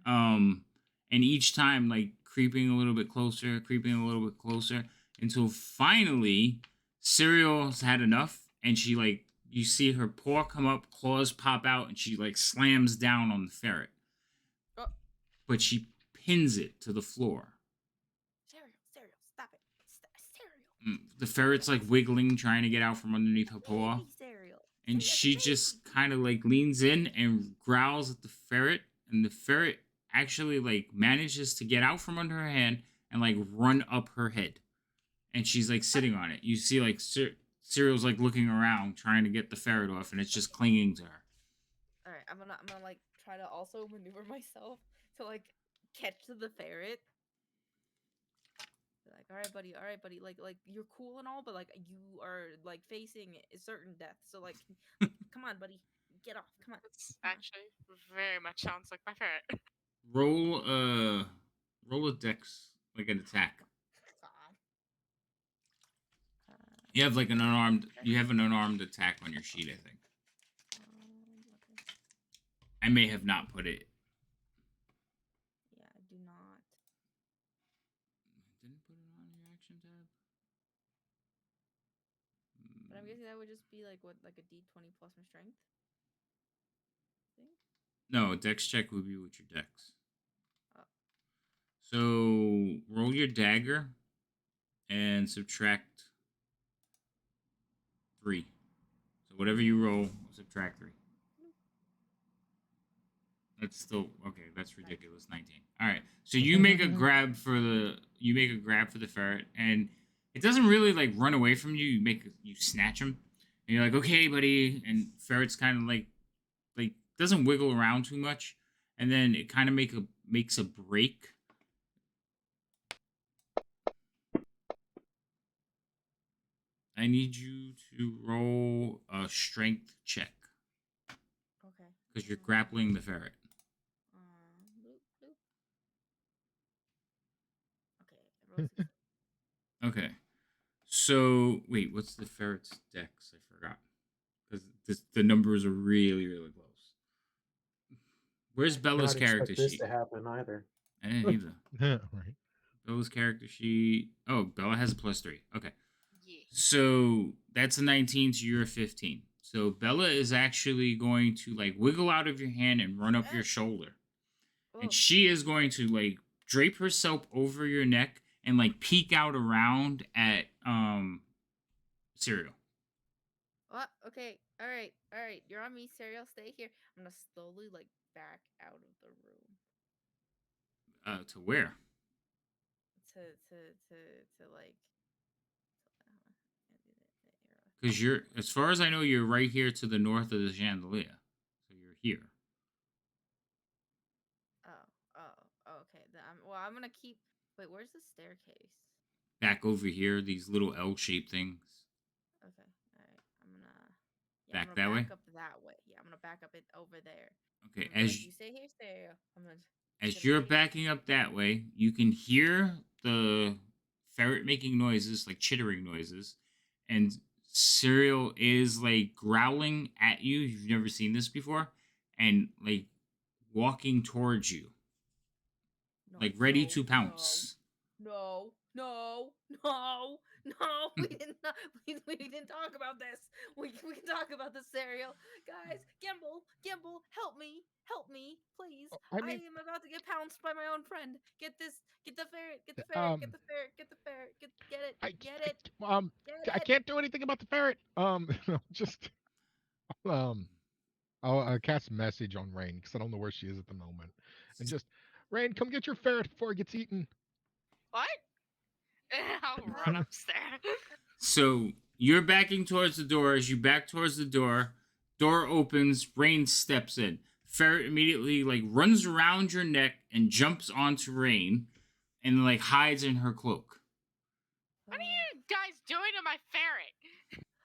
And each time like creeping a little bit closer, until finally Serial's had enough, and she like you see her paw come up, claws pop out, and she like slams down on the ferret. Oh. But she pins it to the floor. Cereal, stop it. Cereal. The ferret's like wiggling, trying to get out from underneath her paw. Baby cereal. And Say she that's just baby. kind of like leans in and growls at the ferret. And the ferret actually like manages to get out from under her hand and like run up her head. And she's like sitting on it. You see like Serial's like looking around trying to get the ferret off, and it's just clinging to her. All right, I'm gonna like try to also maneuver myself to like catch the ferret. Like, all right, buddy. Like you're cool and all, but like you are like facing a certain death. So like come on, buddy, get off. Come on. This actually very much sounds like my ferret. Roll a dex, like an attack. You have like an unarmed. You have an unarmed attack on your sheet, I think. Okay. I may have not put it. Yeah, I do not. Didn't put it on your action tab. But I'm guessing that would just be like what, like a D20 plus my strength. No, a dex check would be with your dex. Oh. So roll your dagger and subtract 3. So whatever you roll, subtract 3. That's still okay. That's ridiculous. 19. All right. So you make a grab for the ferret, and it doesn't really like run away from you. You snatch him, and you're like, okay, buddy. And ferret's kind of like doesn't wiggle around too much, and then it kind of makes a break. I need you to roll a strength check Okay. because you're grappling the ferret. Bloop, bloop. Okay. I rolled 16. Okay. So wait, what's the ferret's dex? I forgot because the numbers are really really close. Where's I Bella's cannot character expect this sheet? to happen either. I didn't either. Right. Bella's character sheet. Oh, Bella has a +3. Okay. Yeah. So that's a 19 to your 15. So Bella is actually going to like wiggle out of your hand and run up your shoulder. Oh. And she is going to like drape herself over your neck and like peek out around at Cereal. What? Okay. All right. All right. You're on me, Serial. Stay here. I'm gonna slowly like back out of the room. To where? To like. Because you're, as far as I know, you're right here to the north of the chandelier. So you're here. Okay. I'm gonna keep. Wait, where's the staircase? Back over here, these little L-shaped things. Okay. All right. I'm gonna. Back I'm that gonna way? back up that way. Yeah, I'm gonna back up it over there. Okay, I'm gonna let you stay here, Stereo. as gonna you're wait. backing up that way, you can hear the ferret making noises, like chittering noises, and Cereal is like growling at you. You've never seen this before, and like walking towards you, No, like ready no, to pounce. No. We didn't. We didn't talk about this. We can talk about the Serial, guys. Gimble, help me, please. I I mean, am about to get pounced by my own friend. Get the ferret. Get the um, ferret. Get the ferret. Get it. I, Get it. I can't do anything about the ferret. Just I'll cast message on Rain because I don't know where she is at the moment, and just Rain, come get your ferret before it gets eaten. What? I'll run upstairs. So you're backing towards the door. As you back towards the door, door opens. Rain steps in. Ferret immediately like runs around your neck and jumps onto Rain, and like hides in her cloak. What are you guys doing to my ferret?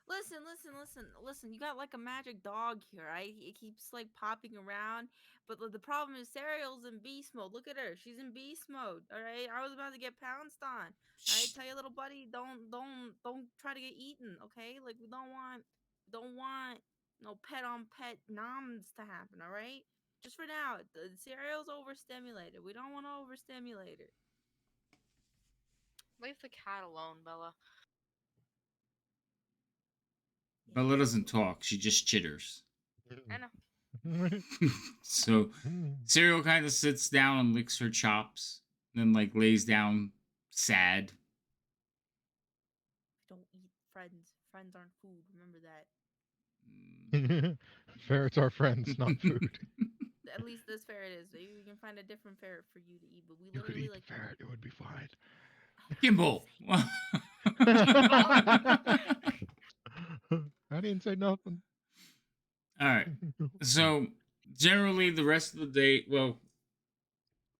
Listen. You got like a magic dog here, right? It keeps like popping around. But the problem is Serial's in beast mode. Look at her. She's in beast mode. All right. I was about to get pounced on. All right. Tell your little buddy, don't try to get eaten. Okay. Like we don't want no pet on pet noms to happen. All right. Just for now, the Serial's overstimulated. We don't want to overstimulate her. Leave the cat alone, Bella. Bella doesn't talk. She just chitters. I know. So Cereal kind of sits down and licks her chops, then like lays down sad. Don't eat friends. Friends aren't food. Remember that. Ferrets are friends, not food. At least this ferret is. Maybe we can find a different ferret for you to eat. But we You could literally eat like the ferret; it would be fine. Gimbal. I didn't say nothing. All right. So generally, the rest of the day, well,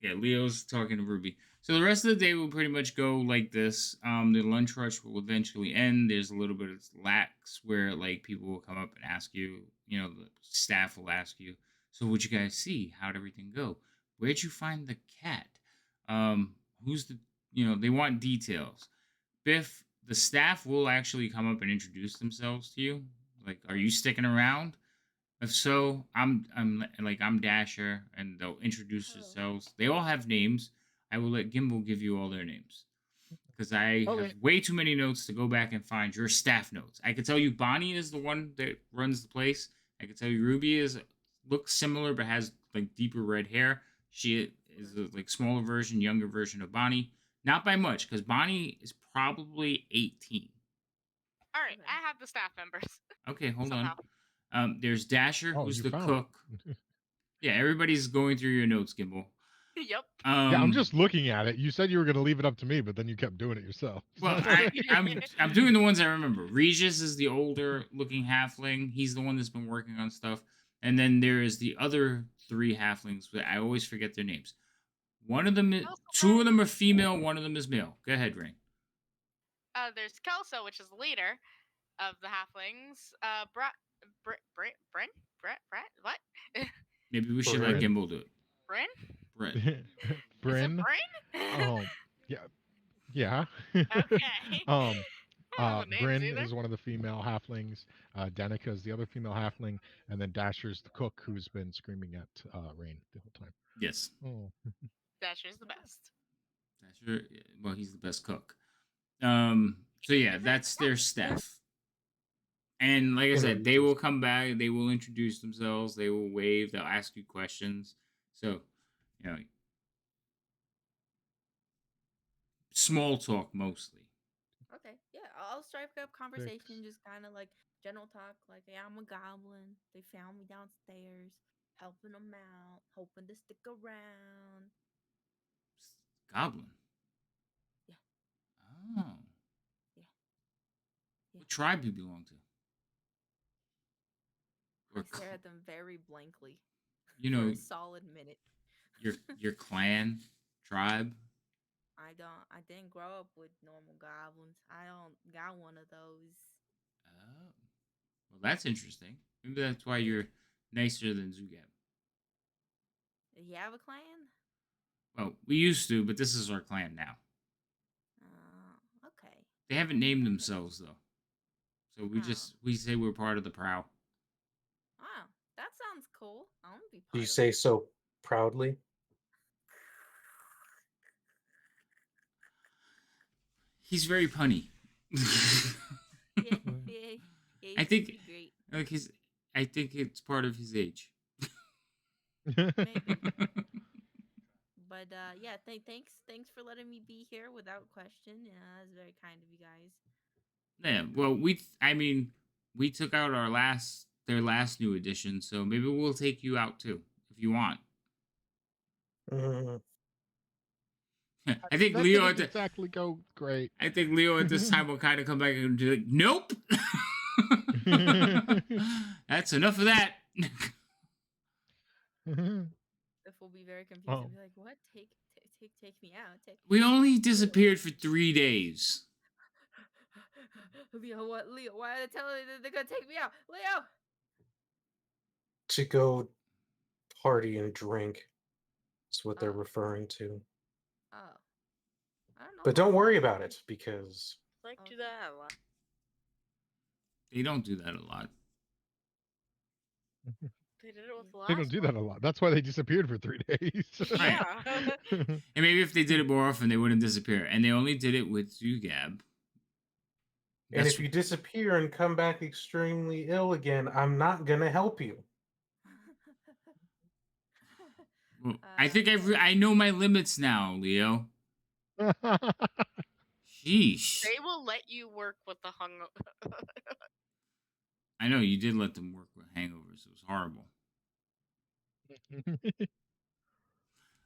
yeah, Leo's talking to Ruby. So the rest of the day will pretty much go like this. The lunch rush will eventually end. There's a little bit of lax where like people will come up and ask you, the staff will ask you, so what'd you guys see? How'd everything go? Where'd you find the cat? Who's the, they want details. Biff, the staff will actually come up and introduce themselves to you. Like, are you sticking around? If so, I'm Dasher, and they'll introduce themselves. They all have names. I will let Gimbal give you all their names because I have way too many notes to go back and find your staff notes. I could tell you Bonnie is the one that runs the place. I could tell you Ruby looks similar but has like deeper red hair. She is a like smaller version, younger version of Bonnie. Not by much because Bonnie is probably 18. All right, Okay. I have the staff members. Okay, hold Somehow. on. There's Dasher, Oh, who's you the found cook. it. Yeah, everybody's going through your notes, Gimbal. Yep. Yeah, I'm just looking at it. You said you were going to leave it up to me, but then you kept doing it yourself. Well, I'm doing the ones I remember. Regis is the older looking halfling. He's the one that's been working on stuff. And then there is the other 3 halflings, but I always forget their names. One of them, two of them are female. One of them is male. Go ahead, Rain. There's Kelso, which is the leader of the halflings. Brett, what? Maybe we should let Bryn. Gimbal do it. Bryn? Brett. Is it Bryn. Bryn? Yeah. Okay. I don't know the names Bryn either. is one of the female halflings. Danica is the other female halfling, and then Dasher's the cook who's been screaming at Rain the whole time. Yes. Oh. Dasher's the best. Dasher. Well, he's the best cook. So yeah, that's their staff. And like I said, they will come back. They will introduce themselves. They will wave. They'll ask you questions. So, small talk mostly. Okay, yeah, I'll strike up conversation, just kind of like general talk, like, "Hey, I'm a goblin. They found me downstairs, helping them out, hoping to stick around." Goblin. Yeah. Oh. Yeah. What tribe do you belong to? I stare at them very blankly You for know, a solid minute. your clan, tribe. I didn't grow up with normal goblins. I don't got one of those. Oh. Well, that's interesting. Maybe that's why you're nicer than Zugab. You have a clan? Well, we used to, but this is our clan now. Okay. They haven't named themselves though, so we say we're part of the Prow. Oh, that sounds cool. I want to be part Do you of say it. so proudly? He's very punny. Yeah, I think pretty great. like I think it's part of his age. Maybe. But yeah, thanks for letting me be here without question. Yeah, that's very kind of you guys. Yeah, well, we took out their last new edition, so maybe we'll take you out too if you want. Mm, I think That Leo didn't exactly go great. I think Leo at this time will kind of come back and be like, "Nope, that's enough of that." If we'll be very confused and be like, "What? Take me out. We only disappeared for 3 days. Leo, what? Leo, why are they telling me that they're gonna take me out? Leo!" to go party and drink is what they're Oh. referring to. Oh. I don't know. But don't worry about it because Like do that a lot. They don't do that a lot. They did it with the last They don't do that a lot. That's why they disappeared for 3 days. Yeah. And maybe if they did it more often, they wouldn't disappear. And they only did it with Zugab. and if you disappear and come back extremely ill again, I'm not gonna help you. Well, I think I know my limits now, Leo. Sheesh. They will let you work with the I know you did let them work with hangovers. It was horrible.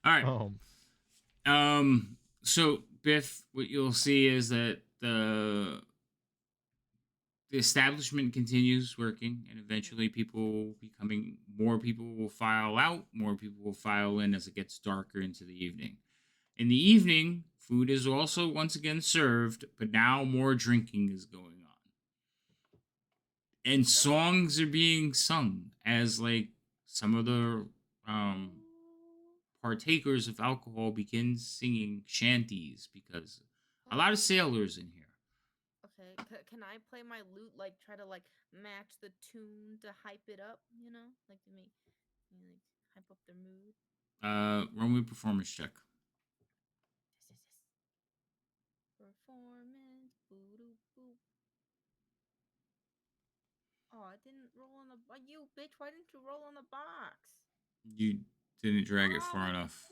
All right. So Biff, what you'll see is that the establishment continues working, and eventually more people will file out, more people will file in as it gets darker into the evening. In the evening, food is also once again served, but now more drinking is going on. And songs are being sung as like some of the partakers of alcohol begin singing shanties because a lot of sailors in here. Okay, can I play my lute, like try to like match the tune to hype it up, like to make like hype up their mood? Run me performance check. Performance. Boo-doo-boop. Oh, I didn't roll on the. You bitch! Why didn't you roll on the box? You didn't drag it far enough.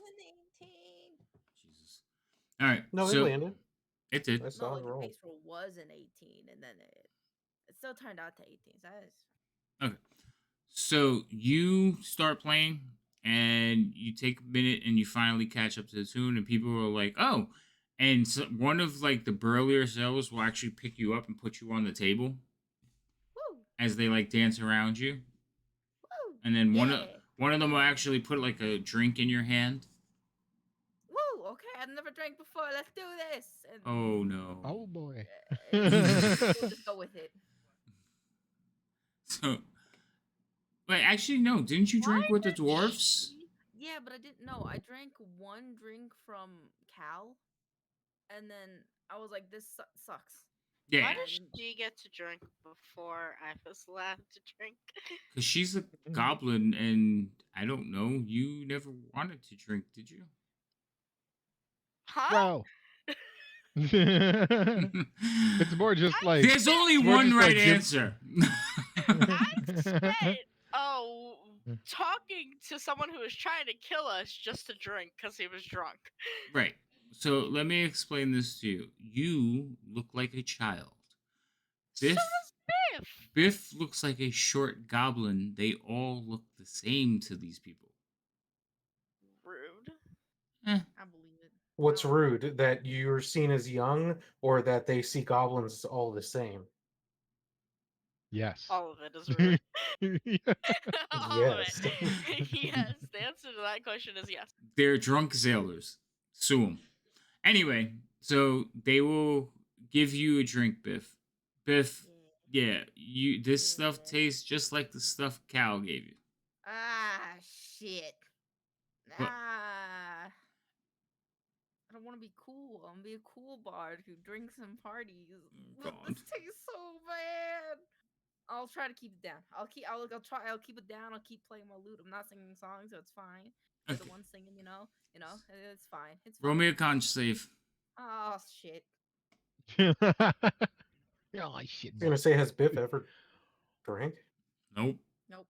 18. Jesus. All right. No, so it landed. it did. I saw No, it like the roll. base roll was an 18, and then it. still turned out to 18. So that is Okay. So you start playing, and you take a minute, and you finally catch up to the tune, and people are like, "Oh!" And so one of like the burlier sailors will actually pick you up and put you on the table woo, as they like dance around you, woo, and then yeah, one of them will actually put like a drink in your hand. woo. Okay, I've never drank before. Let's do this. And Oh no! Oh boy. we'll just go with it. So, wait, actually, no. Didn't you Why drink with the did dwarfs? Yeah, but I didn't know. I drank one drink from Cal, and then I was like, "This sucks." Yeah, Why And I does didn't. she get to drink before I was allowed to drink? because she's a goblin, and I don't know. You never wanted to drink, did you? Huh? Well, it's more just I like There's only it's more one just right like give. answer. I spent talking to someone who was trying to kill us just to drink because he was drunk. Right. So let me explain this to you. You look like a child. So Biff does Biff. Biff looks like a short goblin. They all look the same to these people. Rude. Eh, I believe it. What's I don't- rude? That you're seen as young, or that they see goblins all the same? Yes. All of it is rude. Yeah. All of Yes. it. Yes. The answer to that question is yes. they're drunk sailors. Sue them. Anyway, so they will give you a drink, Biff. Biff, Yeah. yeah, you. This stuff Yeah. tastes just like the stuff Cal gave you. Ah, shit. What? Ah. I don't want to be cool. I'm gonna be a cool bard who drinks and parties. But God. this tastes so bad. I'll try to keep it down. I'll try. I'll keep it down. I'll keep playing my lute. I'm not singing songs, so it's fine. They're the Okay. ones singing. It's fine. It's Roll fine. me a con save. Oh shit. Oh shit, I was gonna say, has Biff ever drank? Nope. Nope.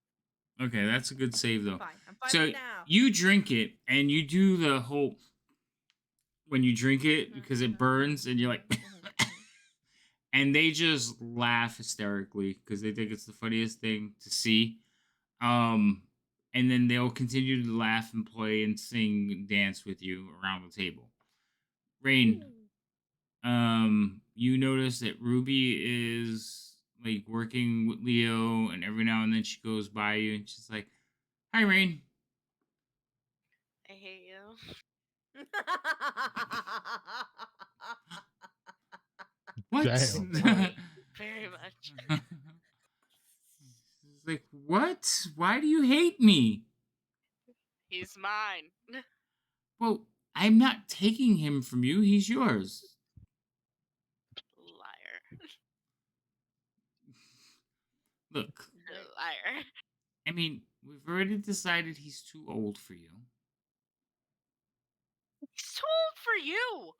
Okay, that's a good save though. Fine. I'm fine So for now. you drink it, and you do the whole when you drink it Mhm, because it mhm, burns, and you're like, mhm. and they just laugh hysterically because they think it's the funniest thing to see. Um, and then they'll continue to laugh and play and sing and dance with you around the table. Rain, you notice that Ruby is like working with Leo, and every now and then she goes by you and she's like, "Hi, Rain." I hate you. What? Damn. Very much. She's like, what? Why do you hate me? He's mine. Well, I'm not taking him from you. He's yours. Liar. Look, Liar. I mean, we've already decided he's too old for you. He's too old for you.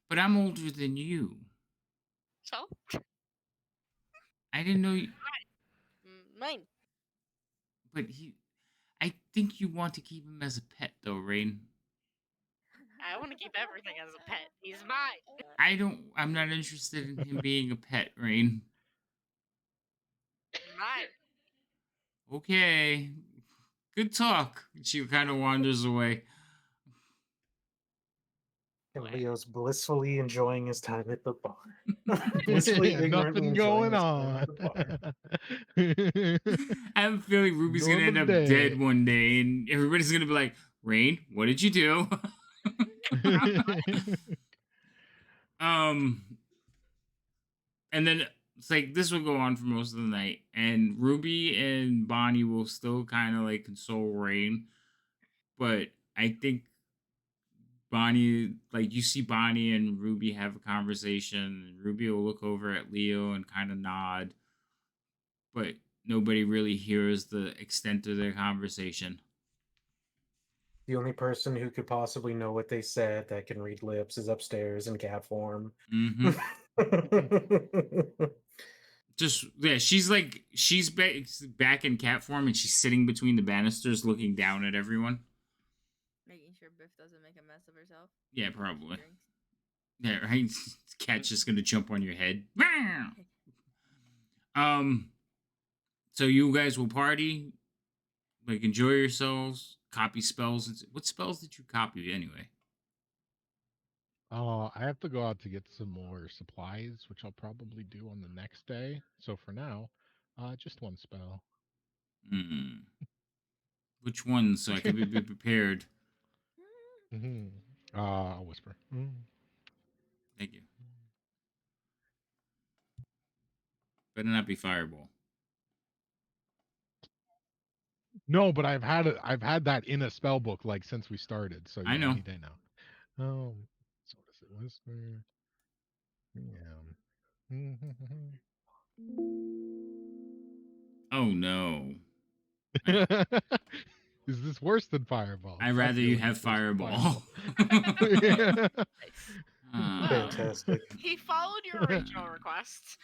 But I'm older than you. So? I didn't know you, Mine. but I think you want to keep him as a pet, though, Rain. I want to keep everything as a pet. He's mine. I'm not interested in him being a pet, Rain. Mine. Okay. Good talk. She kind of wanders away. And Boy. Leo's blissfully enjoying his time at the bar. Blissfully ignorantly Nothing enjoying going his time on. at the bar. I have a feeling Ruby's gonna end Normal up dead day. one day, and everybody's gonna be like, "Rain, what did you do?" um, and then it's like this will go on for most of the night, and Ruby and Bonnie will still kind of like console Rain, but I think Bonnie, like you see Bonnie and Ruby have a conversation, and Ruby will look over at Leo and kind of nod, but nobody really hears the extent of their conversation. The only person who could possibly know what they said that can read lips is upstairs in cat form. Mm-hmm. Just yeah, she's back in cat form, and she's sitting between the banisters, looking down at everyone. Making sure Biff doesn't make a mess of herself. Yeah, probably. Drinks. Yeah, right. Cat's just gonna jump on your head. So you guys will party, like enjoy yourselves, copy spells. What spells did you copy anyway? I have to go out to get some more supplies, which I'll probably do on the next day. So for now, just one spell. Hmm. Which one, so I could be prepared? Mm-hmm. I'll whisper. Thank you. Better not be fireball. No, but I've had that in a spell book like since we started. So I yeah, know. any day now. So what is it? Whisper. Yeah. Oh no. I, Is this worse than Fireball? I'd I rather feel you like have it's worse than fireball. Yeah. Nice. Ah, Fantastic. He followed your original request.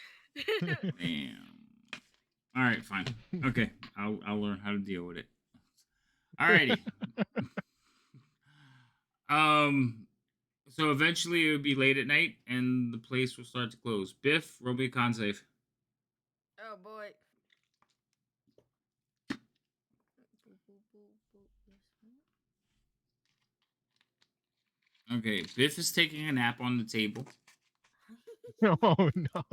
damn. All right, fine. Okay, I'll learn how to deal with it. Alrighty. um. So eventually it would be late at night, and the place will start to close. Biff, roll me a con save. Oh boy. Boop, boop, boop, boop. Yes, Okay, Biff is taking a nap on the table. Oh no.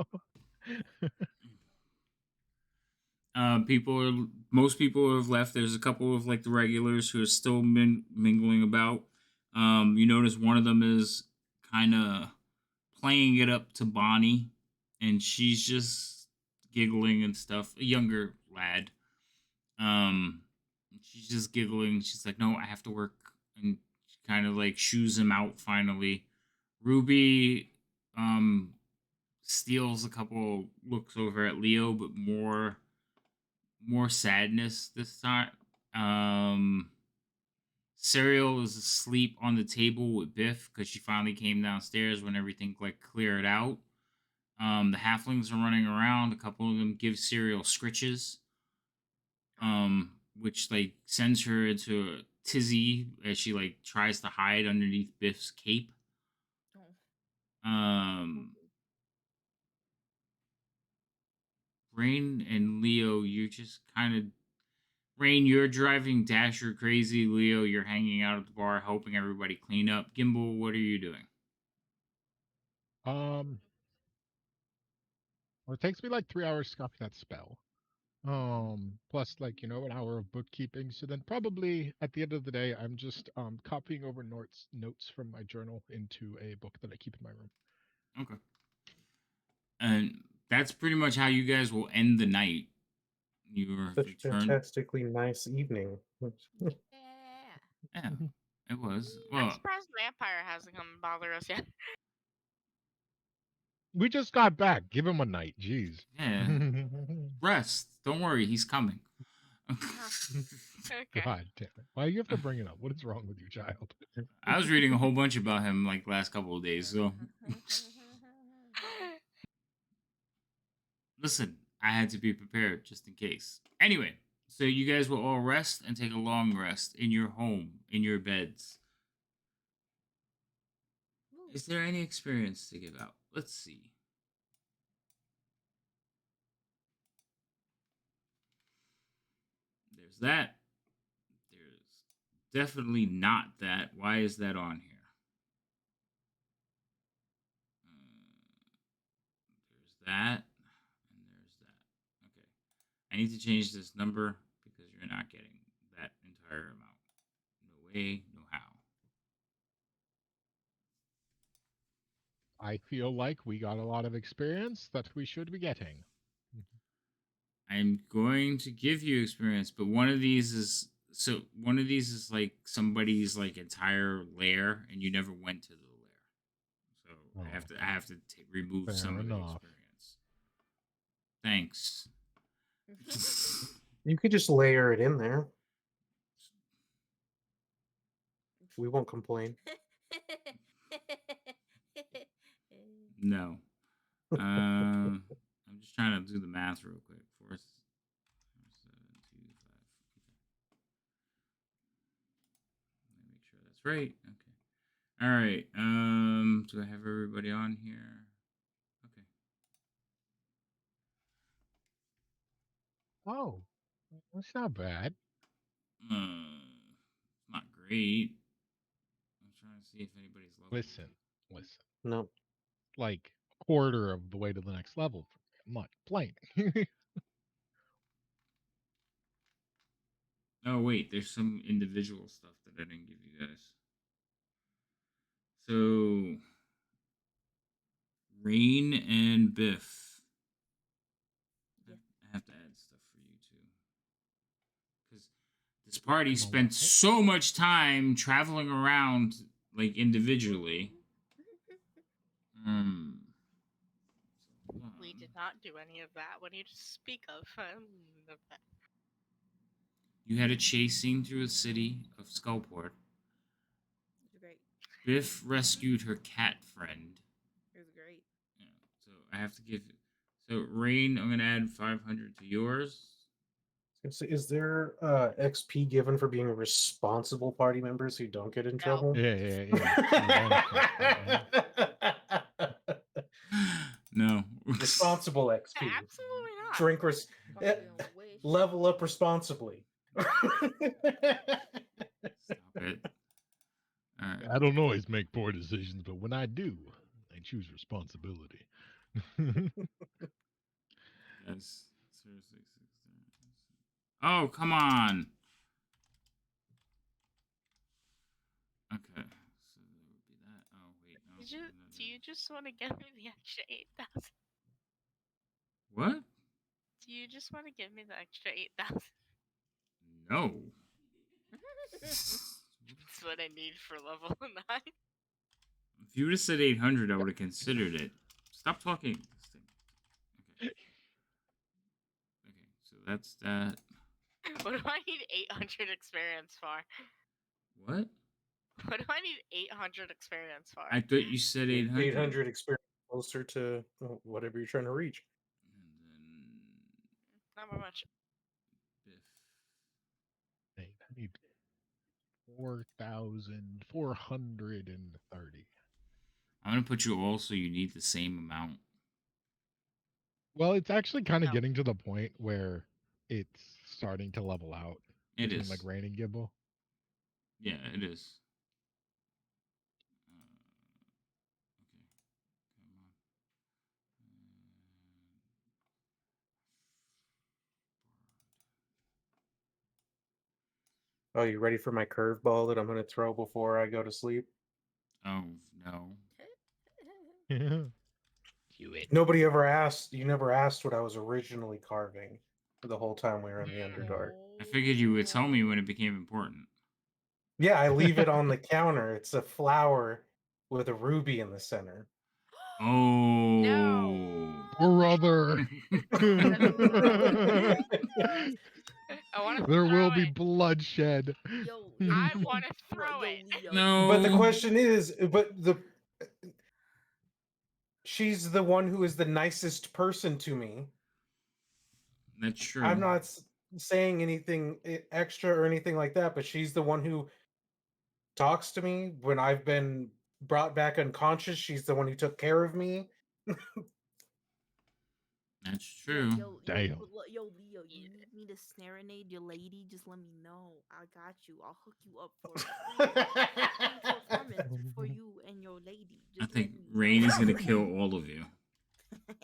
Most people have left. There's a couple of like the regulars who are still mingling about. You notice one of them is kind of playing it up to Bonnie, and she's just giggling and stuff. A younger lad. Um, she's just giggling. She's like, "No, I have to work," and she kind of like shoos him out. Finally, Ruby, steals a couple looks over at Leo, but more sadness this time. Cereal is asleep on the table with Biff because she finally came downstairs when everything like cleared out. The halflings are running around. A couple of them give Cereal scritches, which like sends her into a tizzy as she like tries to hide underneath Biff's cape. Oh. Um, Rain and Leo, you're just kind of Rain, you're driving Dasher crazy. Leo, you're hanging out at the bar helping everybody clean up. Gimbal, what are you doing? Um, well, it takes me like 3 hours to copy that spell. Plus like, an hour of bookkeeping. So then probably at the end of the day, I'm just copying over notes from my journal into a book that I keep in my room. Okay. And that's pretty much how you guys will end the night. Your Such a return. fantastically nice evening. Yeah. Yeah, it was. I'm Well, surprised Vampire hasn't come and bothered us yet. We just got back. Give him a night. Jeez. yeah. Rest. Don't worry, he's coming. Okay. God damn it. Why do you have to bring it up? What is wrong with you, child? I was reading a whole bunch about him like the last couple of days. So listen, I had to be prepared just in case. Anyway, so you guys will all rest and take a long rest in your home, in your beds. Is there any experience to give out? Let's see. There's that. There's definitely not that. Why is that on here? There's that. And there's that. Okay. I need to change this number because you're not getting that entire amount. No way, no how. I feel like we got a lot of experience that we should be getting. I'm going to give you experience, but one of these is like somebody's like entire lair, and you never went to the lair, so Oh, I have to remove fair some of the enough. experience. Thanks. You could just layer it in there. We won't complain. No. I'm just trying to do the math real quick. 4, 7, 2, 5. Okay. Let me make sure that's right. Okay. All right. Do I have everybody on here? Okay. Oh, that's not bad. It's not great. I'm trying to see if anybody's level. Listen. No. Like a quarter of the way to the next level. I'm not complaining. Oh wait, there's some individual stuff that I didn't give you guys. So Rain and Biff. Yeah. I have to add stuff for you too. Because this party I'm spent aware. so much time traveling around like individually. Hmm. We did not do any of that. What do you speak of? You had a chase scene through a city of Skullport. It was great. Biff rescued her cat friend. It was great. Yeah, so I have to give. So Rain, I'm gonna add 500 to yours. Is there XP given for being responsible party members who don't get in trouble? Yeah. No. Responsible XP. Absolutely not. Drink Fucking wish. level up responsibly. Stop it. All right. I don't always make poor decisions, but when I do, I choose responsibility. Yes. Seriously. Oh, come on. Okay. So that would be that. Oh, wait. No. Do you just want to give me the extra 8,000? What? Do you just want to give me the extra 8,000? No. That's what I need for level 9. If you would have said 800, I would have considered it. Stop talking. Okay. Okay, so that's that. What do I need 800 experience for? What? What do I need 800 experience for? I thought you said 800. 800 experience closer to whatever you're trying to reach. And Not very much. then Biff. I need 4,430. I'm gonna put you all so you need the same amount. Well, it's actually kind of No. getting to the point where it's starting to level out It between is. like Rain and Gibble. Yeah, it is. Okay. Come on. Oh, you ready for my curveball that I'm going to throw before I go to sleep? Oh no. Do it. Nobody ever asked. You never asked what I was originally carving the whole time we were in the Underdark. I figured you would tell me when it became important. Yeah, I leave it on the counter. It's a flower with a ruby in the center. Oh. Brother. I want to There will throw be it. bloodshed. Yo, I want to throw yo, it. Leo. No. But the question is, she's the one who is the nicest person to me. That's true. I'm not saying anything extra or anything like that, but she's the one who talks to me when I've been brought back unconscious. She's the one who took care of me. That's true. Damn. Yo, Leo, you need me to serenade your lady? Just let me know. I got you. I'll hook you up for free performance for you and your lady. I Just think let me Rain know. is gonna kill all of you. All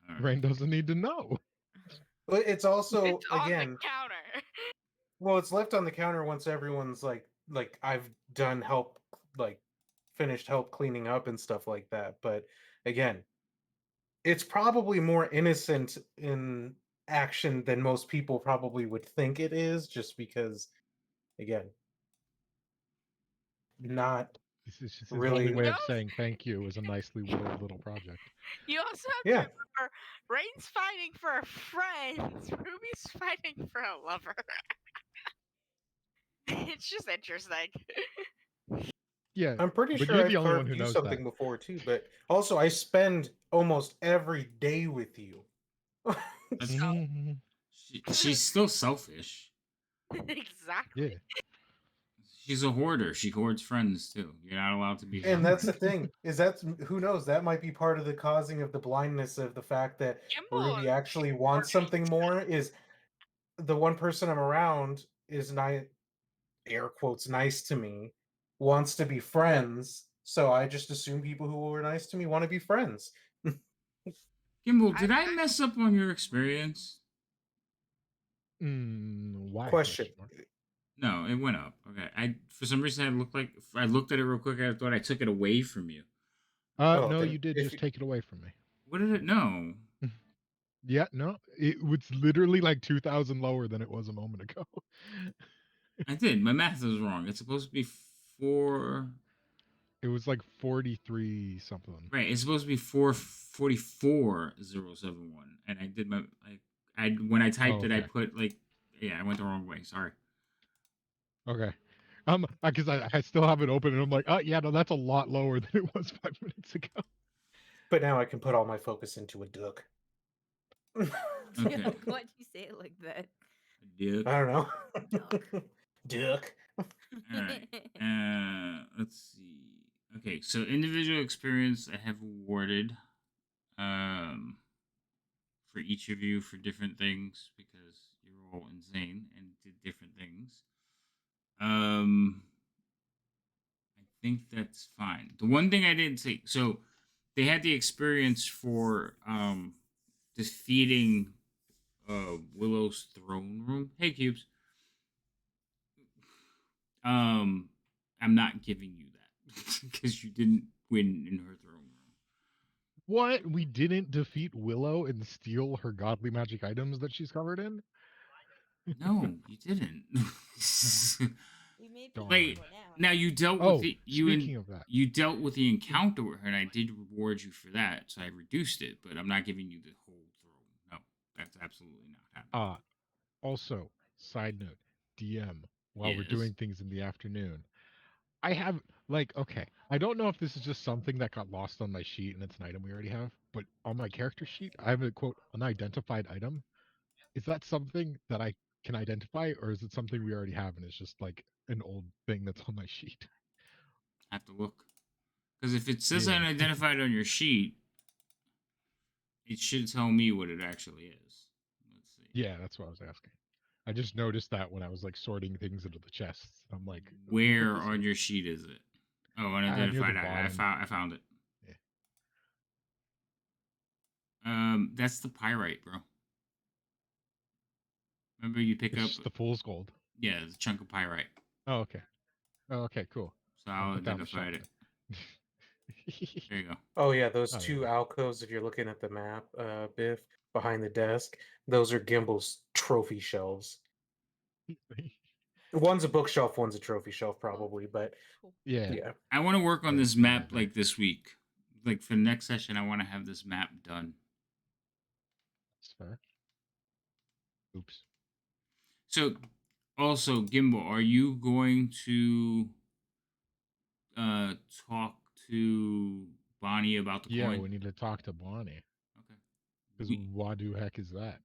right. Rain doesn't need to know. But it's also It's on again, the counter. well, it's left on the counter once everyone's like I've done help, like finished help cleaning up and stuff like that. But again, it's probably more innocent in action than most people probably would think it is, just because, again, not This is just his really. only way of No. saying thank you is a nicely whittled little project. You also have Yeah. to remember, Rain's fighting for a friend. Ruby's fighting for a lover. It's just interesting. Yeah, I'm pretty but sure you're I've the only one carved who you knows something that. before too, but also I spend almost every day with you. That's- Mhm. she's still selfish. Exactly. Yeah. She's a hoarder. She hoards friends too. You're not allowed to be. And that's the thing, is who knows, that might be part of the causing of the blindness of the fact that Kimball Ruby is actually wants something more is the one person I'm around is nice, air quotes, nice to me, wants to be friends. So I just assume people who were nice to me want to be friends. Gimbal, did I I- mess up on your experience? Why? Question. Mark? No, it went up. Okay. I for some reason I looked at it real quick. I thought I took it away from you. Oh, No, then you did if just take it away from me. What did it? No, Yeah, no, it was literally like 2,000 lower than it was a moment ago. I did. My math is wrong. It's supposed to be four. It was like 43 something. Right. It's supposed to be 444,071, and I did my I when I typed it, I okay. put like yeah, I went the wrong way. Sorry. Okay. Because I still have it open and I'm like, oh yeah, no, that's a lot lower than it was 5 minutes ago. but now I can put all my focus into a duck. Okay. Why'd you say it like that? Dick. I don't know. Duck. Duck. All right. Let's see. Okay, so individual experience I have awarded um for each of you for different things because you're all insane and did different things. I think that's fine. The one thing I didn't say, so they had the experience for defeating Willow's throne room. Hey cubes. Um I'm not giving you that because you didn't win in her throne room. What? We didn't defeat Willow and steal her godly magic items that she's covered in? No, you didn't. We made Darn. people Like go down. now you dealt with Oh, the speaking of that. you dealt with the encounter with her, and I did reward you for that, so I reduced it. But I'm not giving you the whole throne. No, that's absolutely not happening. Also, side note, DM, while we're Yes, doing things in the afternoon, I have, like, okay, I don't know if this is just something that got lost on my sheet and it's an item we already have, but on my character sheet, I have a quote, unidentified item. Is that something that I can identify, or is it something we already have and it's just like an old thing that's on my sheet? have to look because if it says Yeah. unidentified on your sheet, it should tell me what it actually is. Let's see. Yeah, that's what I was asking. I just noticed that when I was like sorting things into the chests. I'm like, I wonder what Where this on is. your sheet is it? Oh, Near the unidentified. bottom. I found it. Yeah. That's the pyrite, bro. Remember you pick It's up just the fool's gold. yeah, the chunk of pyrite. Oh, okay. Oh, okay, cool. So I'll I'll put that on the shelf identify it. then. There you go. Oh yeah, those Oh, two yeah. alcoves, if you're looking at the map, Biff, behind the desk, those are Gimble's trophy shelves. One's a bookshelf, one's a trophy shelf, probably, but Cool. Yeah. yeah. I want to work on Very, this very map nice. like this week. Like for the next session, I want to have this map done. That's fair. Oops. So, also, Gimbal, are you going to uh talk to Bonnie about the Yeah, coin? we need to talk to Bonnie. Okay. Because We, what do heck is that?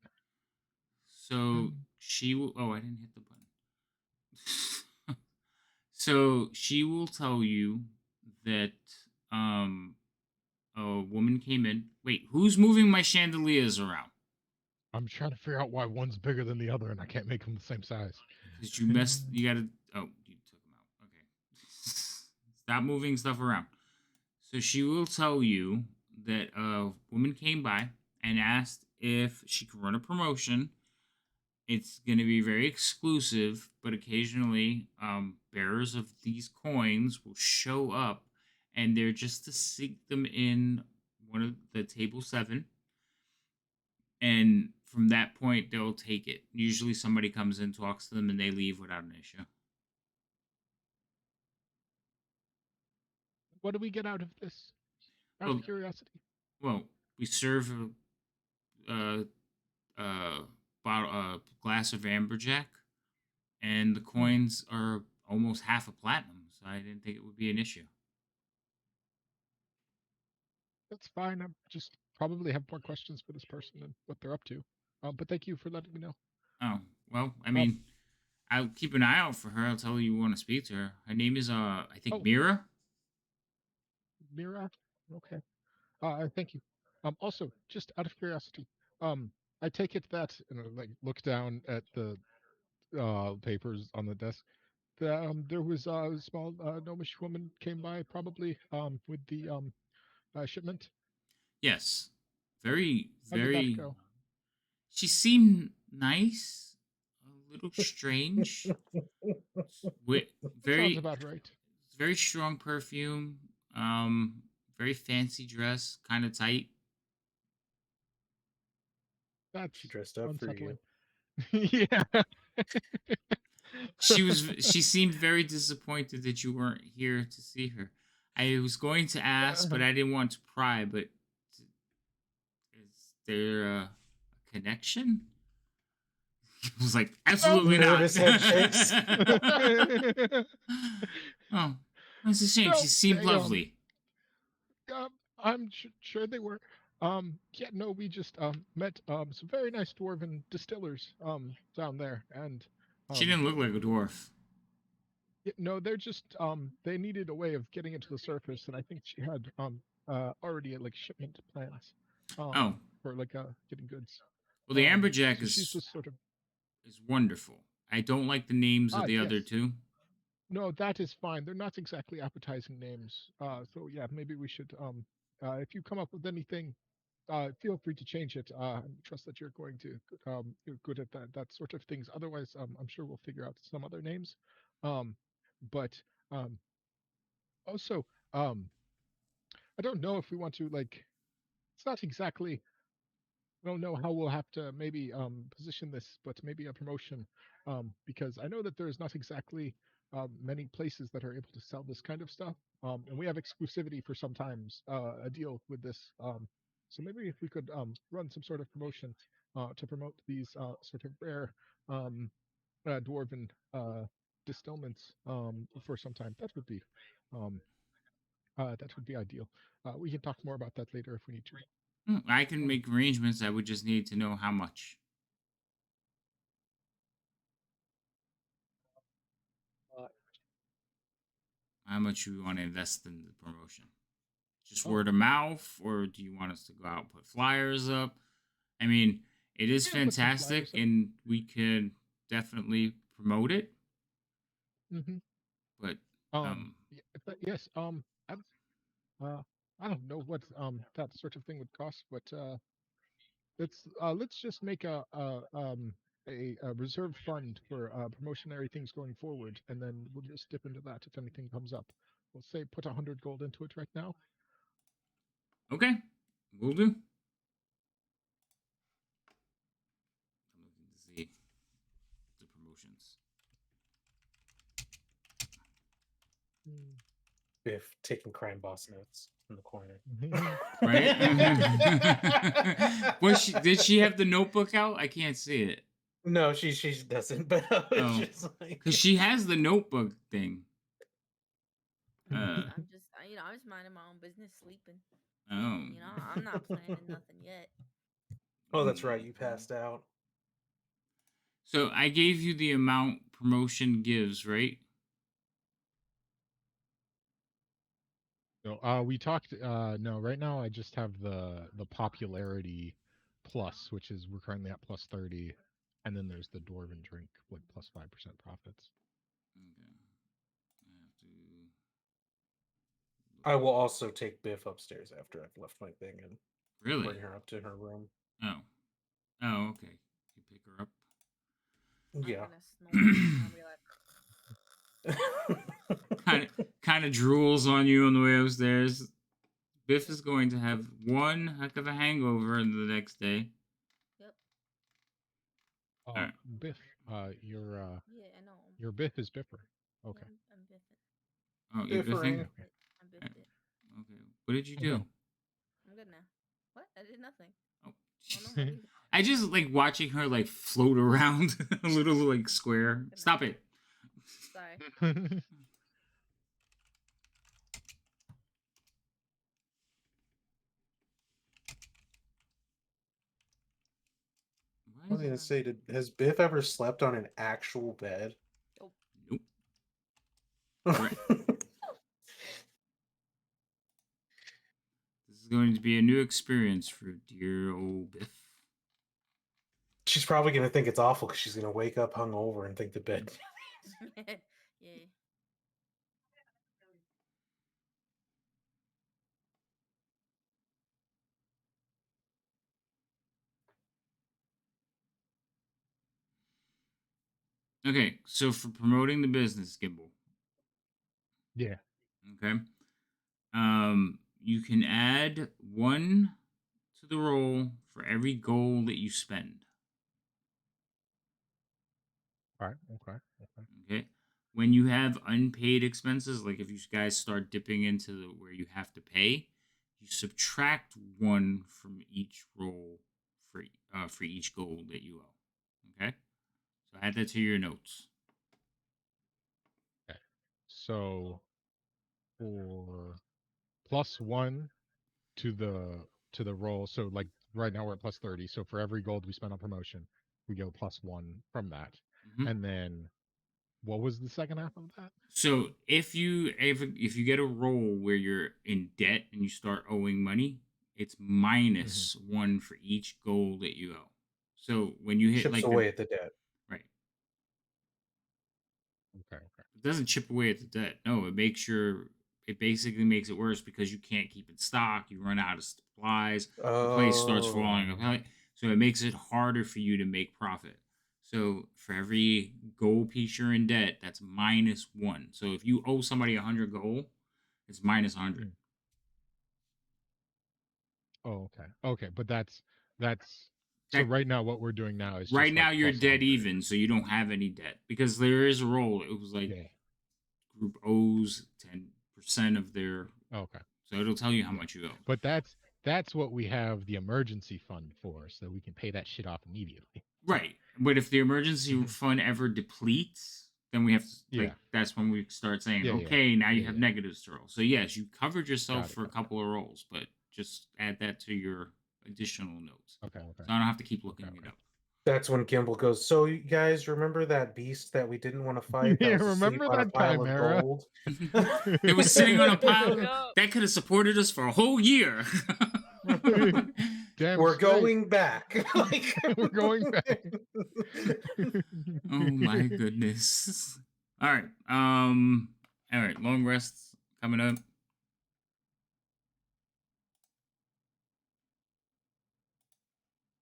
so she will. Oh, I didn't hit the button. So she will tell you that um a woman came in. Wait, who's moving my chandeliers around? I'm trying to figure out why one's bigger than the other and I can't make them the same size. Because you messed. You gotta. Oh, you took them out. Okay. Stop moving stuff around. So she will tell you that a woman came by and asked if she could run a promotion. It's going to be very exclusive, but occasionally bearers of these coins will show up, and they're just to sink them in one of the table seven, and from that point they'll take it. Usually somebody comes in, talks to them, and they leave without an issue. What do we get out of this? Out of Well, curiosity. well, we serve a, a bottle, a glass of amberjack, and the coins are almost half a platinum, so I didn't think it would be an issue. That's fine. I'm just probably have more questions for this person and what they're up to. But thank you for letting me know. Oh well, I Um, mean, I'll keep an eye out for her. I'll tell her you want to speak to her. Her name is I think Oh. Mira. Mira? Okay. Thank you. Also, just out of curiosity, I take it that, and I, like, look down at the papers on the desk. There was a small gnomish woman came by, probably with the shipment. Yes. Okay. Very, How did that very. go? She seemed nice, a little strange. With That sounds very, about right. very strong perfume. Um, Very fancy dress, kind of tight. That's She dressed up for you. unsettling. Yeah. She seemed very disappointed that you weren't here to see her. I was going to ask, but I didn't want to pry. But is there a connection? I was like, absolutely not. Nervous head shakes. Oh, that's a shame. No, She seemed they, lovely. I'm sure they were. Yeah, no, we just met some very nice dwarven distillers down there, and She didn't look like a dwarf. yeah, no, they're just they needed a way of getting it to the surface, and I think she had already like shipment plans Oh, for like getting goods. well, the amberjack So she's is just sort of wonderful. I don't like the names of the yes. other two. No, that is fine. They're not exactly appetizing names. So yeah, maybe we should if you come up with anything, feel free to change it. I trust that you're going to you're good at that sort of things. Otherwise, I'm sure we'll figure out some other names. Um, but um, also, I don't know if we want to like. It's not exactly. I don't know how we'll have to maybe position this, but maybe a promotion, because I know that there's not exactly many places that are able to sell this kind of stuff, and we have exclusivity for sometimes a deal with this. So maybe if we could run some sort of promotion to promote these sort of rare dwarven distillments for some time, um, that would be ideal. We can talk more about that later if we need to. I can Um, make arrangements. I would just need to know how much. uh, How much you want to invest in the promotion? Just oh, word of mouth, or do you want us to go out and put flyers up? I mean, it is yeah, put some fantastic, flyers up. and we could definitely promote it. Hmm. But Yes. Uh, I don't know what that sort of thing would cost, but let's just make a reserve fund for promotionary things going forward, and then we'll just dip into that if anything comes up. We'll say put 100 gold into it right now. okay, we'll do. I'm looking to see the promotions. Biff taking crime boss notes in the corner. Right? Did she have the notebook out? I can't see it. No, she doesn't. But I was Oh, just like, because she has the notebook thing. I'm just, I'm just minding my own business, sleeping. Oh. I'm not planning nothing yet. oh, that's right, you passed out. So I gave you the amount promotion gives, right? No, we talked. No, right now I just have the popularity plus, which is we're currently at plus 30, and then there's the dwarven drink, like plus 5% profits. Okay. I have to. I will also take Biff upstairs after I've left my thing and Really? bring her up to her room. Oh. Oh, okay. You pick her up. Yeah. I'm gonna snore. I'll be like, Kind of drools on you on the way upstairs. Biff is going to have one heck of a hangover the next day. yep. All right. Biff, your Yeah, I know. your Biff is Biffer. Yeah, Okay. I'm biffing. Oh, you're Biffering. biffing? Okay. I biffed it. Okay. What did you Okay. do? I'm good now. What? I did nothing. Oh, Oh no, my leave. I just like watching her like float around a little like square. Stop it. Sorry. What? I was gonna say, has Biff ever slept on an actual bed? Nope. Right. This is going to be a new experience for dear old Biff. She's probably gonna think it's awful because she's gonna wake up hungover and think the bed. Yeah. Okay, so for promoting the business, Gimbal. Yeah. Okay. You can add 1 to the roll for every goal that you spend. All right. Okay. Okay. When you have unpaid expenses, like if you guys start dipping into where you have to pay, you subtract 1 from each roll for each goal that you owe. Okay. So add that to your notes. Okay. So for +1 to the roll, so like right now we're at +30. So for every gold we spend on promotion, we go +1 from that. Mhm. And then what was the second half of that? So if you get a roll where you're in debt and you start owing money, it's minus 1 for each goal that you owe. So when you hit Chips like away at the debt. right, Okay. it doesn't chip away at the debt. No, it basically makes it worse because you can't keep it stock. You run out of supplies. The place starts falling apart. So it makes it harder for you to make profit. So for every gold piece you're in debt, that's -1. So if you owe somebody 100 gold, it's -100. Oh, okay. Okay, but that's so That right now what we're doing now is right just now like you're dead +100. even, so you don't have any debt because there is a roll. It was like Yeah. group owes 10% of their. Okay. So it'll tell you how Yeah. much you owe. But that's what we have the emergency fund for, so we can pay that shit off immediately. Right. But if the emergency fund ever depletes, then we have to Yeah. that's when we start saying, Yeah, okay, now you yeah, have yeah. negatives to roll. So yes, you covered yourself Got it, for a okay. couple of rolls, but just add that to your additional notes. Okay. So I don't have to keep looking it Okay. up. That's when Gimbal goes, so you guys remember that beast that we didn't want to fight that Yeah, was asleep remember on a that pile chimera? of gold? It was sitting on a pile No. that could have supported us for a whole year. Damn We're straight. going back. We're going back. Oh my goodness. All right. All right, long rests coming up.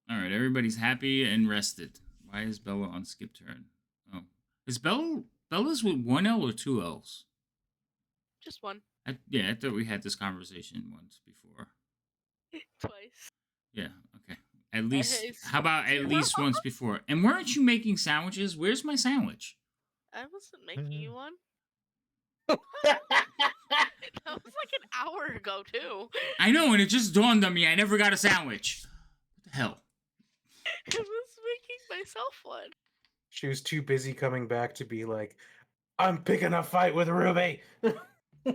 All right, everybody's happy and rested. Why is Bella on skip turn? Oh. Is Bella's with 1 L or 2 L's? Just one. I thought we had this conversation once before. Twice. Yeah, okay. At least, it's how about at 2 least once before? And weren't you making sandwiches? Where's my sandwich? I wasn't making you one. That was like an hour ago, too. I know, and it just dawned on me I never got a sandwich. What the hell? I was making myself one. She was too busy coming back to be like, I'm picking a fight with Ruby.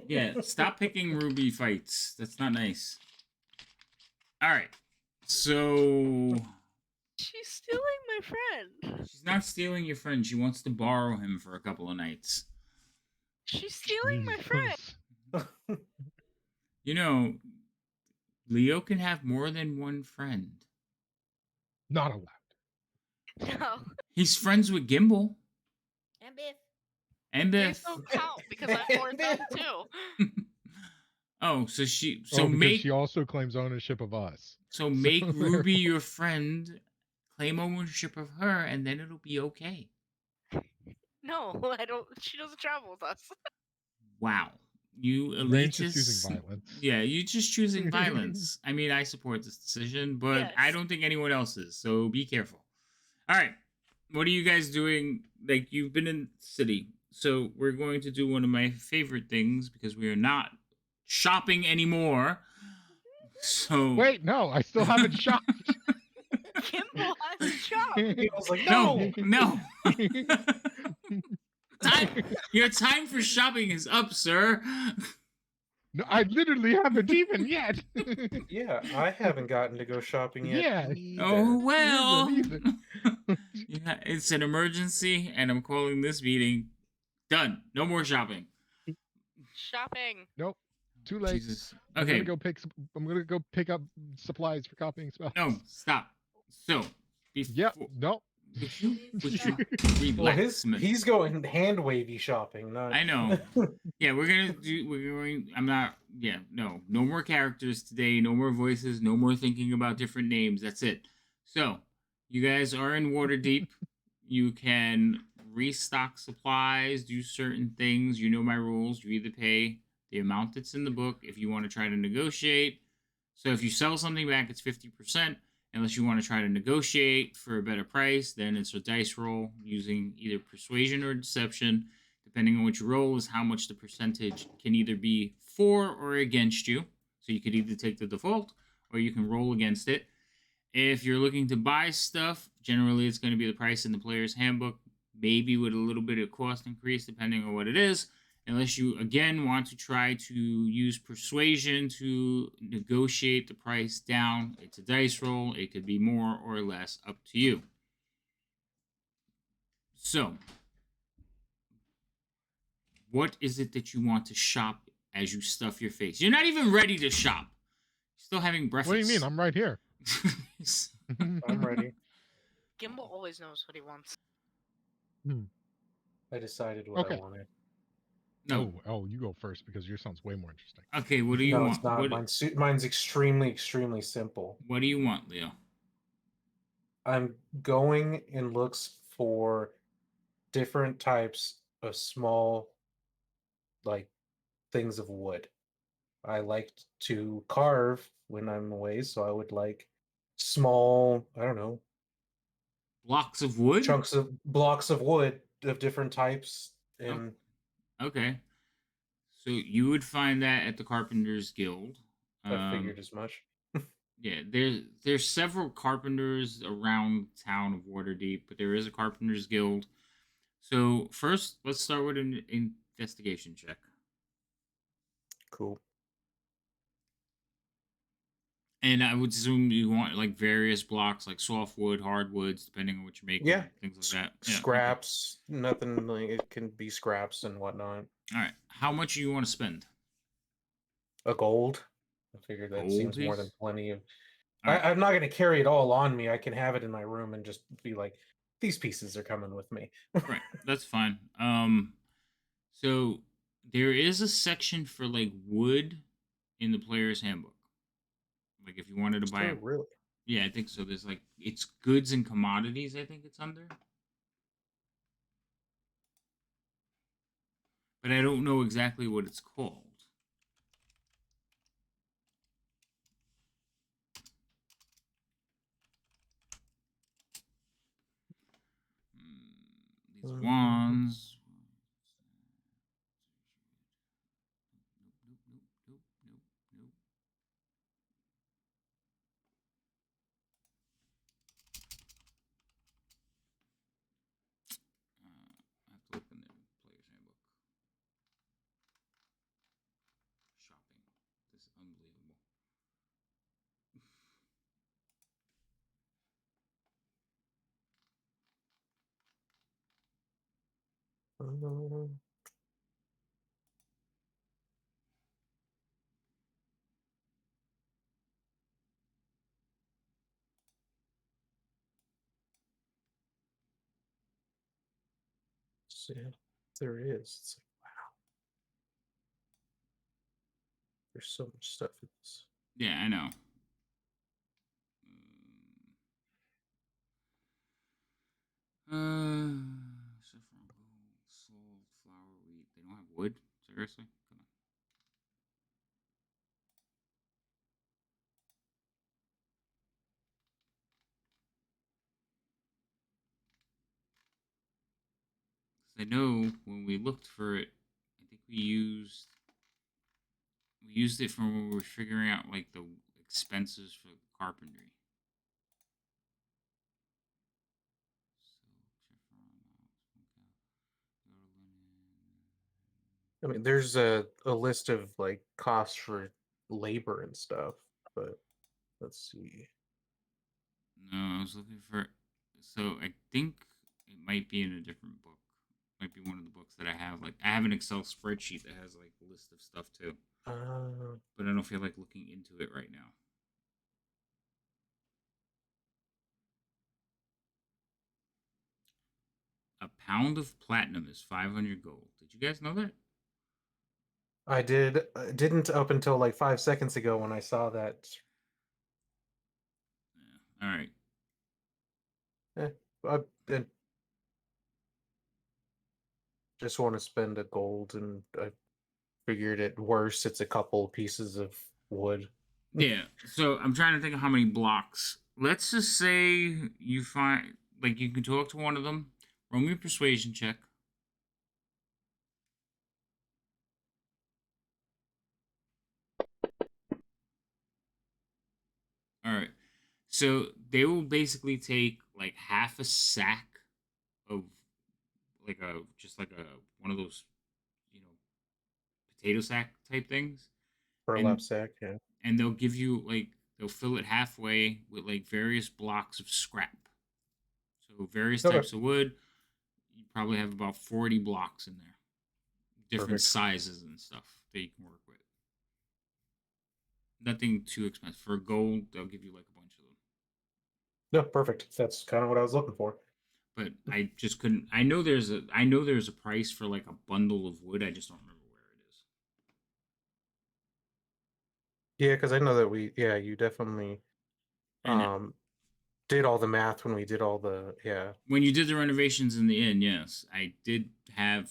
Yeah, stop picking Ruby fights. That's not nice. All right. So She's stealing my friend. she's not stealing your friend. She wants to borrow him for a couple of nights. She's stealing my friend. Jesus. You know, Leo can have more than one friend. Not allowed. No. He's friends with Gimbal And Biff. and They Biff. don't count because I forced them too. Oh, so Because make she also claims ownership of us. so make Ruby your friend, claim ownership of her, and then it'll be okay. No, I don't. She doesn't travel with us. Wow. You Rain's just elitists. choosing violence. Yeah, you're just choosing violence. I mean, I support this decision, but I Yes. don't think anyone else is, so be careful. All right. What are you guys doing? Like, you've been in the city, so we're going to do one of my favorite things because we are not shopping anymore. So Wait, no, I still haven't shopped. Kimball has a job. I was like, no, no. Your time for shopping is up, sir. No, I literally haven't even yet. Yeah, I haven't gotten to go shopping yet. Yeah. either. Oh well. Neither. It's an emergency, and I'm calling this meeting. Done. No more shopping. Shopping. Nope. Too late. Jesus. I'm Okay. gonna go pick up supplies for copying spells. No, stop. So, Yep. before Nope. would you Well, relax, man? he's going hand wavy shopping. Not... I know. Yeah, we're going. I'm not. Yeah, no more characters today. No more voices. No more thinking about different names. That's it. So, you guys are in Waterdeep. You can restock supplies, do certain things. You know my rules. You either pay the amount that's in the book if you want to try to negotiate. So if you sell something back, it's 50%. Unless you want to try to negotiate for a better price, then it's a dice roll using either persuasion or deception. Depending on which you roll, is how much the percentage can either be for or against you. So you could either take the default or you can roll against it. If you're looking to buy stuff, generally it's going to be the price in the player's handbook, maybe with a little bit of cost increase depending on what it is. Unless you, again, want to try to use persuasion to negotiate the price down. It's a dice roll. It could be more or less, up to you. So, what is it that you want to shop as you stuff your face? You're not even ready to shop. You're still having breakfast. What do you mean? I'm right here. I'm ready. Gimbal always knows what he wants. I decided what I Okay. wanted. No. Oh, you go first because yours sounds way more interesting. Okay, what do you No, want? it's not. Mine's extremely simple. What do you want, Leo? I'm going and looks for different types of small, like, things of wood. I like to carve when I'm away, so I would like small, I don't know, Blocks of wood? blocks of wood of different types. And Okay. So you would find that at the Carpenters Guild. I figured as much. Yeah, there's several carpenters around town of Waterdeep, but there is a Carpenters Guild. So first, let's start with an investigation check. Cool. And I would assume you want like various blocks, like softwood, hardwoods, depending on what you're making, Yeah, things like that. Yeah, okay. Scraps, nothing like it can be scraps and whatnot. All right, how much do you want to spend? A gold. I figured that Gold seems more piece? than plenty of. All right. I'm not going to carry it all on me. I can have it in my room and just be like, these pieces are coming with me. Right, that's fine. So there is a section for like wood in the player's handbook. Like if you wanted to buy Oh, really? yeah, I think so. There's like it's goods and commodities, I think it's under. But I don't know exactly what it's called. These wands. Nope. I have to look in the player's handbook. Shopping. This is unbelievable. Yeah, there is. It's like, wow. There's so much stuff in this. Yeah, I know. Saffron gold, salt, flour, wheat. They don't have wood? Seriously? Come on. I know when we looked for it, I think we used it for when we were figuring out like the expenses for carpentry. I mean, there's a list of like costs for labor and stuff, but let's see. No, I was looking for. So I think might be in a different book. Might be one of the books that I have. Like I have an Excel spreadsheet that has like a list of stuff too. But I don't feel like looking into it right now. A pound of platinum is 500 gold. Did you guys know that? I didn't up until like 5 seconds ago when I saw that. Yeah. All right. I just want to spend a gold, and I figured at worst it's a couple pieces of wood. Yeah. So I'm trying to think of how many blocks. Let's just say you find like you can talk to one of them. Roll me a persuasion check. All right. So they will basically take like half a sack of like a just like a one of those, you know, potato sack type things, Burlap and sack, yeah. they'll give you like they'll fill it halfway with like various blocks of scrap. So various Okay, types of wood. You probably have about 40 blocks in there, different perfect. sizes and stuff that you can work with. Nothing too expensive. For gold, they'll give you like a bunch of them. No, perfect. That's kind of what I was looking for. But I just couldn't. I know there's a price for like a bundle of wood. I just don't remember where it is. Yeah, because I know that you definitely And did all the math when we did all the, yeah. when you did the renovations in the inn, yes, I did have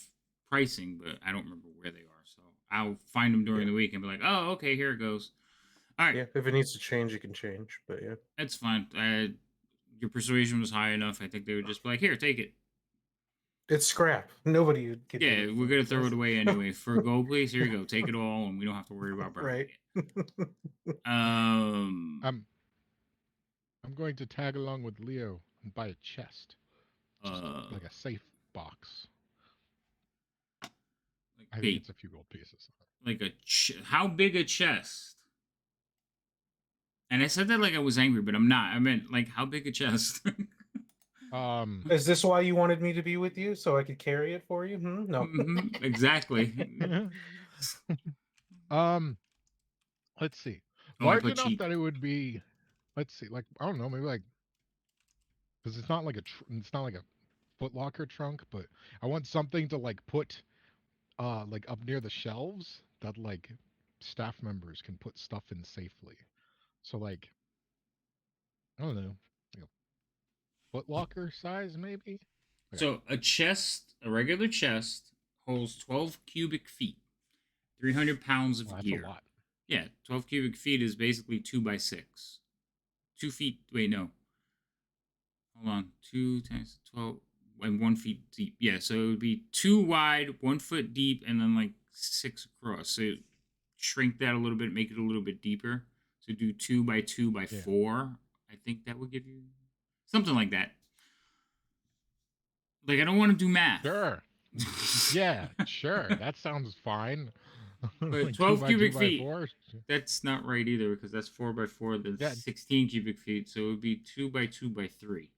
pricing, but I don't remember where they are. So I'll find them during Yeah. the week and be like, oh, okay, here it goes. All right, Yeah, if it needs to change, it can change. But yeah. that's fine. Your persuasion was high enough. I think they would just be like, here, take it. It's scrap. Nobody would get Yeah, anything we're gonna with throw it this. away anyway. For gold, please. Here you go. Take it all, and we don't have to worry about burning Right. it. I'm going to tag along with Leo and buy a chest, just like a safe box. Like, I think it's a few gold pieces. like how big a chest? And I said that like I was angry, but I'm not. I meant like how big a chest? Is this why you wanted me to be with you so I could carry it for you? No. Exactly. Let's see. Oh, I Large put enough cheap. that it would be, let's see, like I don't know, maybe like because it's not like it's not like a Foot Locker trunk, but I want something to like put like up near the shelves that like staff members can put stuff in safely. So like I don't know, like a Foot Locker size maybe. Like So a regular chest, holds 12 cubic feet, 300 pounds of that's a gear. lot. Yeah, 12 cubic feet is basically 2 by 6. 2 feet. Wait, no. Hold on. 2 times 12 and 1 feet deep. Yeah, so it would be 2 wide, 1 foot deep, and then like 6 across. So shrink that a little bit, make it a little bit deeper. So do 2 by 2 by 4. I think that would give you something like that. Like I don't want to do math. Sure. Yeah, sure. That sounds fine. But Like 12 cubic 2 by feet. 4. That's not right either because that's 4 by 4. That's Yeah. 16 cubic feet. So it would be 2 by 2 by 3.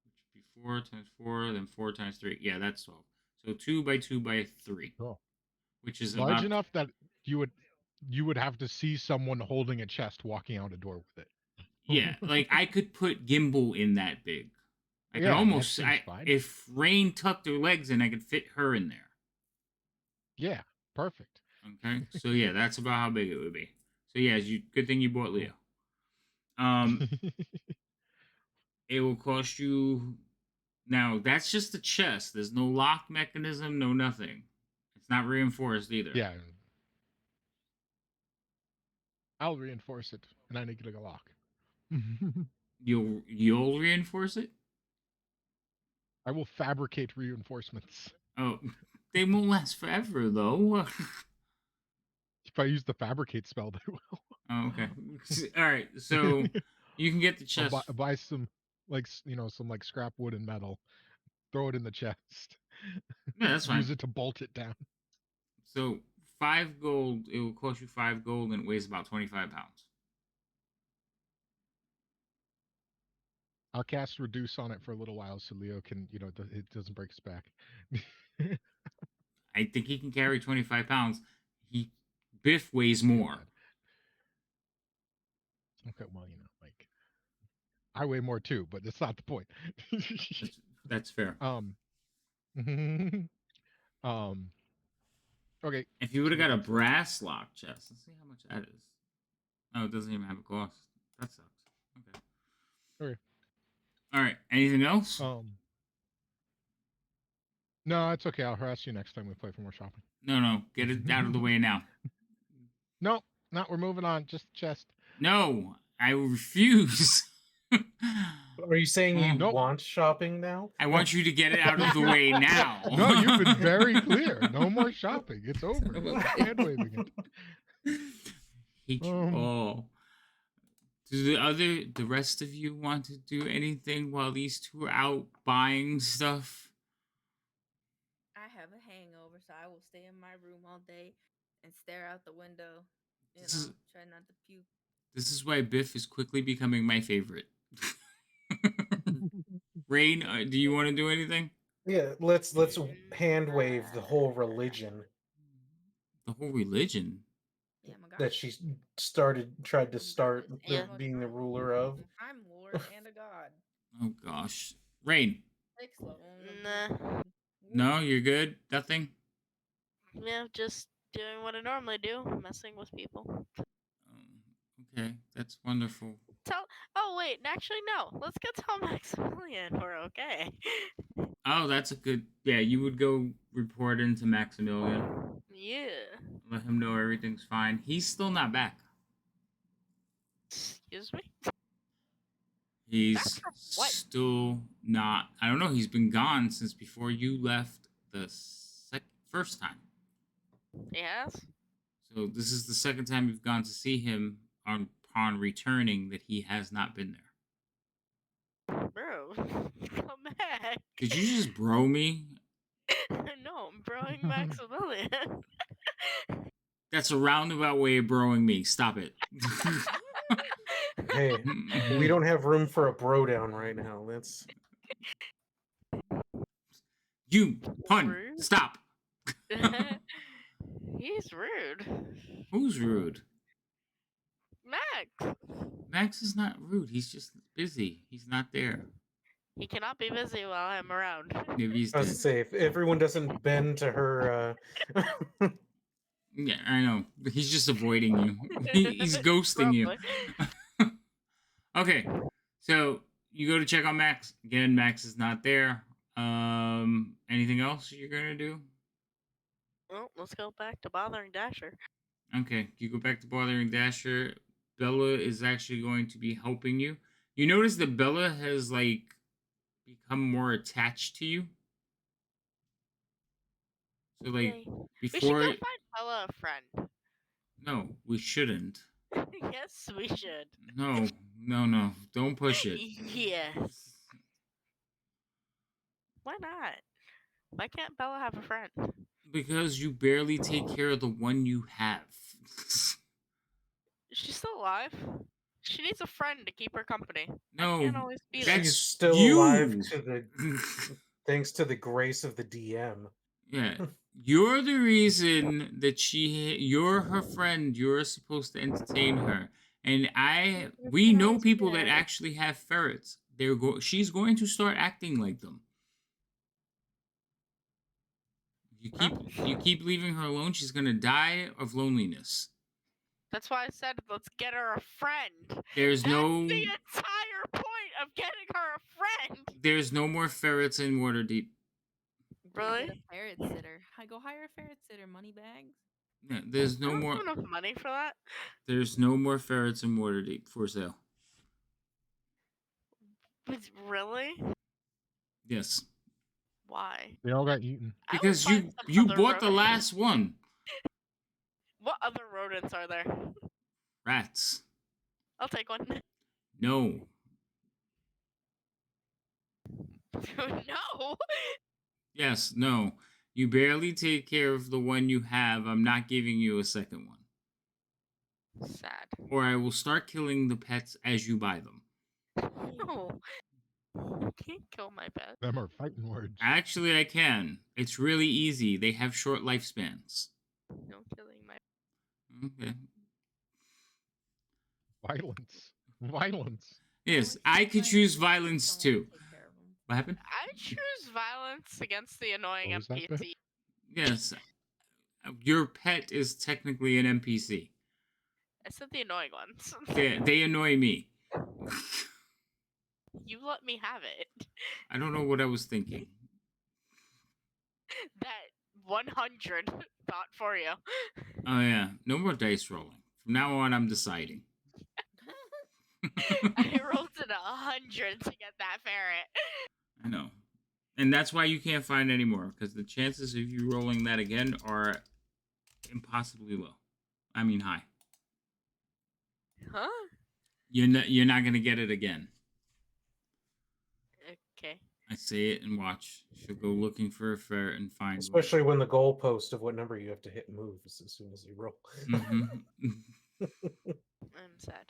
Which would be 4 times 4, then 4 times 3. Yeah, that's 12. So 2 by 2 by 3, Cool. which is Large about enough that you would have to see someone holding a chest walking out a door with yeah. it. Like I could put Gimbal in that big. I could Yeah, that almost. seems fine. If Rain tucked her legs in, I could fit her in there. Yeah, perfect. Okay, so yeah, that's about how big it would be. So yeah, good thing you bought Leo. It will cost you. Now that's just the chest. There's no lock mechanism, no nothing. It's not reinforced either. Yeah. I'll reinforce it, and I need to get a lock. You'll reinforce it. I will fabricate reinforcements. Oh, they won't last forever though. If I use the fabricate spell, they will. Oh, okay. All right. So you can get the I'll chest. buy some some like scrap wood and metal, throw it in the chest. Yeah, that's fine. Use it to bolt it down. So 5 gold. It will cost you 5 gold, and it weighs about 25 pounds. I'll cast reduce on it for a little while so Leo can, it doesn't break his back. I think he can carry 25 pounds. Biff weighs Yeah, more. bad. Okay, well, like I weigh more too, but that's not the point. That's fair. um, okay. If you would have so got a that's- brass lock chest, let's see how much that is. Oh, it doesn't even have a cost. That sucks. Okay. Okay. All right. Anything else? No, it's okay. I'll harass you next time we play for more shopping. No. Get it out of the way now. No, we're moving on. Just chest. No, I refuse. Are you saying you Nope. want shopping now? I want you to get it out of the way now. No, you've been very clear. No more shopping. It's over. Hand waving it. Hate you all. Do the rest of you want to do anything while these two are out buying stuff? I have a hangover, so I will stay in my room all day and stare out the window. Try not to puke. This is why Biff is quickly becoming my favorite. Rain, do you want to do anything? Yeah, let's hand wave the whole religion. The whole religion? Yeah, my God. That she tried to start being the ruler of. I'm Lord and a God. Oh gosh. Rain. Nah. No, you're good? Nothing? Yeah, just doing what I normally do, messing with people. Okay, that's wonderful. Oh wait, actually no. Let's go tell Maximilian we're okay. Oh, that's a good. Yeah, you would go report into Maximilian. Yeah. Let him know everything's fine. He's still not back. Excuse me? He's still not. I don't know. He's been gone since before you left the first time. Yes. So this is the second time you've gone to see him upon returning that he has not been there. Bro, come back. Did you just bro me? No, I'm broing Maximilian. That's a roundabout way of broing me. Stop it. Hey, we don't have room for a bro down right now. That's you pun. Rude. Stop. He's rude. Who's rude? Max. Max is not rude. He's just busy. He's not there. He cannot be busy while I'm around. Maybe he's I was dead. to say, if everyone doesn't bend to her. Yeah, I know. He's just avoiding you. He's ghosting you. Okay, so you go to check on Max. Again, Max is not there. Anything else you're gonna do? Well, let's go back to bothering Dasher. Okay, you go back to bothering Dasher. Bella is actually going to be helping you. You notice that Bella has like become more attached to you. So like Yay. before. We should go find Bella a friend. No, we shouldn't. Yes, we should. No. Don't push it. Yes. Why not? Why can't Bella have a friend? Because you barely take care of the one you have. She's still alive. She needs a friend to keep her company. No, I can't always be there. She's still alive thanks to the grace of the DM. Yeah, you're the reason that you're her friend. You're supposed to entertain her, and we know people that actually have ferrets. She's going to start acting like them. You keep leaving her alone, she's gonna die of loneliness. That's why I said let's get her a friend. That's the entire point of getting her a friend. There's no more ferrets in Waterdeep. Really? A ferret sitter. I go hire a ferret sitter. Money bags. Yeah, there's no more. I don't have enough money for that. There's no more ferrets in Waterdeep for sale. Really? Yes. Why? They all got eaten. Because you bought the last one. What other rodents are there? Rats. I'll take one. No. No. Yes, no. You barely take care of the one you have. I'm not giving you a second one. Sad. Or I will start killing the pets as you buy them. No. You can't kill my pet. Them are fighting words. Actually, I can. It's really easy. They have short lifespans. No killing my. Okay. Violence. Violence. Yes, would I choose could violence choose against violence someone to too. take care of 'em. What happened? I choose violence against the annoying What was that bit? NPC. Yes, your pet is technically an NPC. I said the annoying ones. They annoy me. You let me have it. I don't know what I was thinking. That 100 thought for you. Oh yeah, no more dice rolling. From now on, I'm deciding. I rolled in 100 to get that ferret. I know. And that's why you can't find any more, because the chances of you rolling that again are impossibly low. I mean high. Huh? You're not gonna get it again. Okay. I say it and watch. She'll go looking for a ferret and find Especially when the goalpost of what number you have to hit moves as soon as you roll. one. I'm sad.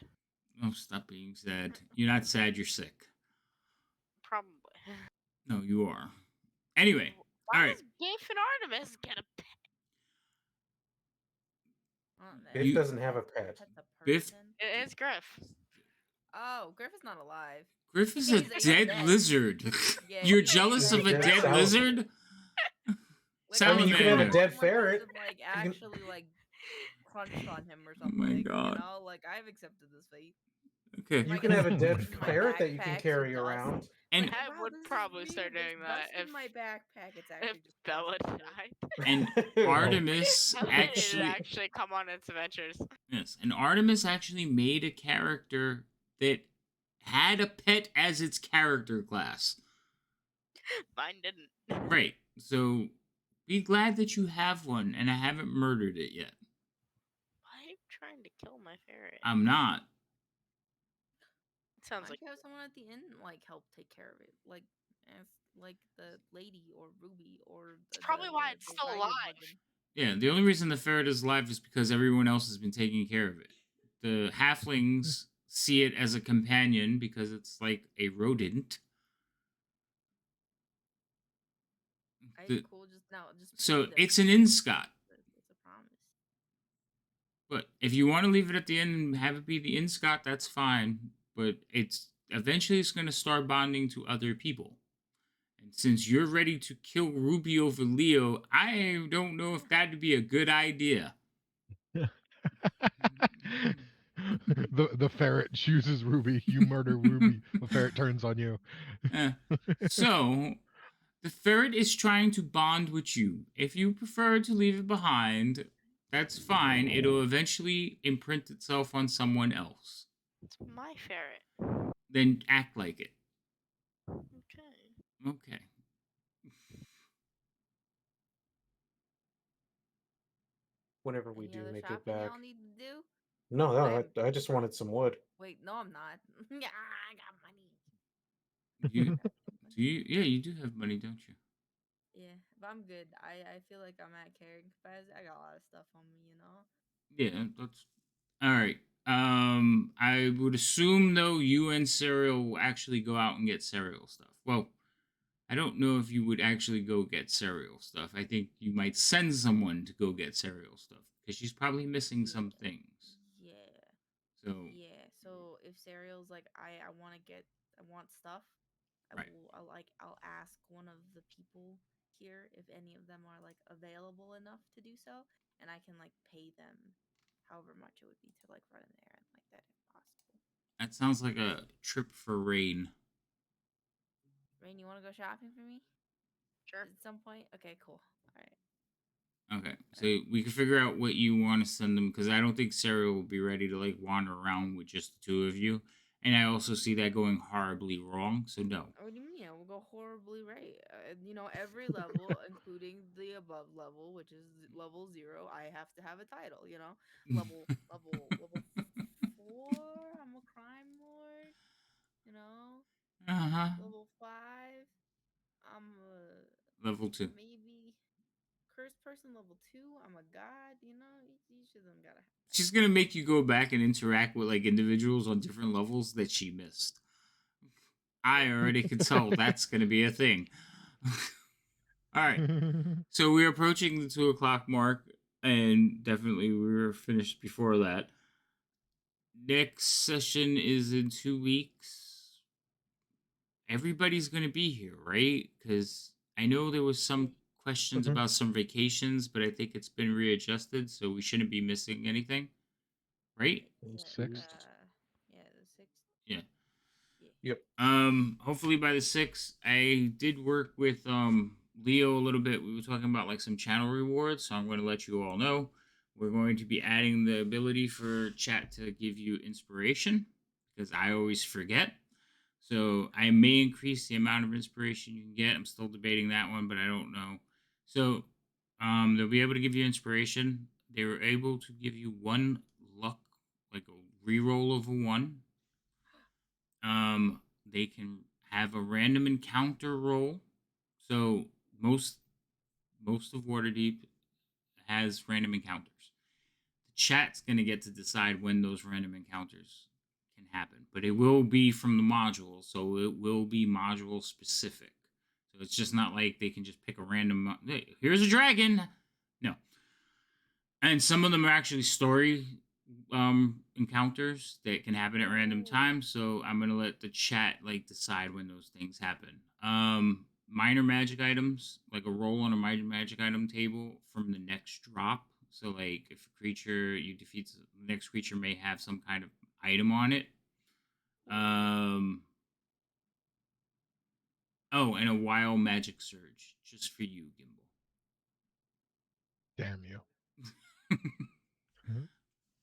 Oh, stop being sad. You're not sad, you're sick. Probably. No, you are. Anyway, Why all right. does Gafe and Artemis get a pet? Biff You- doesn't have a pet. Pet's a Biff- person. It is Griff. Oh, Griff is not alive. Griff is a He's dead dead. lizard. Yeah, You're he's jealous dead. of a Dead dead salamander. lizard? Like, I was You can have a hoping dead someone ferret. would've, like, You can- actually, like, crunched on him or Oh my something. God. You know, like, I've accepted this fate. Okay. You Like, can have a Oh dead my God. ferret that you can Backpacks carry and dust. around. And Like, I wow, would this is probably start weird. doing There's that dust in my backpack. It's actually if just Bella dust under it. died. and Artemis Helen actually actually come on its adventures. yes, and Artemis actually made a character that had a pet as its character class. Mine didn't. Right. So be glad that you have one, and I haven't murdered it yet. Why are you trying to kill my ferret? I'm not. It sounds Why like don't you have someone at the inn like help take care of it, like as like the lady or Ruby or probably why it's still ragged alive. muggin. Yeah, the only reason the ferret is alive is because everyone else has been taking care of it. The halflings see it as a companion because it's like a rodent. The- Cool. Just now, just so pay them. it's an inscot. It's a promise. But if you want to leave it at the end and have it be the inscot, that's fine. But it's going to start bonding to other people. And since you're ready to kill Ruby over Leo, I don't know if that'd be a good idea. The ferret chooses Ruby. You murder Ruby. The ferret turns on you. So the ferret is trying to bond with you. If you prefer to leave it behind, that's fine. It'll eventually imprint itself on someone else. it's my ferret. Then act like it. Okay. Okay. Whenever we Any do other make it shopping back. y'all need to do? No, I'm- I just wanted some wood. Wait, no, I'm not. Yeah, I got money. You, do you? Yeah, you do have money, don't you? Yeah, but I'm good. I feel like I'm at carrying capacity. I got a lot of stuff on me, you know. Yeah, that's all right. I would assume though you and Serial will actually go out and get cereal stuff. Well, I don't know if you would actually go get cereal stuff. I think you might send someone to go get cereal stuff because she's probably missing some things. Yeah. So Yeah. So if cereal's like I want stuff, Right. I'll ask one of the people here if any of them are like available enough to do so, and I can like pay them however much it would be to like run an errand like that if possible. that sounds like a trip for Rain. Rain, you want to go shopping for me Sure. at some point? Okay, cool. All right. Okay, so we can figure out what you want to send them because I don't think Sarah will be ready to like wander around with just the two of you, and I also see that going horribly wrong. So no. What do you mean? We'll go horribly right. You know, every level, including the above level, which is level 0, I have to have a title. You know, level 4, I'm a crime lord. You know, level 5, I'm a Level 2. maybe cursed person. Level 2, I'm a god. You know, each of them gotta have. She's gonna make you go back and interact with like individuals on different levels that she missed. I already could tell that's going to be a thing. All right. So we're approaching the 2 o'clock mark, and definitely we were finished before that. Next session is in 2 weeks. Everybody's going to be here, right? Because I know there was some questions Mhm. about some vacations, but I think it's been readjusted, so we shouldn't be missing anything, right? Sixth. Yeah, the 6th. Yeah. Yeah. Yep. Hopefully by the 6th, I did work with Leo a little bit. We were talking about like some channel rewards, so I'm going to let you all know. We're going to be adding the ability for chat to give you inspiration because I always forget. So I may increase the amount of inspiration you can get. I'm still debating that one, but I don't know. So they'll be able to give you inspiration. They were able to give you 1 luck, like a reroll of a 1. They can have a random encounter roll. So most of Waterdeep has random encounters. The chat's gonna get to decide when those random encounters can happen, but it will be from the module, so it will be module specific. So it's just not like they can just pick a random. Hey, here's a dragon. No, and some of them are actually story encounters that can happen at random times. So I'm gonna let the chat like decide when those things happen. Minor magic items, like a roll on a minor magic item table from the next drop. So like if a creature you defeat, the next creature may have some kind of item on it. Oh, and a wild magic surge just for you, Gimbal. Damn you.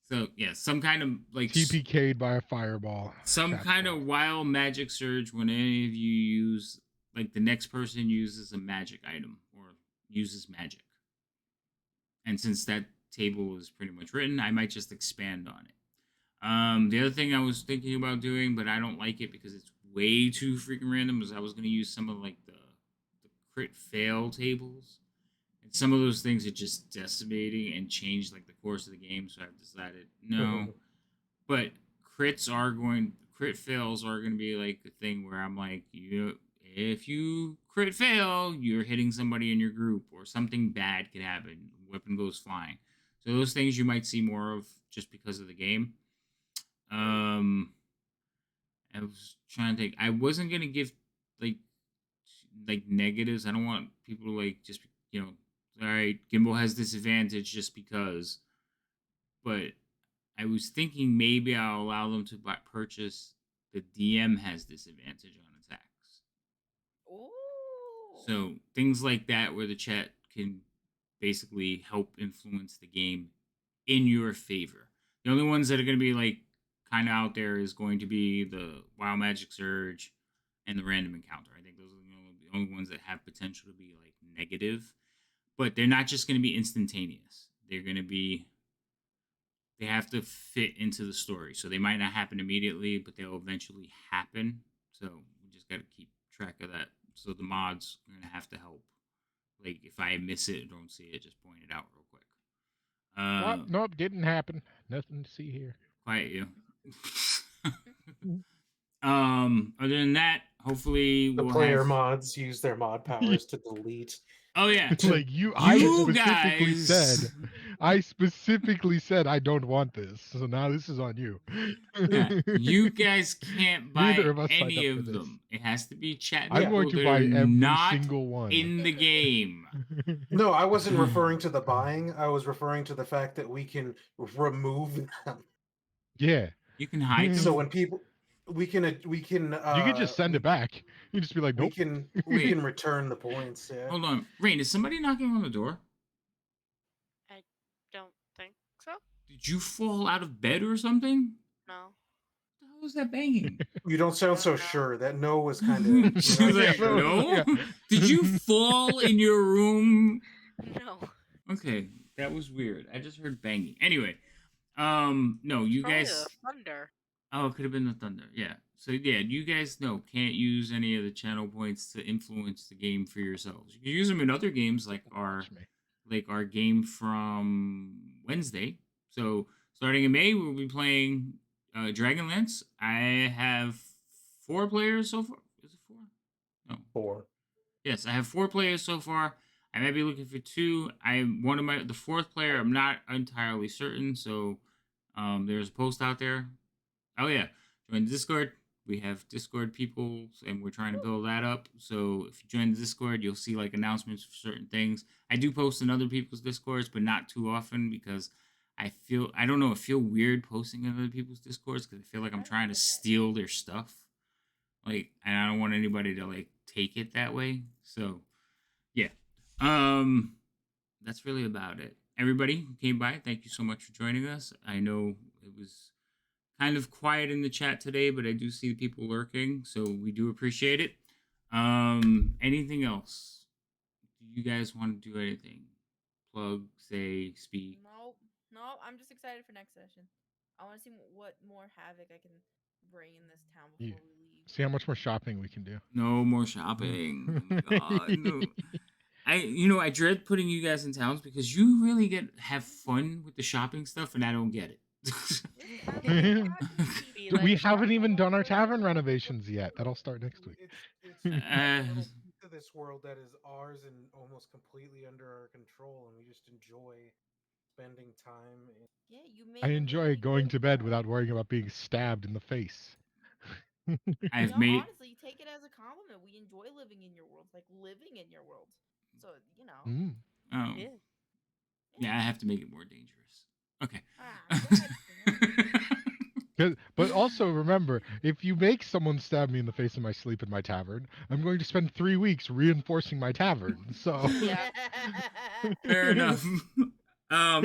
So yeah, some kind of like TPK'd by a fireball. some Chat's kind fault. of wild magic surge when any of you use, like the next person uses a magic item or uses magic. And since that table is pretty much written, I might just expand on it. The other thing I was thinking about doing, but I don't like it because it's way too freaking random, is I was going to use some of like the crit fail tables. And some of those things are just decimating and change like the course of the game. So I've decided no. But crit fails are going to be like the thing where I'm like, if you crit fail, you're hitting somebody in your group or something bad could happen. Weapon goes flying. So those things you might see more of just because of the game. I was trying to think. I wasn't gonna give like negatives. I don't want people to like just all right, Gimbal has disadvantage just because. But I was thinking maybe I'll allow them to purchase the DM has disadvantage on attacks. Ooh. So things like that where the chat can basically help influence the game in your favor. The only ones that are going to be like kind of out there is going to be the Wild Magic Surge and the Random Encounter. I think those are the only ones that have potential to be like negative, but they're not just going to be instantaneous. They're going to be they have to fit into the story. So they might not happen immediately, but they'll eventually happen. So we just got to keep track of that. So the mods are going to have to help. Like if I miss it or don't see it, just point it out real quick. Nope, didn't happen. Nothing to see here. Quiet you. Other than that, hopefully The we'll player have. mods use their mod powers to delete. Oh yeah, Like I specifically guys. said, I don't want this. So now this is on you. Yeah, you guys can't buy Neither of us signed any up for of this. them. It has to be chat I'm people going to that buy are every not single one. in the game. No, I wasn't referring to the buying. I was referring to the fact that we can remove them. Yeah. You can hide them. So when people, we can You can just send it back. You just be like, nope. We Wait. can return the points. Yeah. Hold on, Rain. Is somebody knocking on the door? I don't think so. Did you fall out of bed or something? No. What the hell was that banging? You don't sound so No. sure. That no was kind of. She was like, no, no. yeah. Did you fall in your room? No. Okay, that was weird. I just heard banging. Anyway, no, you Probably guys. the thunder. Oh, it could have been the thunder. Yeah. So yeah, you guys can't use any of the channel points to influence the game for yourselves. You can use them in other games like Watch me. our game from Wednesday. So starting in May, we'll be playing Dragonlance. I have 4 players so far. Oh. 4. Yes, I have 4 players so far. I might be looking for 2. The 4th player. I'm not entirely certain. So, there's a post out there. Oh yeah, join the Discord. We have Discord people, and we're trying to build that up. So if you join the Discord, you'll see like announcements for certain things. I do post in other people's Discords, but not too often because I don't know, I feel weird posting in other people's Discords because I feel like I'm trying to steal their stuff. Like, and I don't want anybody to like take it that way. So yeah, that's really about it. Everybody who came by, thank you so much for joining us. I know it was kind of quiet in the chat today, but I do see people lurking, so we do appreciate it. Anything else? Do you guys want to do anything? Plug, say, speak? Nope. I'm just excited for next session. I want to see what more havoc I can bring in this town Yeah. before we leave. See how much more shopping we can do. No more shopping. Oh my god, no. I dread putting you guys in towns because you really have fun with the shopping stuff, and I don't get it. We haven't even done our tavern renovations yet. That'll start next week. It's that little piece of this world that is ours and almost completely under our control, and we just enjoy spending time. Yeah, you make. I enjoy going to bed without worrying about being stabbed in the face. I've made honestly, take it as a compliment. We enjoy living in your worlds, like living in your world. So Mm. Oh. Yeah. Yeah, I have to make it more dangerous. Okay. But also remember, if you make someone stab me in the face in my sleep in my tavern, I'm going to spend 3 weeks reinforcing my tavern. So Yeah. Fair enough.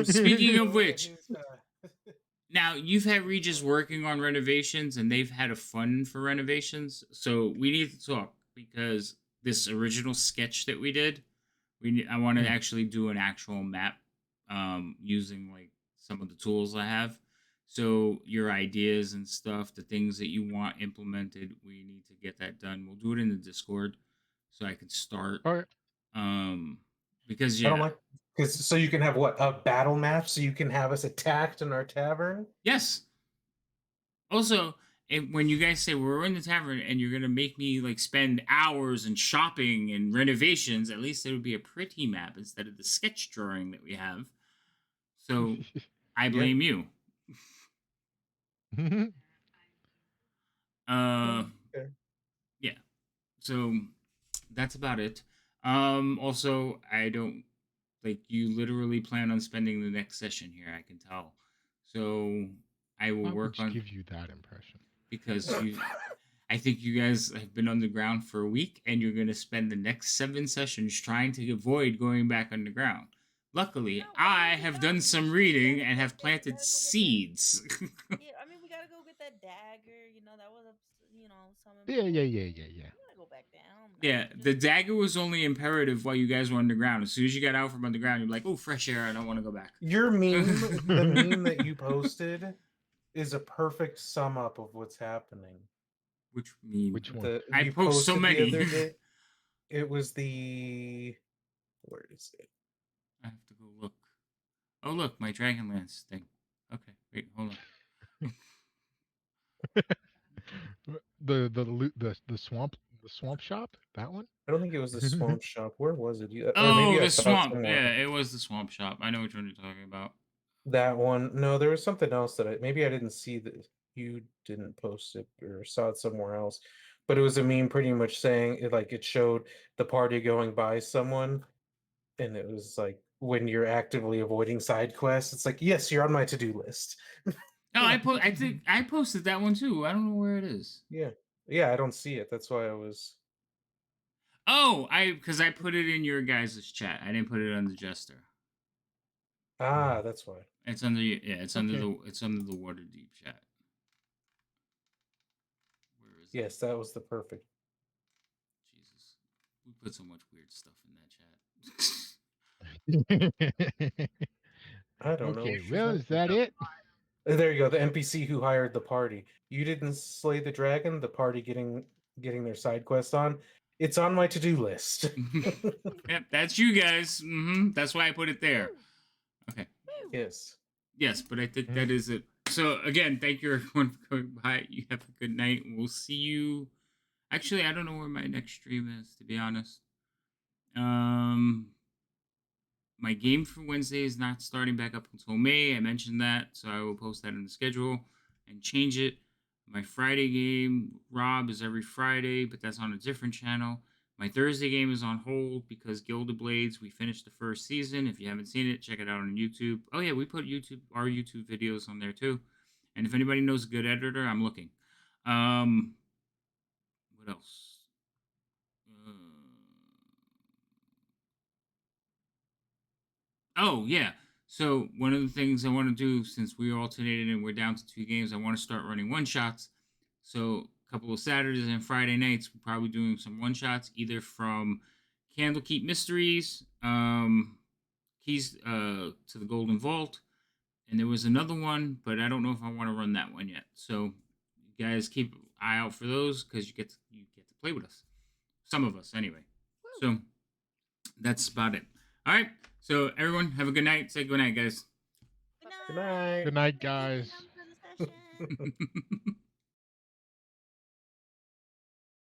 Speaking of which, now you've had Regis working on renovations, and they've had a fund for renovations. So we need to talk because this original sketch that we did, I want to actually do an actual map, using like some of the tools I have. So your ideas and stuff, the things that you want implemented, we need to get that done. We'll do it in the Discord, so I can start. All right. Because I don't like so you can have a battle match, so you can have us attacked in our tavern. Yes. Also, when you guys say we're in the tavern and you're gonna make me like spend hours in shopping and renovations, at least it would be a pretty map instead of the sketch drawing that we have. So I blame you. Okay. Yeah. So that's about it. Also, I don't like you literally plan on spending the next session here, I can tell. So I will Why work would on give you that impression. because I think you guys have been underground for a week and you're going to spend the next 7 sessions trying to avoid going back underground. Luckily, I have done some reading and have planted seeds. Yeah, I mean, we gotta go get that dagger. That was some. Yeah. We gotta go back down. Yeah, the dagger was only imperative while you guys were underground. As soon as you got out from underground, you're like, oh, fresh air, I don't want to go back. Your meme, the meme that you posted, is a perfect sum up of what's happening. Which meme? Which one? I post so many. The other day. It was the. Where is it? I have to go look. Oh, look, my Dragonlance thing. Okay, wait, hold on. the swamp shop, that one? I don't think it was the swamp shop. Where was it? Or maybe the swamp. Yeah, it was the swamp shop. I know which one you're talking about. That one. No, there was something else that maybe I didn't see that you didn't post it or saw it somewhere else. But it was a meme pretty much saying it showed the party going by someone, and it was like when you're actively avoiding side quests, it's like, yes, you're on my to-do list. No, I think I posted that one too. I don't know where it is. Yeah, I don't see it. That's why I was. Oh, because I put it in your guys' chat. I didn't put it on the Jester. Ah, that's why. It's under under the Waterdeep chat. Where is it? Yes, that was the perfect. Jesus, we put so much weird stuff in that chat. I don't know. Okay, well, is that it? There you go. The NPC who hired the party. You didn't slay the dragon. The party getting their side quest on. It's on my to-do list. Yep, that's you guys. That's why I put it there. Okay. Yes. Yes, but I think that is it. So again, thank you everyone for coming by. You have a good night. We'll see you. Actually, I don't know where my next stream is, to be honest. My game for Wednesday is not starting back up until May. I mentioned that, so I will post that in the schedule and change it. My Friday game, Rob, is every Friday, but that's on a different channel. My Thursday game is on hold because Gilded Blades, we finished the first season. If you haven't seen it, check it out on YouTube. Oh yeah, we put our YouTube videos on there too. And if anybody knows a good editor, I'm looking. What else? Oh yeah. So one of the things I want to do, since we alternated and we're down to 2 games, I want to start running one shots. So a couple of Saturdays and Friday nights, we're probably doing some one shots, either from Candlekeep Mysteries, Keys to the Golden Vault, and there was another one, but I don't know if I want to run that one yet. So you guys keep an eye out for those because you get to play with us. Some of us, anyway. So that's about it. All right. So everyone, have a good night. Say good night, guys. Good night. Good night, Thank you for guys. the session.